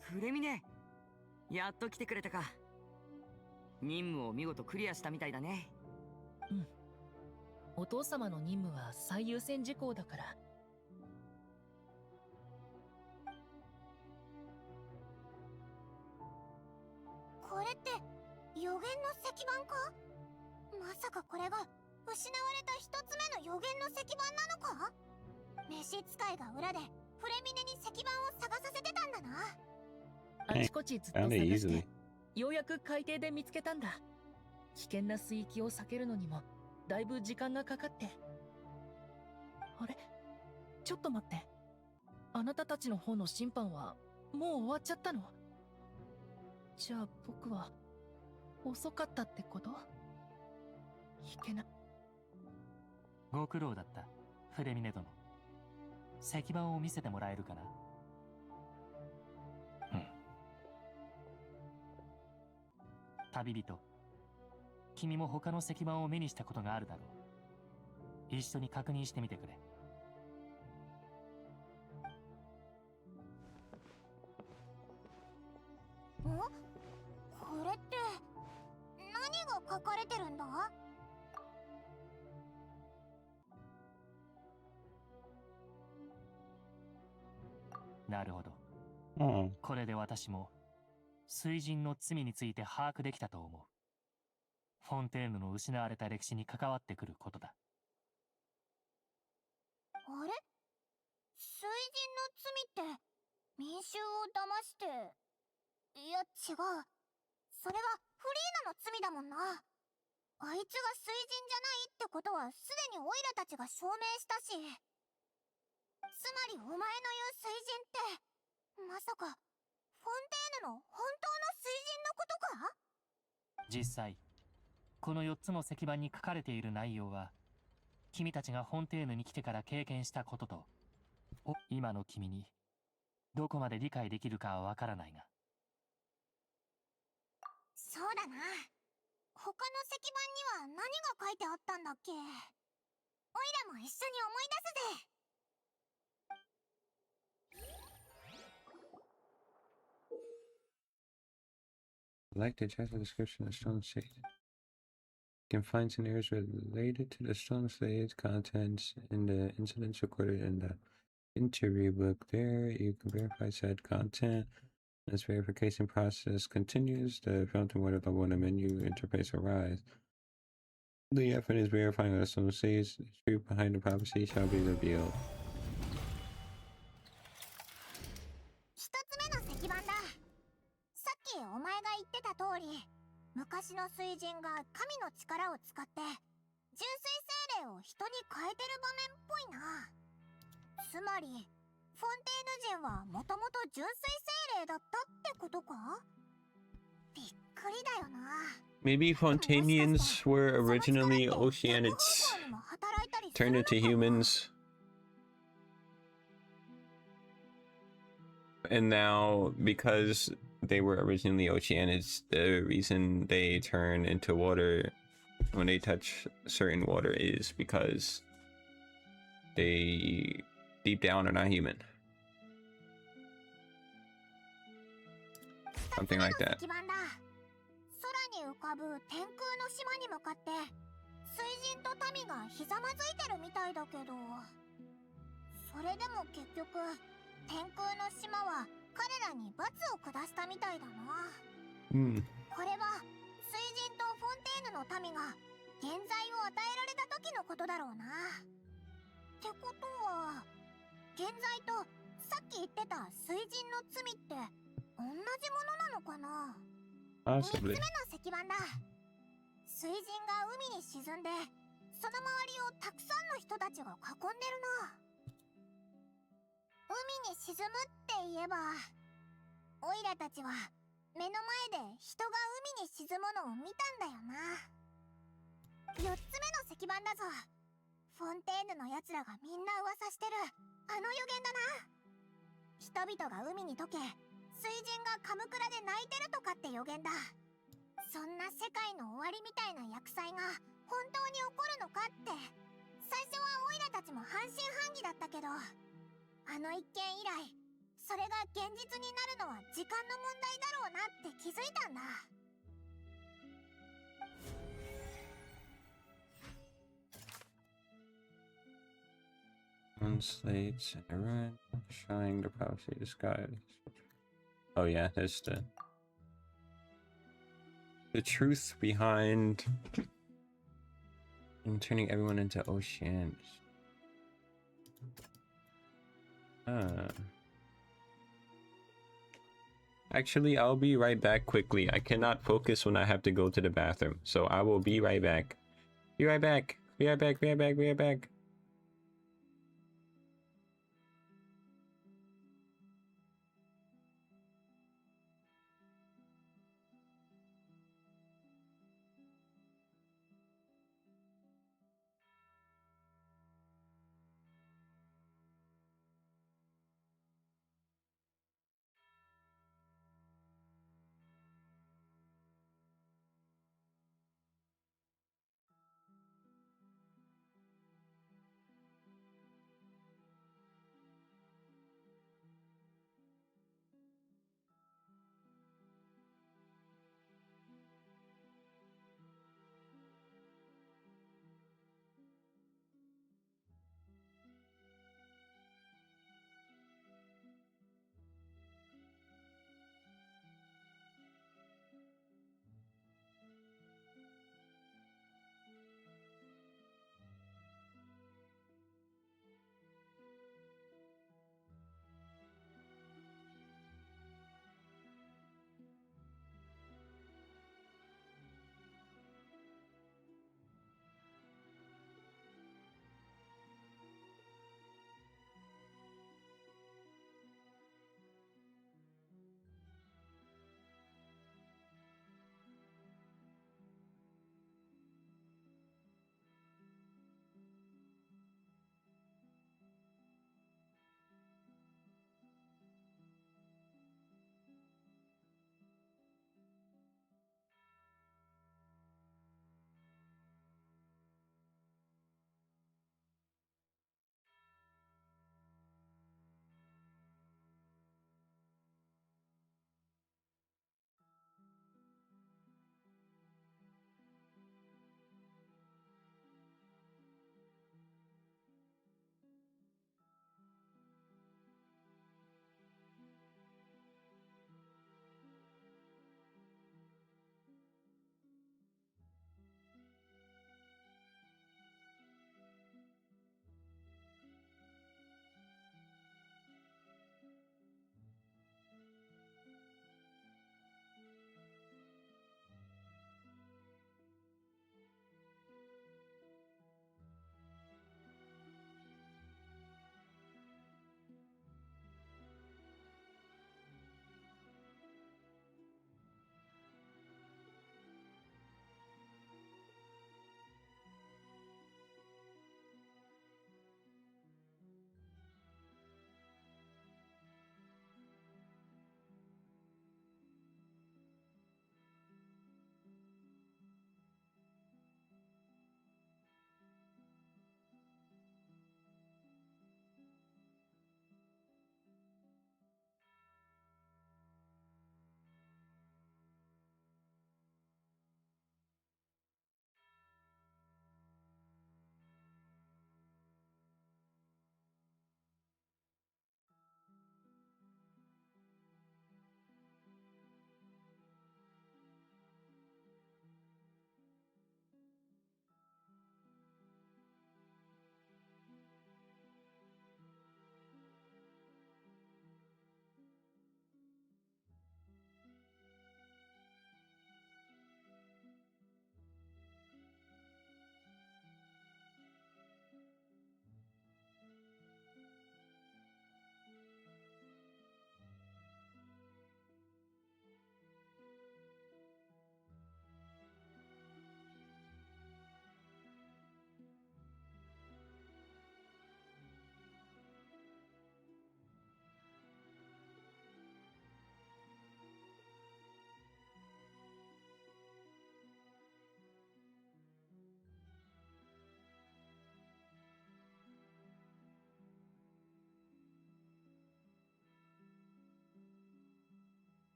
フレミネ、やっと来てくれたか。任務を見事クリアしたみたいだね。うん。お父様の任務は最優先事項だから。れって予言の石板か？まさかこれが失われた一つ目の予言の石板なのか？召使いが裏でフレミネに石板を探させてたんだな。あちこちずっと探してようやく海底で見つけたんだ。危険な水域を避けるのにもだいぶ時間がかかって。あれ、ちょっと待って、あなたたちの方の審判はもう終わっちゃったの？じゃあ僕は遅かったってこと？いけない。ご苦労だったフレミネ殿。石板を見せてもらえるかな？旅人、君も他の石板を目にしたことがあるだろう。一緒に確認してみてくれ。これって何が書かれてるんだ？なるほど。Oh. これで私も水神の罪について把握できたと思う。フォンテーヌの失われた歴史に関わってくることだ。あれ？水神の罪って民衆を騙して、いや違う、それはフリーナの罪だもんな。あいつが水神じゃないってことはすでにオイラたちが証明したし、つまりお前の言う水神ってまさかフォンテーヌの本当の水神のことか？実際この4つの石板に書かれている内容は君たちがフォンテーヌに来てから経験したことと、今の君にどこまで理解できるかはわからないが。そうだな。他の石板には何が書いてあったんだっけ？オイラも一緒に思い出すぜ。Like the chapter description of Stone Shade. You can find scenarios related to the Stone Shade's contents in the incidents recorded in the interview book. There, you can verify said content. As verification process continues, the Fountain Water level in the menu interface arrives. The effort is verifying that the Stone Shade's truth behind the prophecy shall be revealed. 一つ目の石板だ。さっきお前が言ってた通り、昔の水神が神の力を使って純粋精霊を人に変えてる場面っぽいな。つまりフォンテーヌ人はもともと純粋精霊だったってことか？びっくりだよな。Maybe Fontanians were originally Oceanids, turned into humans, and now because they were originally Oceanids, the reason they turn into water when they touch certain water is because they deep down are not human. Something like that. 空に浮かぶ天空の島に向かって水神と民がひざまずいてるみたいだけど、それでも結局天空の島は彼らに罰を下したみたいだな。これは水神とフォンテーヌの民が原罪を与えられた時のことだろうな。ってことは原罪とさっき言ってた水神の罪って同じものなのかな？ 3つ目の石板だ。水神が海に沈んでその周りをたくさんの人たちが囲んでるな。海に沈むって言えば、オイラたちは目の前で人が海に沈むのを見たんだよな。4つ目の石板だぞ。フォンテーヌのやつらがみんな噂してるあの予言だな。人々が海に溶け水神がカムクラで泣いてるとかって予言だ。そんな世界の終わりみたいな厄災が本当に起こるのかって、最初はオイラたちも半信半疑だったけど、あの一件以来それが現実になるのは時間の問題だろうなって気づいたんだ。On slates and run, shining the prophecy of the sky. Oh yeah, that's the the truth behind and turning everyone into oceans. Actually, I'll be right back quickly. I cannot focus when I have to go to the bathroom, so I will be right back. Be right back. Be right back. Be right back. Be right back.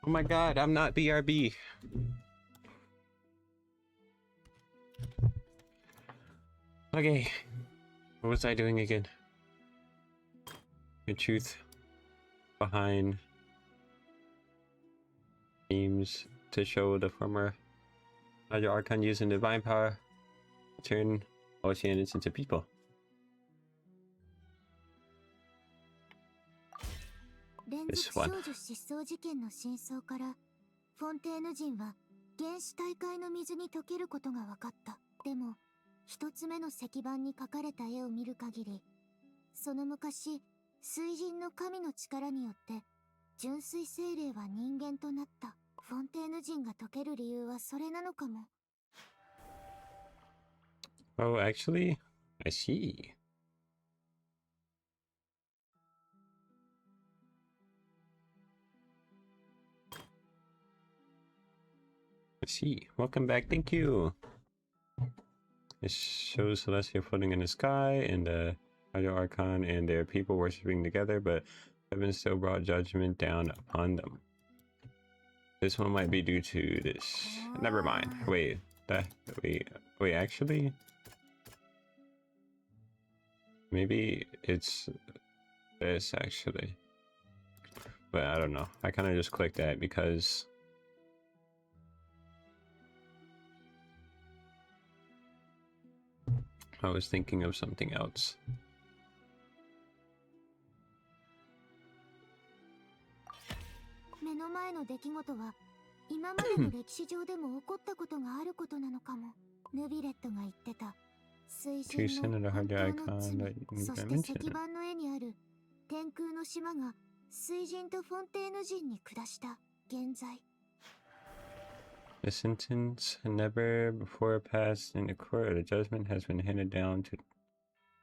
Oh my god, I'm not BRB. Okay. What was I doing again? The truth behind themes to show the former Hydro Archon using divine power to turn oceans into people. 連続少女失踪事件の真相からフォンテーヌ人は原始大海の水に溶けることが分かった。でも一つ目の石板に描かれた絵を見る限り、その昔水神の神の力によって純粋精霊は人間となった。フォンテーヌ人が溶ける理由はそれなのかも。 Oh, actually, I see. I see. Welcome back. Thank you. It shows Celestia floating in the sky and the Hydro Archon and their people worshiping together, but heaven still brought judgment down upon them. This one might be due to this. Never mind. Wait, wait, actually? Maybe it's this, actually. But I don't know. I kind of just clicked that because I was thinking of something else. 目の前の出来事は今までの歴史上でも起こったことがあることなのかも。ヌビレットが言ってた水神の本当の罪、そして石板の絵にある天空の島が水神とフォンテーヌ人に下した現在。 The sentence never before passed in the court of the judgment has been handed down to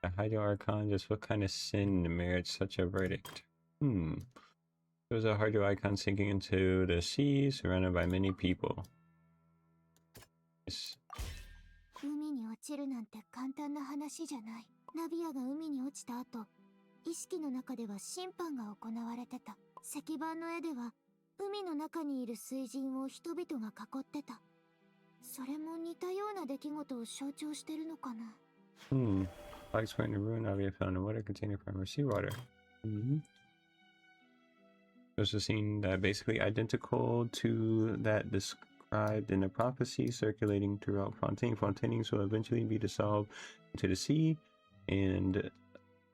the Hydro Archon. Just what kind of sin merits such a verdict? There was a Hydro Archon sinking into the sea, surrounded by many people. Yes. 海に落ちるなんて簡単な話じゃない。ナビアが海に落ちた後、意識の中では審判が行われてた。石板の絵では海の中にいる水神を人々が囲ってた。それも似たような出来事を象徴してるのかな。Flags pointing to ruin, Navia found a water container from her seawater. There's a scene that basically identical to that described in the prophecy circulating throughout Fontaine. Fontainings will eventually be dissolved into the sea, and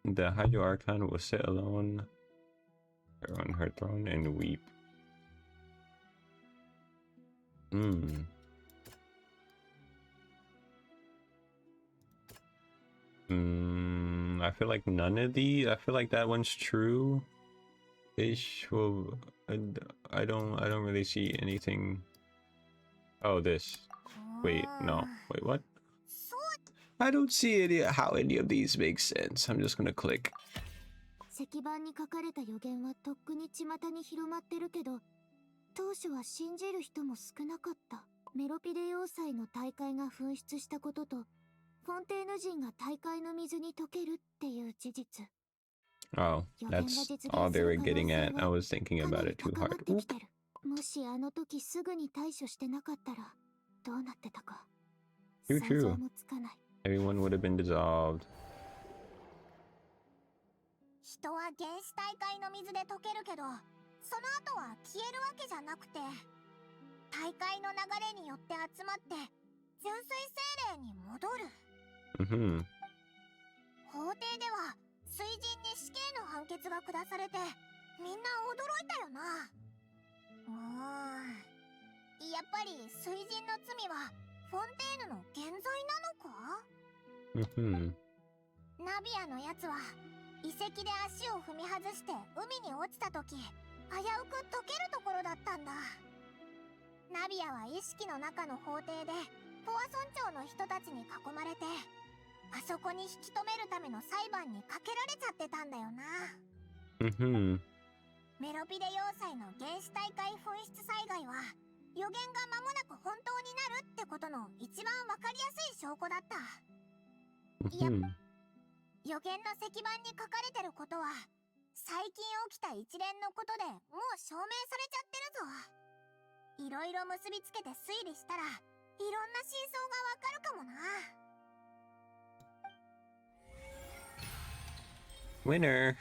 the Hydro Archon will sit alone on her throne and weep. I feel like none of these. I feel like that one's true. Ish. Well, I don't really see anything. Oh, this. Wait, no. Wait, what? I don't see how any of these make sense. I'm just gonna click. 石板に書かれた予言はとっくに巷に広まってるけど、当初は信じる人も少なかった。メロピデ要塞の大海が噴出したことと、フォンテーヌ人が大海の水に溶けるっていう事実。Oh, that's all they were getting at. I was thinking about it too hard. もしあの時すぐに対処してなかったらどうなってたか。 True, true. Everyone would have been dissolved. 人は原始大海の水で溶けるけど、その後は消えるわけじゃなくて、大海の流れによって集まって純粋精霊に戻る。法廷では水神に死刑の判決が下されて、みんな驚いたよな。やっぱり水神の罪はフォンテーヌの原罪なのか？ナビアのやつは遺跡で足を踏み外して海に落ちた時、危うく溶けるところだったんだ。ナビアは意識の中の法廷でポワ村長の人たちに囲まれて、あそこに引き止めるための裁判にかけられちゃってたんだよな。メロピデ要塞の原始大海噴出災害は予言が間もなく本当になるってことの一番わかりやすい証拠だった。予言の石板に書かれてることは最近起きた一連のことでもう証明されちゃってるぞ。いろいろ結びつけて推理したら、いろんな真相がわかるかもな。Winner!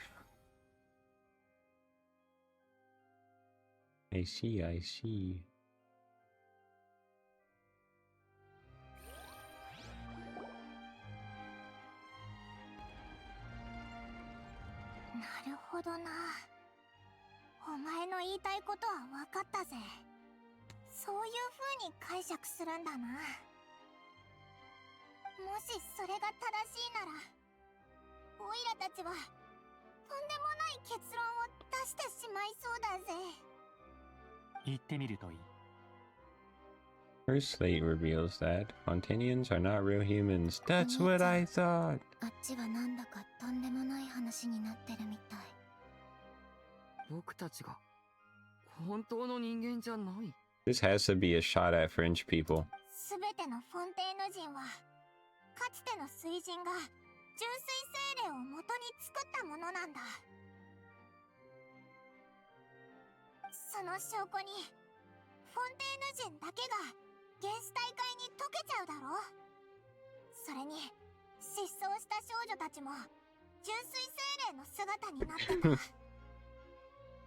I see, I see. なるほどな。お前の言いたいことは分かったぜ。そういう風に解釈するんだな。もしそれが正しいなら、オイラたちはとんでもない結論を出してしまいそうだぜ。言ってみるといい。First slate reveals that Fontainians are not real humans. That's what I thought! あっちはなんだかとんでもない話になってるみたい。僕たちが本当の人間じゃない。 This has to be a shot at French people. すべてのフォンテーヌ人は、かつての水人が純粋精霊を元に作ったものなんだ。その証拠に、フォンテーヌ人だけが原始大会に溶けちゃうだろう。それに失踪した少女たちも純粋精霊の姿になってた。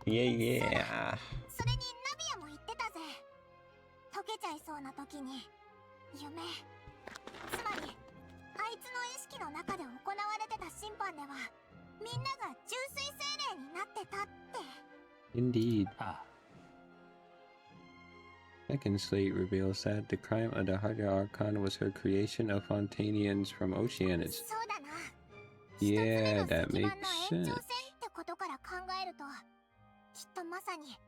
Yeah. それにナビアも言ってたぜ。溶けちゃいそうな時に夢、つまりあいつの意識の中で行われてた審判ではみんなが純粋精霊になってたって。 Indeed. Second slate reveals that the crime of the Harder Archon was her creation of Fontainians from Oceanus. そうだな。 Yeah, that 石板 makes の延 sense. 長線ってことから考えると、きっとまさに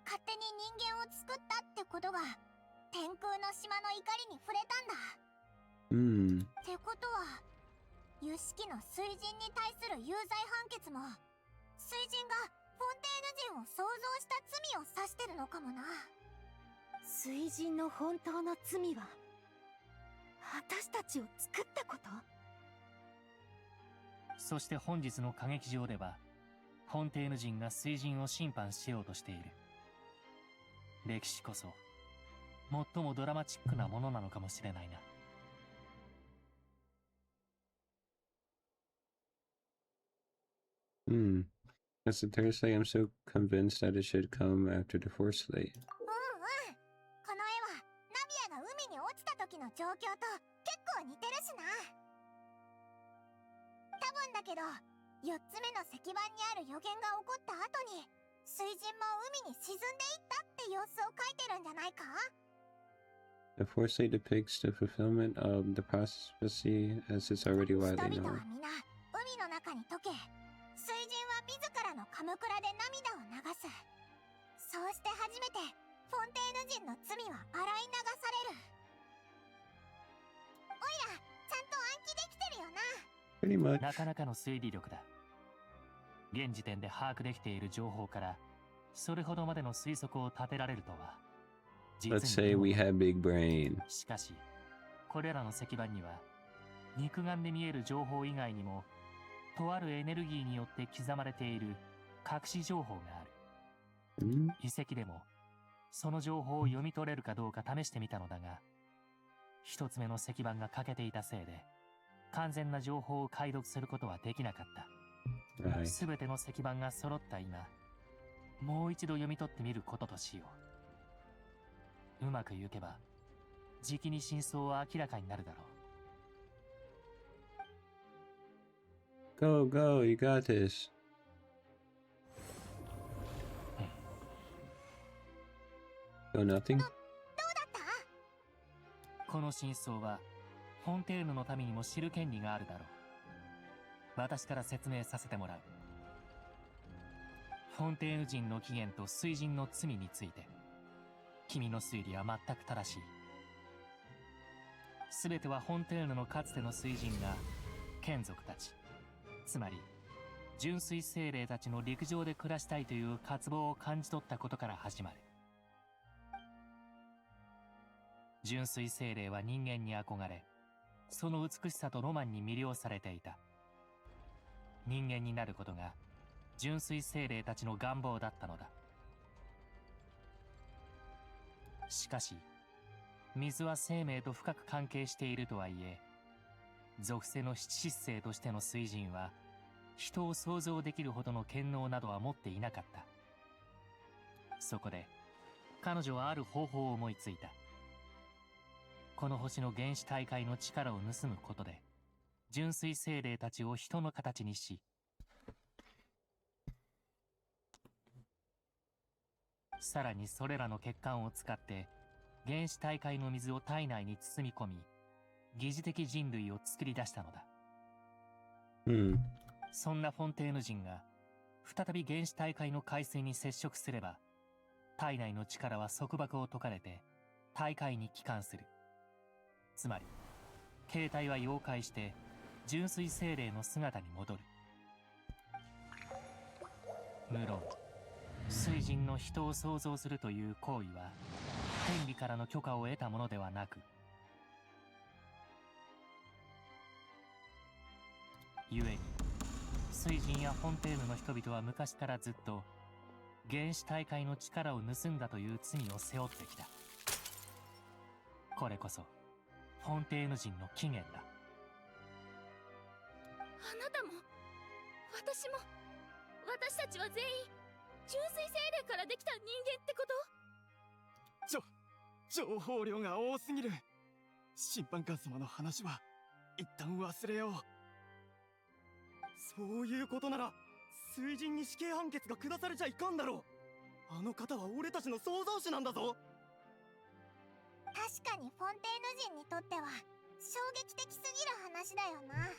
勝手に人間を作ったってことが天空の島の怒りに触れたんだ。ってことは、ユシキの水人に対する有罪判決も水人がフォンテーヌ人を創造した罪を指してるのかもな。水人の本当の罪は私たちを作ったこと。そして本日の歌劇場ではフォンテーヌ人が水人を審判しようとしている。歴史こそ最もドラマチックなものなのかもしれないな。That's the third slate. I'm so convinced that it should come after the fourth slate. この絵はナビアが海に落ちた時の状況と結構似てるしな。多分だけど、4つ目の石板にある予言が起こった後に水人も海に沈んでいったって様子を描いてるんじゃないか。 The fourth slate depicts the fulfillment of the prophecy as it's already widely 人々 known. は皆海の中に溶け、水人は自らのカムクラで涙を流す。そうして初めてフォンテーヌ人の罪は洗い流される。おいら、ちゃんと暗記できてるよな。Pretty much. なかなかの推理力だ。現時点で把握できている情報からそれほどまでの推測を立てられるとは。 Let's say we have big brain. しかしこれらの石板には肉眼で見える情報以外にもとあるエネルギーによって刻まれている隠し情報がある。遺跡でもその情報を読み取れるかどうか試してみたのだが、一つ目の石板が欠けていたせいで完全な情報を解読することはできなかった。すべての石板が揃った今、もう一度読み取ってみることとしよう。うまくいけばじきに真相は明らかになるだろう。 Go, go, you got this. Go nothing? この真相はフォンテーヌの民にも知る権利があるだろう。私から説明させてもらう。フォンテーヌ人の起源と水人の罪について君の推理は全く正しい。すべてはフォンテーヌのかつての水人が眷属たち、つまり純粋精霊たちの陸上で暮らしたいという渇望を感じ取ったことから始まる。純粋精霊は人間に憧れ、その美しさとロマンに魅了されていた。人間になることが純粋精霊たちの願望だったのだ。しかし水は生命と深く関係しているとはいえ、属性の七失星としての水神は人を想像できるほどの権能などは持っていなかった。そこで彼女はある方法を思いついた。この星の原始大海の力を盗むことで純粋精霊たちを人の形にし、さらにそれらの血管を使って原始大海の水を体内に包み込み、疑似的人類を作り出したのだ。そんなフォンテーヌ人が再び原始大海の海水に接触すれば、体内の力は束縛を解かれて大海に帰還する。つまり形態は溶解して純粋精霊の姿に戻る。無論水神の人を創造するという行為は天理からの許可を得たものではなく、故に水神やフォンテーヌの人々は昔からずっと原始大海の力を盗んだという罪を背負ってきた。これこそフォンテーヌ人の起源だ。あなたも私も私たちは全員純粋精霊からできた人間ってこと？情報量が多すぎる。審判官様の話は一旦忘れよう。そういうことなら水神に死刑判決が下されちゃいかんだろう。あの方は俺たちの創造主なんだぞ。確かにフォンテーヌ人にとっては衝撃的すぎる話だよな。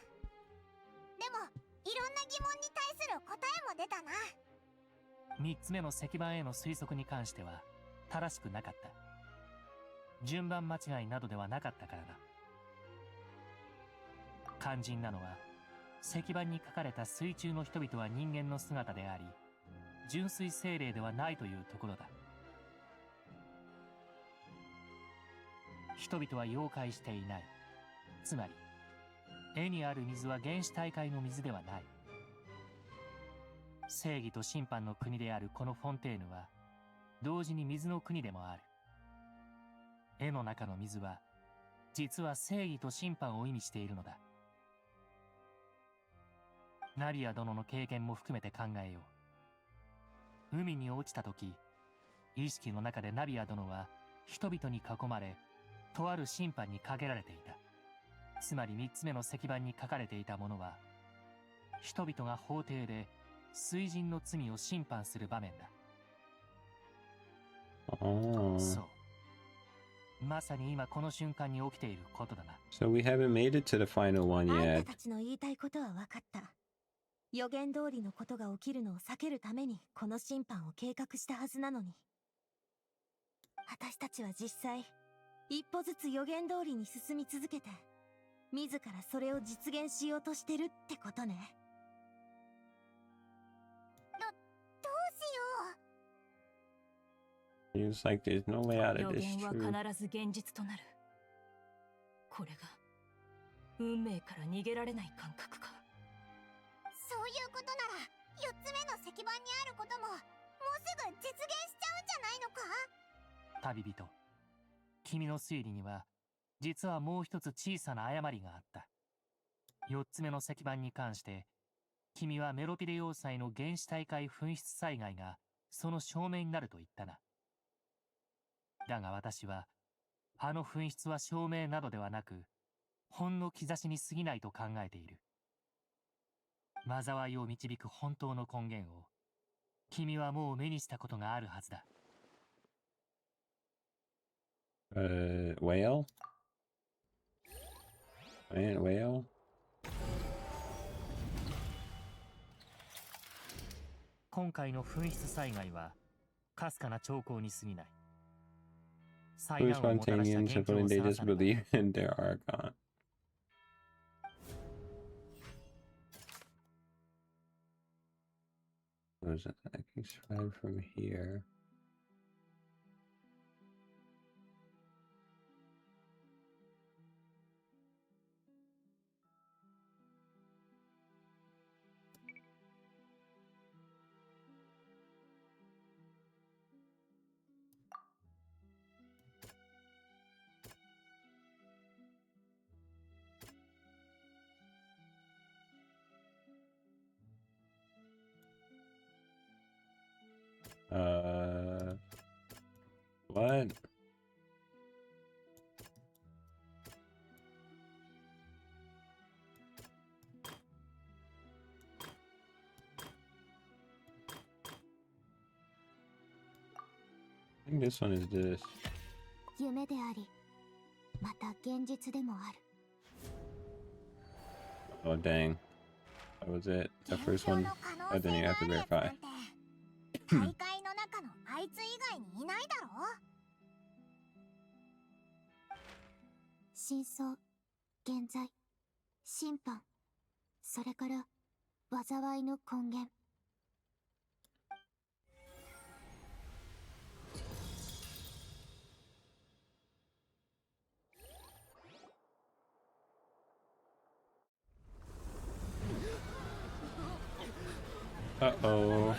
でもいろんな疑問に対する答えも出たな。3つ目の石板への推測に関しては正しくなかった。順番間違いなどではなかったからな。肝心なのは石板に書かれた水中の人々は人間の姿であり純粋精霊ではないというところだ。人々は妖怪していない。つまり絵にある水は原始大海の水ではない。正義と審判の国であるこのフォンテーヌは同時に水の国でもある。絵の中の水は実は正義と審判を意味しているのだ。ナビア殿の経験も含めて考えよう。海に落ちた時、意識の中でナビア殿は人々に囲まれとある審判にかけられていた。つまり3つ目の石板に書かれていたものは人々が法廷で水神の罪を審判する場面だ。そう、まさに今この瞬間に起きていることだな。 So we haven't made it to the final one あん yet. たたちの言いたいことは分かった。予言通りのことが起きるのを避けるためにこの審判を計画したはずなのに、私たちは実際一歩ずつ予言通りに進み続けて自らそれを実現しようとしてるってことね。どうしよう。 It's like there's no way out of 予 this 言は truth. 必ず現実となる。これが運命から逃げられない感覚か。そういうことなら4つ目の石板にあることももうすぐ実現しちゃうんじゃないのか？旅人、君の推理には実はもう一つ小さな誤りがあった。4つ目の石板に関して君はメロピレ要塞の原始大海噴出災害がその証明になると言ったな。だが私はあの噴出は証明などではなくほんの兆しに過ぎないと考えている。災いを導く本当の根源を君はもう目にしたことがあるはずだ。Whale? Whale? 今回の噴出災害はかすかな兆候に過ぎない。 Who Spontaneans have put in they just believe in their archon. There's an attacking stride from here. What? I think this one is this. 夢であり、また現実でもある。 Oh dang. That was it. The first one. Oh, then you have to verify. 大会の中のあいつ以外にいないだろ。真相、現在、審判、それから災いの根源。Uh-oh.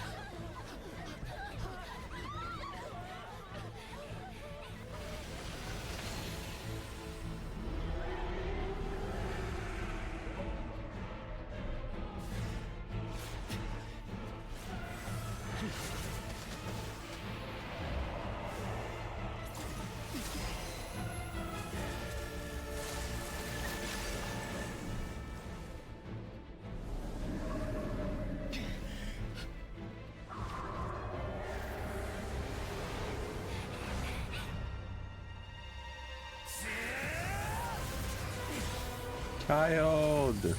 Child.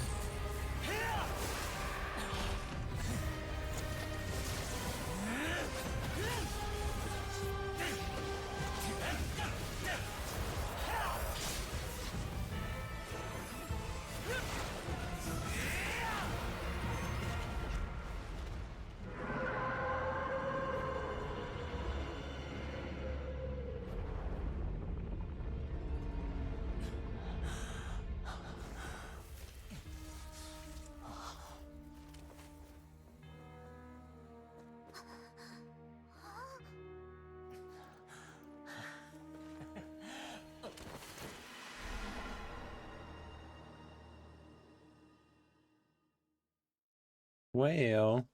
Well,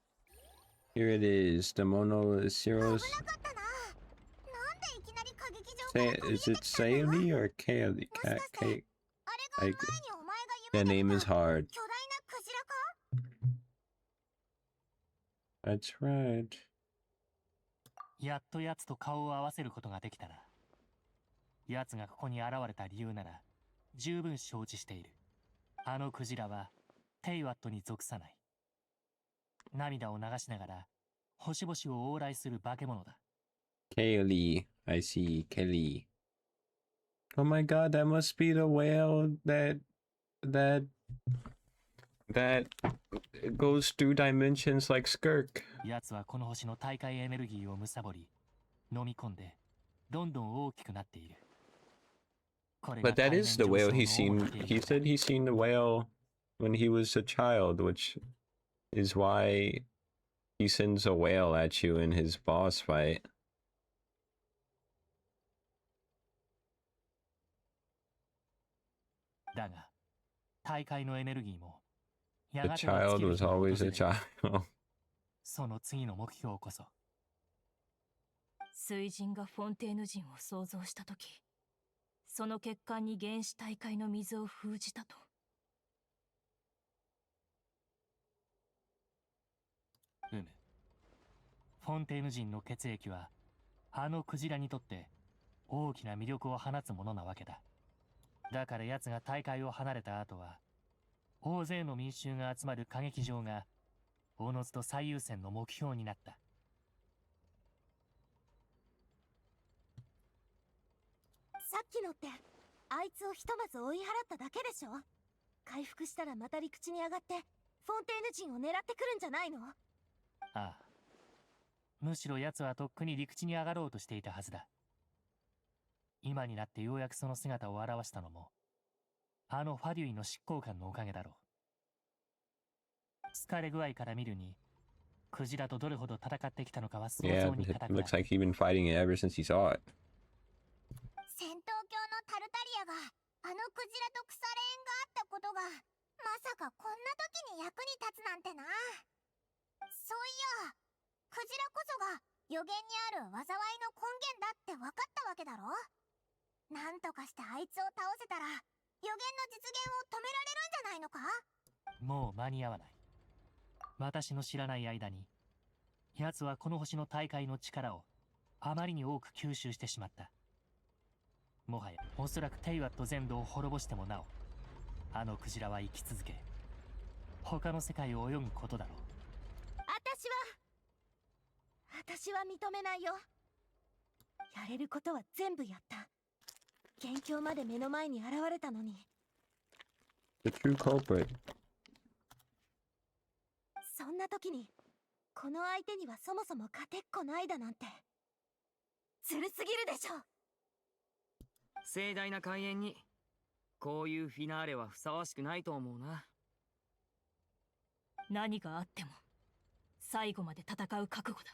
here it is, the Monoceros. Is it Sayuri or Kaylee? Like, that name is hard. That's right. やっと奴と顔を合わせることができたな。奴がここに現れた理由なら十分承知している。あのクジラはテイワットに属さない。涙を流しながら星々を往来する化け物だ。Kaylee, I see Kelly. Oh my god, that must be the whale that goes through dimensions like Skirk. 奴はこの星の大海エネルギーを貪り、飲み込んでどんどん大きくなっている。But that is the whale he's seen. He said he's seen the whale when he was a child, which is why he sends a whale at you in his boss fight. The child was always a child. その次の目標こそ。水神がフォンテーヌ人を創造したとき、その血管に原始大海の水を封じたと。フォンテーヌ人の血液はあのクジラにとって大きな魅力を放つものなわけだ。だから奴が大海を離れた後は大勢の民衆が集まる歌劇場がおのずと最優先の目標になった。さっきのってあいつをひとまず追い払っただけでしょ。回復したらまた陸地に上がってフォンテーヌ人を狙ってくるんじゃないの？ああ、むしろ奴はとっくに陸地に上がろうとしていたはずだ。今になってようやくその姿を現したのもあのファデュイの執行官のおかげだろう。疲れ具合から見るにクジラとどれほど戦ってきたのかは想 Yeah, 像に it 難くない。 looks like he's been fighting it ever since he saw it. 戦闘狂のタルタリアがあのクジラと腐れ縁があったことがまさかこんな時に役に立つなんてな。そういやクジラこそが予言にある災いの根源だって分かったわけだろ。なんとかしてあいつを倒せたら予言の実現を止められるんじゃないのか。もう間に合わない。私の知らない間に奴はこの星の大海の力をあまりに多く吸収してしまった。もはやおそらくテイワット全土を滅ぼしてもなお、あのクジラは生き続け、他の世界を泳ぐことだろう。私は認めないよ。やれることは全部やった。元凶まで目の前に現れたのに。 The true culprit. そんな時にこの相手にはそもそも勝てっこないだなんてずるすぎるでしょ。盛大な開演にこういうフィナーレはふさわしくないと思うな。何があっても最後まで戦う覚悟だ。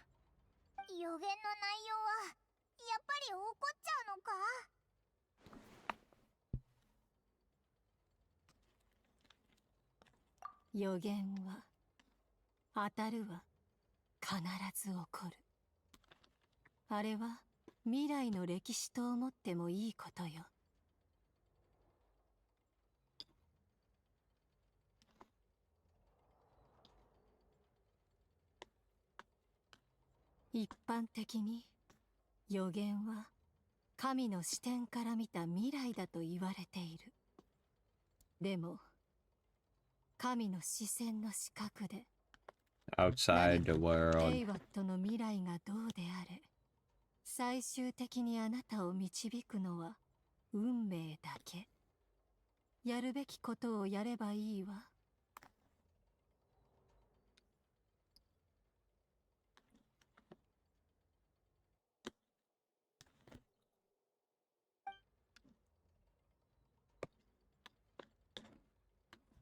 予言の内容はやっぱり起こっちゃうのか。予言は当たるは必ず起こる。あれは未来の歴史と思ってもいいことよ。一般的に予言は神の視点から見た未来だと言われている。でも神の視線の視覚で Outside the テ world. イワットの未来がどうであれ、最終的にあなたを導くのは運命だけ。やるべきことをやればいいわ。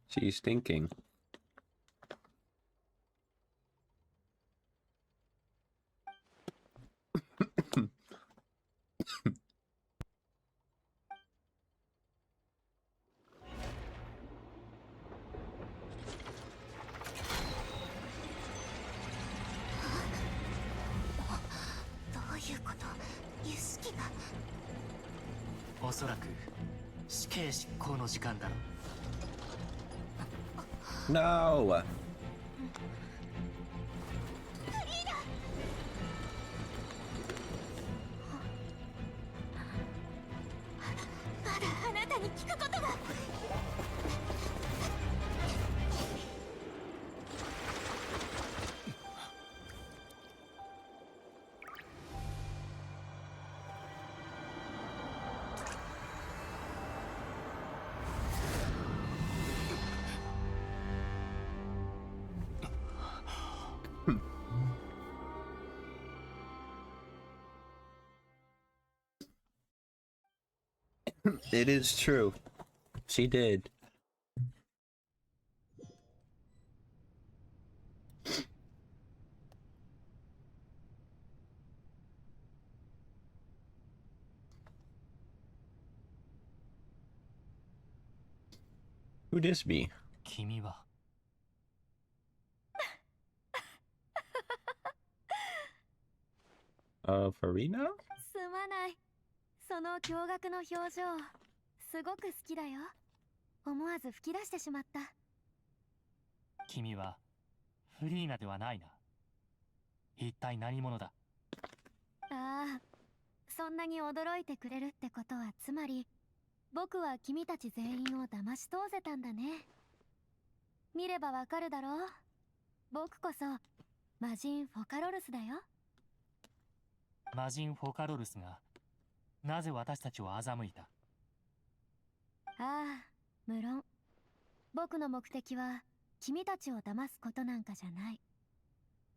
She's thinking. What? おそらく死刑執行の時間だろう。 No! まだあなたに聞くことが。It is true. She did. Who this be? 君はFarina? すまない。その驚愕の表情、すごく好きだよ。思わず吹き出してしまった。君はフリーナではないな。一体何者だ。ああ、そんなに驚いてくれるってことは、つまり僕は君たち全員を騙し通せたんだね。見ればわかるだろう。僕こそ魔人フォカロルスだよ。魔人フォカロルスがなぜ私たちを欺いた。ああ、無論僕の目的は君たちを騙すことなんかじゃない。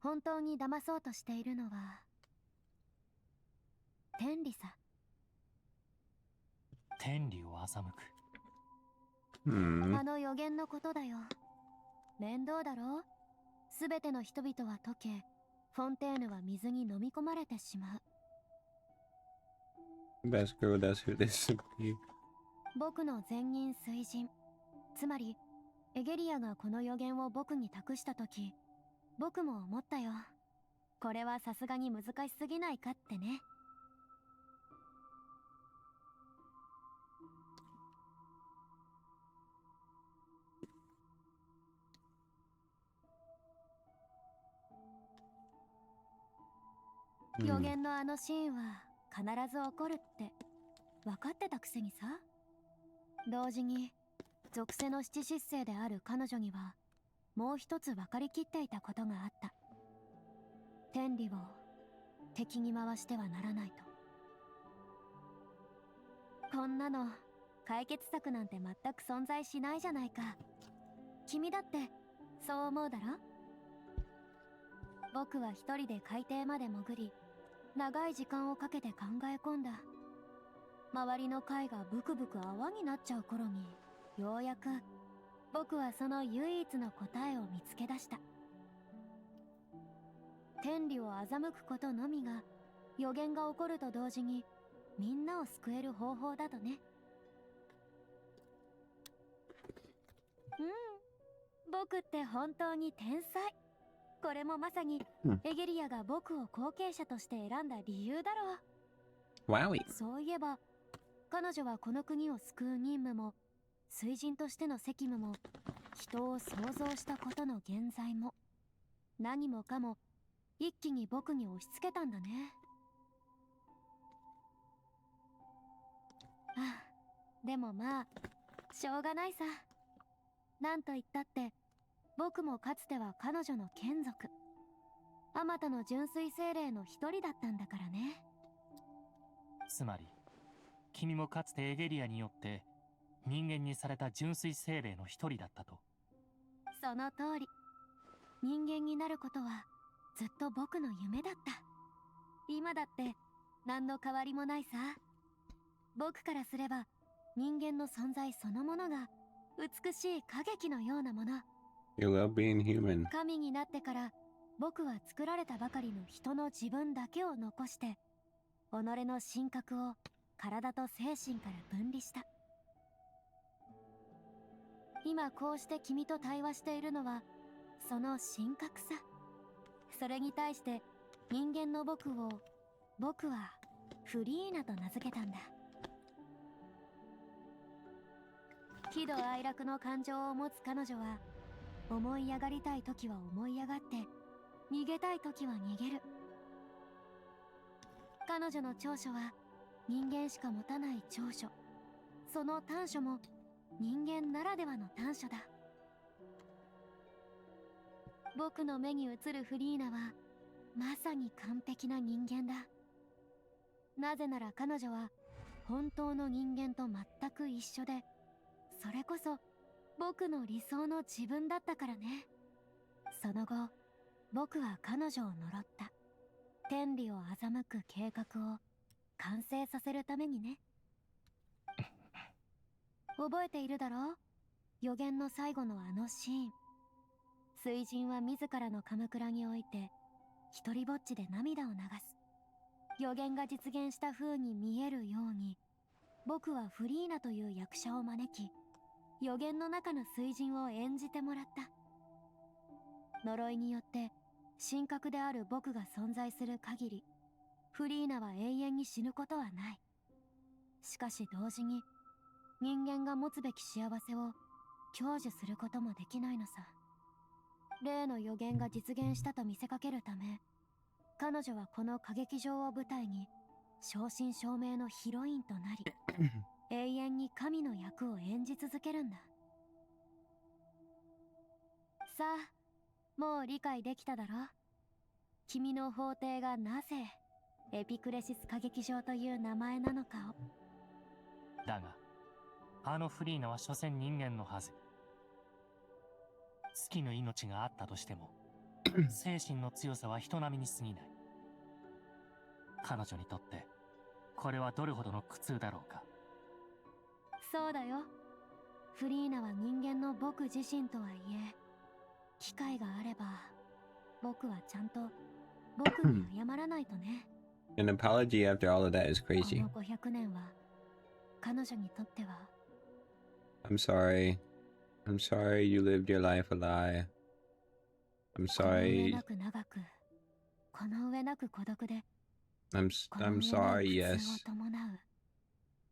本当に騙そうとしているのは天理さ。天理を欺く。あの予言のことだよ。面倒だろう。すべての人々は溶け、フォンテーヌは水に飲み込まれてしまう。Best girl, that's who this would be. 僕の前任水人、つまりエゲリアがこの予言を僕に託したとき、僕も思ったよ。これはさすがに難しすぎないかってね。予言のあのシーンは必ず起こるって分かってたくせにさ。同時に属性の七失星である彼女にはもう一つ分かりきっていたことがあった。天理を敵に回してはならないと。こんなの解決策なんて全く存在しないじゃないか。君だってそう思うだろ。僕は一人で海底まで潜り、長い時間をかけて考え込んだ。周りの貝がブクブク泡になっちゃう頃にようやく僕はその唯一の答えを見つけ出した。天理を欺くことのみが予言が起こると同時にみんなを救える方法だとね。僕って本当に天才。これもまさにエゲリアが僕を後継者として選んだ理由だろう。Wowie. そういえば彼女はこの国を救う任務も水人としての責務も人を創造したことの現在も何もかも一気に僕に押し付けたんだね。ああ、でもまあしょうがないさ。なんと言ったって僕もかつては彼女の眷属、あまたの純粋精霊の一人だったんだからね。つまり君もかつてエゲリアによって人間にされた純粋精霊の一人だったと。その通り。人間になることはずっと僕の夢だった。今だって何の変わりもないさ。僕からすれば人間の存在そのものが美しい歌劇のようなもの。You love being human. 神になってから僕は作られたばかりの人の自分だけを残して己の神格を体と精神から分離した。今こうして君と対話しているのはその神格さ。それに対して人間の僕はフリーナと名付けたんだ。喜怒哀楽の感情を持つ彼女は思い上がりたい時は思い上がって逃げたい時は逃げる。彼女の長所は人間しか持たない長所。その短所も人間ならではの短所だ。僕の目に映るフリーナはまさに完璧な人間だ。なぜなら彼女は本当の人間と全く一緒で、それこそ僕の理想の自分だったからね。その後僕は彼女を呪った。天理を欺く計画を完成させるためにね。覚えているだろう、予言の最後のあのシーン。水人は自らの鎌倉において一人ぼっちで涙を流す。予言が実現した風に見えるように僕はフリーナという役者を招き、予言の中の水人を演じてもらった。呪いによって神格である僕が存在する限りフリーナは永遠に死ぬことはない。しかし同時に人間が持つべき幸せを享受することもできないのさ。例の予言が実現したと見せかけるため、彼女はこの歌劇場を舞台に正真正銘のヒロインとなり永遠に神の役を演じ続けるんだ。さあ、もう理解できただろ。君の法廷がなぜエピクレシス歌劇場という名前なのかを。だがあのフリーナは所詮人間のはず。尽きぬ命があったとしても精神の強さは人並みに過ぎない。彼女にとってこれはどれほどの苦痛だろうか。そうだよ。フリーナは人間の僕自身とはいえ、機会があれば僕はちゃんと僕に謝らないとね。An apology after all of that is crazy. この500年は彼女にとっては I'm sorry. I'm sorry you lived your life a lie. I'm この上 sorry. なく長くこの上なく孤独で I'm sorry, yes. 苦痛を伴う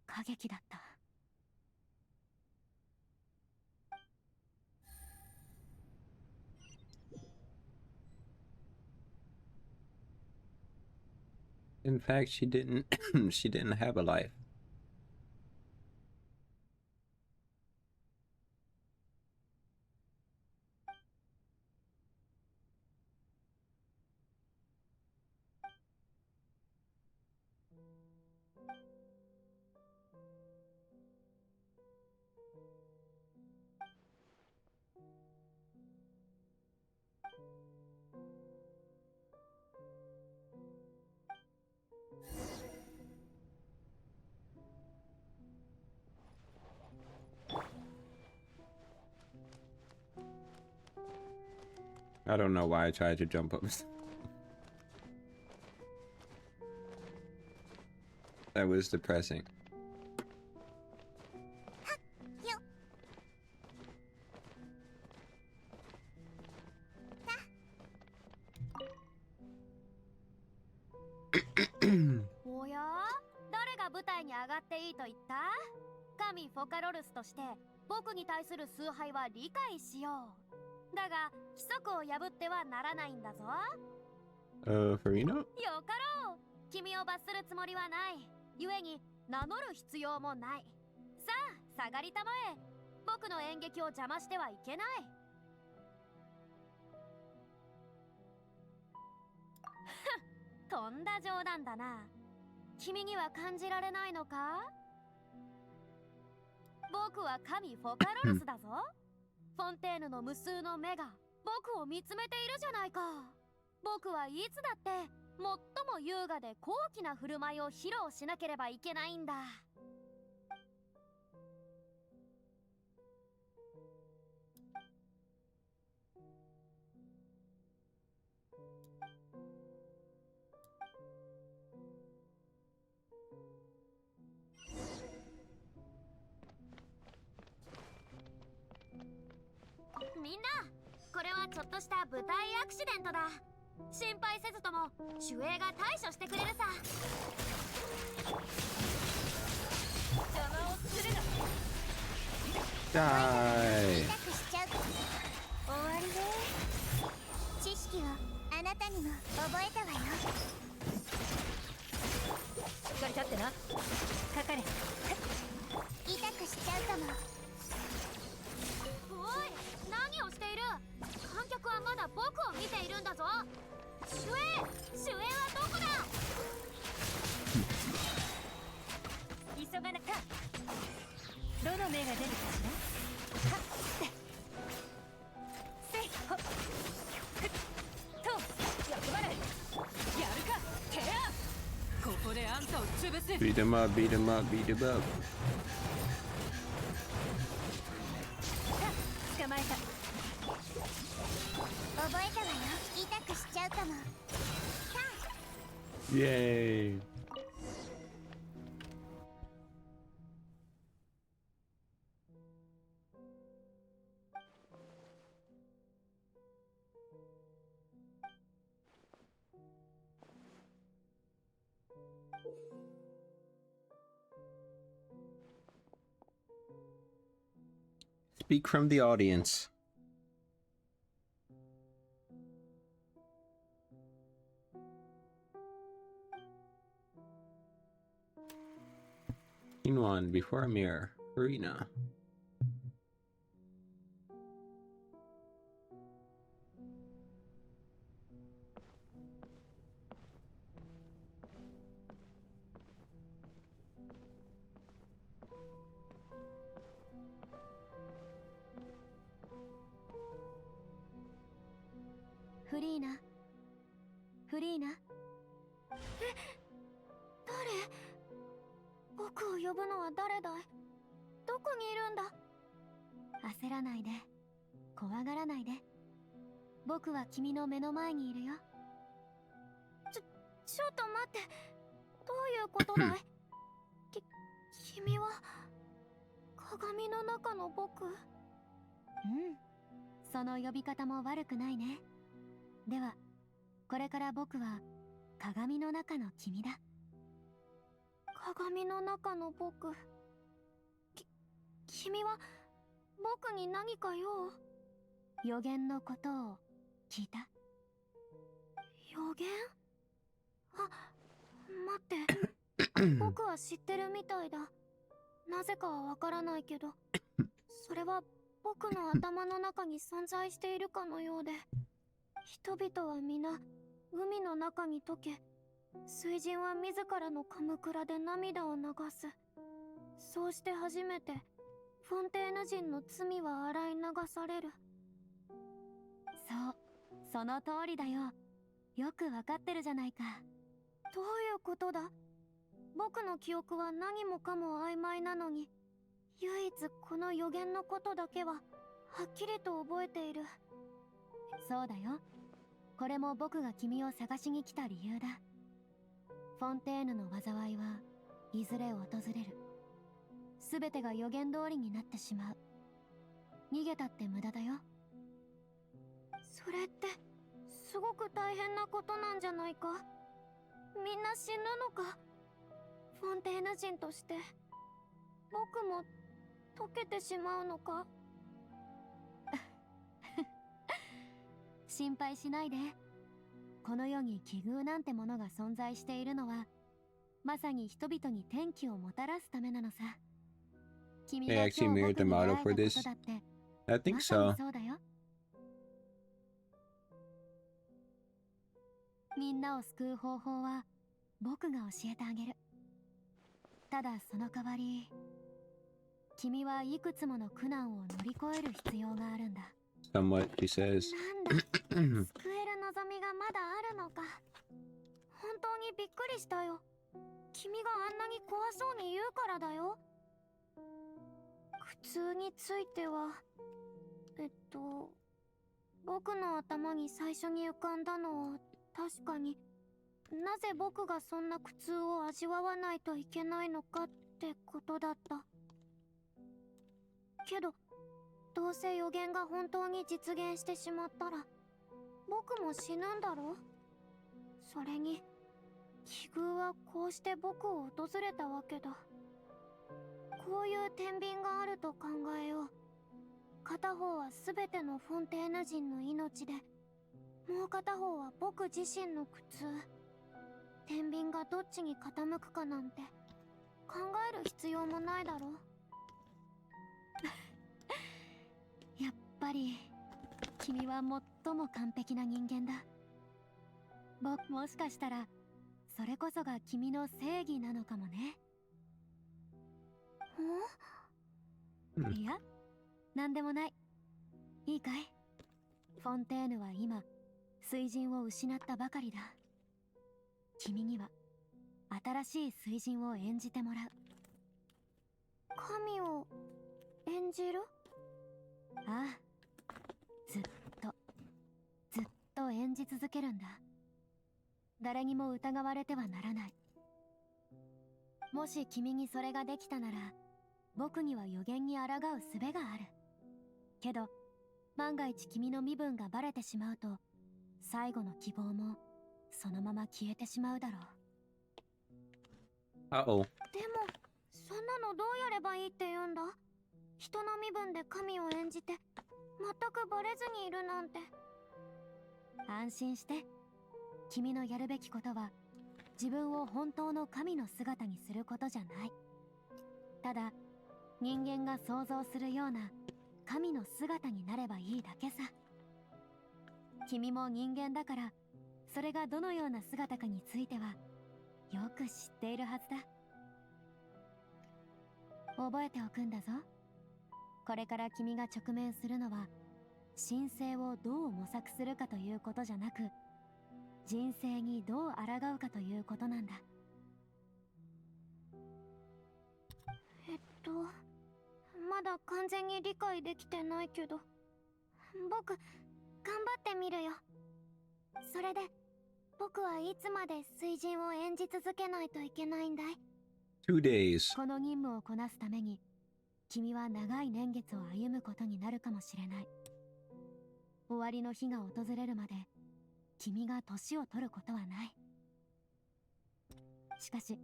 過激だった。In fact, she didn't she didn't have a life. I don't know why I tried to jump up. That was depressing. Oya? 誰が舞台に上がっていいと言った？神フォカロルスとして僕に対する崇拝は理解しよう。だが規則を破ってはならないんだぞ。Farina? よかろう。君を罰するつもりはない。故に名乗る必要もない。さあ、下がりたまえ。僕の演劇を邪魔してはいけない。とんだ冗談だな。君には感じられないのか？僕は神フォカロルスだぞ。フォンテーヌの無数の目が僕を見つめているじゃないか。僕はいつだって最も優雅で高貴な振る舞いを披露しなければいけないんだ。みんな、これはちょっとした舞台アクシデントだ。心配せずとも守衛が対処してくれるさ。邪魔をするな。Die. 痛くしちゃう。終わりね。知識をあなたにも覚えたわよ。しっかり立ってな。かかれ。痛くしちゃうかも。おい、何をしている？観客はまだ僕を見ているんだぞ。守衛はどこだ？急がなか。どの目が出るかしら？はっせいほっふっと役場れ。やるかケア。ここであんたを潰す。 Beat him up, beat him up, beat him up. 捕まえた。覚えたわよ。痛くしちゃうかも。 Yay. Speak from the audience. Scene 1, before a mirror. Arena. Farina. Farina. 誰？僕を呼ぶのは誰だい？どこにいるんだ？焦らないで。怖がらないで。僕は君の目の前にいるよ。ちょっと待って。どういうことだい？君は鏡の中の僕？うん。その呼び方も悪くないね。では、これから僕は鏡の中の君だ。鏡の中の僕。君は僕に何か用？予言のことを聞いた？予言？あ、待って。僕は知ってるみたいだ。なぜかはわからないけど、それは僕の頭の中に存在しているかのようで、人々は皆海の中に溶け、水人は自らのカムクラで涙を流す。そうして初めてフォンテーヌ人の罪は洗い流される。そう、その通りだよ。よくわかってるじゃないか。どういうことだ？僕の記憶は何もかも曖昧なのに、唯一この予言のことだけははっきりと覚えている。そうだよ。これも僕が君を探しに来た理由だ。フォンテーヌの災いはいずれ訪れる。すべてが予言通りになってしまう。逃げたって無駄だよ。それってすごく大変なことなんじゃないか？みんな死ぬのか？フォンテーヌ人として僕も溶けてしまうのか？心配しないで。この世に奇遇なんてものが存在しているのは、まさに人々に天気をもたらすためなのさ。君が They 今 actually 日 mirrored 僕 the に出会 model え for たこ this. とだって I think まさに so. そうだよ。みんなを救う方法は僕が教えてあげる。ただその代わり、君はいくつもの苦難を乗り越える必要があるんだ。Somewhat, she says. なんだ、救える望みがまだあるのか。本当にびっくりしたよ。君があんなに怖そうに言うからだよ。苦痛については、僕の頭に最初に浮かんだのは確かに、なぜ僕がそんな苦痛を味わわないといけないのかってことだった。けど、どうせ予言が本当に実現してしまったら、僕も死ぬんだろ？それに、奇遇はこうして僕を訪れたわけだ。こういう天秤があると考えよう。片方は全てのフォンテーヌ人の命で、もう片方は僕自身の苦痛。天秤がどっちに傾くかなんて考える必要もないだろ。やっぱり君は最も完璧な人間だ。僕もしかしたらそれこそが君の正義なのかもね。いや、なんでもない。いいかい？フォンテーヌは今水人を失ったばかりだ。君には新しい水人を演じてもらう。神を演じる？ああ、ずっと演じ続けるんだ。誰にも疑われてはならない。もし君にそれができたなら、僕には予言に抗う術がある。けど万が一君の身分がバレてしまうと、最後の希望もそのまま消えてしまうだろう。Uh-oh. でもそんなのどうやればいいって言うんだ？人の身分で神を演じて全くバレずにいるなんて。安心して。君のやるべきことは自分を本当の神の姿にすることじゃない。ただ人間が想像するような神の姿になればいいだけさ。君も人間だから、それがどのような姿かについてはよく知っているはずだ。覚えておくんだぞ。これから君が直面するのは、神聖をどう模索するかということじゃなく、人生にどう抗うかということなんだ。まだ完全に理解できてないけど、僕頑張ってみるよ。それで僕はいつまで水人を演じ続けないといけないんだい？ 2 days. この任務をこなすために君は長い年月を歩むことになるかもしれない。終わりの日が訪れるまで君が年を取ることはない。しかし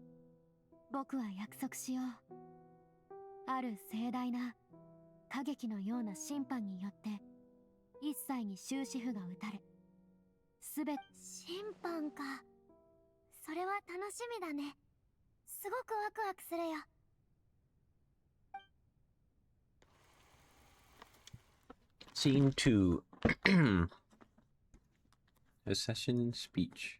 僕は約束しよう。ある盛大な歌劇のような審判によって一切に終止符が打たれ、すべて審判か。それは楽しみだね。すごくワクワクするよ。Scene 2. A session speech.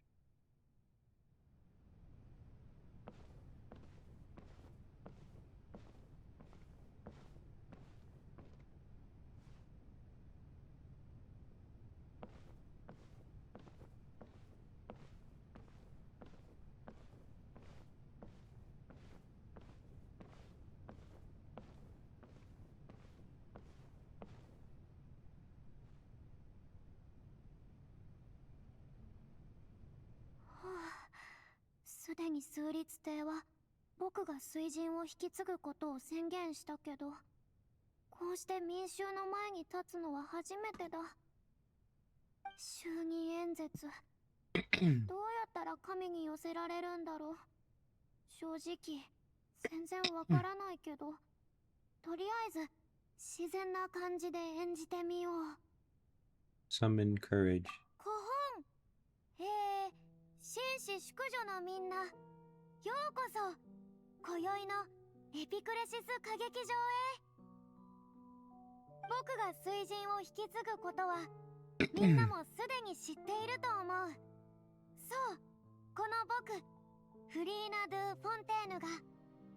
すでに数律帝は僕が水神を引き継ぐことを宣言したけど、こうして民衆の前に立つのは初めてだ。就任演説どうやったら神に寄せられるんだろう。正直全然わからないけど、とりあえず自然な感じで演じてみよう。 Summon courage. 古本紳士淑女のみんな、ようこそ今宵のエピクレシス歌劇場へ。僕が水神を引き継ぐことはみんなもすでに知っていると思う。そう、この僕フリーナ・ドゥ・フォンテーヌが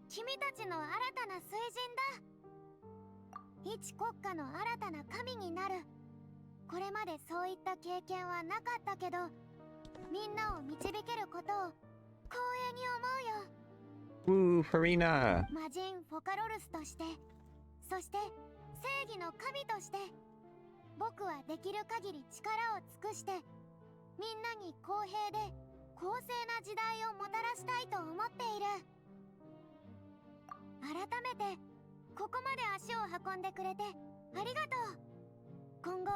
君たちの新たな水神だ。一国家の新たな神になる。これまでそういった経験はなかったけど、みんなを導けることを光栄に思うよ。Farina! 魔人フォカロルスとして、そして正義の神として、僕はできる限り力を尽くしてみんなに公平で公正な時代をもたらしたいと思っている。改めてここまで足を運んでくれてありがとう。今後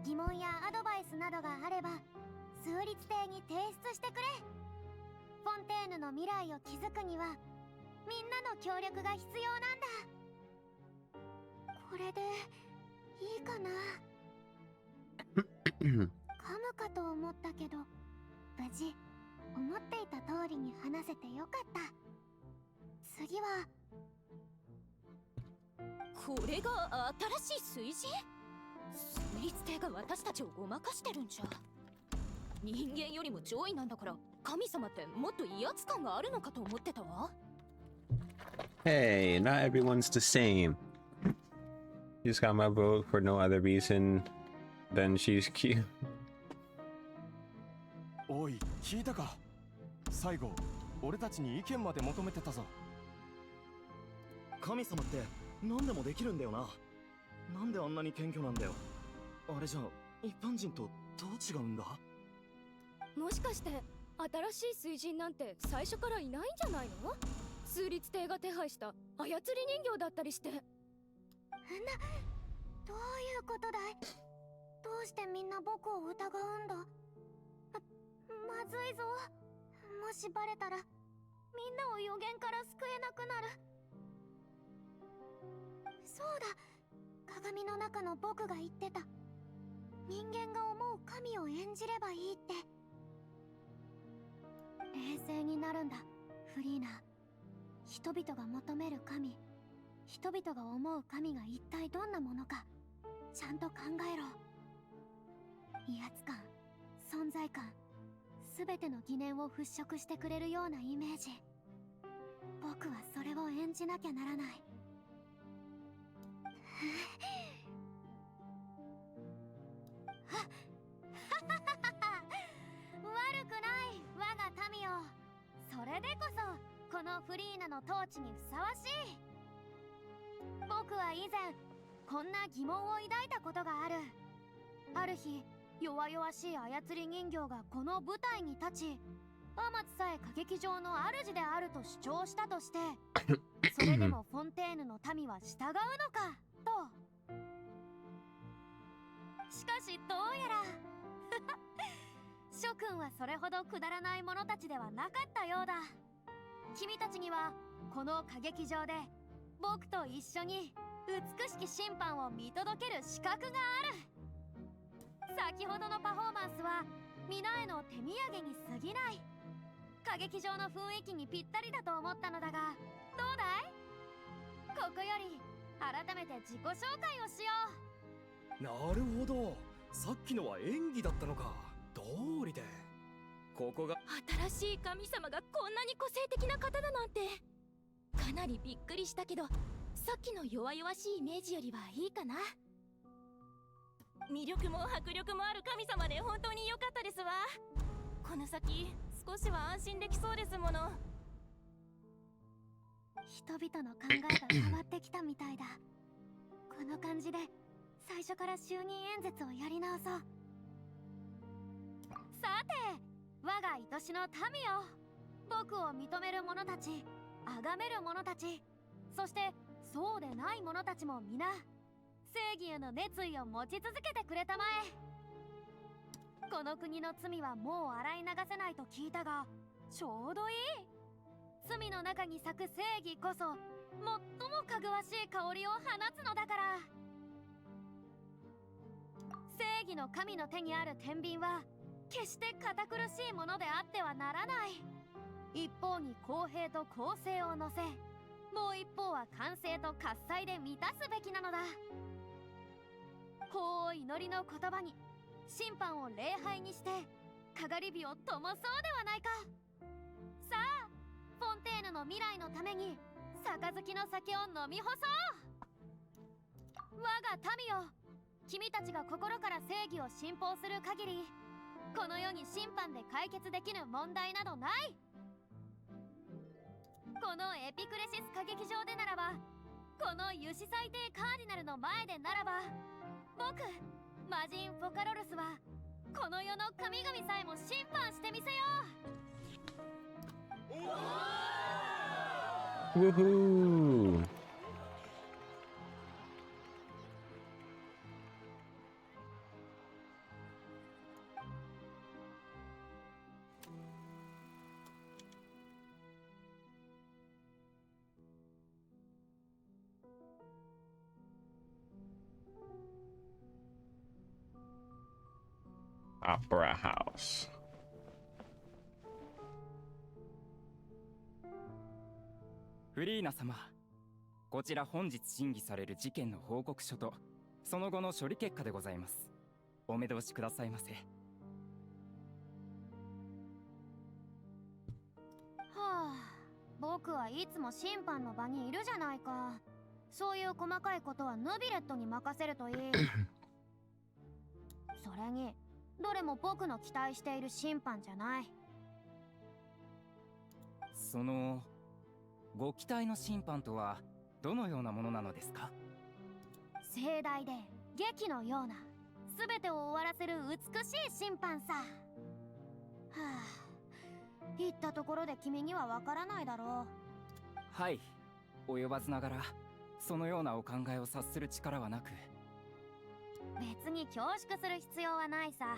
疑問やアドバイスなどがあれば数律帝に提出してくれ。フォンテーヌの未来を築くにはみんなの協力が必要なんだ。これでいいかな。噛むかと思ったけど無事思っていた通りに話せてよかった。次はこれが新しい水神？数律帝が私たちをごまかしてるんじゃ。人間よりも上位なんだから神様ってもっと威圧感があるのかと思ってたわ。 Hey, not everyone's the same. You just got my vote for no other reason than she's cute. おい、聞いたか。最後俺たちに意見まで求めてたぞ。神様って何でもできるんだよな。なんであんなに謙虚なんだよ。あれじゃ一般人とどう違うんだ。もしかして新しい水神なんて最初からいないんじゃないの？数律帝が手配した操り人形だったりして。どういうことだい。どうしてみんな僕を疑うんだ。まずいぞ。もしバレたらみんなを予言から救えなくなる。そうだ、鏡の中の僕が言ってた。人間が思う神を演じればいいって。冷静になるんだフリーナ。人々が求める神、人々が思う神が一体どんなものかちゃんと考えろ。威圧感、存在感、すべての疑念を払拭してくれるようなイメージ。僕はそれを演じなきゃならない。悪くない我が民よ。それでこそこのフリーナの統治にふさわしい。僕は以前こんな疑問を抱いたことがある。ある日弱々しい操り人形がこの舞台に立ち、アマツさえ歌劇場の主であると主張したとしてそれでもフォンテーヌの民は従うのかと。しかしどうやら諸君はそれほどくだらない者たちではなかったようだ。君たちにはこの歌劇場で僕と一緒に美しき審判を見届ける資格がある。先ほどのパフォーマンスは皆への手土産に過ぎない。歌劇場の雰囲気にぴったりだと思ったのだが、どうだい？ここより改めて自己紹介をしよう。なるほど、さっきのは演技だったのか。通りでここが新しい神様がこんなに個性的な方だなんて、かなりびっくりしたけど、さっきの弱々しいイメージよりはいいかな。魅力も迫力もある神様で本当に良かったですわ。この先少しは安心できそうですもの。人々の考えが変わってきたみたいだ。この感じで最初から就任演説をやり直そう。さて、我が愛しの民よ、僕を認める者たち、崇める者たち、そしてそうでない者たちも皆正義への熱意を持ち続けてくれたまえ。この国の罪はもう洗い流せないと聞いたが、ちょうどいい。罪の中に咲く正義こそ最もかぐわしい香りを放つのだから。正義の神の手にある天秤は決して堅苦しいものであってはならない。一方に公平と公正を乗せ、もう一方は完成と喝采で満たすべきなのだ。法を祈りの言葉に審判を礼拝にしてかがり火を灯そうではないか。さあ、フォンテーヌの未来のために杯の酒を飲み干そう。我が民よ、君たちが心から正義を信奉する限り、この世に審判で解決できぬ問題などない。このエピクレシス歌劇場でならば、このユシ最低カーディナルの前でならば、僕魔人フォカロルスはこの世の神々さえも審判してみせよう。Woohoo! Opera House. フリーナ様、こちら本日審議される事件の報告書とその後の処理結果でございます。お目通しくださいませ。はあ、僕はいつも審判の場にいるじゃないか。そういう細かいことはヌビレットに任せるといい。それにどれも僕の期待している審判じゃない。そのご期待の審判とはどのようなものなのですか？盛大で劇のような全てを終わらせる美しい審判さ。はあ、言ったところで君にはわからないだろう。はい、及ばずながらそのようなお考えを察する力はなく。別に恐縮する必要はないさ。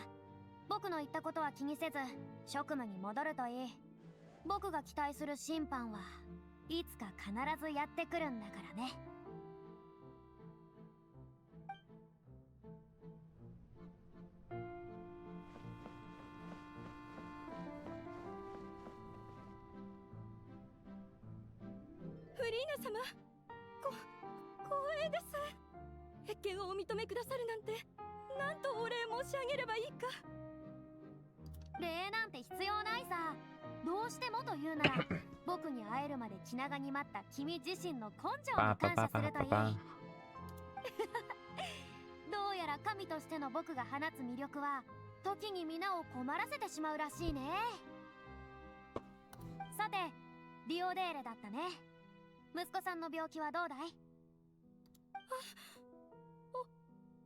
僕の言ったことは気にせず職務に戻るといい。僕が期待する審判はいつか必ずやってくるんだからね。フリーナ様、光栄です。謁見をお認めくださるなんて、なんとお礼申し上げればいいか。礼なんて必要ないさ。どうしてもというなら僕に会えるまで気長に待った君自身の根性に感謝するといい。どうやら神としての僕が放つ魅力は時に皆を困らせてしまうらしいね。さて、リオデーレだったね。息子さんの病気はどうだい？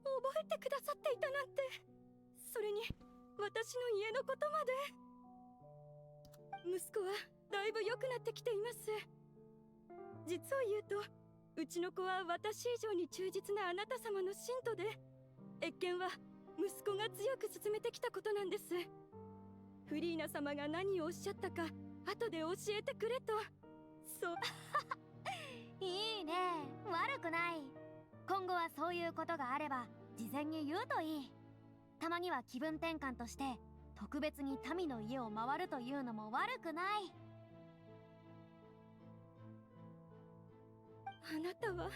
覚えてくださっていたなんて。それに私の家のことまで。息子はだいぶ良くなってきています。実を言うと、うちの子は私以上に忠実なあなた様の信徒で、謁見は息子が強く進めてきたことなんです。フリーナ様が何をおっしゃったか後で教えてくれと。そういいね、悪くない。今後はそういうことがあれば事前に言うといい。たまには気分転換として特別に民の家を回るというのも悪くない。あなたは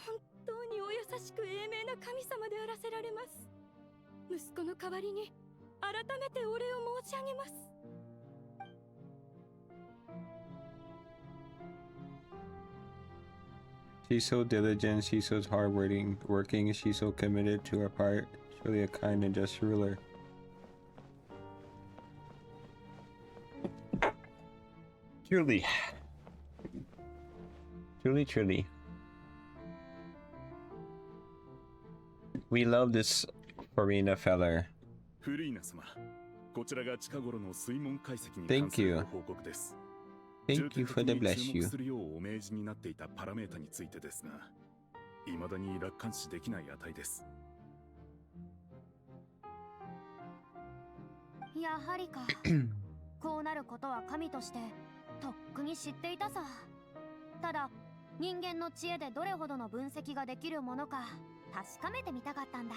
本当にお優しく英明な神様であらせられます。息子の代わりに改めてお礼を申し上げます。She's so diligent, she's so hardworking, she's so committed to her part. Surely a kind and just ruler. Truly. Truly. We love this Farina feller. フリーナ様、こちらが近頃の水門解析に Thank 関する you. ご報告です。 Thank you for the 重点 bless 的に注 you. 目するようお命じになっていたパラメータについてですが、未だに楽観視できない値です。やはりか。こうなることは神としてとっくに知っていたさ。ただ人間の知恵でどれほどの分析ができるものか確かめてみたかったんだ。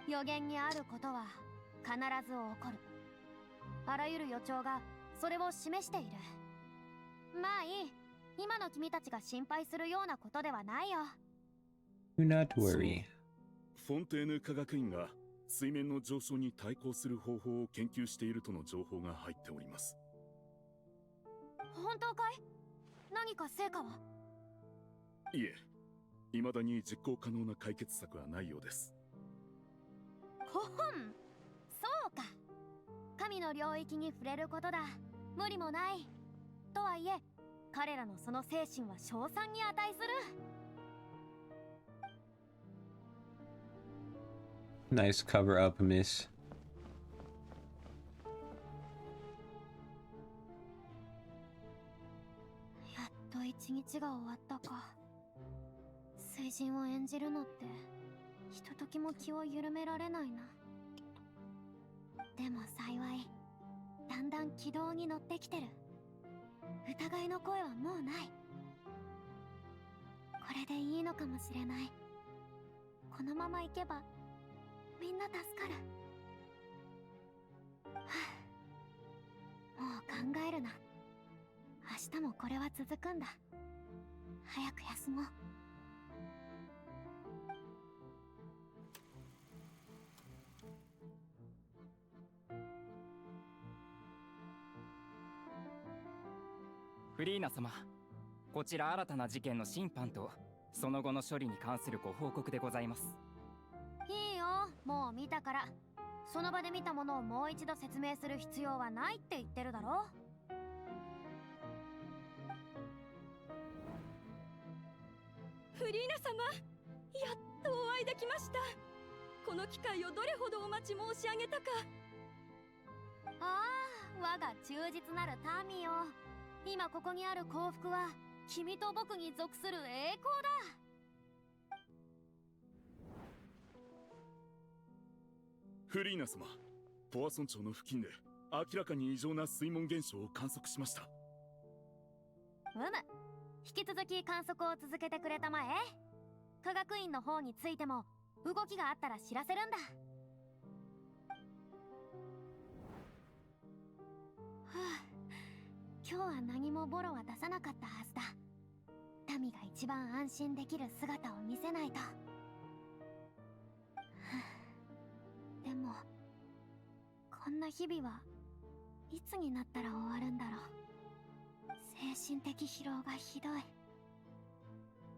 予言にあることは必ず起こる。あらゆる予兆がそれを示している。まあいい。今の君たちが心配するようなことではないよ。 Do not worry. フォンテーヌ科学院が水面の上昇に対抗する方法を研究しているとの情報が入っております。本当かい？何か成果は？いえ、未だに実行可能な解決策はないようです。ほほん、そうか。神の領域に触れることだ。無理もない。とはいえ、彼らのその精神は称賛に値する。Nice cover up, miss. やっと一日が終わったか。水人を演じるのってひとときも気を緩められないな。でも幸いだんだん軌道に乗ってきてる。疑いの声はもうない。これでいいのかもしれない。このまま行けばみんな助かる。はあ、もう考えるな。明日もこれは続くんだ。早く休もう。フリーナ様、こちら新たな事件の審判とその後の処理に関するご報告でございます。いいよ、もう見たから。その場で見たものをもう一度説明する必要はないって言ってるだろ。フリーナ様、やっとお会いできました。この機会をどれほどお待ち申し上げたか。ああ、我が忠実なる民よ。今ここにある幸福は君と僕に属する栄光だ。フリーナ様、ポアソン町の付近で明らかに異常な水門現象を観測しました。引き続き観測を続けてくれたまえ。科学院の方についても動きがあったら知らせるんだ。今日は何もボロは出さなかったはずだ。民が一番安心できる姿を見せないと。でもこんな日々はいつになったら終わるんだろう。精神的疲労がひどい。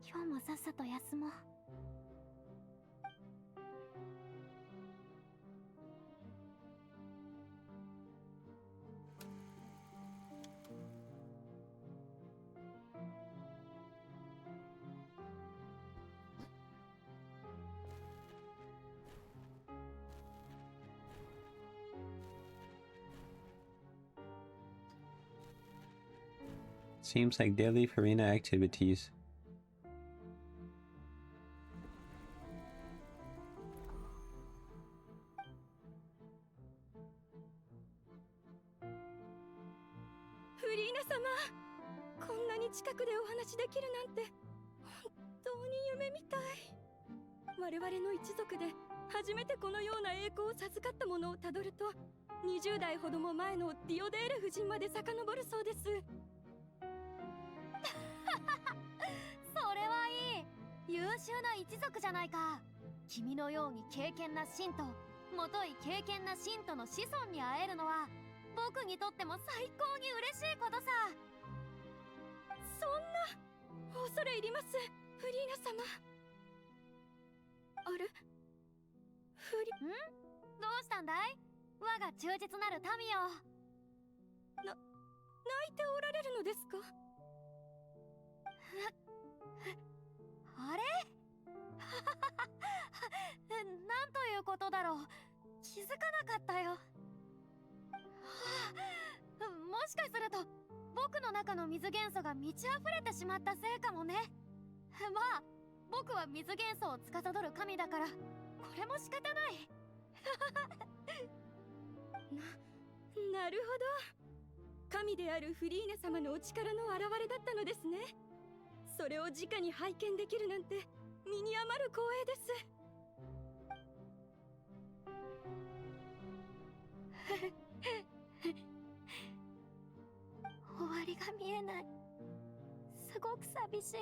今日もさっさと休もう。Seems like daily Farina activities. 様、こんなに近くでお話できるなんて本当に夢みたい。我々の一族で初めてこのような栄光を授かったものをたどると、20代ほども前のディオデール夫人まで遡るそうです。それはいい。優秀な一族じゃないか。君のように敬虔な信徒、もとい敬虔な信徒の子孫に会えるのは僕にとっても最高に嬉しいことさ。そんな、恐れ入ります、フリーナ様。あれ、どうしたんだい、我が忠実なる民よ。泣いておられるのですか？あれなんということだろう。気づかなかったよ。はあ、もしかすると僕の中の水元素が満ち溢れてしまったせいかもね。まあ僕は水元素を司る神だからこれも仕方ない。なるほど。神であるフリーナ様のお力の表れだったのですね。それを直に拝見できるなんて身に余る光栄です。終わりが見えない。すごく寂しい。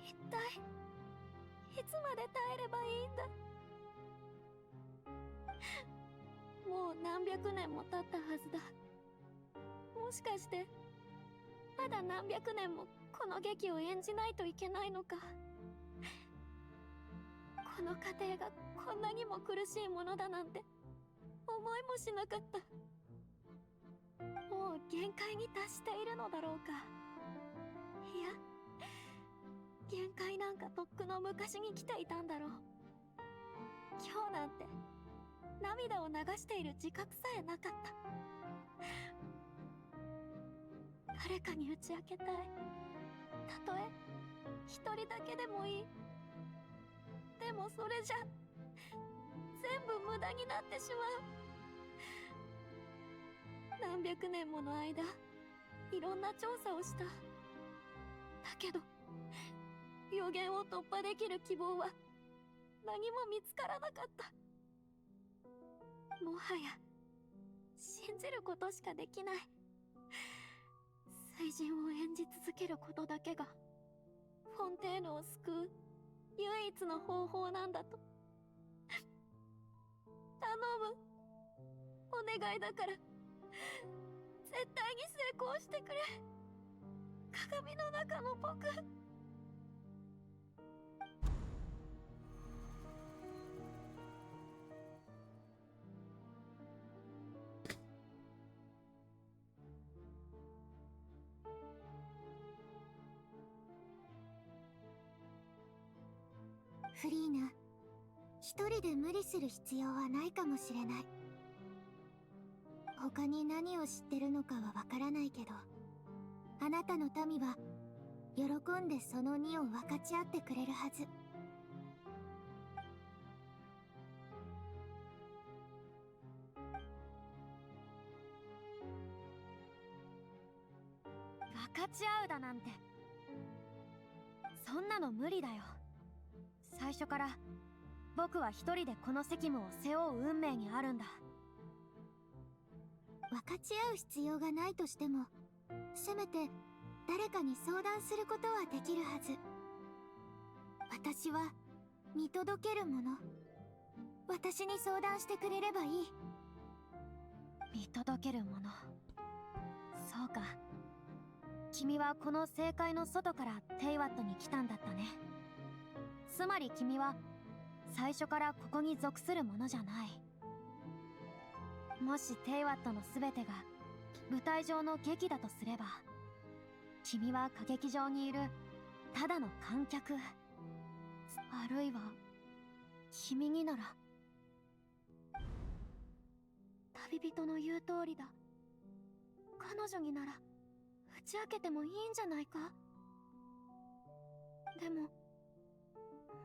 一体いつまで耐えればいいんだ。もう何百年も経ったはずだ。もしかしてまだ何百年もこの劇を演じないといけないのか。この過程がこんなにも苦しいものだなんて思いもしなかった。もう限界に達しているのだろうか。いや、限界なんかとっくの昔に来ていたんだろう。今日なんて涙を流している自覚さえなかった。誰かに打ち明けたい。たとえ一人だけでもいい。でもそれじゃ全部無駄になってしまう。何百年もの間いろんな調査をした。だけど予言を突破できる希望は何も見つからなかった。もはや信じることしかできない。聖人を演じ続けることだけがフォンテーヌを救う唯一の方法なんだと。頼む、お願いだから絶対に成功してくれ。鏡の中の僕。フリーナ、一人で無理する必要はないかもしれない。他に何を知ってるのかはわからないけど、あなたの民は喜んでその2を分かち合ってくれるはず。分かち合うだなんて、そんなの無理だよ。最初から僕は一人でこの責務を背負う運命にあるんだ。分かち合う必要がないとしても、せめて誰かに相談することはできるはず。私は見届けるもの。私に相談してくれればいい。見届けるもの。そうか。君はこの正解の外からテイワットに来たんだったね。つまり君は最初からここに属するものじゃない。もしテイワットの全てが舞台上の劇だとすれば、君は歌劇場にいるただの観客。あるいは君になら、旅人の言う通りだ。彼女になら打ち明けてもいいんじゃないか。でも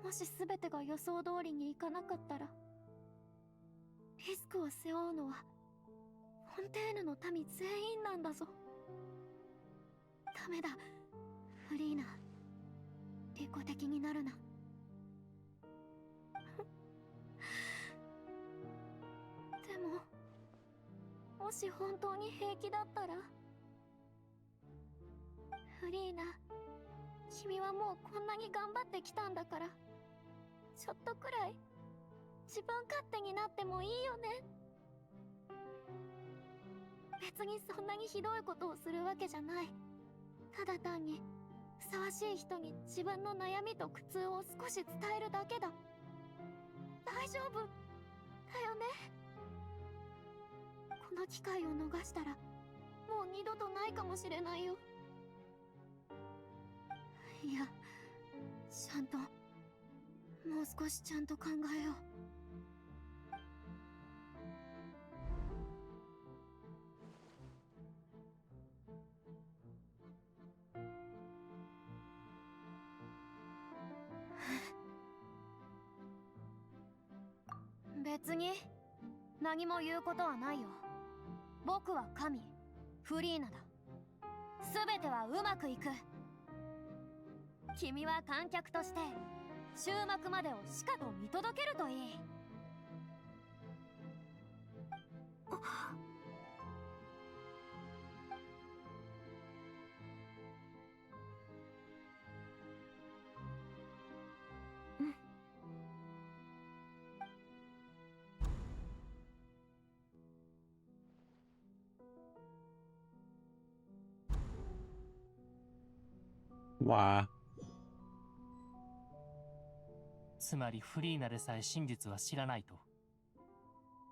もし全てが予想通りにいかなかったら、リスクを背負うのはフォンテーヌの民全員なんだぞ。ダメだ、フリーナ。利己的になるな。でも、もし本当に平気だったら。フリーナ、君はもうこんなに頑張ってきたんだから、ちょっとくらい自分勝手になってもいいよね。別にそんなにひどいことをするわけじゃない。ただ単にふさわしい人に自分の悩みと苦痛を少し伝えるだけだ。大丈夫だよね。この機会を逃したらもう二度とないかもしれないよ。いや、ちゃんと、もう少しちゃんと考えよう。別に何も言うことはないよ。僕は神フリーナだ。全てはうまくいく。君は観客として終幕までをしかと見届けるといい。わあ。つまりフリーナでさえ真実は知らないと。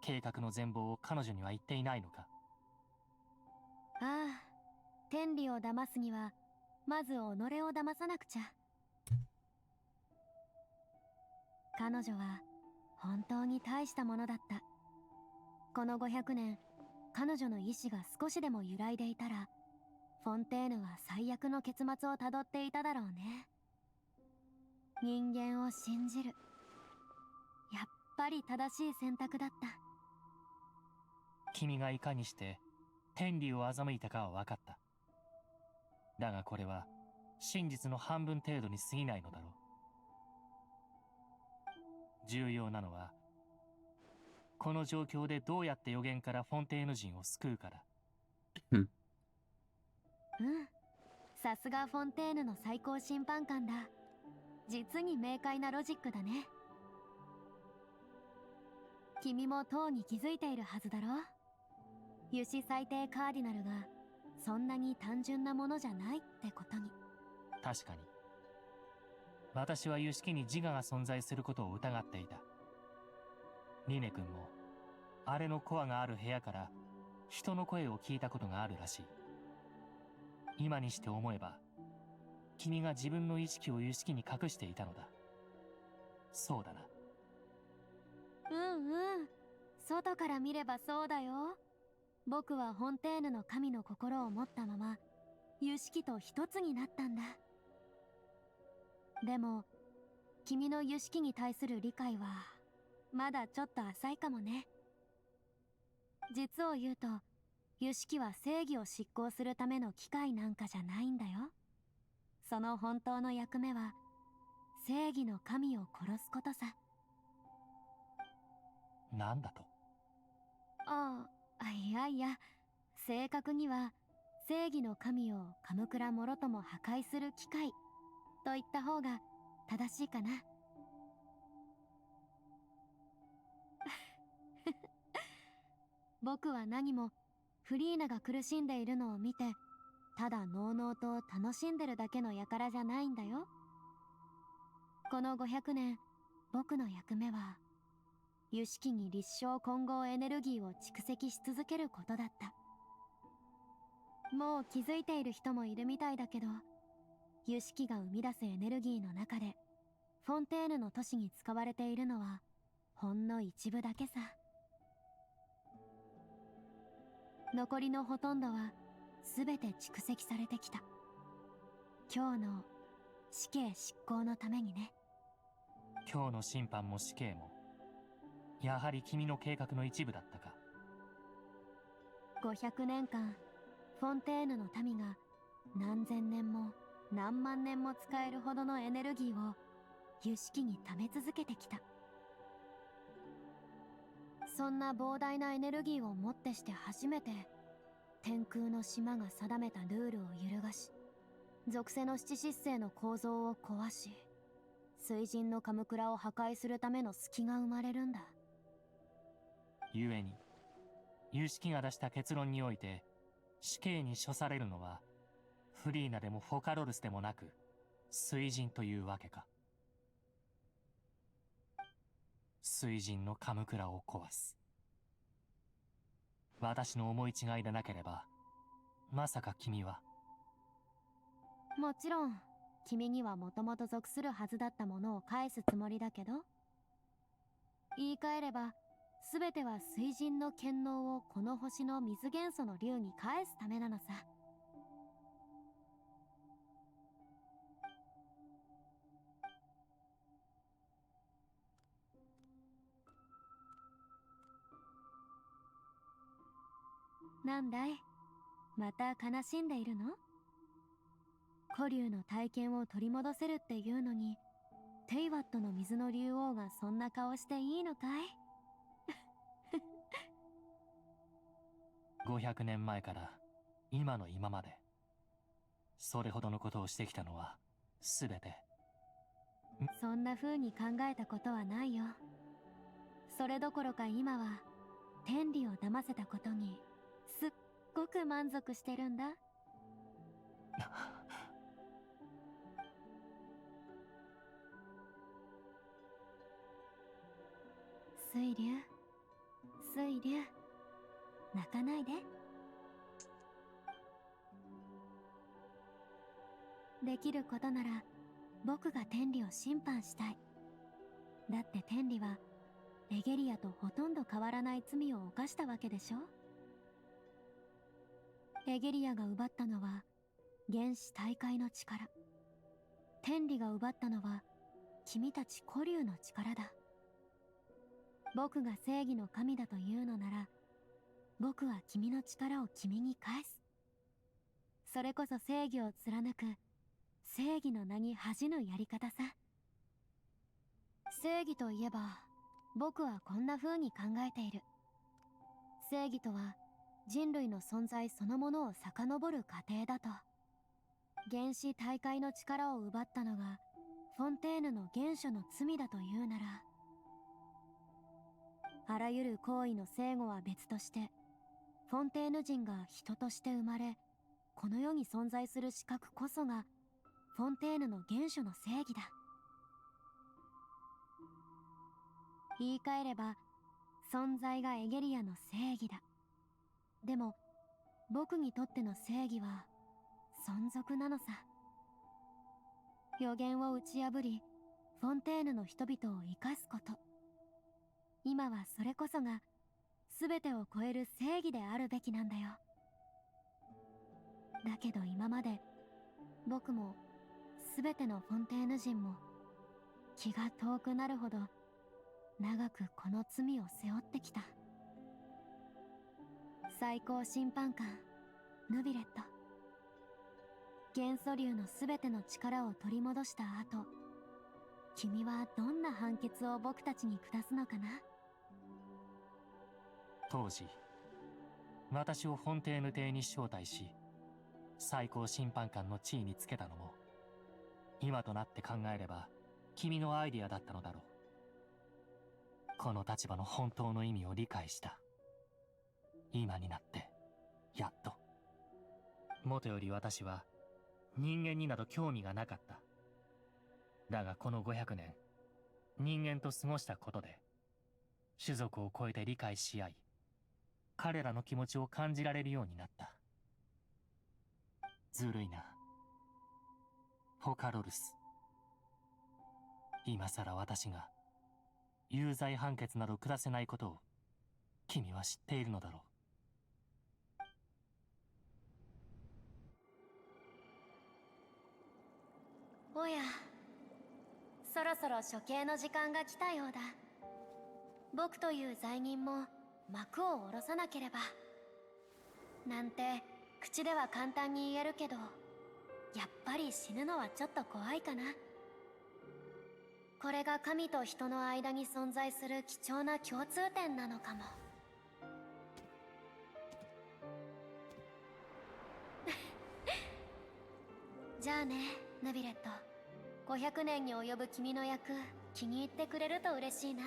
計画の全貌を彼女には言っていないのか。ああ、天理を騙すにはまず己を騙さなくちゃ。彼女は本当に大したものだった。この500年、彼女の意志が少しでも揺らいでいたら、フォンテーヌは最悪の結末をたどっていただろうね。人間を信じる。やっぱり正しい選択だった。君がいかにして天理を欺いたかは分かった。だがこれは真実の半分程度に過ぎないのだろう。重要なのはこの状況でどうやって予言からフォンテーヌ人を救うかだ。うん、さすがフォンテーヌの最高審判官だ。実に明快なロジックだね。君もとうに気づいているはずだろ。油脂最低カーディナルがそんなに単純なものじゃないってことに。確かに私は油脂に自我が存在することを疑っていた。リネ君もあれのコアがある部屋から人の声を聞いたことがあるらしい。今にして思えば君が自分の意識を油脂に隠していたのだ。そうだな。うん、外から見ればそうだよ。僕はフォンテーヌの神の心を持ったまま油脂と一つになったんだ。でも君の油脂に対する理解はまだちょっと浅いかもね。実を言うと油脂は正義を執行するための機械なんかじゃないんだよ。その本当の役目は正義の神を殺すことさ。なんだと。いや、正確には正義の神を鎌倉もろとも破壊する機械と言った方が正しいかな。僕は何もフリーナが苦しんでいるのを見てただのうのうと楽しんでるだけの輩じゃないんだよ。この500年、僕の役目は油脂に立証混合エネルギーを蓄積し続けることだった。もう気づいている人もいるみたいだけど、油脂が生み出すエネルギーの中でフォンテーヌの都市に使われているのはほんの一部だけさ。残りのほとんどは全て蓄積されてきた。今日の死刑執行のためにね。今日の審判も死刑もやはり君の計画の一部だったか。500年間フォンテーヌの民が何千年も何万年も使えるほどのエネルギーを湯式に溜め続けてきた。そんな膨大なエネルギーをもってして初めて天空の島が定めたルールを揺るがし、属性の七失星の構造を壊し、水神のカムクラを破壊するための隙が生まれるんだ。故に有識が出した結論において死刑に処されるのはフリーナでもフォカロルスでもなく水神というわけか。水神のカムクラを壊す。私の思い違いでなければ、まさか君は。もちろん君にはもともと属するはずだったものを返すつもりだけど、言い換えれば全ては水神の権能をこの星の水元素の竜に返すためなのさ。なんだい、また悲しんでいるの？古竜の体験を取り戻せるっていうのに、テイワットの水の竜王がそんな顔していいのかい500年前から今の今まで、それほどのことをしてきたのはすべて。そんな風に考えたことはないよ。それどころか今は天理を騙せたことにすっごく満足してるんだ。水流、水流、泣かないで。できることなら僕が天理を審判したい。だって天理はエゲリアとほとんど変わらない罪を犯したわけでしょ。エゲリアが奪ったのは原始大海の力、天理が奪ったのは君たち古竜の力だ。僕が正義の神だというのなら、僕は君の力を君に返す。それこそ正義を貫く正義の名に恥じぬやり方さ。正義といえば僕はこんな風に考えている。正義とは人類の存在そのものを遡る過程だと。原始大海の力を奪ったのがフォンテーヌの原初の罪だというなら、あらゆる行為の正誤は別として、フォンテーヌ人が人として生まれこの世に存在する資格こそがフォンテーヌの原初の正義だ。言い換えれば存在がエゲリアの正義だ。でも僕にとっての正義は存続なのさ。予言を打ち破りフォンテーヌの人々を生かすこと、今はそれこそが全てを超える正義であるべきなんだよ。だけど今まで僕も全てのフォンテーヌ人も気が遠くなるほど長くこの罪を背負ってきた。最高審判官ヌビレット、元素竜の全ての力を取り戻した後、君はどんな判決を僕たちに下すのかな。当時私をフォンテーヌ邸に招待し最高審判官の地位につけたのも、今となって考えれば君のアイディアだったのだろう。この立場の本当の意味を理解した。今になってやっと。もとより私は人間になど興味がなかった。だがこの500年人間と過ごしたことで種族を超えて理解し合い、彼らの気持ちを感じられるようになった。ずるいなフォカロルス。今さら私が有罪判決など下せないことを君は知っているのだろう。おや、そろそろ処刑の時間が来たようだ。僕という罪人も幕を下ろさなければ。なんて口では簡単に言えるけど、やっぱり死ぬのはちょっと怖いかな。これが神と人の間に存在する貴重な共通点なのかも。じゃあね、ナビレット。500年に及ぶ君の役、気に入ってくれると嬉しいな。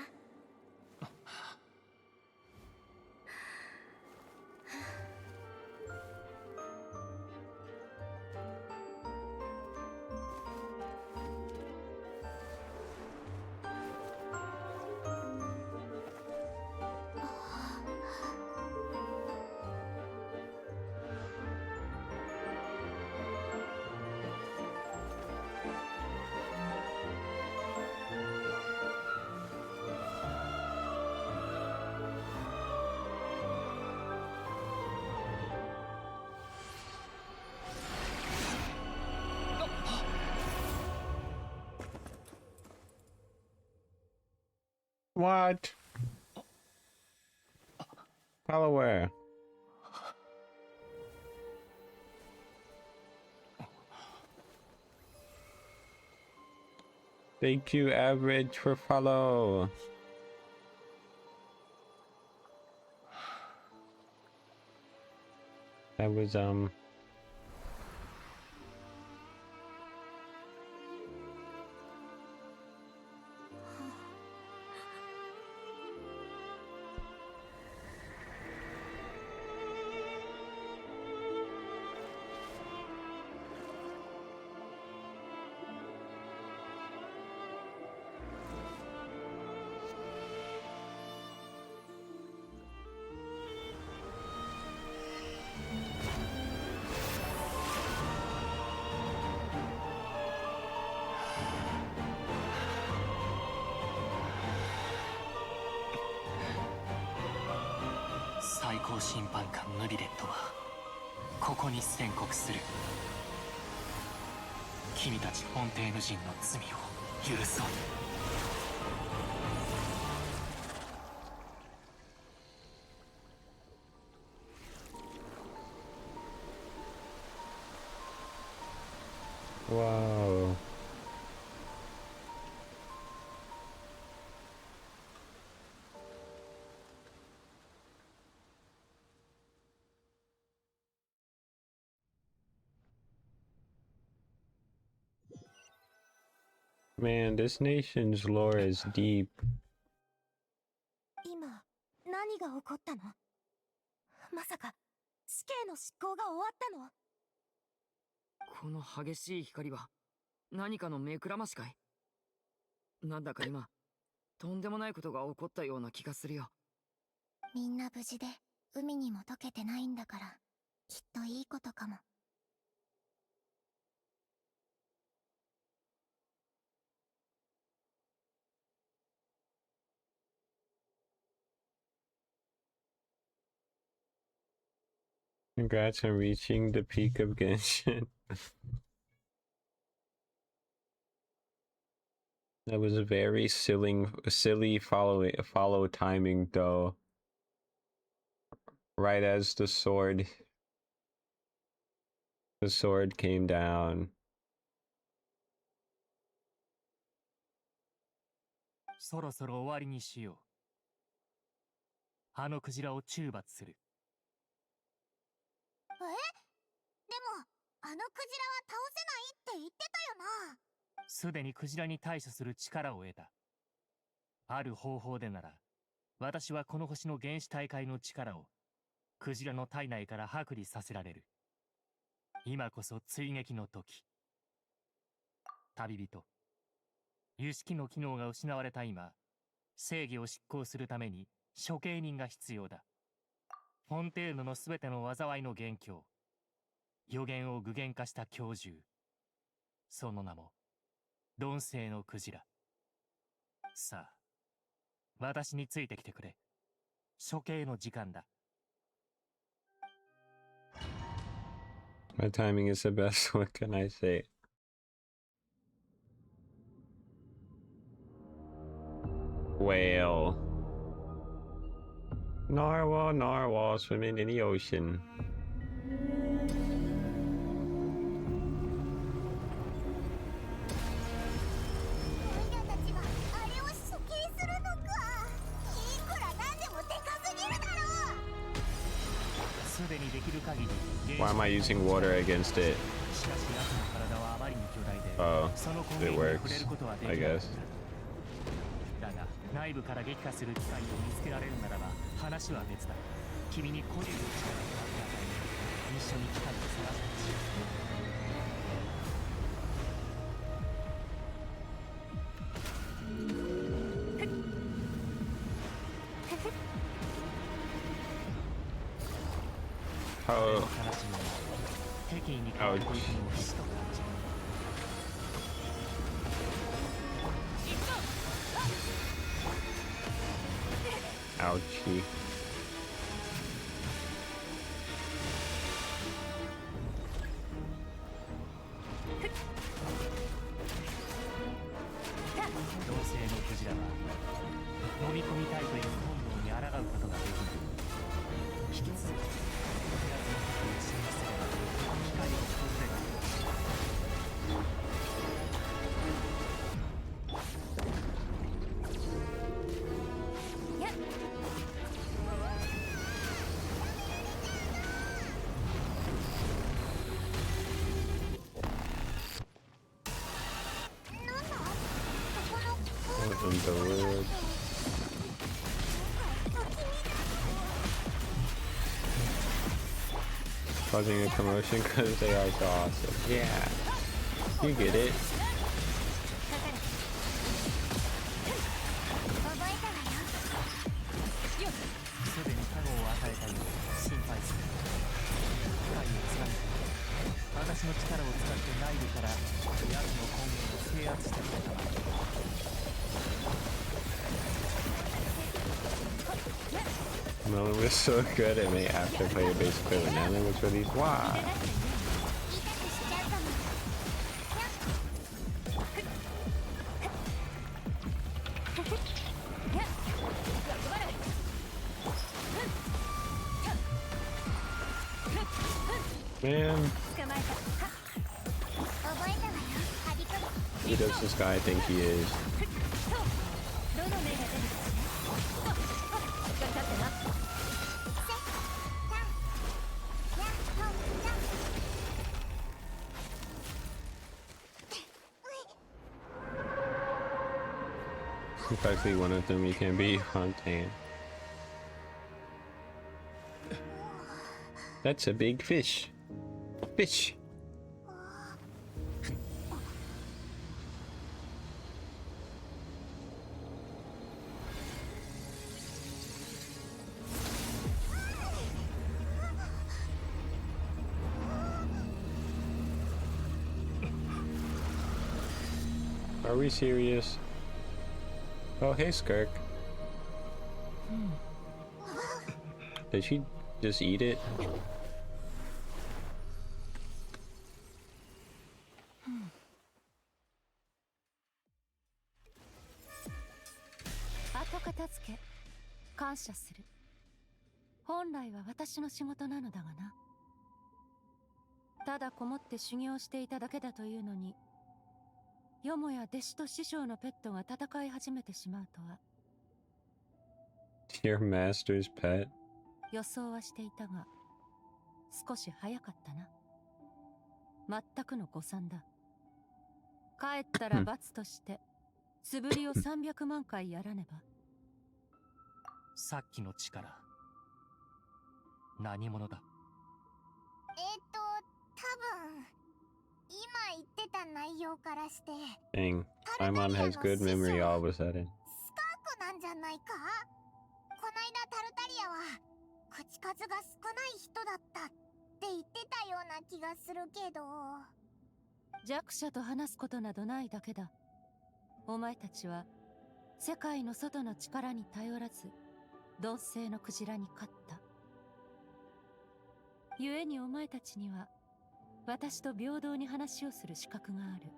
What? Follower. Thank you, Average, for follow. That was最高審判官ヌビレットはここに宣告する。君たちフォンテーヌ人の罪を許そう。wow. Man, this nation's lore is deep. 今、何が起こったの？まさか、死刑の執行が終わったの？この激しい光は何かの目くらましかい？なんだか今、とんでもないことが起こったような気がするよ。みんな無事で海にも溶けてないんだから、きっといいことかも。Congrats on reaching the peak of Genshin. That was a very silly follow timing though. Right as the sword came down. そろそろ終わりにしよう。あのクジラを懲罰する。でも、あのクジラは倒せないって言ってたよな。すでにクジラに対処する力を得た。ある方法でなら、私はこの星の原始大会の力をクジラの体内から剥離させられる。今こそ追撃の時。旅人、輸式の機能が失われた今、正義を執行するために処刑人が必要だ。フォンテーヌのすべての災いの元凶、予言を具現化した教獣、その名も鈍性のクジラ。さあ、私についてきてくれ。処刑の時間だ。My timing is the best, what can I say? Whale. Narwhal, swimming in the ocean. きる限り Why am I using water against it? しかし奴の体はあまりに巨大で Oh, その根 it 源に触れ works, ることはできな I かっ guess. た。だが内部から撃破する機械を見つけられるならば話は別だ。君に個人の力を与え一緒に機械を探してほしい。How? 敵意に変わっていくのを死と感じる。Ouchie. What in the world? Causing a commotion because they are so awesome. Yeah, you get it. すでに加護を与えたよう心配する。機械を貫いて私の力を使って内部から奴の根源を制圧してくれたまえ。Melon was so good at made after player basically when Nana was released. Why? Man, who does this guy think he is? If I see one of them, you can be Fontaine. That's a big fish. Fish. Are we serious? Oh, hey, Skirk. Did she just eat it? 後片付け感謝する。本来は私の仕事なのだがな。ただこもって修行していただけだというのに、よもや弟子と師匠のペットが戦い始めてしまうとは。 Your master's pet? 予想はしていたが、少し早かったな。全くの誤算だ。帰ったら罰として素振りを300万回やらねば。さっきの力何者だ。多分今言ってた内容からして Dang, Paimon has good memory all of a sudden. スカークなんじゃないか。こないだタルタリアは口数が少ない人だったって言ってたような気がするけど。弱者と話すことなどないだけだ。お前たちは世界の外の力に頼らず同性のクジラに勝った。故にお前たちには私と平等に話をする資格がある。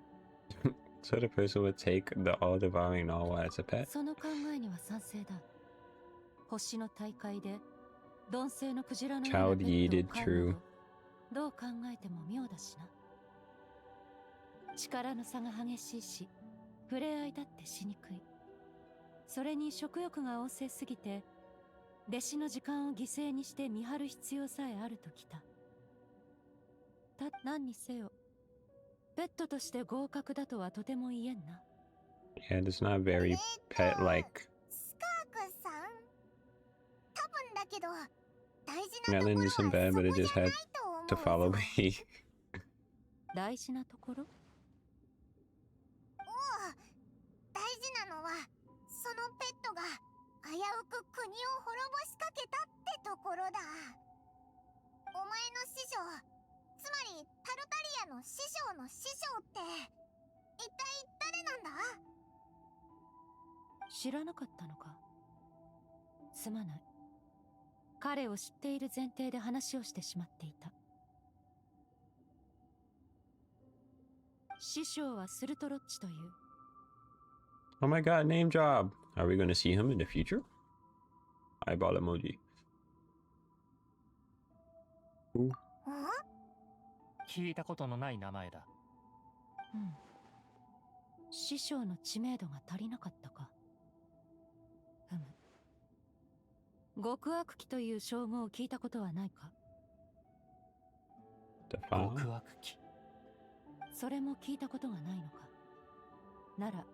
So the person would take the all-devouring narwhal as a pet? その考えには賛成だ。星の大会で同性のクジラのようなペットを飼うなどどう考えても妙だしな。力の差が激しいし、触れ合いだってしにくい。それに食欲が旺盛すぎて弟子の時間を犠牲にして見張る必要さえあるときた。何にせよペットとして合格だとはとても言えんな。Yeah, it's not very pet-like. スカークさん、多分だけど大事な Madeline isn't bad, but it just had to follow me. 大事なところ？おう、大事なのはそのペットが危うく国を滅ぼしかけたってところだ。お前の師匠、つまりタルタリアの師匠の師匠って一体誰なんだ？知らなかったのか。すまない。彼を知っている前提で話をしてしまっていた。師匠はスルトロッチという。Oh my god, name job! Are we gonna see him in the future? Eyeball emoji. Ooh. 聞いたことのない名前だ。うん。師匠の知名度が足りなかったか。極悪鬼という称号を聞いたことはないか。極悪鬼。それも聞いたことがないのか。なら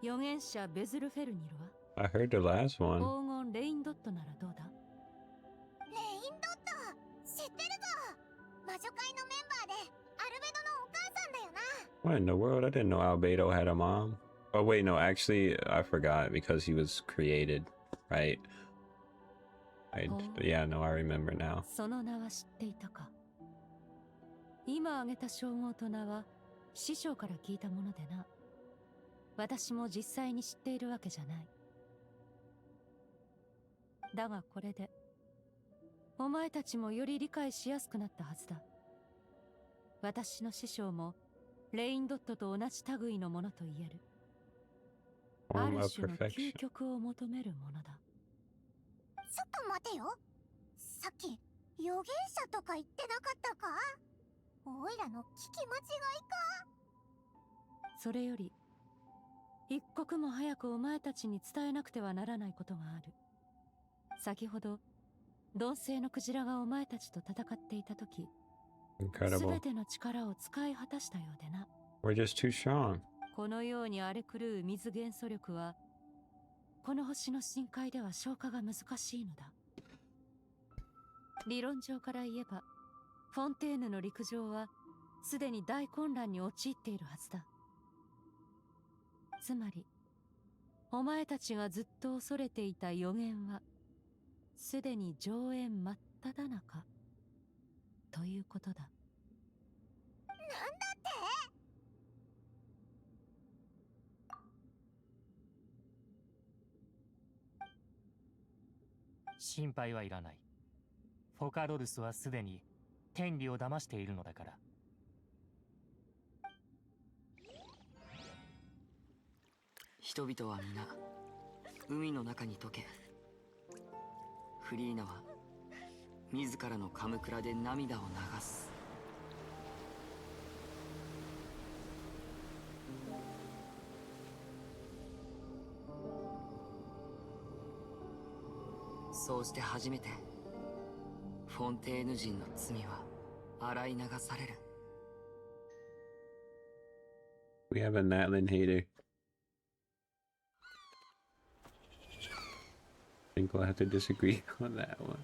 預言者ベズルフェルニルは I heard the last one. 黄金レインドットならどうだ？レインドット、知ってるぞ。魔女会のメンバーでアルベドのお母さんだよな。What in the world? I didn't know Albedo had a mom. Oh wait, no, actually I forgot because he was created, right? Yeah, no, I remember now. その名は知っていたか。今挙げた称号と名は師匠から聞いたものでな。私も実際に知っているわけじゃない。だがこれでお前たちもより理解しやすくなったはずだ。私の師匠もレインドットと同じ類のものと言える。ある種の究極を求めるものだ。ちょっと待てよ。さっき預言者とか言ってなかったか？おいらの聞き間違いか？それより一刻も早くお前たちに伝えなくてはならないことがある。先ほど鈍性のクジラがお前たちと戦っていたとき、すべての力を使い果たしたようでな。We're just too strong. このように荒れ狂う水元素力はこの星の深海では消化が難しいのだ。理論上から言えばフォンテーヌの陸上はすでに大混乱に陥っているはずだ。つまりお前たちがずっと恐れていた予言はすでに上演真っ只中ということだ。なんだって？心配はいらない。フォカロルスはすでに天理を騙しているのだから。人々は皆海の中に溶け、フリーナは自らのカムクラで涙を流す。そうして初めてフォンテーヌ人の罪は洗い流される。 We have a Natlan hater. I think we'll have to disagree on that one.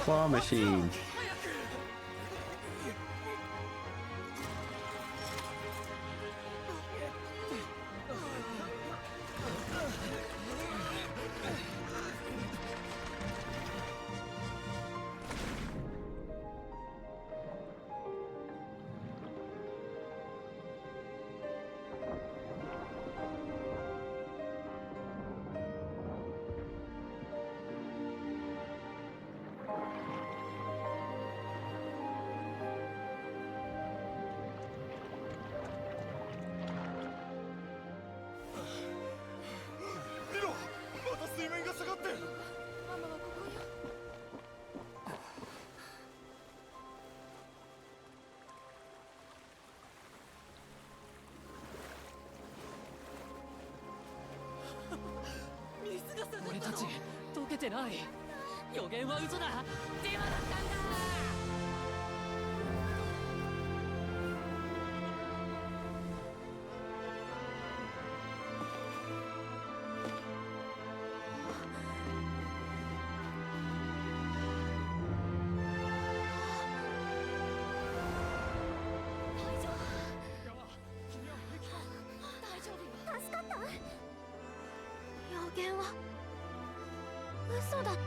claw machine.俺たち解けてない。予言は嘘だ。デマだったんだ。助かった？予言は嘘だった。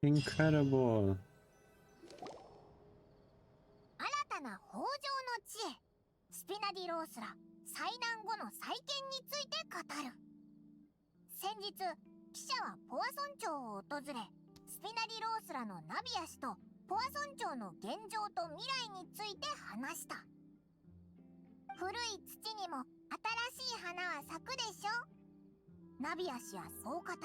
Incredible. 新たな北条の知恵、スピナディロースラ災難後の再建について語る。先日記者はポア村長を訪れ、スピナディロースラのナビア氏とポア村長の現状と未来について話した。古い土にも新しい花は咲くでしょ。ナビア氏はそう語る。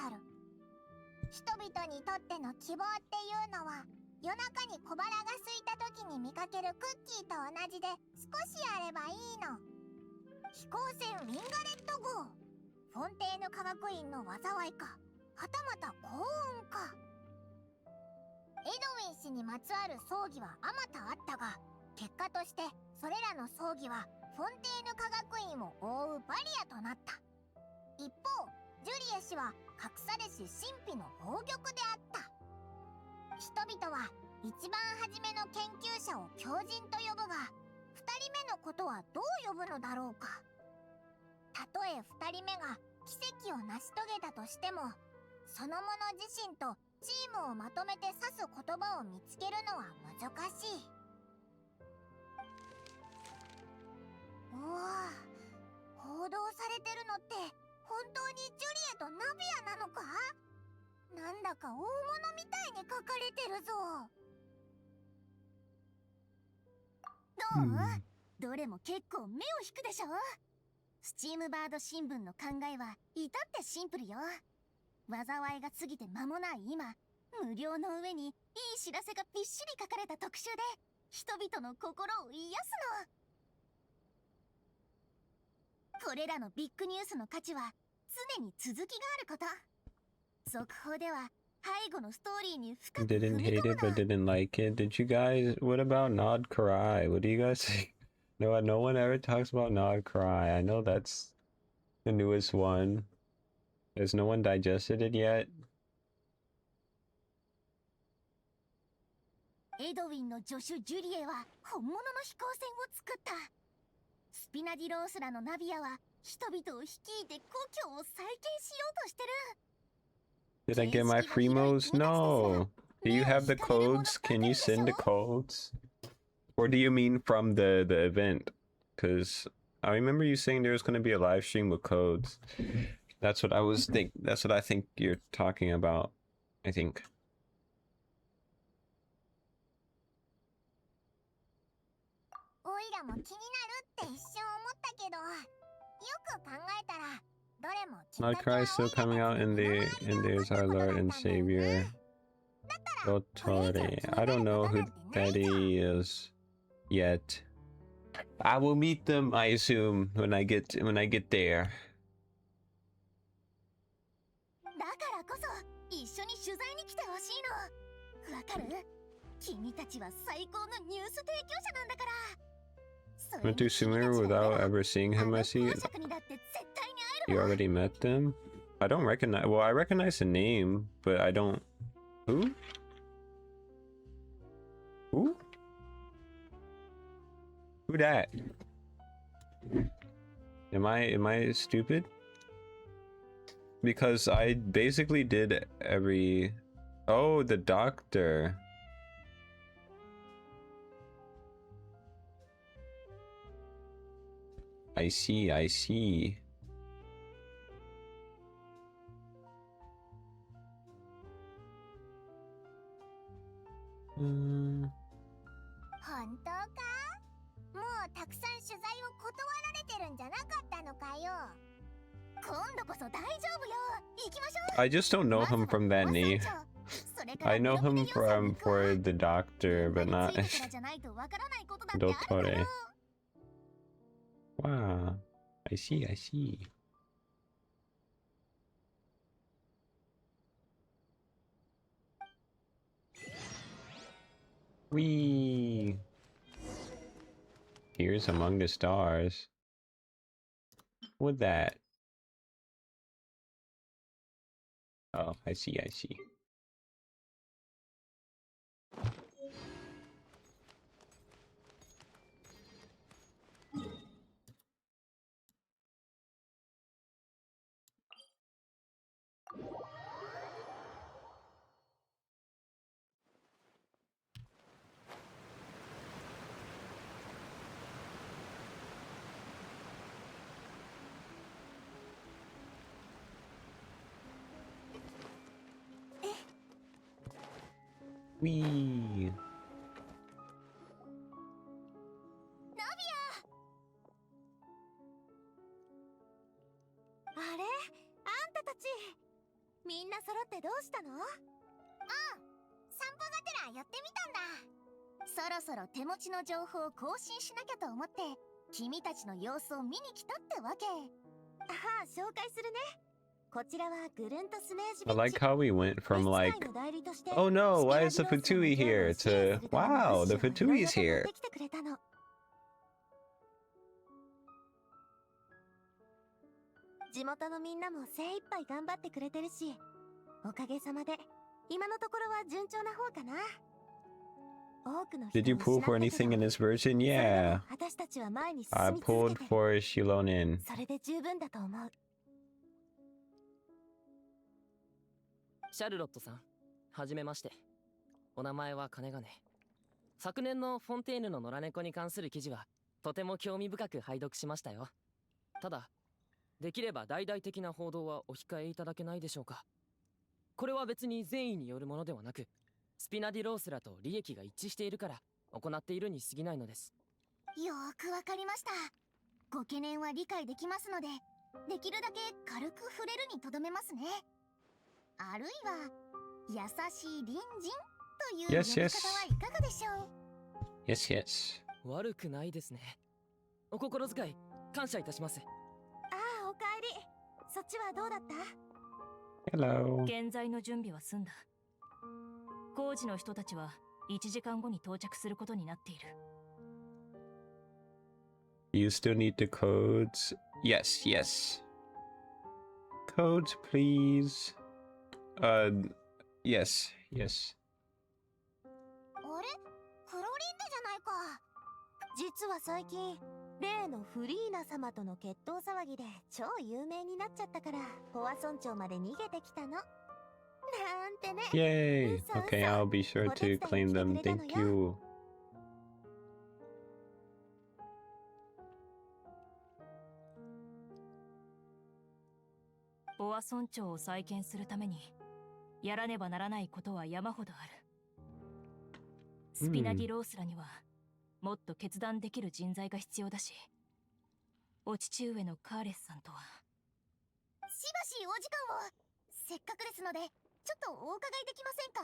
人々にとっての希望っていうのは、夜中に小腹が空いた時に見かけるクッキーと同じで少しあればいいの。飛行船ウィンガレット号、フォンテーヌ科学院の災いか、はたまた幸運か。エドウィン氏にまつわる葬儀はあまたあったが、結果としてそれらの葬儀はフォンテーヌ科学院を覆うバリアとなった。一方ジュリエ氏は隠されし神秘の宝玉であった。人々は一番初めの研究者を狂人と呼ぶが、二人目のことはどう呼ぶのだろうか。たとえ二人目が奇跡を成し遂げたとしても、その者自身とチームをまとめて指す言葉を見つけるのは難しい。おお、報道されてるのって本当にジュリエとナビアなのか？なんだか大物みたいに書かれてるぞ。どう？どれも結構目を引くでしょ？スチームバード新聞の考えは至ってシンプルよ。災いが過ぎて間もない今、無料の上にいい知らせがびっしり書かれた特集で人々の心を癒すの。これらのビッグニュースの価値は常に続きがあること。続報では背後のストーリーに深く踏 Didn't み hate 込む it, but の。 didn't like it. Did you guys? What about Nod Karai? What do you guys think? No, no one ever talks about Nod Karai. I know that's the newest one. Has no one digested it yet? エドウィンの助手ジュリエは本物の飛行船を作った。スピナディロースらのナビアは人々を率いて故郷を再建しようとしてる。 Did I get my Fremos? No. Do you have the codes? Can you send the codes? Or do you mean from the event? Because I remember you saying there was going to be a live stream with codes. That's what I think you're talking about. I think. おいらも気になるって一瞬思ったけど、よく考えたらどれもきっ Nod かけ Karai は is still おいら coming が out, and there's our Lord and Savior, Dottori. I don't know who that is yet. I will meet them, I assume, when I get there. からこそ一緒に取材に来てほしいの。わかる？君たちは最高のニュース提供者なんだから。 Went to Sumeru without ever seeing him, I see. You already met them? I don't recognize... Well, I recognize the name, but I don't... Who? Who? Who that? Am I stupid? Because I basically did every... Oh, the doctor. I see, I see. Hmm. 本当か？もうたくさん取材を断られてるんじゃなかったのかよ。今度こそ大丈夫よ。行きましょう。 I just don't know him from that name. I know him from for the doctor, but not Dottore. Wow. I see, I see. Whee! Here's among the stars. What that? Oh, I see, I see. Whee! あれ、あんたたちみんな揃ってどうしたの？散歩がてら寄ってみたんだ。そろそろ手持ちの情報を更新しなきゃと思って君たちの様子を見に来たってわけ。ああ、紹介するね。こちらはグルントスネージ I like how we went from like, oh no, why is the Fatui here? To, wow, the Fatui's here. 地元のみんなも精一杯頑張ってくれてるし、おかげさまで今のところは順調な方かな。多くの人 Did you pull for anything in this version? Yeah. 私たちは前に進 I み続け pulled てる。 for Shilonen. それで十分だと思う。シャルロットさん、はじめまして。お名前は金金。昨年のフォンテーヌの野良猫に関する記事はとても興味深く拝読しましたよ。ただ、できれば大々的な報道はお控えいただけないでしょうか。これは別に善意によるものではなく、スピナディロースらと利益が一致しているから行っているに過ぎないのです。よーくわかりました。ご懸念は理解できますので、できるだけ軽く触れるにとどめますね。あるいは優しい隣人という呼び Yes, 方 yes. はいかがでしょう？ Yes, yes. 悪くないですね。お心遣い感謝いたします。ああ、おかえり。そっちはどうだった？ Hello. 現在の準備は済んだ。工事の人たちは1時間後に到着することになっている。You still need the codes? Yes, yes. Codes, please. Yes, yes. あれ？クロリンデじゃないか。実は最近、例のフリーナ様との決闘騒ぎで超有名になっちゃったから、ポア村長まで逃げてきたの。なんてね。 Yay! Okay, I'll be sure to claim them. Thank you. ボア村長を再建するためにやらねばならないことは山ほどある。スピナディロースらにはもっと決断できる人材が必要だし、お父上のカーレスさんとはしばしお時間を。せっかくですのでちょっとお伺いできませんか？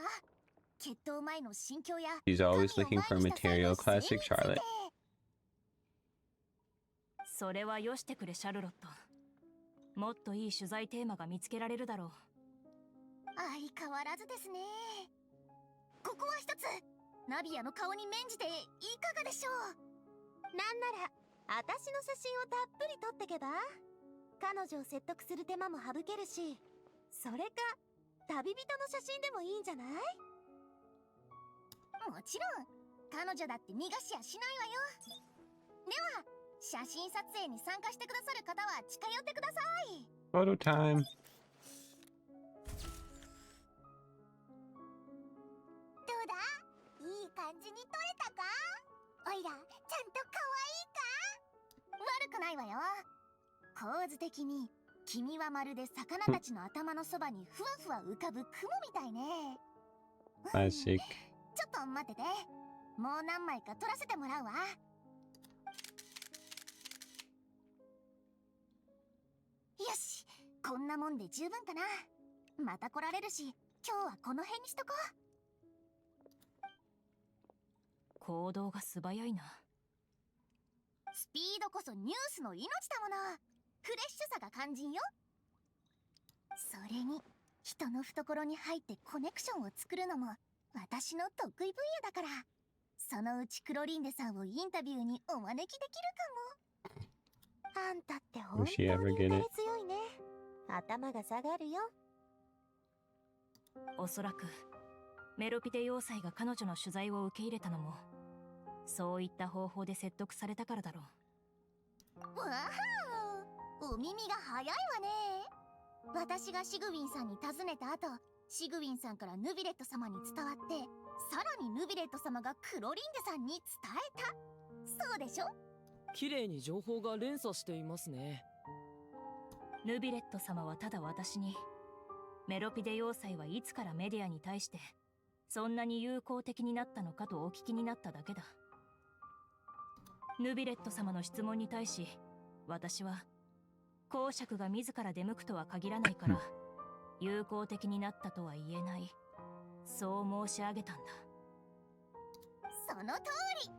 決闘前の心境や She's always looking for material. Classic Charlotte. それはよしてくれシャルロット。もっといい取材テーマが見つけられるだろう。相変わらずですね。ここは一つナビアの顔に免じていかがでしょう。なんなら私の写真をたっぷり撮ってけば、彼女を説得する手間も省けるし、それか旅人の写真でもいいんじゃない？もちろん彼女だって逃がしやしないわよ。では写真撮影に参加してくださる方は近寄ってください。 Photo time. どうだ、いい感じに撮れたか？おいらちゃんと可愛いか？悪くないわよ。構図的に君はまるで魚たちの頭のそばにふわふわ浮かぶ雲みたいね。Classic. ちょっと待ってて、もう何枚か撮らせてもらうわ。よし、こんなもんで十分かな。また来られるし、今日はこの辺にしとこう。行動が素早いな。スピードこそニュースの命だもの。フレッシュさが肝心よ。それに人の懐に入ってコネクションを作るのも私の得意分野だから、そのうちクロリンデさんをインタビューにお招きできるかも。あんたって本 Will 当 she に ever 打 get たれ it? 強いね。頭が下がるよ。おそらくメロピテ要塞が彼女の取材を受け入れたのもそういった方法で説得されたからだろう。わあ、お耳が早いわね。私がシグウィンさんに尋ねた後、シグウィンさんからヌビレット様に伝わって、さらにヌビレット様がクロリンデさんに伝えた。そうでしょ？綺麗に情報が連鎖していますね。ヌビレット様はただ私に、メロピデ要塞はいつからメディアに対してそんなに友好的になったのかとお聞きになっただけだ。ヌビレット様の質問に対し、私は公爵が自ら出向くとは限らないから友好的になったとは言えない、そう申し上げたんだ。その通り。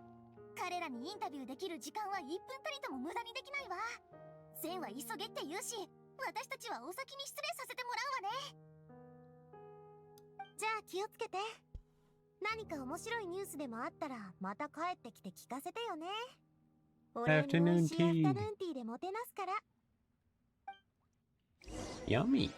彼らにインタビューできる時間は1分たりとも無駄にできないわ。善は急げって言うし、私たちはお先に失礼させてもらうわね。じゃあ気をつけて。何か面白いニュースでもあったらまた帰ってきて聞かせてよね。俺に美味しいアフタヌーンティーでもてなすから。Yummy.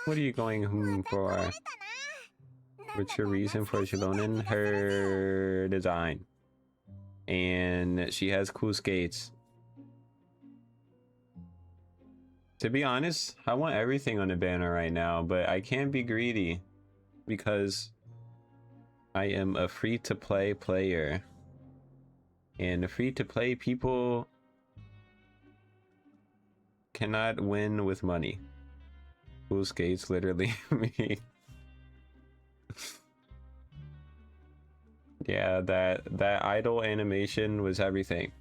What are you going for? What's your reason for Shilonen? Her design. And she has cool skates. To be honest, I want everything on the banner right now, but I can't be greedy because I am a free-to-play player. And the free-to-play people cannot win with money. Cool skates literally me. Yeah, that idle animation was everything.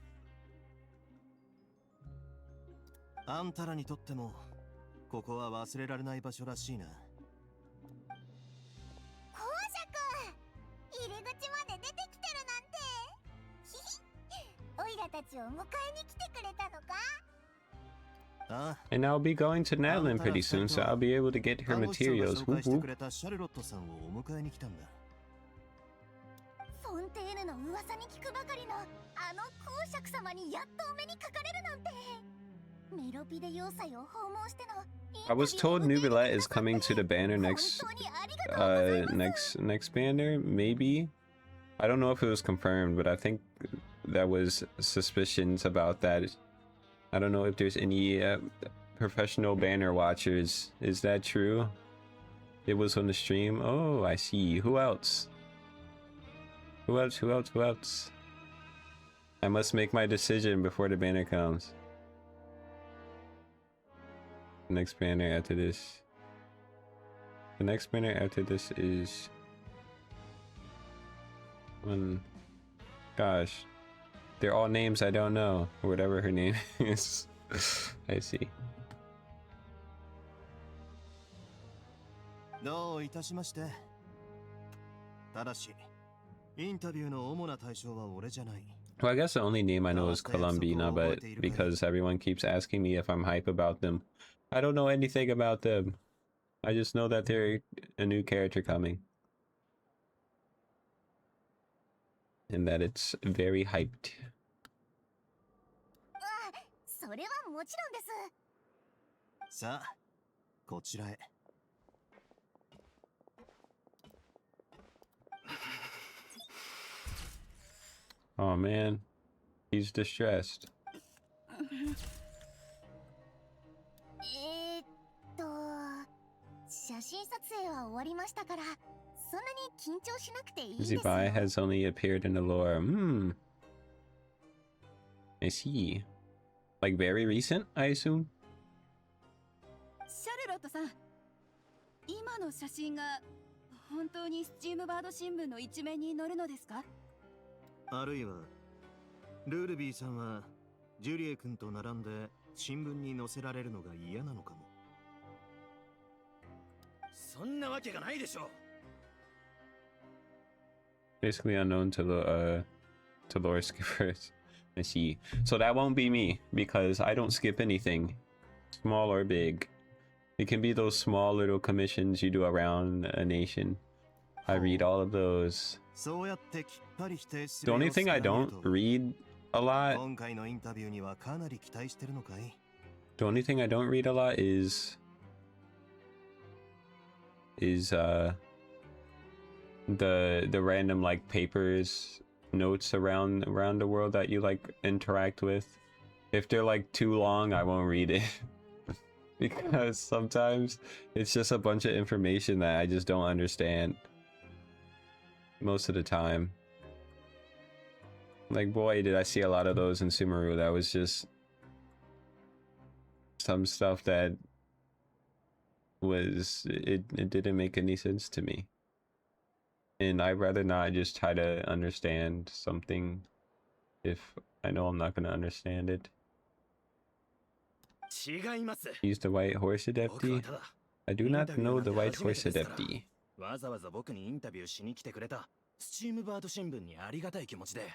あんたらにとってもここは忘れられない場所らしいな。公爵、入り口まで出てきてるなんて。ひひ、オイラたちを迎えに来てくれたのか？ And I'll be going to Natlan pretty soon, so I'll be able to get her materials. 紹介してくれたシャルロットさんをお迎えに来たんだ。フォンテーヌの噂に聞くばかりのあの公爵様にやっとお目にかかれるなんて。メロピデ要塞を訪問しての I was told Nubilet is coming to the banner next banner, maybe. I don't know if it was confirmed, but I think that was suspicions about that. I don't know if there's any professional banner watchers. Is that true? It was on the stream. Oh, I see. Who else? Who else? I must make my decision before the banner comes. Next banner after this. The next banner after this is gosh, they're all names I don't know, or whatever her name is. I see. どういたしまして。ただし、インタビューの主な対象は俺じゃない。Well, I guess the only name I know is Columbina, but because everyone keeps asking me if I'm hype about them, I don't know anything about them. I just know that they're a new character coming. And that it's very hyped. それはもちろんです。さあ、こちらへ。Oh man, he's distressed. 写真撮影は終わりましたから、そんなに緊張しなくていいですよ。Zibai has only appeared in the lore. I see. Like very recent, I assume? シャルロットさん、今の写真が本当にスチームバード新聞の一面に載るのですか？あるいは、ルールビーさんはジュリエ君と並んで新聞に載せられるのが嫌なのかも。そんなわけがないでしょう。Basically unknown to lore skippers. I see. So that won't be me because I don't skip anything, small or big. It can be those small little commissions you do around a nation. I read all of those. The only thing I don't read a lot. The only thing I don't read a lot is the random like papers, notes around the world that you like interact with. If they're like too long, I won't read it. Because sometimes it's just a bunch of information that I just don't understand. Most of the time. Like, boy, did I see a lot of those in Sumeru. That was just some stuff that was, it didn't make any sense to me. And I'd rather not just try to understand something if I know I'm not going to understand it. Use the white horse adepti? I do not know the white horse adepti. わざわざ僕にインタビューしに来てくれたスチームバード新聞にありがたい気持ちで。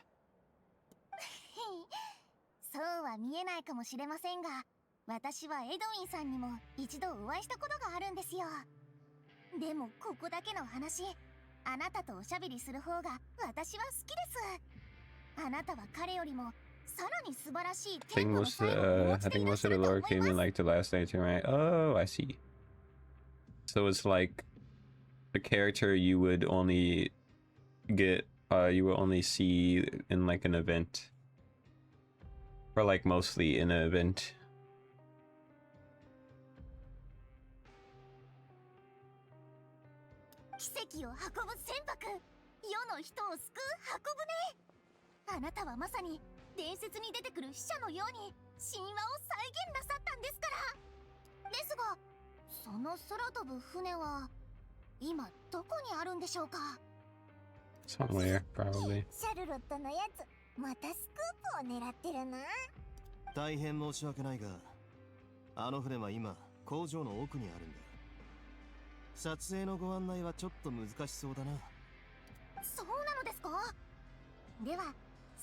そうは見えないかもしれませんが、私はエドウィンさんにも一度お会いしたことがあるんですよ。でもここだけの話、あなたとおしゃべりする方が私は好きです。あなたは彼よりもさらに素晴らしい天賦の才能を持ち I てい think らっ most しゃ of the ると lore 思い came ま in す。 like the last night, right? Oh, I see. So it's like a character you would only get, you will only see in like an event. Or like mostly in an event. 奇跡を運ぶ船舶、世の人を救う箱舟。あなたはまさに伝説に出てくる死者のように神話を再現なさったんですから。ですが、その空飛ぶ船は今どこにあるんでしょうか。 Somewhere, probably. シャルロットのやつ、またスクープを狙ってるな。大変申し訳ないが、あの船は今工場の奥にあるんだ。撮影のご案内はちょっと難しそうだな。そうなのですか。では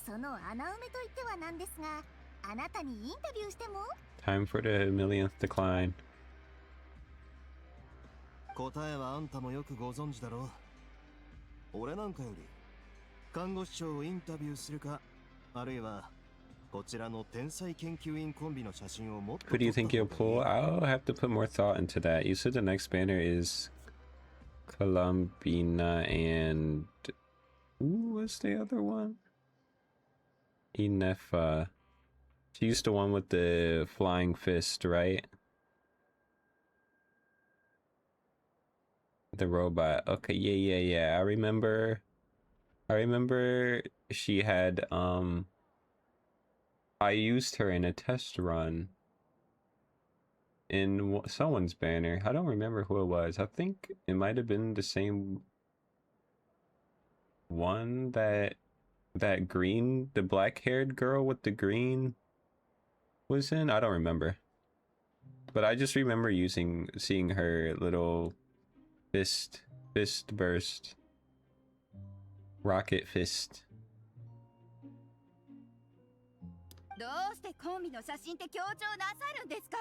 その穴埋めといってはなんですが、あなたにインタビューしても。 Time for the millionth decline. 答えはあんたもよくご存知だろう。俺なんかより看護師長をインタビューするか、あるいはこちらの天才研究員コンビの写真をもっと。 Who do you think you'll pull? I'll have to put more thought into that. You said the next banner is Columbina and... Ooh, what's the other one? Inefa. She's the one with the flying fist, right? The robot. Okay, yeah. I remember she had, I used her in a test run in someone's banner. I don't remember who it was. I think it might have been the same one that green, the black-haired girl with the green was in. I don't remember. But I just remember seeing her little Fist burst. Rocket fist. どうしてコンビの写真って強調なさるんですか？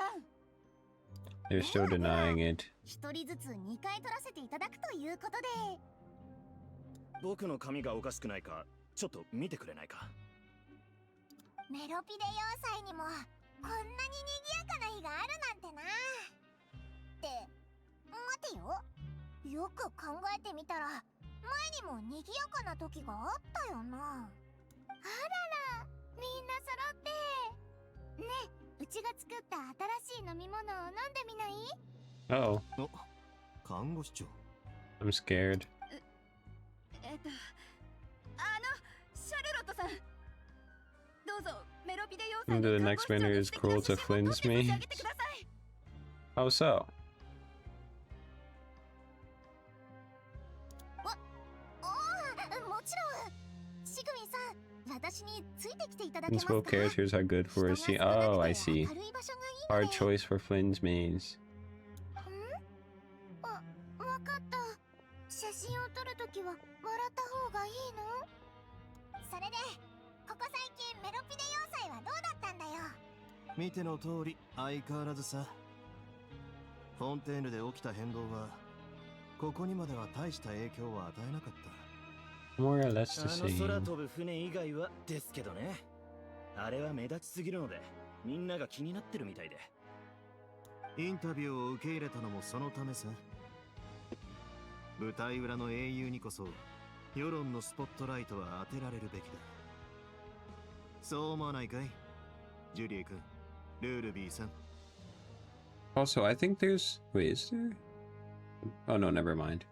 They're still denying it. 一人ずつ2回撮らせていただくということで。僕の髪がおかしくないか、ちょっと見てくれないか。メロピデ要塞にもこんなに賑やかな日があるなんてな。って待てよ、よく考えてみたら前にも賑やかな時があったよな。あらら、みんな揃って。ねえ、うちが作った新しい飲み物を飲んでみない？ Oh. 看護師長。 I'm scared. シャルロットさん、どうぞメロピデ要塞 And の the 看護 next 師長 banner に is 素敵な cruel 写 to 真を撮って Flynn's 差し me. 上げてください。 How so? もちろん。シグミンさん、私についてきていただけます These か？ both characters are good for a scene. Oh, I see. Hard choice for Flynn's maze. わかった。写真を撮るときは笑った方がいいの？それで、ここ最近メロピデ要塞はどうだったんだよ。見ての通り相変わらずさ。フォンテーヌで起きた変動はここにまでは大した影響は与えなかった。 More or less the あの空 same. 飛ぶ船以外はですけどね。あれは目立ちすぎるのでみんなが気になってるみたいで。インタビューを受け入れたのもそのためさ。舞台裏の英雄にこそ世論のスポットライトは当てられるべきだ。そう思わないかい、ジュリエ君、ルールビーさん。 Also, I think there's... Wait, is there? Oh, no, never mind.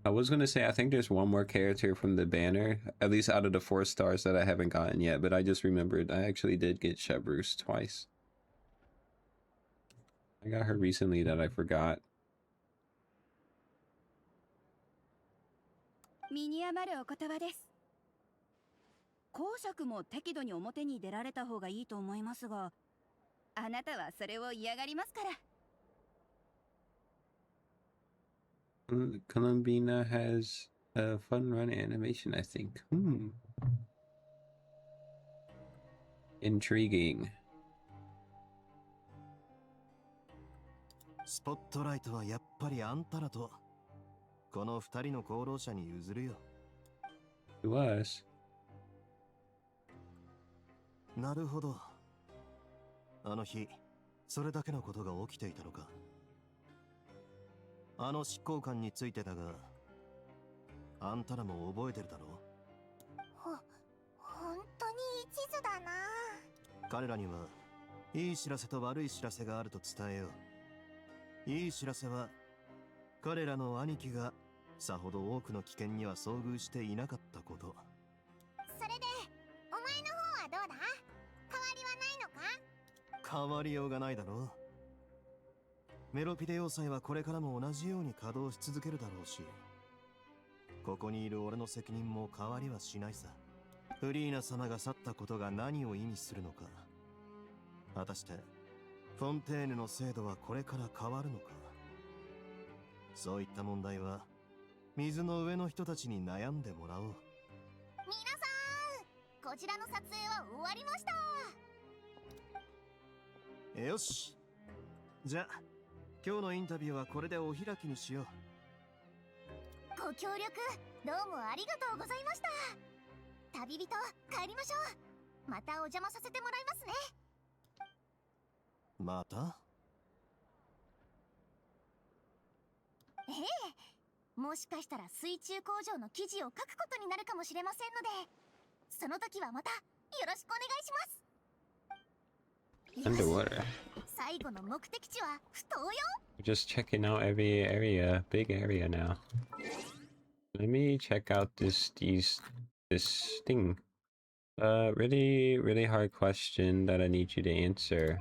I was gonna say, I think there's one more character from the banner, at least out of the 4 stars that I haven't gotten yet, but I just remembered I actually did get Chevrus twice. I got her recently that I forgot. 身に余るお言葉です。公爵も適度に表に出られた方がいいと思いますが、あなたはそれを嫌がりますから。 Columbina has a fun run animation, I think. Intriguing. スポットライトはやっぱりあんたらとこの2人の功労者に譲るよ。 To us. なるほど。あの日それだけのことが起きていたのか。あの執行官についてだが、あんたらも覚えてるだろう。本当に一途だな。彼らにはいい知らせと悪い知らせがあると伝えよう。いい知らせは彼らの兄貴がさほど多くの危険には遭遇していなかったこと。それでお前の方はどうだ？変わりはないのか？変わりようがないだろう。メロピデ要塞はこれからも同じように稼働し続けるだろうし、ここにいる俺の責任も変わりはしないさ。フリーナ様が去ったことが何を意味するのか、果たしてフォンテーヌの制度はこれから変わるのか。そういった問題は水の上の人たちに悩んでもらおう。皆さん、こちらの撮影は終わりました。よし、じゃあ今日のインタビューはこれでお開きにしよう。ご協力どうもありがとうございました。旅人、帰りましょう。またお邪魔させてもらいますね。また？ええ、もしかしたら水中工場の記事を書くことになるかもしれませんので、その時はまたよろしくお願いします。 Underwater. 最後の目的地は埠頭よ。 Just checking out every area, big area now. Let me check out this thing. Really hard question that I need you to answer.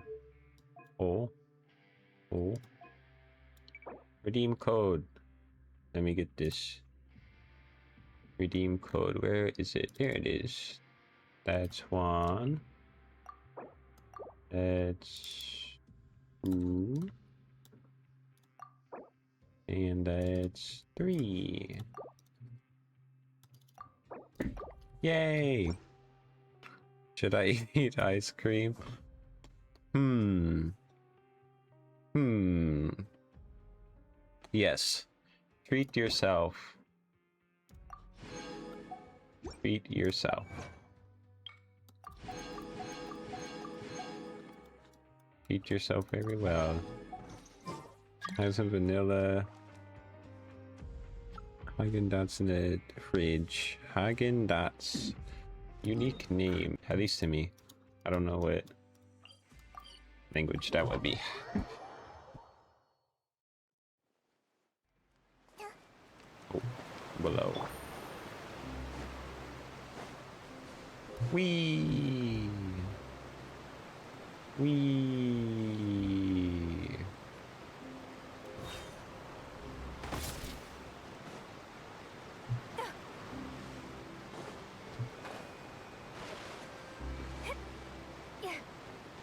Oh. Redeem code. Let me get this. Redeem code. Where is it? There it is. That's 1. That's 2. And that's 3. Yay! Should I eat ice cream? Yes. Treat yourself. Treat yourself. Treat yourself very well. Have some vanilla. Häagen-Dazs in the fridge. Häagen-Dazs. Unique name. At least to me. I don't know what language that would be. Oh, below. Whee! Whee!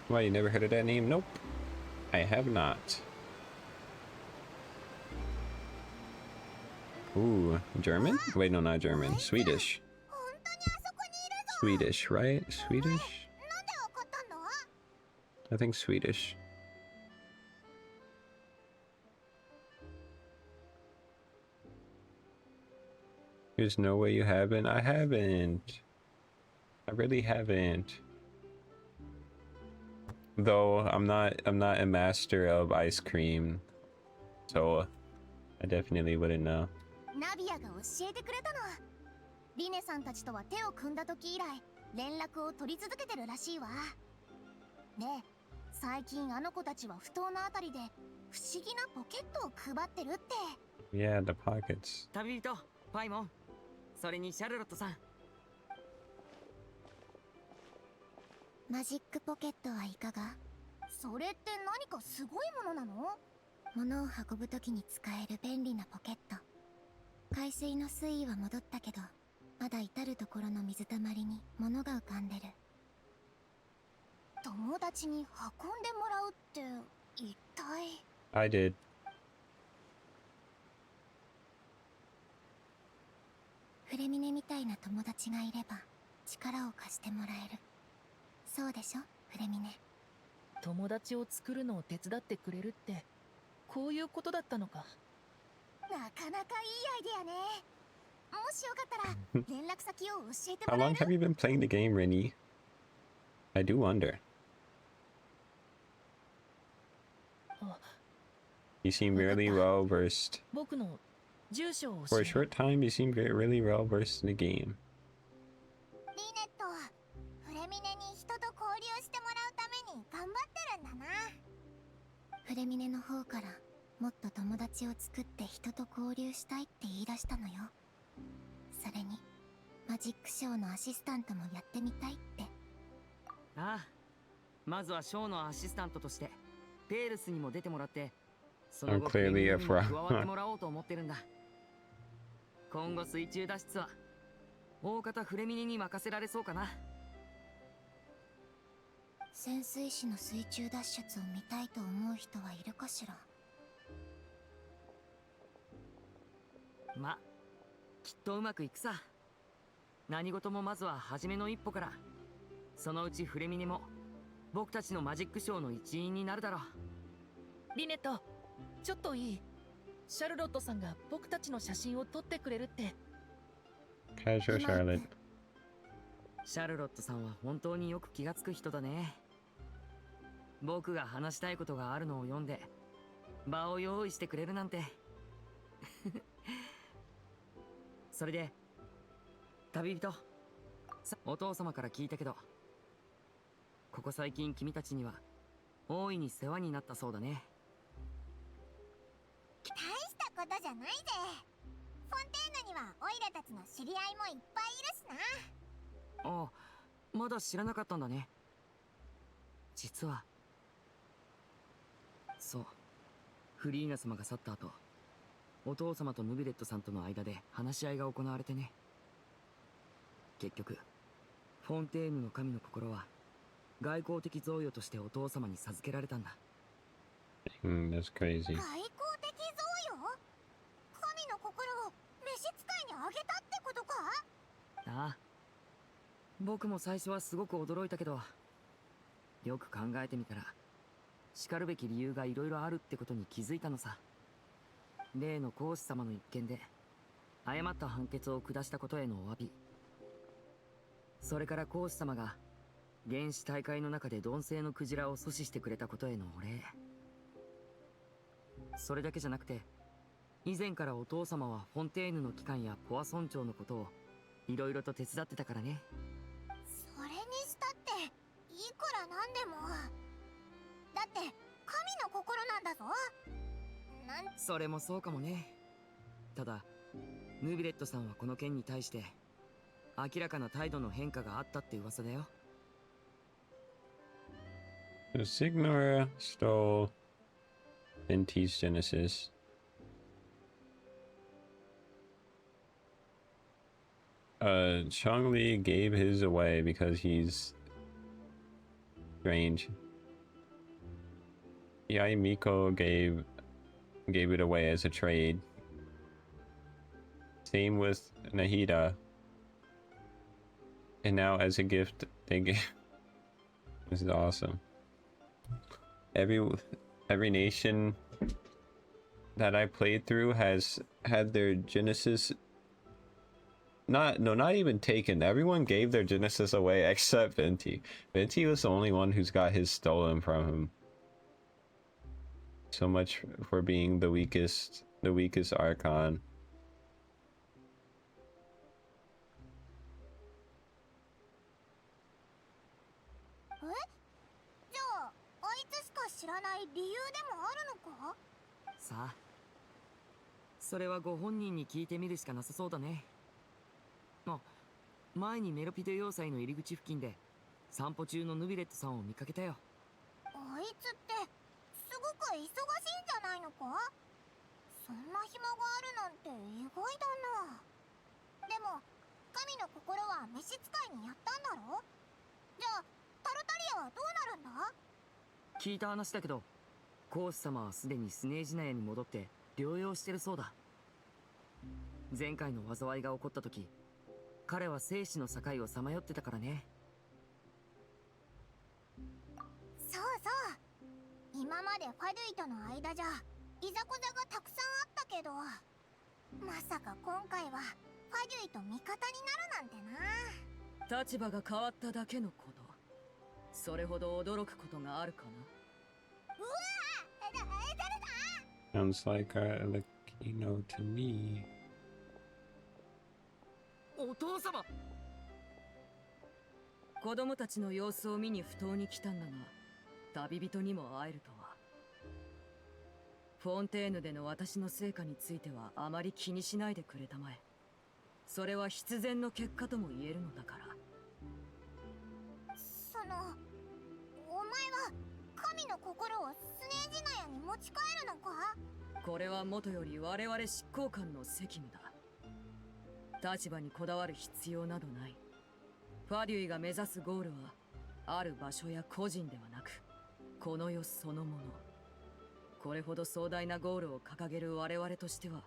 Why, you never heard of that name? Nope. I have not. Ooh, German? Wait, no, not German. Swedish. Swedish, right? Swedish? I think Swedish. There's no way you haven't. I haven't. I really haven't. Though I'm not a master of ice cream, so I definitely wouldn't know. ナビアが教えてくれたの。リネさんたちとは手を組んだ時以来連絡を取り続けてるらしいわ。で、最近あの子たちは不当なあたりで不思議なポケットを配ってるって。Yeah, the pockets. 旅人、パイモン、それにシャルロットさん。マジックポケットはいかが？それって何かすごいものなの？物を運ぶときに使える便利なポケット。海水の水位は戻ったけど、まだ至るところの水たまりに物が浮かんでる。友達に運んでもらうって一体。I did. フレミネみたいな友達がいれば力を貸してもらえる。そうでしょ、フレミネ。友達を作るのを手伝ってくれるってこういうことだったのか。なかなかいいアイデアね。もしよかったら連絡先を教えて How もらえ long る？ have you been playing the game, Rennie? I do wonder. You seem really well versed. 僕の住所を For a short time, you seem really well versed in the game. リネット、フレミネに人と交流してもらうために頑張ってるんだな。フレミネの方からもっと友達を作って人と交流したいって言い出したのよ。それにマジックショーのアシスタントもやってみたいって。ああ、まずはショーのアシスタントとしてペールスにも出てもらって、その後フレミネにも加わってもらおうと思ってるんだ。今後水中脱出は大方フレミネに任せられそうかな。潜水士の水中脱出を見たいと思う人はいるかしら。ま、きっとうまくいくさ。何事もまずは初めの一歩から。そのうちフレミネも僕たちのマジックショーの一員になるだろう。リネット、ちょっといい？シャルロットさんが僕たちの写真を撮ってくれるって。Casual Charlotte. シャルロットさんは本当によく気がつく人だね。僕が話したいことがあるのを読んで場を用意してくれるなんて。それで旅人、お父様から聞いたけど、ここ最近君たちには大いに世話になったそうだね。大したことじゃないぜ。フォンテーヌにはオイラたちの知り合いもいっぱいいるしな。ああ、まだ知らなかったんだね。実はそう、フリーナ様が去った後、お父様とヌビレットさんとの間で話し合いが行われてね。結局フォンテーヌの神の心は外交的贈与としてお父様に授けられたんだ。That's crazy. 外交的贈与？な。僕も最初はすごく驚いたけど、よく考えてみたら叱るべき理由がいろいろあるってことに気づいたのさ。例の皇子様の一件で誤った判決を下したことへのお詫び、それから皇子様が原始大会の中で鈍性のクジラを阻止してくれたことへのお礼。それだけじゃなくて、以前からお父様はフォンテーヌの機関やポア村長のことをいろいろと手伝ってたからね。それにしたっていくらなんでも、だって神の心なんだぞ。それもそうかもね。ただヌビレットさんはこの件に対して明らかな態度の変化があったって噂だよ。So Signora stole Venti's Genesis. Chongli gave his away because he's strange. Yai Miko gave it away as a trade. Same with Nahida. And now as a gift they gave. This is awesome. Every nation that I played through has had their Genesis not even taken. Everyone gave their Genesis away except Venti. Venti was the only one who's got his stolen from him. So much for being the weakest Archon. 知らない理由でもあるのか？さあ、それはご本人に聞いてみるしかなさそうだね。あ、前にメロピデ要塞の入り口付近で散歩中のヌビレットさんを見かけたよ。あいつってすごく忙しいんじゃないのか？そんな暇があるなんて意外だな。でも神の心は召使いにやったんだろ？じゃあタルタリアはどうなるんだ？聞いた話だけど、皇子様はすでにスネージナヤに戻って療養してるそうだ。前回の災いが起こった時、彼は生死の境をさまよってたからね。そうそう、今までファドゥイとの間じゃいざこざがたくさんあったけど、まさか今回はファドゥイと味方になるなんてな。立場が変わっただけのこと、それほど驚くことがあるかな。Sounds like a Latino to me. お父様。子供たちの様子を見に埠頭に来たんだが、旅人にも会えるとは。フォンテーヌでの私の成果についてはあまり気にしないでくれたまえ。それは必然の結果とも言えるのだから。お前は神の心をスネージナヤに持ち帰るのか？これはもとより我々執行官の責務だ。立場にこだわる必要などない。ファデュイが目指すゴールはある場所や個人ではなく、この世そのもの。これほど壮大なゴールを掲げる我々としては、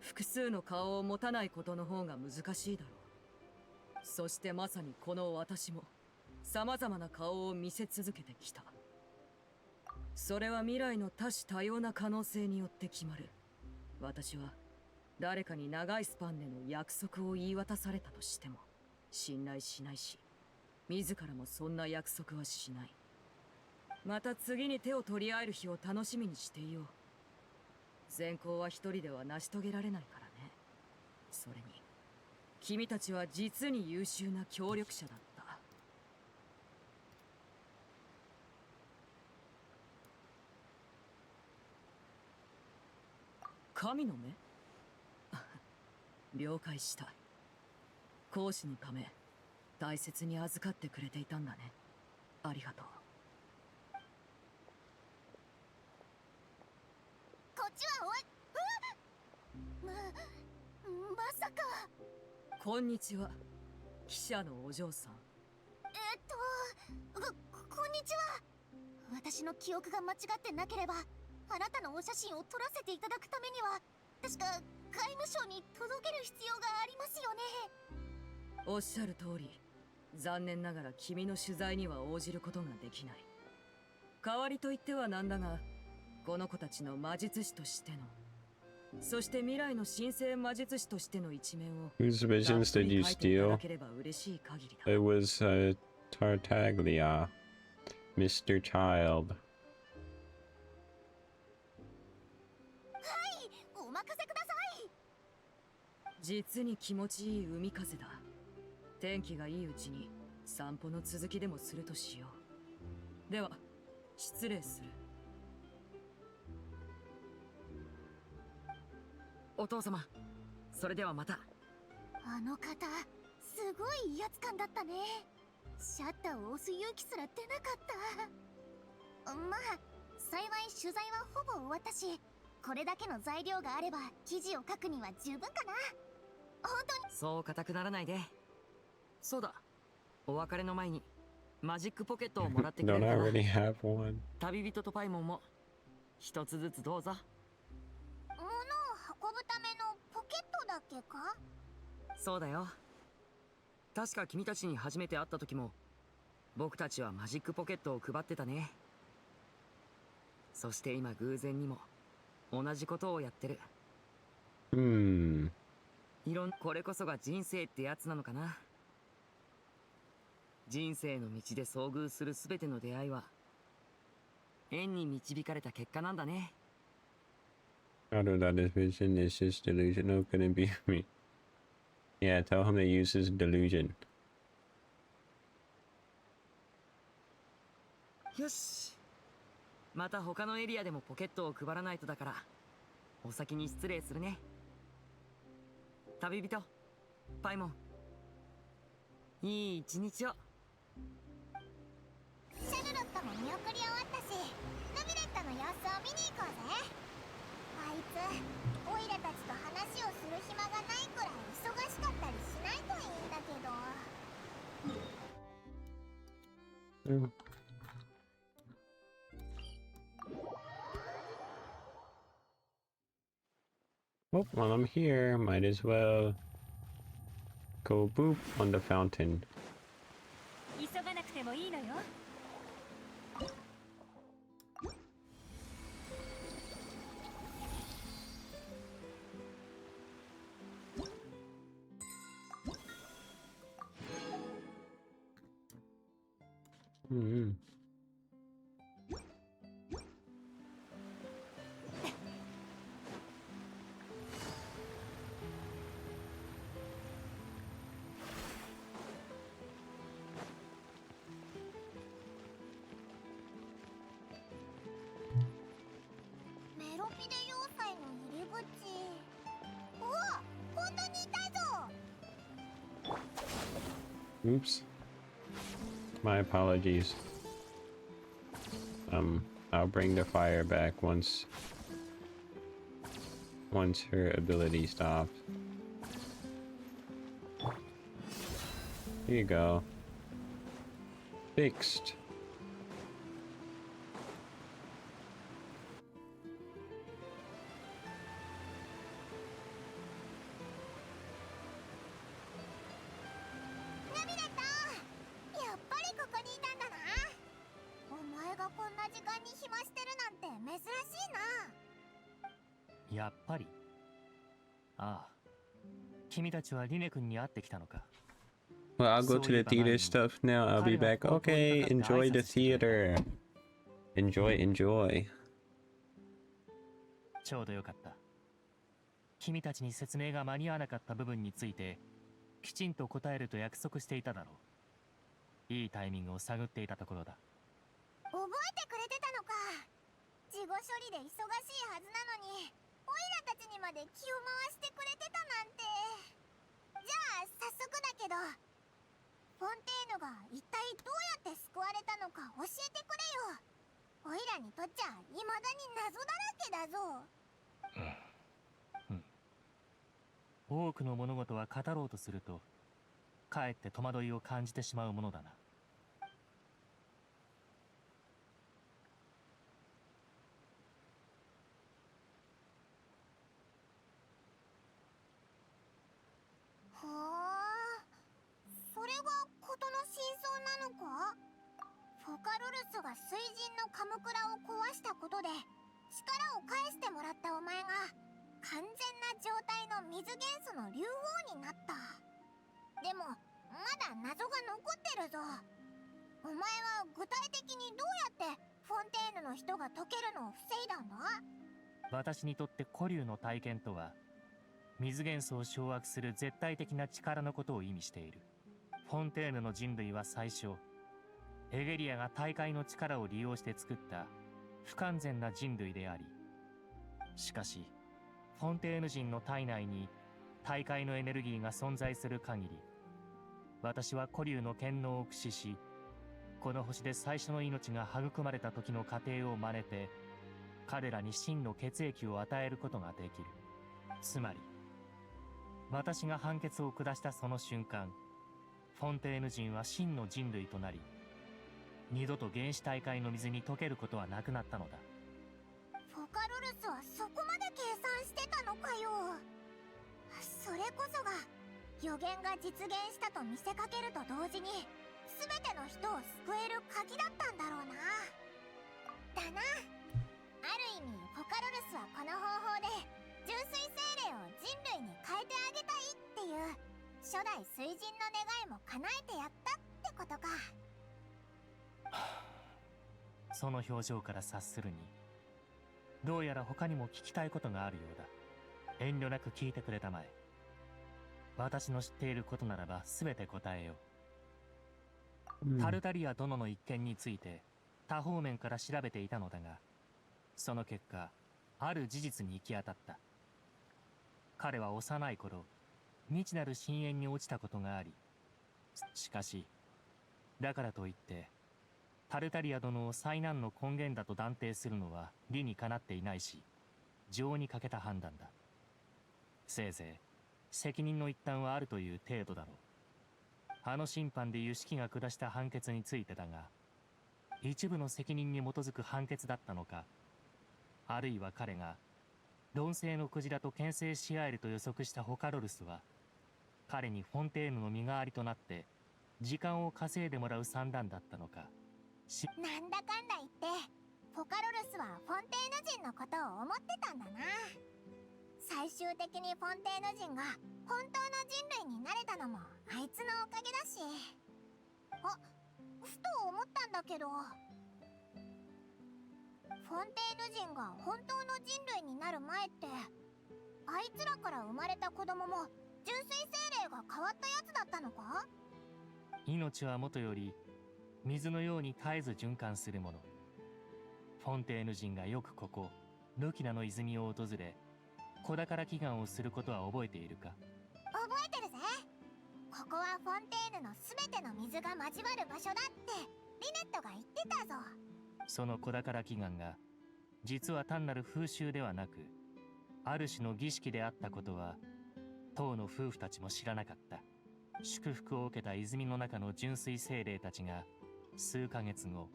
複数の顔を持たないことの方が難しいだろう。そしてまさにこの私も様々な顔を見せ続けてきた。それは未来の多種多様な可能性によって決まる。私は誰かに長いスパンでの約束を言い渡されたとしても信頼しないし、自らもそんな約束はしない。また次に手を取り合える日を楽しみにしていよう。善行は一人では成し遂げられないからね。それに君たちは実に優秀な協力者だった。神の目？了解した。講師のため大切に預かってくれていたんだね。ありがとう。こっちはまさか。こんにちは、記者のお嬢さん。こんにちは。私の記憶が間違ってなければ、あなたのお写真を撮らせていただくためには確か外務省に届ける必要がありますよね。おっしゃる通り、残念ながら君の取材には応じることができない。代わりと言ってはなんだが、この子たちの魔術師としての、そして未来の神聖魔術師としての一面を Whose visions did you たっぷり書いていただ steal? ければ嬉しい限りだ。 It was Tartaglia, Mr. Child. お任せください。実に気持ちいい海風だ。天気がいいうちに散歩の続きでもするとしよう。では失礼する。お父様、それではまた。あの方、すごい威圧感だったね。シャッターを押す勇気すら出なかった。まあ、幸い取材はほぼ終わったし、これだけの材料があれば記事を書くには十分かな。本当に。そう固くならないで。そうだ、お別れの前にマジックポケットをもらってくれ Don't る I かな。 already have one? 旅人とパイモンも一つずつどうぞ。物を運ぶためのポケットだっけか。そうだよ。確か君たちに初めて会った時も僕たちはマジックポケットを配ってたね。そして今偶然にも同じことをやってる。これこそが人生ってやつなのかな。人生の道で遭遇するすべての出会いは縁に導かれた結果なんだね。Shadow that his vision is just delusional, couldn't be me. Yeah, tell him to use his delusion. よし、また他のエリアでもポケットを配らないとだから、お先に失礼するね。旅人パイモン、いい一日を。シャルロットも見送り終わったし、ナビレットの様子を見に行こうぜ。あいつオイラたちと話をする暇がないくらい忙しかったりしないといいんだけど。Oh, while I'm here, might as well go boop on the fountain. 急がなくてもいいのよ。メロピデ要塞の入り口。おお、本当にいたぞ。 Oops. My apologies. I'll bring the fire back once her ability stops. Here you go. Fixed. Yappari. やっぱり。ああ。君たちはリネ君に会ってきたのか。Well, I'll go to the theater stuff now. I'll be back. Okay, enjoy the theater. Enjoy. ちょうどよかった。君たちに説明が間に合わなかった部分について、きちんと答えると約束していただろう。いいタイミングを探っていたところだ。覚えてくれてたのか。事後処理で忙しいはずなのに、オイラたちにまで気を回してくれてたなんて。じゃあ早速だけど、フォンテーヌが一体どうやって救われたのか教えてくれよ。オイラにとっちゃ未だに謎だらけだぞ。多くの物事は語ろうとすると、かえって戸惑いを感じてしまうものだな。ほー、ルルスが水神のカムクラを壊したことで力を返してもらったお前が完全な状態の水元素の竜王になった。でもまだ謎が残ってるぞ。お前は具体的にどうやってフォンテーヌの人が解けるのを防いだんだ？私にとって古竜の体験とは、水元素を掌握する絶対的な力のことを意味している。フォンテーヌの人類は最初、エゲリアが大海の力を利用して作った不完全な人類であり、しかしフォンテーヌ人の体内に大海のエネルギーが存在する限り、私は古竜の権能を駆使し、この星で最初の命が育まれた時の過程を真似て、彼らに真の血液を与えることができる。つまり、私が判決を下したその瞬間、フォンテーヌ人は真の人類となり、二度と原始大海の水に溶けることはなくなったのだ。フォカルルスはそこまで計算してたのかよ。それこそが予言が実現したと見せかけると同時に全ての人を救える鍵だったんだろうな。だな。ある意味フォカルルスはこの方法で純粋精霊を人類に変えてあげたいっていう初代水神の願いも叶えてやったってことか。その表情から察するに、どうやら他にも聞きたいことがあるようだ。遠慮なく聞いてくれたまえ。私の知っていることならば全て答えよう。タルタリア殿の一件について多方面から調べていたのだが、その結果、ある事実に行き当たった。彼は幼い頃、未知なる深淵に落ちたことがあり、しかし、だからといって、タルタリア殿を災難の根源だと断定するのは理にかなっていないし、情に欠けた判断だ。せいぜい、責任の一端はあるという程度だろう。あの審判でユシキが下した判決についてだが、一部の責任に基づく判決だったのか、あるいは彼が論性のクジラと牽制し合えると予測したホカロルスは、彼にフォンテーヌの身代わりとなって時間を稼いでもらう算段だったのか。なんだかんだ言ってフォカロルスはフォンテーヌ人のことを思ってたんだな。最終的にフォンテーヌ人が本当の人類になれたのもあいつのおかげだし。ふと思ったんだけど、フォンテーヌ人が本当の人類になる前って、あいつらから生まれた子供も純粋精霊が変わったやつだったのか？命はもとより水のように絶えず循環するもの。フォンテーヌ人がよくここルキナの泉を訪れ、子宝祈願をすることは覚えているか？覚えてるぜ。ここはフォンテーヌの全ての水が交わる場所だってリネットが言ってたぞ。その子宝祈願が実は単なる風習ではなく、ある種の儀式であったことは当の夫婦たちも知らなかった。祝福を受けた泉の中の純粋精霊たちが数ヶ月後、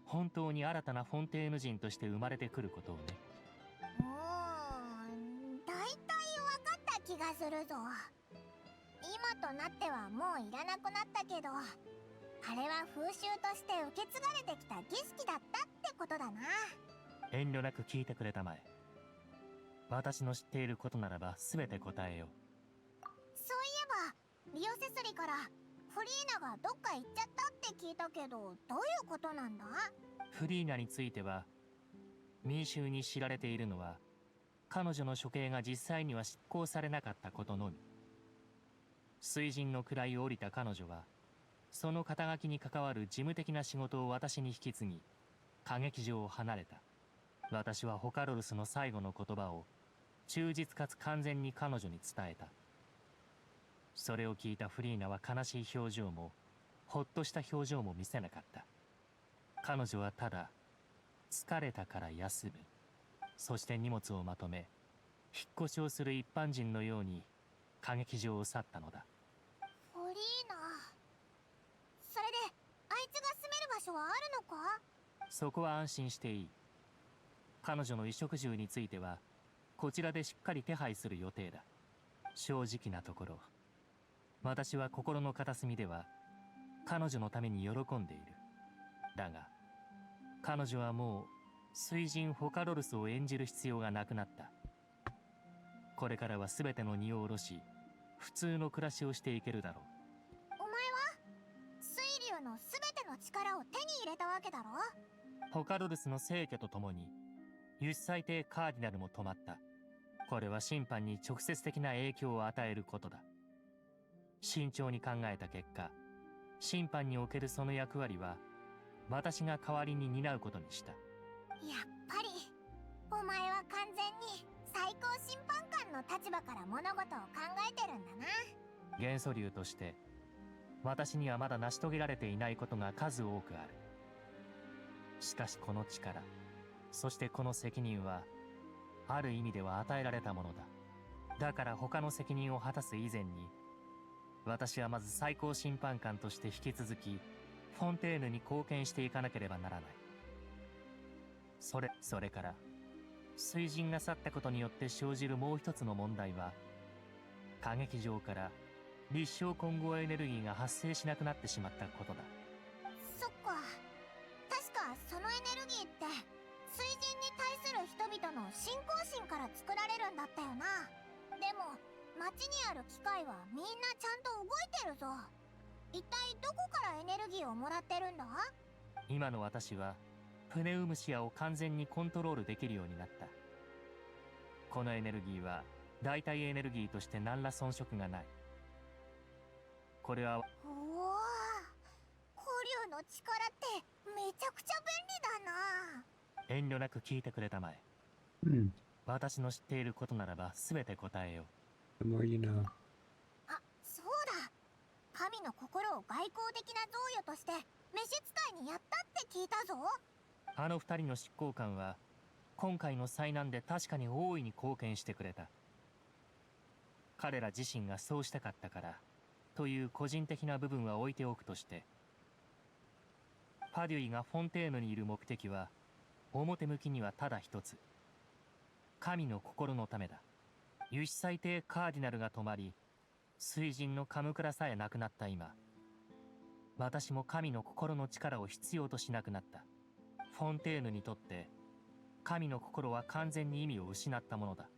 本当に新たなフォンテーヌ人として生まれてくることをね。大体分かった気がするぞ。今となってはもういらなくなったけど、あれは風習として受け継がれてきた儀式だったってことだな。遠慮なく聞いてくれたまえ。私の知っていることならば全て答えよう。そういえばリオセスリからフリーナがどっか行っちゃったって聞いたけど、どういうことなんだ？フリーナについては民衆に知られているのは、彼女の処刑が実際には執行されなかったことのみ。水神の位を降りた彼女は、その肩書きに関わる事務的な仕事を私に引き継ぎ、歌劇場を離れた。私はホカロルスの最後の言葉を忠実かつ完全に彼女に伝えた。それを聞いたフリーナは悲しい表情もほっとした表情も見せなかった。彼女はただ疲れたから休む、そして荷物をまとめ引っ越しをする一般人のように歌劇場を去ったのだ。フリーナ、それであいつが住める場所はあるのか？そこは安心していい。彼女の衣食住についてはこちらでしっかり手配する予定だ。正直なところ、私は心の片隅では彼女のために喜んでいる。だが彼女はもう水神フォカロルスを演じる必要がなくなった。これからは全ての荷を下ろし、普通の暮らしをしていけるだろう。お前は水流の全ての力を手に入れたわけだろ。フォカロルスの逝去とともにユシサイ帝カーディナルも止まった。これは審判に直接的な影響を与えることだ。慎重に考えた結果、審判におけるその役割は私が代わりに担うことにした。やっぱりお前は完全に最高審判官の立場から物事を考えてるんだな。元素流として私にはまだ成し遂げられていないことが数多くある。しかしこの力、そしてこの責任はある意味では与えられたものだ。だから他の責任を果たす以前に、私はまず最高審判官として引き続きフォンテーヌに貢献していかなければならない。それから水神が去ったことによって生じるもう一つの問題は、歌劇場から立証混合エネルギーが発生しなくなってしまったことだ。そっか、確かそのエネルギーって水神に対する人々の信仰心から作られるんだったよな。でも街にある機械はみんなちゃんと動いてるぞ。一体どこからエネルギーをもらってるんだ？今の私はプネウムシアを完全にコントロールできるようになった。このエネルギーは代替エネルギーとして何ら遜色がない。これはおお、古竜の力ってめちゃくちゃ便利だな。遠慮なく聞いてくれたまえ。私の知っていることならば全て答えよう。 The more you know. あ、そうだ。神の心を外交的な贈与として召使いにやったって聞いたぞ。あの二人の執行官は今回の災難で確かに大いに貢献してくれた。彼ら自身がそうしたかったからという個人的な部分は置いておくとして、パデュイがフォンテーヌにいる目的は表向きにはただ一つ、神の心のためだ。ユシサイ帝カーディナルが止まり、水神のカムクラさえなくなった今、私も神の心の力を必要としなくなった。フォンテーヌにとって神の心は完全に意味を失ったものだ。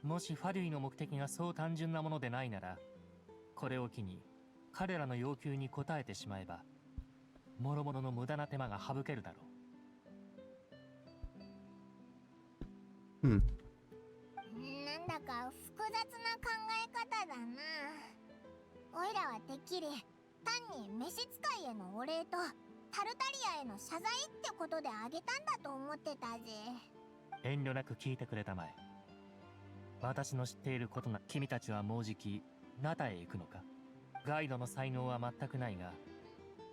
もしファデュイの目的がそう単純なものでないなら、これを機に彼らの要求に応えてしまえば、諸々の無駄な手間が省けるだろう。なんだか複雑な考え方だな。おいらはてっきり単に召使いへのお礼とタルタリアへの謝罪ってことであげたんだと思ってたぜ。遠慮なく聞いてくれたまえ。私の知っていることな。君たちはもうじきナタへ行くのか？ガイドの才能は全くないが、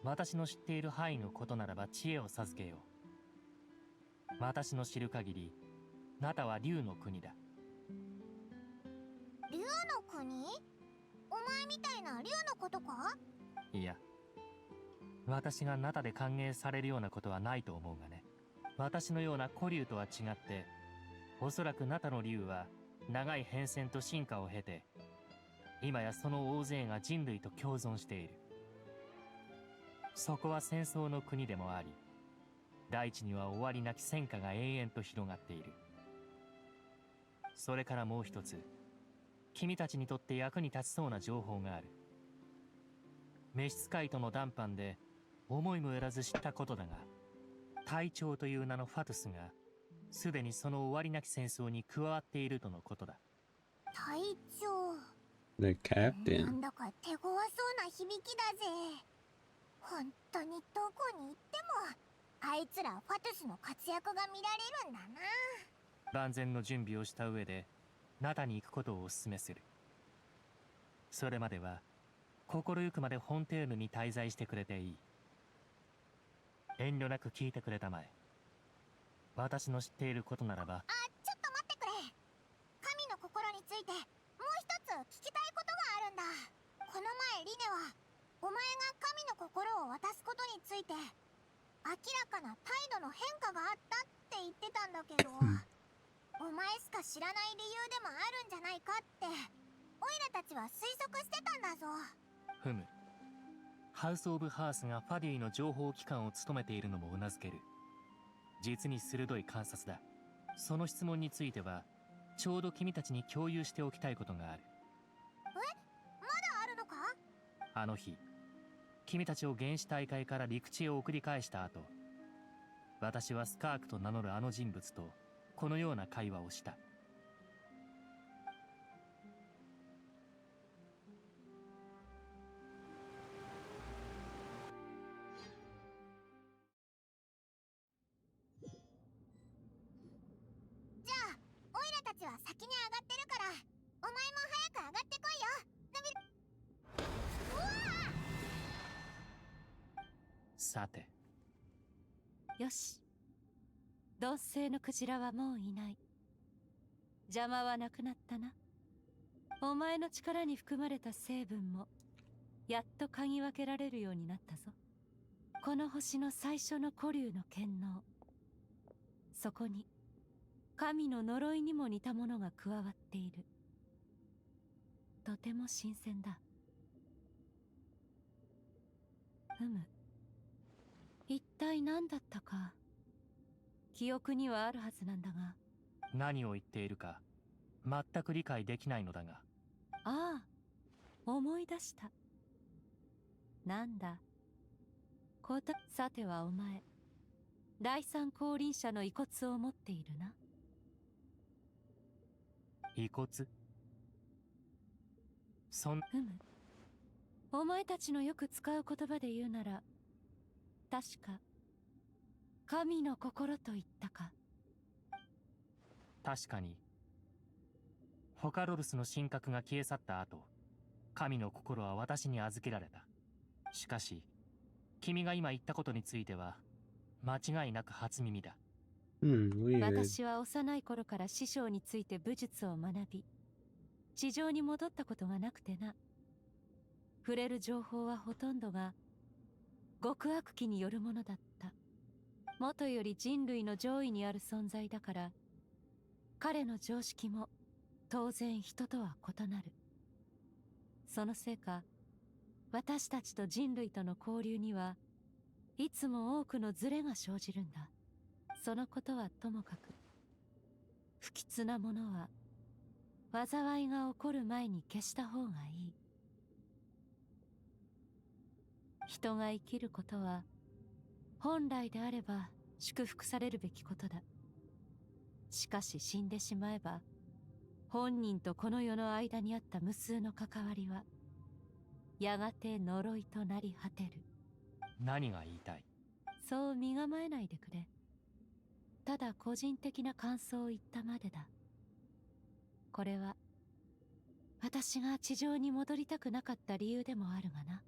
私の知っている範囲のことならば知恵を授けよう。私の知る限りナタは竜の国だ。竜の国？お前みたいな竜のことか？いや、私がナタで歓迎されるようなことはないと思うがね。私のような古竜とは違って、おそらくナタの竜は長い変遷と進化を経て、今やその大勢が人類と共存している。そこは戦争の国でもあり、大地には終わりなき戦火が永遠と広がっている。それからもう一つ、君たちにとって役に立ちそうな情報がある。召使いとの談判で思いもよらず知ったことだが、隊長という名のファトゥスがすでにその終わりなき戦争に加わっているとのことだ。隊長。The captain. なんだか手強そうな響きだぜ。本当にどこに行ってもあいつらファトゥスの活躍が見られるんだな。万全の準備をした上でナタに行くことをお勧めする。それまでは心ゆくまでフォンテーヌに滞在してくれていい。遠慮なく聞いてくれたまえ。私の知っていることならば。ちょっと待ってくれ。神の心についてもう一つ聞きたいことがあるんだ。この前リネはお前が神の心を渡すことについて明らかな態度の変化があったって言ってたんだけどお前しか知らない理由でもあるんじゃないかってオイラたちは推測してたんだぞ。ふむ。ハウス・オブ・ハースがファデュイの情報機関を務めているのもうなずける。実に鋭い観察だ。その質問についてはちょうど君たちに共有しておきたいことがある。まだあるのか？あの日、君たちを原始大会から陸地へ送り返した後、私はスカークと名乗るあの人物とこのような会話をした。じゃあオイラたちは先に上がってるから、お前も早く上がってこいよ。うわあ！さて、よし。同性のクジラはもういない。邪魔はなくなったな。お前の力に含まれた成分もやっと嗅ぎ分けられるようになったぞ。この星の最初の古竜の権能、そこに神の呪いにも似たものが加わっている。とても新鮮だ。一体何だったか記憶にはあるはずなんだが。何を言っているか全く理解できないのだが。ああ、思い出した。なんだ、さてはお前、第三降臨者の遺骨を持っているな。遺骨？お前たちのよく使う言葉で言うなら、確か神の心と言ったか。確かにホカロルスの神格が消え去った後、神の心は私に預けられた。しかし君が今言ったことについては間違いなく初耳だ。私は幼い頃から師匠について武術を学び、地上に戻ったことがなくてな。触れる情報はほとんどが極悪鬼によるものだった。もとより人類の上位にある存在だから、彼の常識も当然人とは異なる。そのせいか、私たちと人類との交流にはいつも多くのズレが生じるんだ。そのことはともかく、不吉なものは災いが起こる前に消した方がいい。人が生きることは本来であれば祝福されるべきことだ。しかし死んでしまえば、本人とこの世の間にあった無数の関わりはやがて呪いとなり果てる。何が言いたい？そう身構えないでくれ。ただ個人的な感想を言ったまでだ。これは私が地上に戻りたくなかった理由でもあるがな。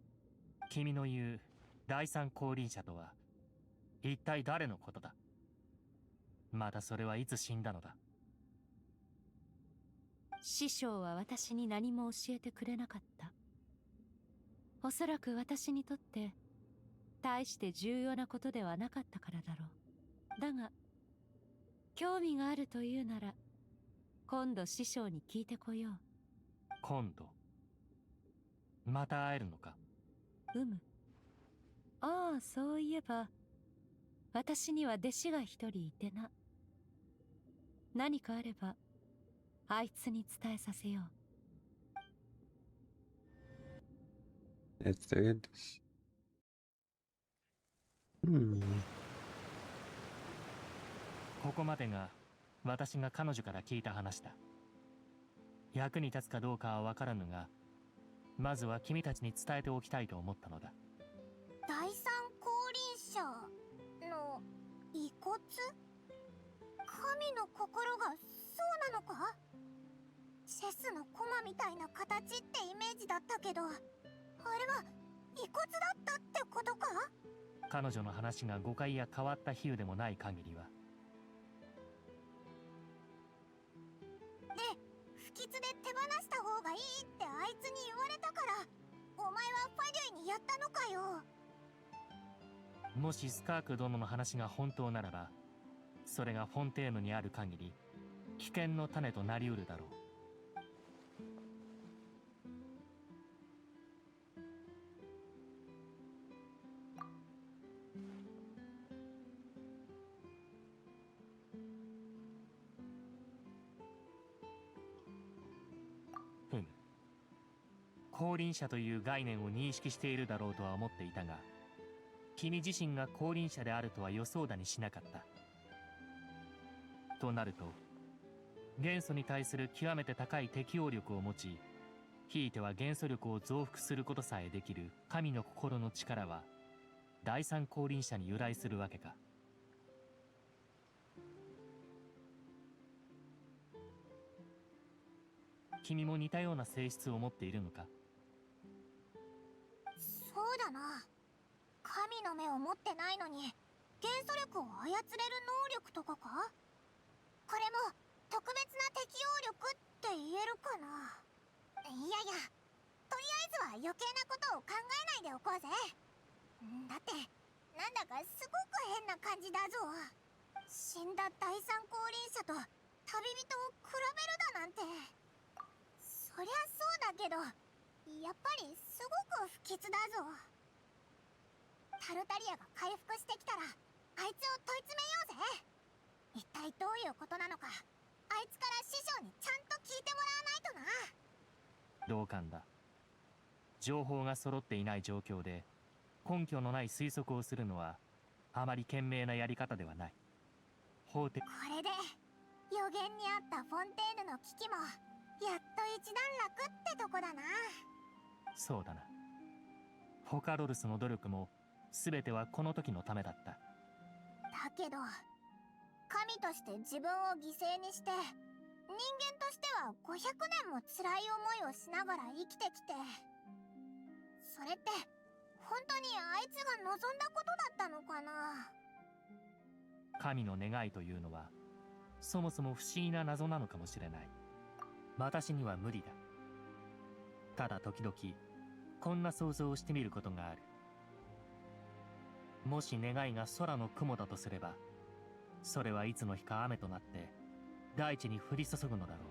君の言う第三降臨者とは一体誰のことだ？またそれはいつ死んだのだ？師匠は私に何も教えてくれなかった。おそらく私にとって大して重要なことではなかったからだろう。だが興味があるというなら、今度師匠に聞いてこよう。今度また会えるのか？ああ、そういえば私には弟子が一人いてな。何かあればあいつに伝えさせよう。That's third. ここまでが私が彼女から聞いた話だ。役に立つかどうかは分からぬが、まずは君たちに伝えておきたいと思ったのだ。第三降臨者の遺骨？神の心がそうなのか？チェスの駒みたいな形ってイメージだったけど、あれは遺骨だったってことか？彼女の話が誤解や変わった比喩でもない限りは。で、不吉で手放した方がいいってあいつに言われたから、お前はファデュイにやったのかよ。もしスカーク殿の話が本当ならば、それがフォンテーヌにある限り危険の種となりうるだろう。降臨者という概念を認識しているだろうとは思っていたが、君自身が降臨者であるとは予想だにしなかった。となると、元素に対する極めて高い適応力を持ち、ひいては元素力を増幅することさえできる神の心の力は、第三降臨者に由来するわけか。君も似たような性質を持っているのか？そうだな。神の目を持ってないのに元素力を操れる能力とかか？これも特別な適応力って言えるかな？いやいや、とりあえずは余計なことを考えないでおこうぜ。だってなんだかすごく変な感じだぞ。死んだ第三降臨者と旅人を比べるだなんて。そりゃそうだけど、やっぱりすごく不吉だぞ。タルタリアが回復してきたらあいつを問い詰めようぜ。一体どういうことなのか、あいつから師匠にちゃんと聞いてもらわないとな。同感だ。情報が揃っていない状況で根拠のない推測をするのはあまり賢明なやり方ではない。法的。これで予言にあったフォンテーヌの危機もやっと一段落ってとこだな。そうだな。フォカロルスの努力も全てはこの時のためだった。だけど神として自分を犠牲にして人間としては500年も辛い思いをしながら生きてきて、それって本当にあいつが望んだことだったのかな。神の願いというのはそもそも不思議な謎なのかもしれない。私には無理だ。ただ時々こんな想像をしてみることがある。もし願いが空の雲だとすれば、それはいつの日か雨となって大地に降り注ぐのだろ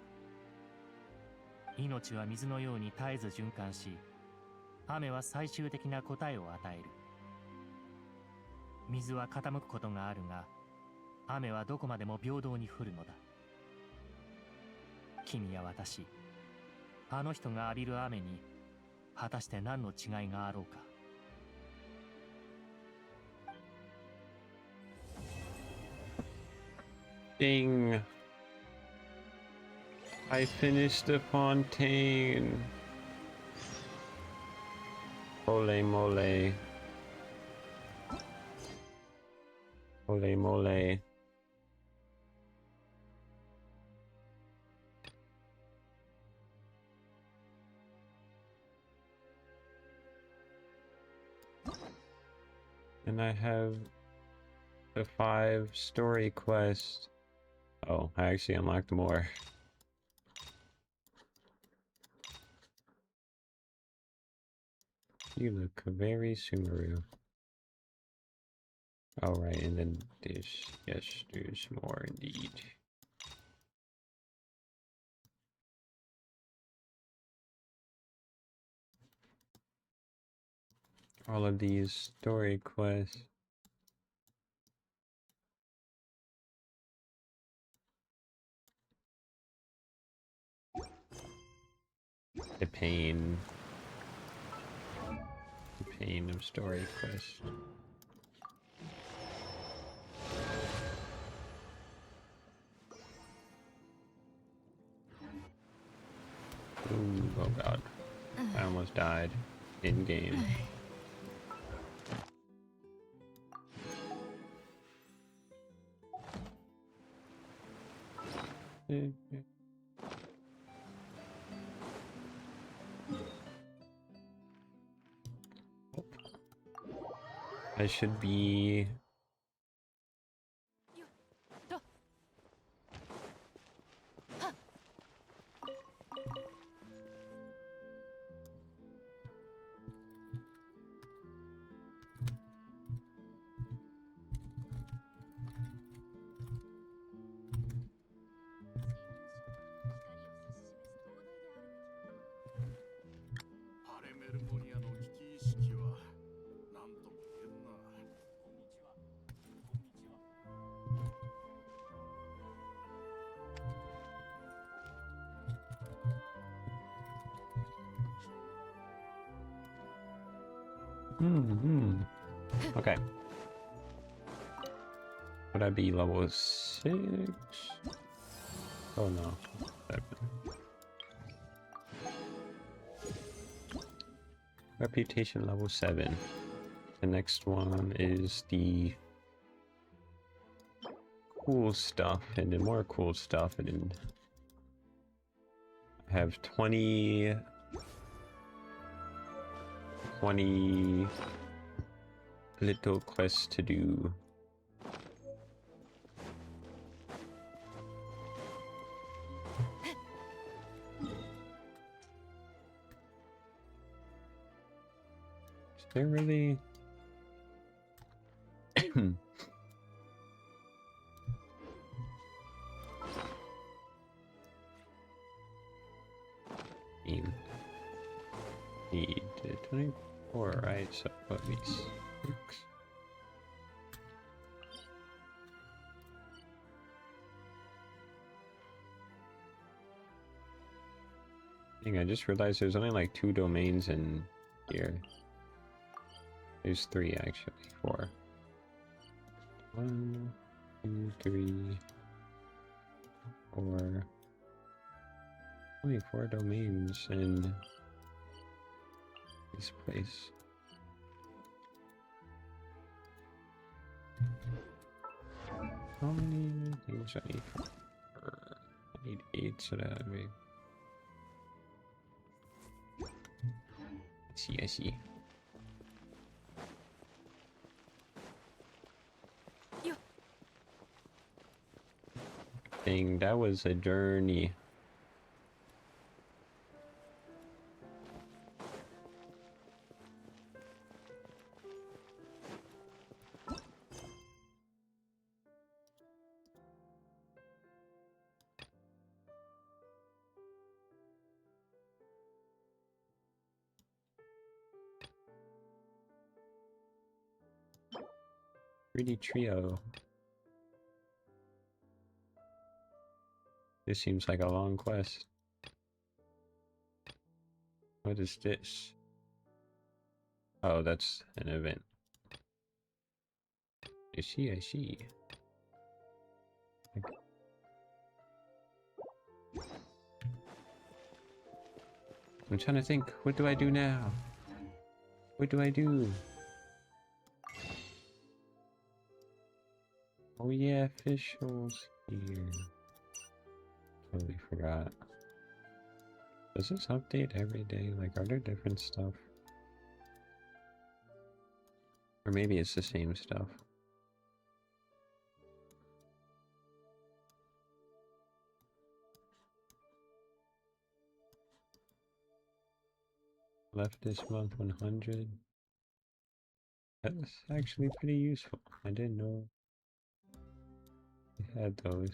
う。命は水のように絶えず循環し、雨は最終的な答えを与える。水は傾くことがあるが、雨はどこまでも平等に降るのだ。君や私、あの人が浴びる雨に果たして何の違いがあろうか。Ding! I finished the Fontaine! Ole mole. Ole mole. And I have the 5 story quests. Oh, I actually unlocked more. You look very Sumeru. Alright, and then this. Yes, there's more indeed. All of these story quests. The pain of story quest. Ooh, oh god. I almost died in game. I should be... Okay. Would I be level 6? Oh no. 7. Reputation level 7. The next one is the cool stuff, and then more cool stuff, and then I have 20 little quests to do. Is there really? Need 24, right? So at least 6. Dang, I just realized there's only like 2 domains in here. There's 3 actually. 4. 1, 2, 3, 4. Only 4 domains in this place. How many things I need? I need 8, so that would be. I see. Dang, that was a journey. Pretty trio. This seems like a long quest. What is this? Oh, that's an event. I see. I'm trying to think, what do I do now? What do I do? Oh yeah, officials here. Totally forgot. Does this update every day? Like, are there different stuff? Or maybe it's the same stuff. Left this month 100. That's actually pretty useful. I didn't know we had those.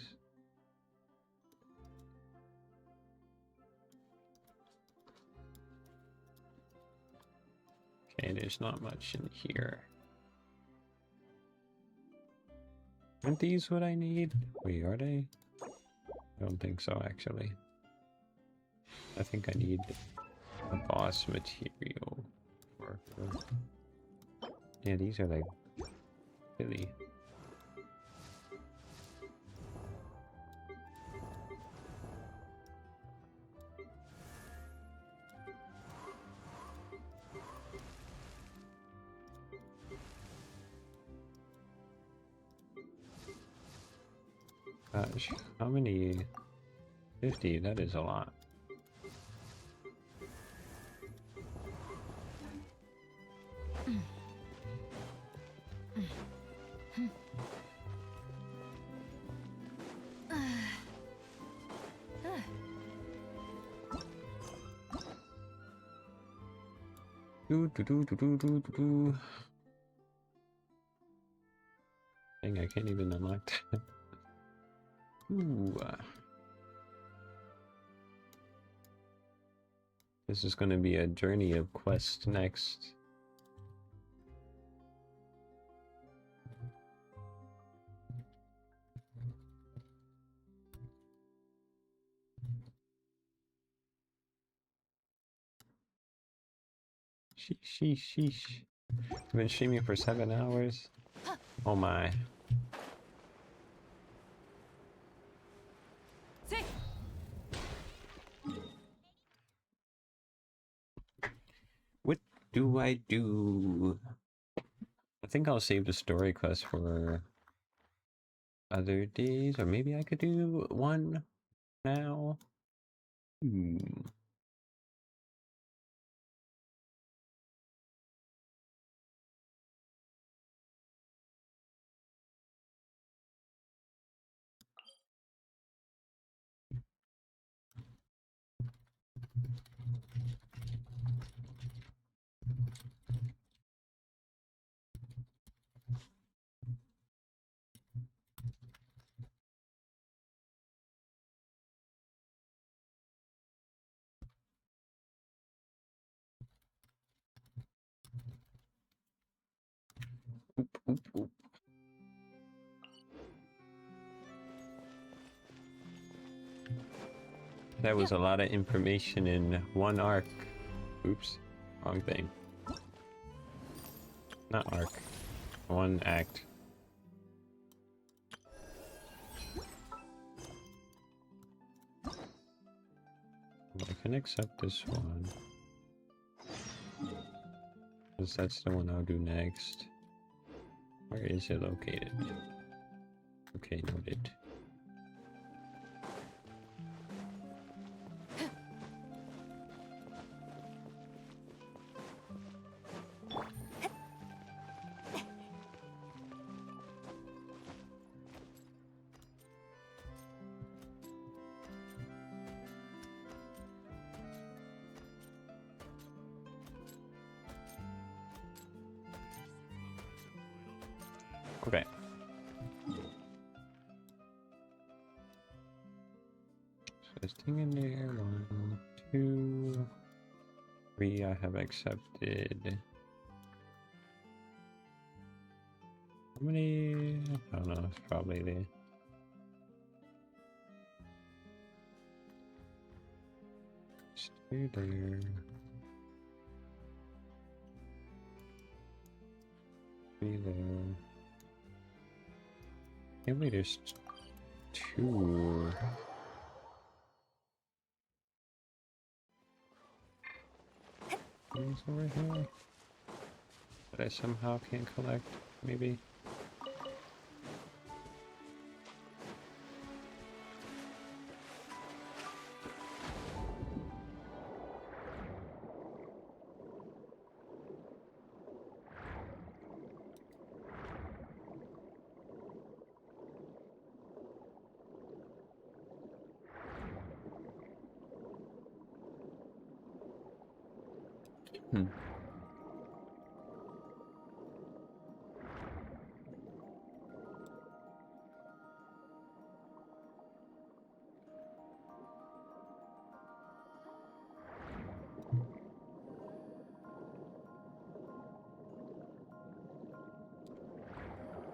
Okay, there's not much in here. Aren't these what I need? Wait, are they? I don't think so, actually. I think I need a boss material. Yeah, these are like really. Gosh, how many? 50, that is a lot. Dang, I can't even unlock that. Ooh. This is going to be a journey of quests next. Sheesh. I've been streaming for 7 hours. Oh my. What do I do? I think I'll save the story quest for other days, or maybe I could do one now. Oop. That was a lot of information in one arc. Oops, wrong thing. Not arc. One act. I can accept this one. Because that's the one I'll do next. Where is it located? Okay, noted. Okay. So there's thing in there. 1, 2, 3. I have accepted. How many? I don't know. It's probably the. Stay there. 3 there. Can't believe there's 2. Things over here that I somehow can't collect, maybe.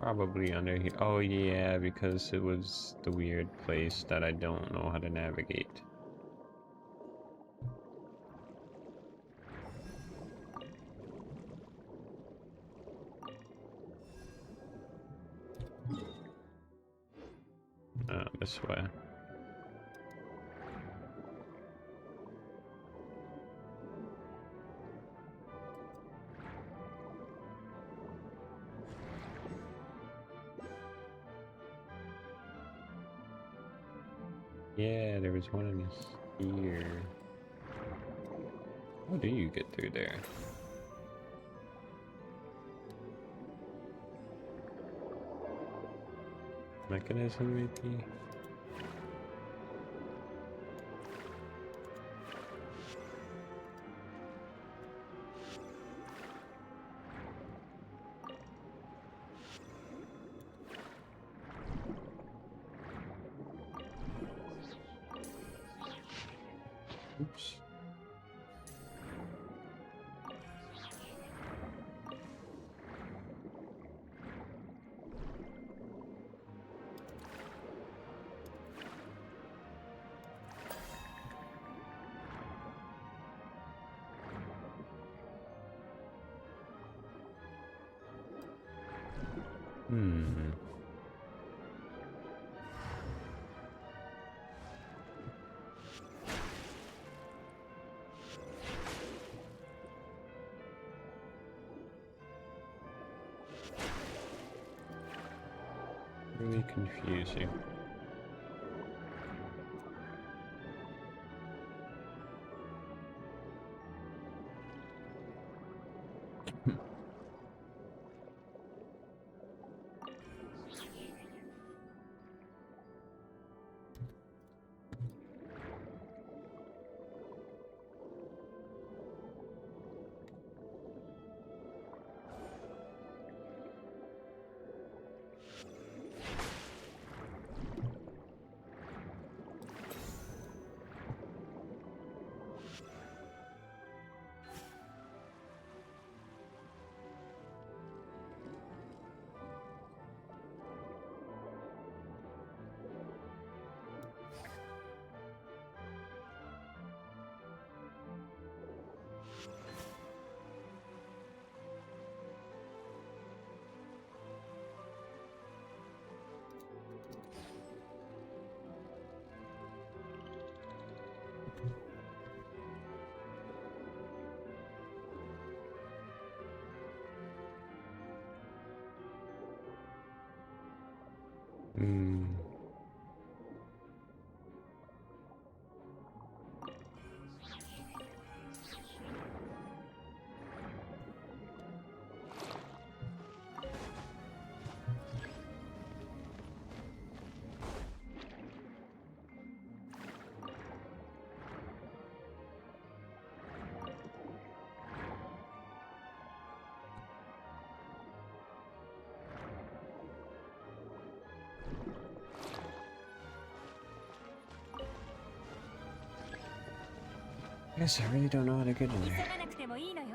Probably under here. Oh yeah, because it was the weird place that I don't know how to navigate. This way. Yeah, there was one in here. How do you get through there? Mechanism, maybe? Oops. Hmm. Really confusing. Hmm. Guess I really don't know how to get in there. 急がなくてもいいのよ。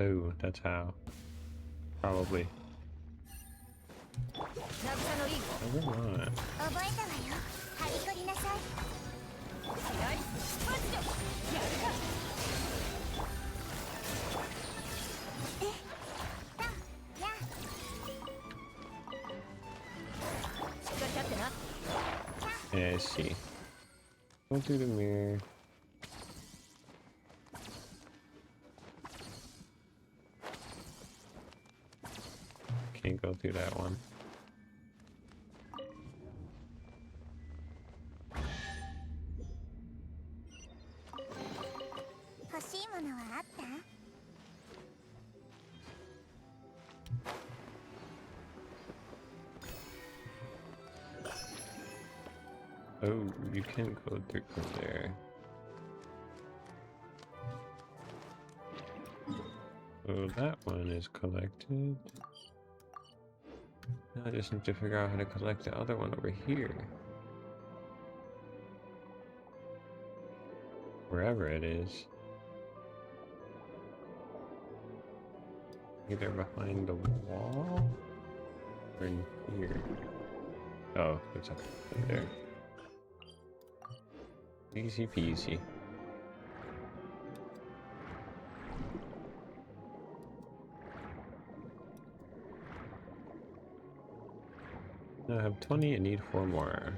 Oh, that's how. Probably. 渚のリング I will not. 覚えたわよ。はびこりなさい。ナイスパッチョやるか。やしっかり立ってな。 Yeah, I see. Go through the mirror. Can't go through that one. 欲しいものはあった？ Oh, you can't go through from there. Oh, that one is collected. Now I just need to figure out how to collect the other one over here. Wherever it is. Either behind the wall or in here. Oh, it's up there. Easy peasy. Now I have 20 and need 4 more.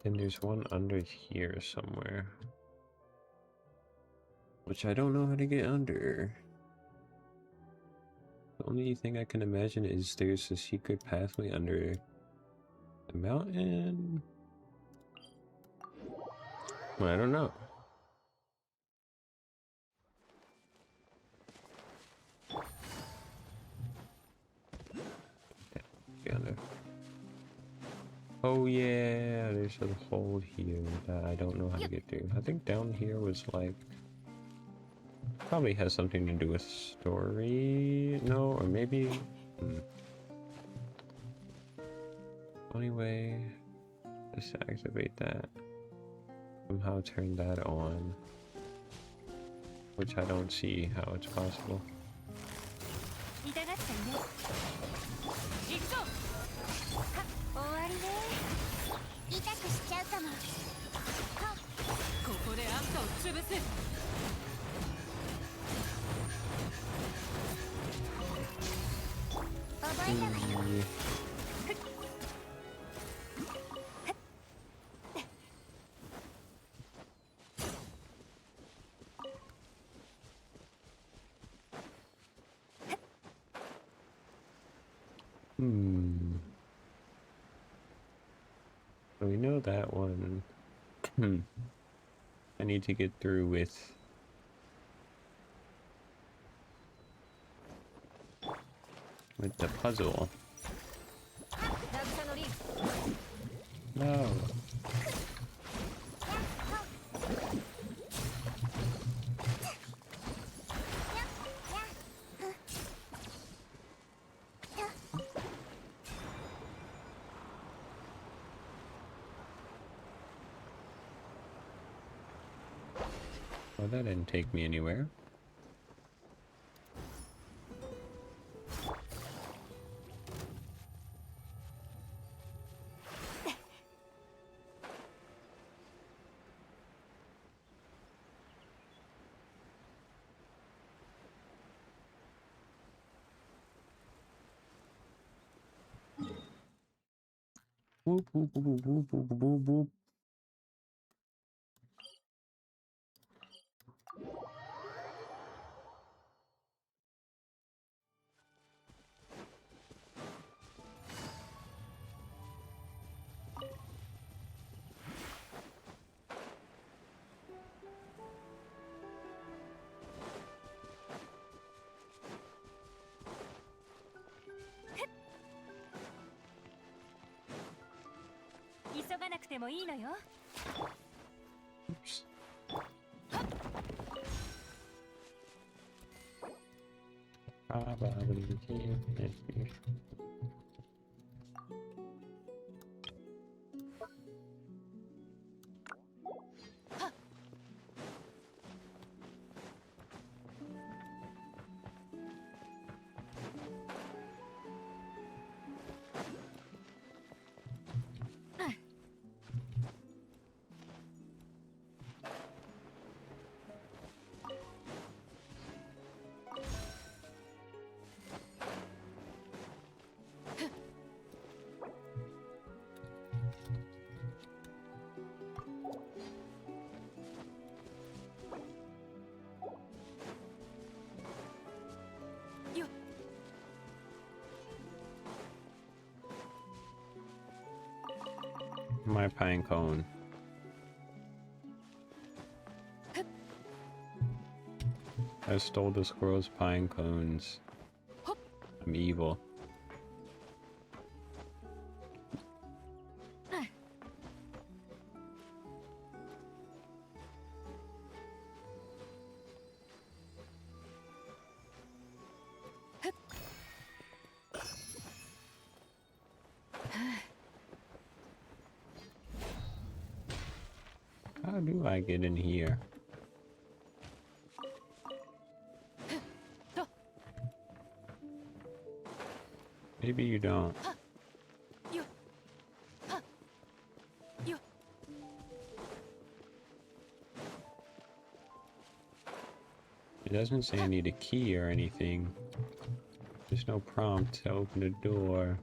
And there's one under here somewhere. Which I don't know how to get under. The only thing I can imagine is there's a secret pathway under the mountain. Well, I don't know. Under. Oh yeah, there's a hole here that I don't know how to get through. I think down here was like... Probably has something to do with story? No, or maybe... Only way is to activate that. Somehow turn that on. Which I don't see how it's possible. 終わりね。痛くしちゃうかも。ここであんたを潰す。覚えたわよ。So we know that one. I need to get through with the puzzle. No. Well, that didn't take me anywhere. Whoop, whoop, whoop, whoop, whoop, whoop, whoop. Oops. Probably can't. My pine cone. I stole the squirrel's pine cones. I'm evil. How do I get in here? Maybe you don't. It doesn't say I need a key or anything. There's no prompt to open the door.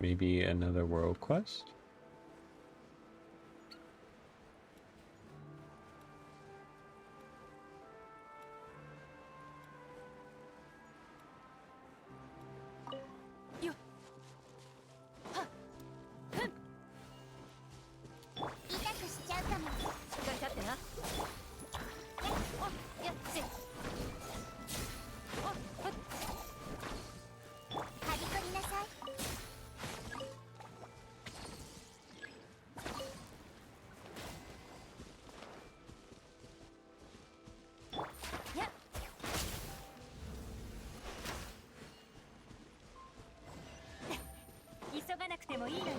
Maybe another world quest?急がなくてもいいのよ。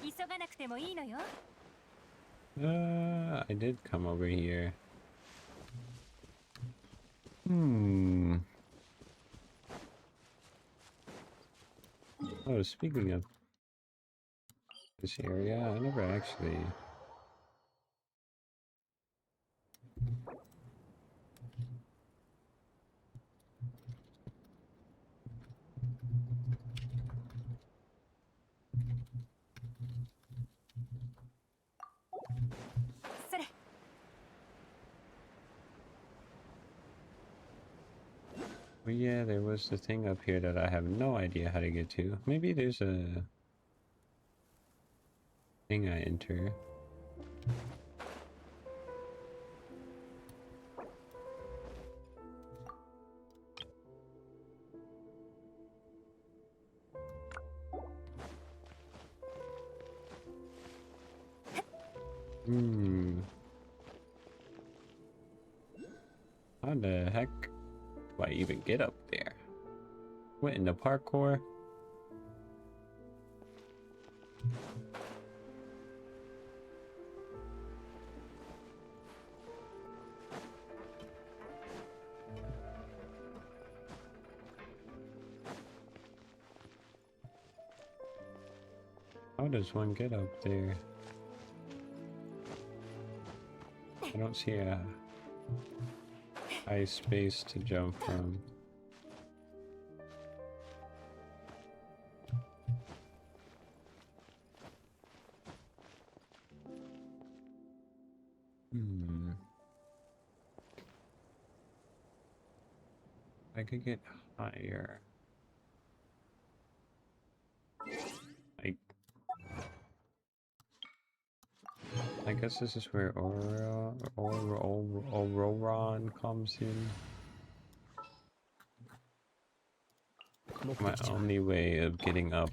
急がなくてもいいのよ。I did come over here. Hmm. Oh, speaking of this area, I never actually... Well, yeah, there was the thing up here that I have no idea how to get to. Maybe there's a thing I enter. Hmm. How the heck do I even get up there? What in the parkour? How does one get up there? I don't see a high space to jump from. I could get higher. I guess this is where Auroron comes in. My only way of getting up.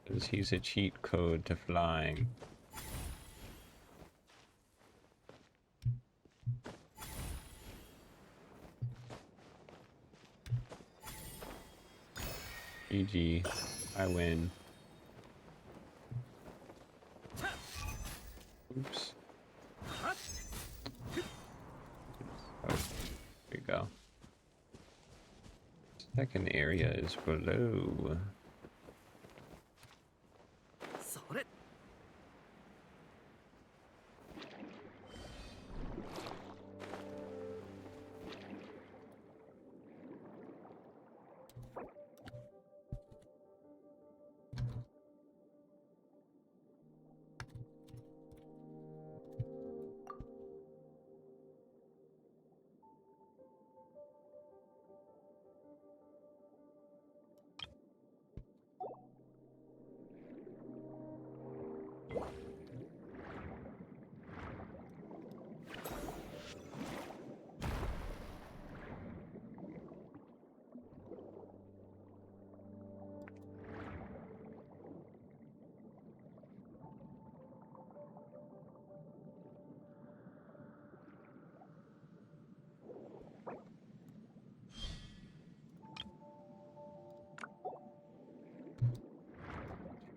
Is he's a cheat code to flying. GG, I win. Oops. Oh, there you go. Second area is below.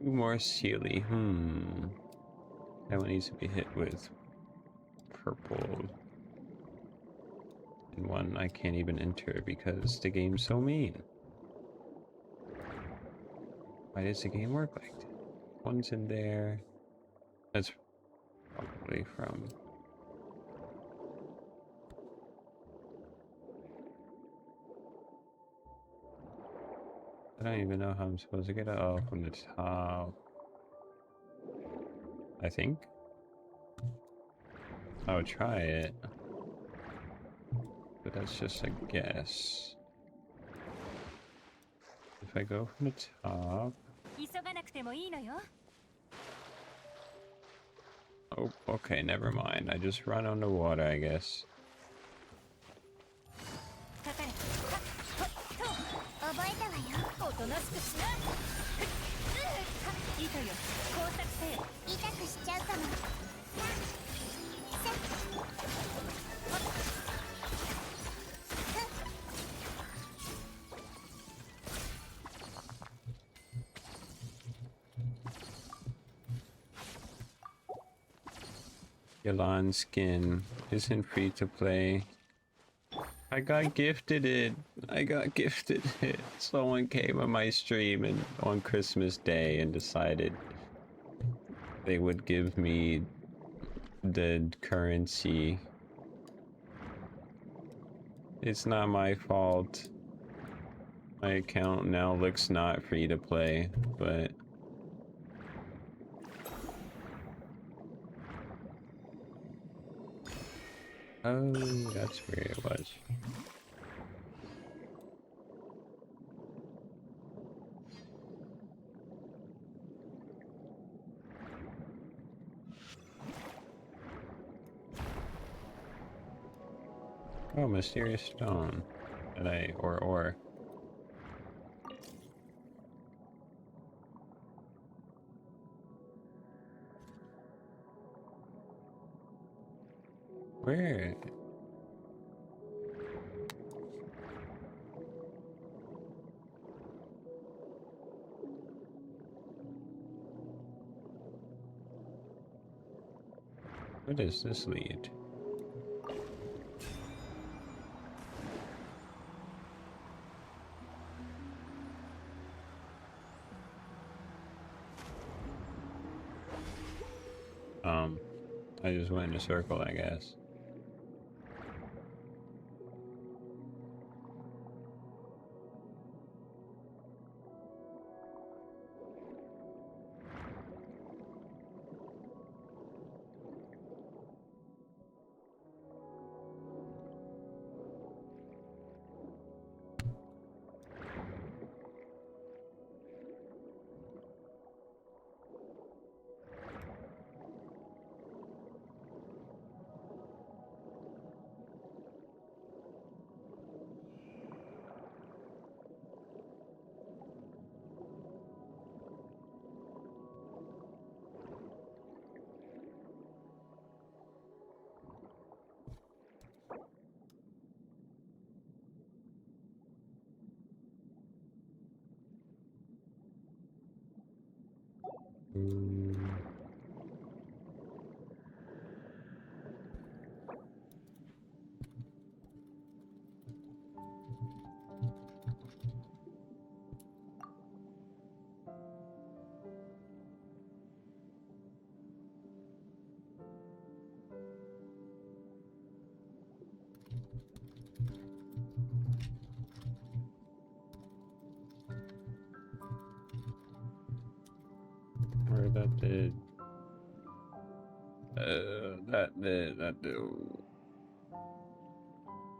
More Sealy. That one needs to be hit with purple. And one I can't even enter because the game's so mean. Why does the game work like that? One's in there. That's probably from... I don't even know how I'm supposed to get it up from the top. I think. I'll try it. But that's just a guess. If I go from the top... Oh, okay, never mind. I just run on the water, I guess. 覚えたわよ。おとなしくしな。いいとよ。工作せよ。痛くしちゃうかも。Yalan skin isn't free to play. I got gifted it. I got gifted it. Someone came on my stream and on Christmas Day and decided they would give me the currency. It's not my fault. My account now looks not free to play, but oh, that's where it was. Oh, mysterious stone. That I or. Where? Where does this lead? I just went in a circle, I guess. Where that did. That did.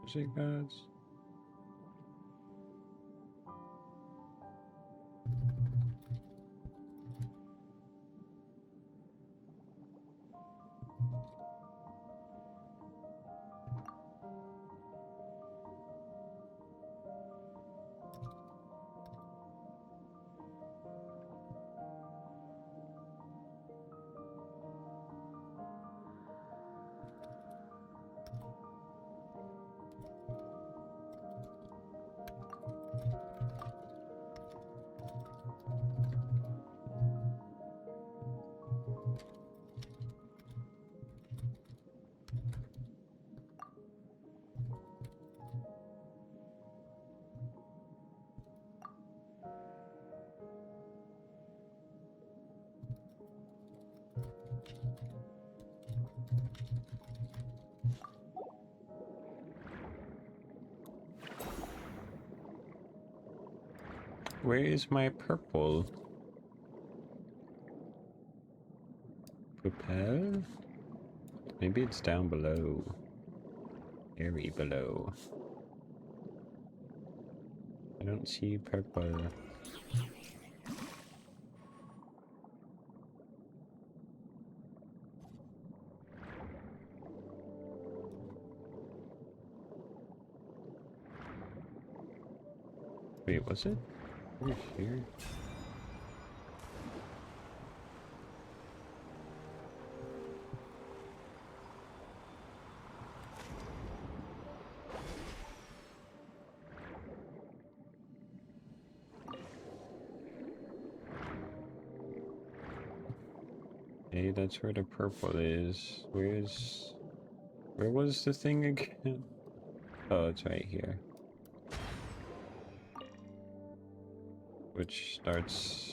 Is it gods? Where is my purple? Propel? Maybe it's down below. Very below. I don't see purple. Wait, was it? Over here? Hey, that's where the purple is. Where was the thing again? Oh, it's right here. Which starts...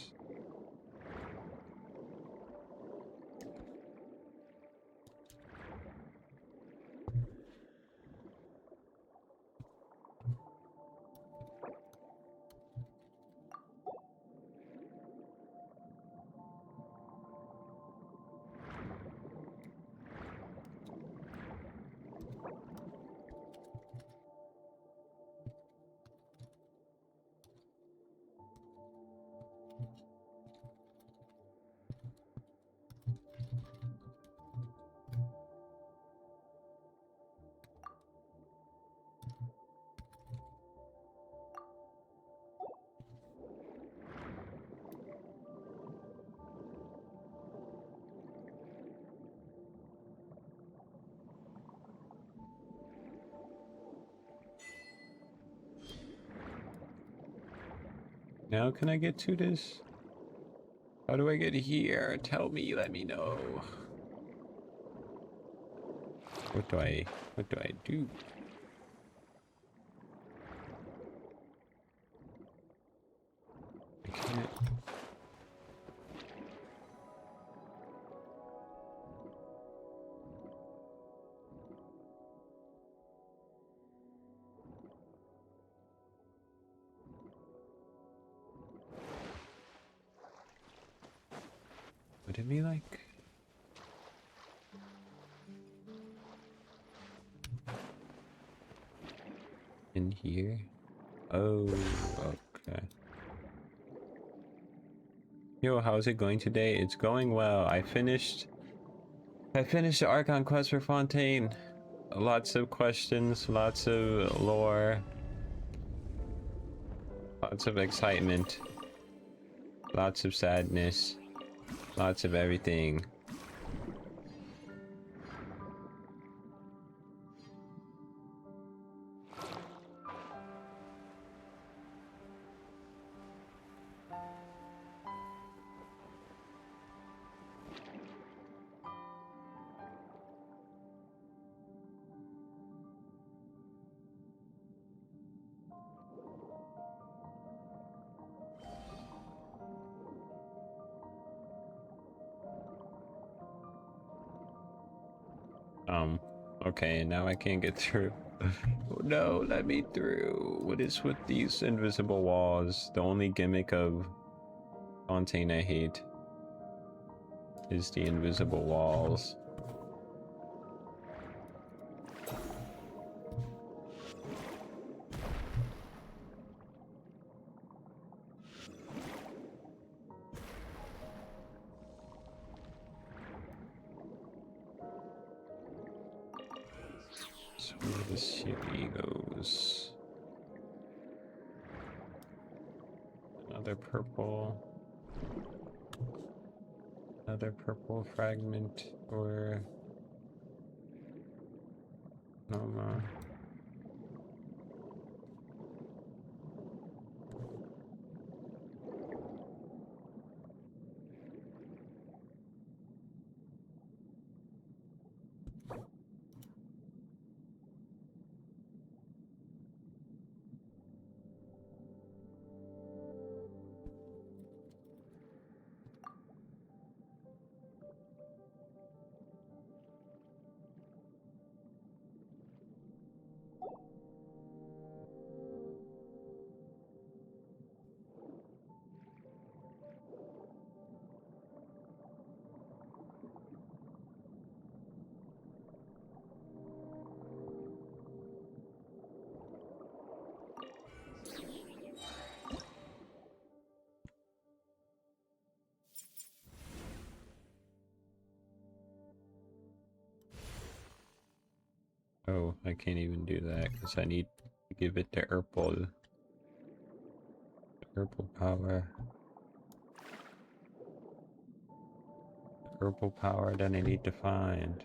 Now can I get to this? How do I get here? Tell me, let me know. What do I do? I can't. Would it be like... in here? Oh, okay. Yo, how's it going today? It's going well. I finished the Archon quest for Fontaine. Lots of questions, lots of lore, lots of excitement, lots of sadness, lots of everything. Okay, now I can't get through. Oh no, let me through. What is with these invisible walls? The only gimmick of Fontaine I hate is the invisible walls. So where the city goes. Another purple fragment or Noma. no, I can't even do that because I need to give it the purple. Purple power. Purple power that I need to find.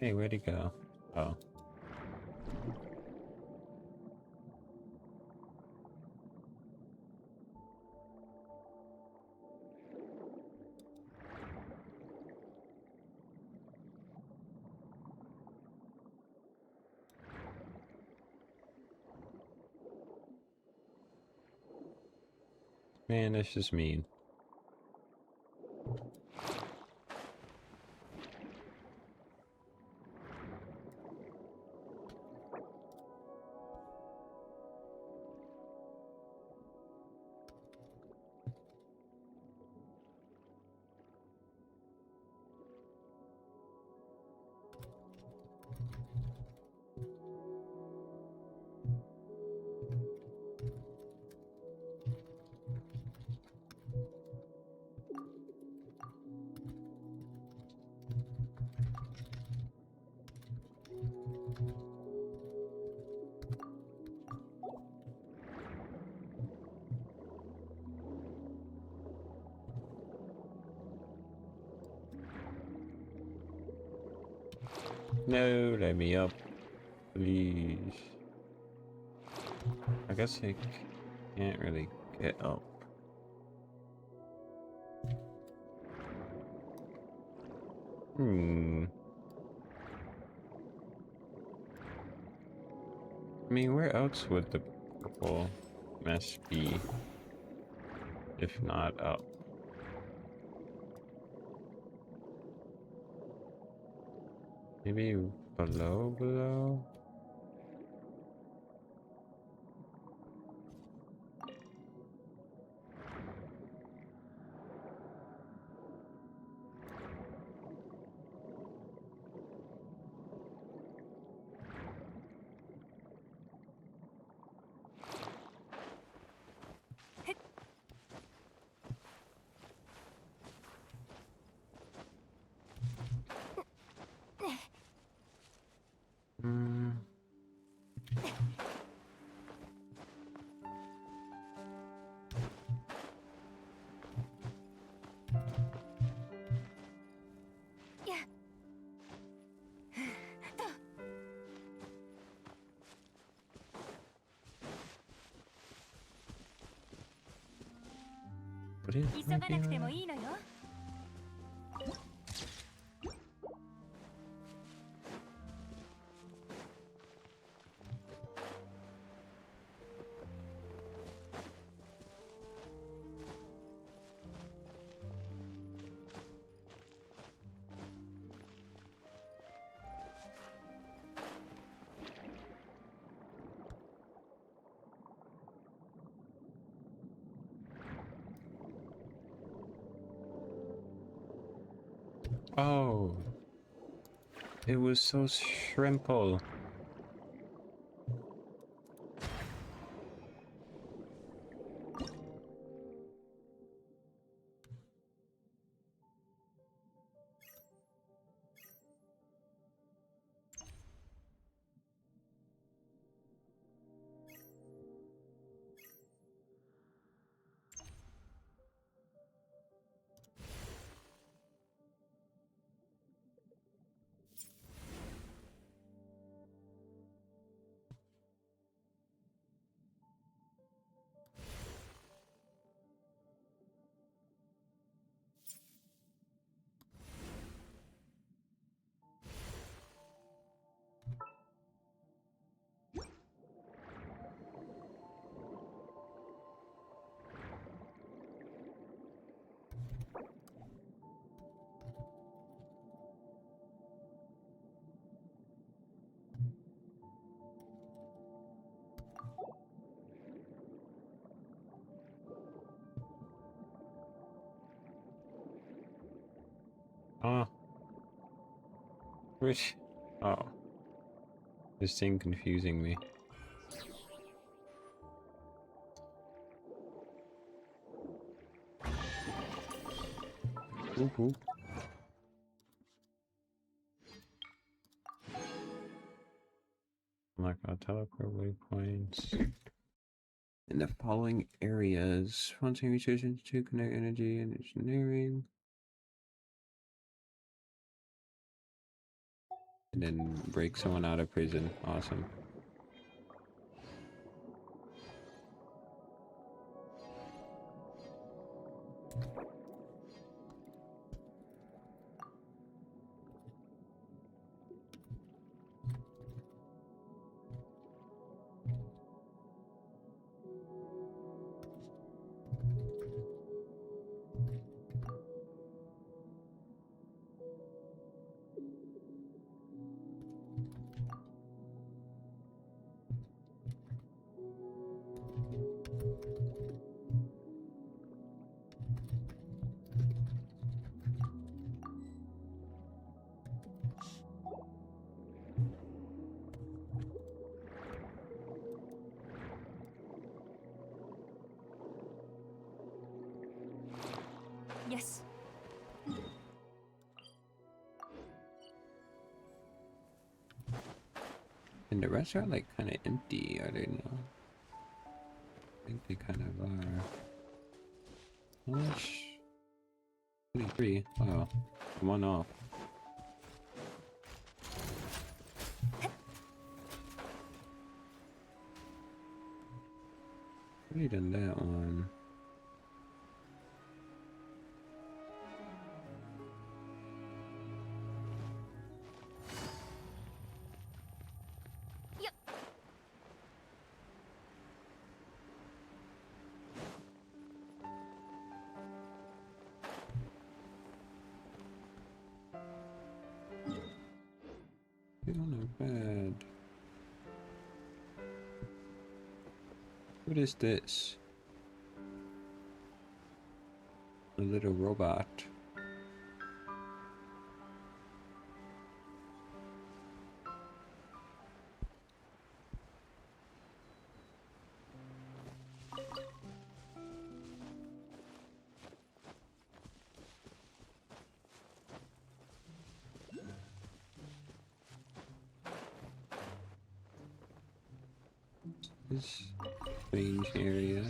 Hey, where'd he go? Oh. Man, that's just mean. No, let me up, please. I guess I can't really get up. I mean, where else would the purple mess be? If not up. Maybe below? What is 急がなくてもいいのよ。Oh, it was so shrimple. Ah. Which? Oh. This thing confusing me. Ooh. Like our teleport waypoints. In the following areas, Fontaine Research Institute, Connect Energy and Engineering. And then break someone out of prison. Awesome. Yes. And the rest are like kind of empty, are they now? I think they kind of are. How much? 23. Wow. One off. Already done that one. Not bad. What is this? A little robot. This strange area.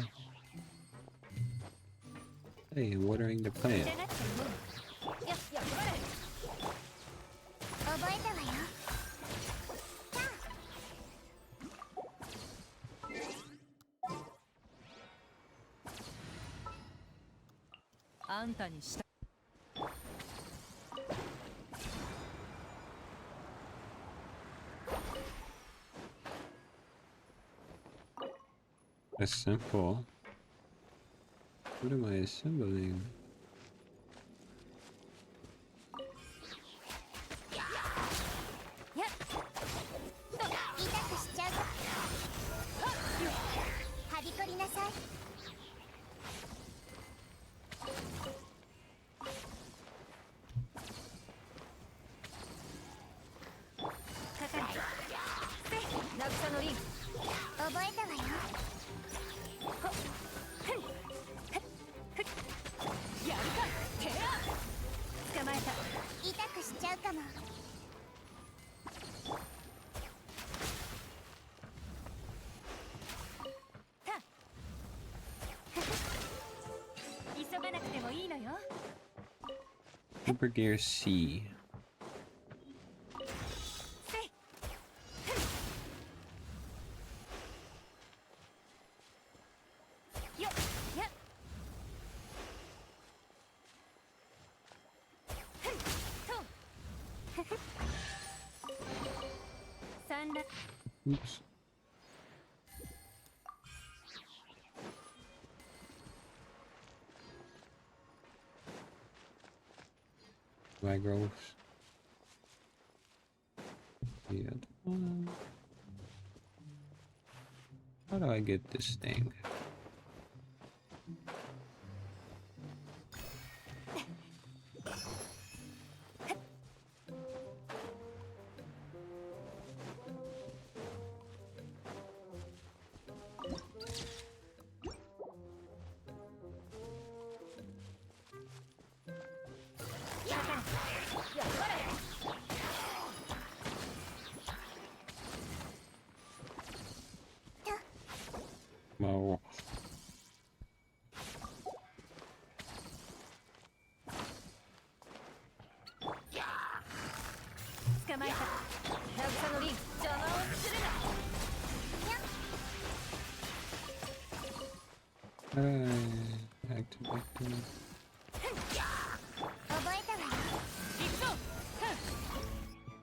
Hey, I'm watering the plant. 覚えたわよ。あんたにした。That's simple. What am I assembling? Super Gear C. Oops. Gross. Yeah. How do I get this thing?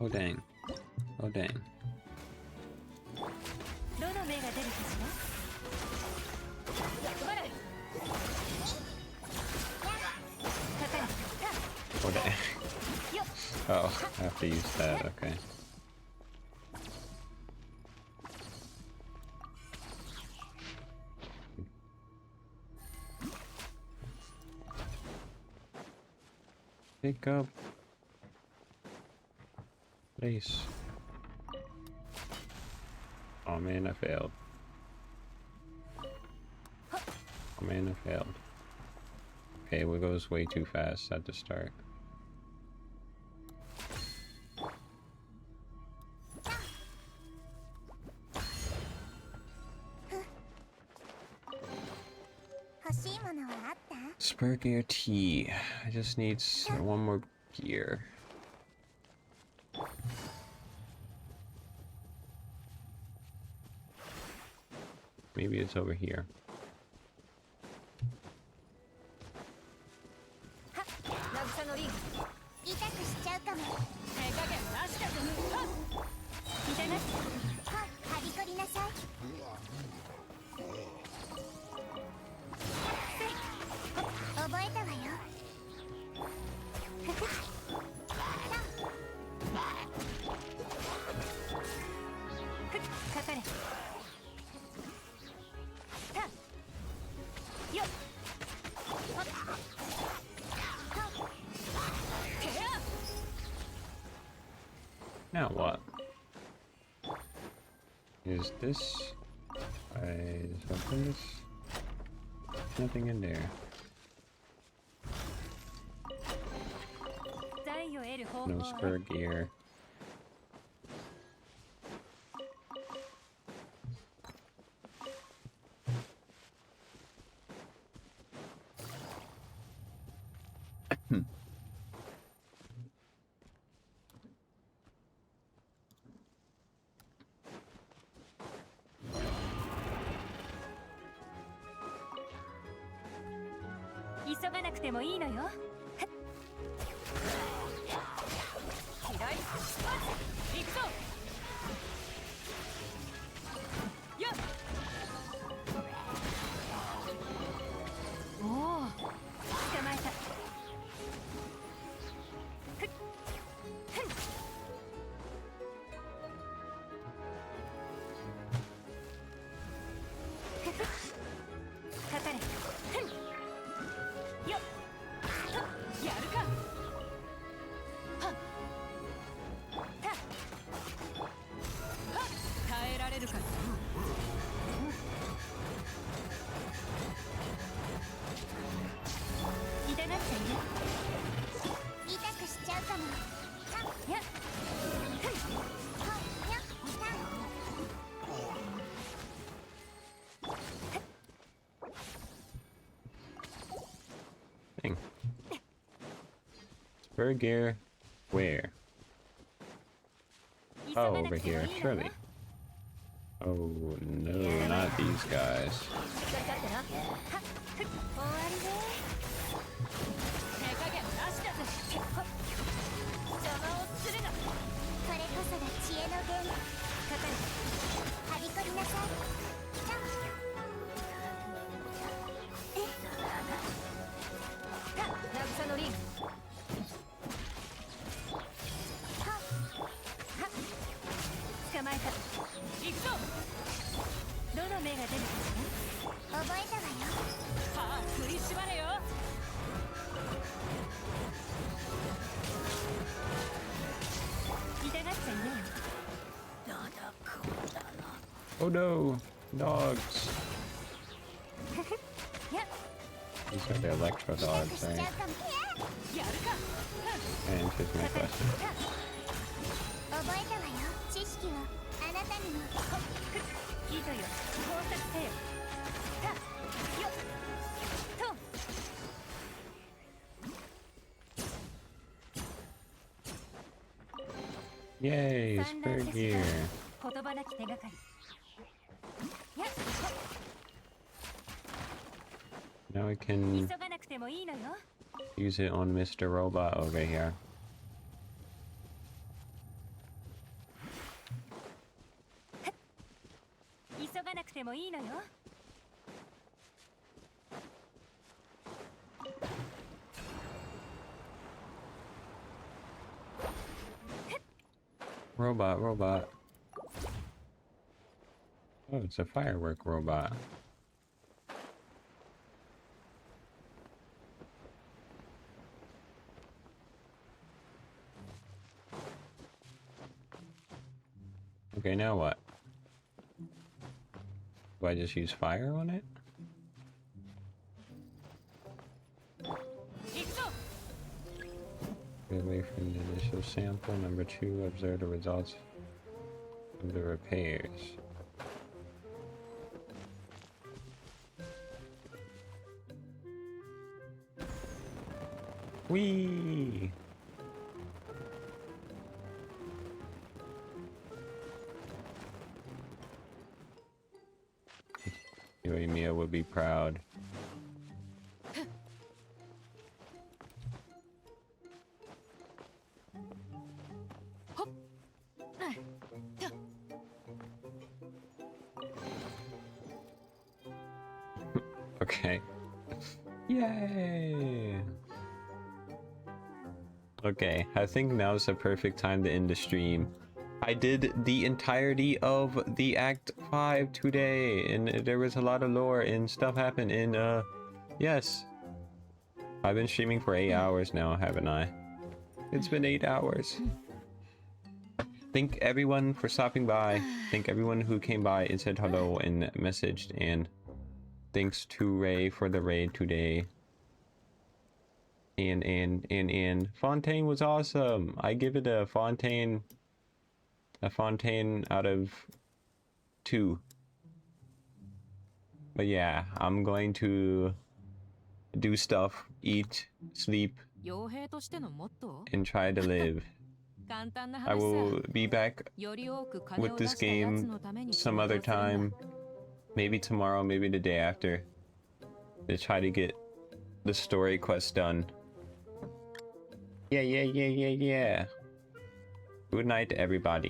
Oh dang. Oh dang. どの目が出るかしら。役払い。 Oh dang. Oh, I have to use that, okay. Pick up. Please. Oh man, I failed. Oh man, I failed. Okay, it goes way too fast at the start. Spare gear T. I just need one more gear. Maybe it's over here. Now what? Is this? I just open this. Nothing in there. No spare gear. Thing. Spare gear, where? Oh, over here, surely. Oh no, not these guys. Oh no, dogs. These are the electro dogs, right? And here's my question. Yay, spare gear. Now I can もいいのよ。 Use it on Mr. Robot over here. 急がなくてもいいのよ。 Robot, robot. Oh, it's a firework robot. Okay, now what? Do I just use fire on it? Get away from the initial sample. Number 2, observe the results of the repairs. Whee! Mia would be proud. Okay. Yay! Okay, I think now's the perfect time to end the stream. I did the entirety of the Act 5 today, and there was a lot of lore and stuff happened, and yes. I've been streaming for 8 hours now, haven't I? It's been 8 hours. Thank everyone for stopping by. Thank everyone who came by and said hello and messaged, and thanks to Ray for the raid today. And Fontaine was awesome. I give it a Fontaine out of 2. But yeah, I'm going to do stuff, eat, sleep, and try to live. I will be back with this game some other time, maybe tomorrow, maybe the day after, to try to get the story quest done. Yeah. Good night, everybody.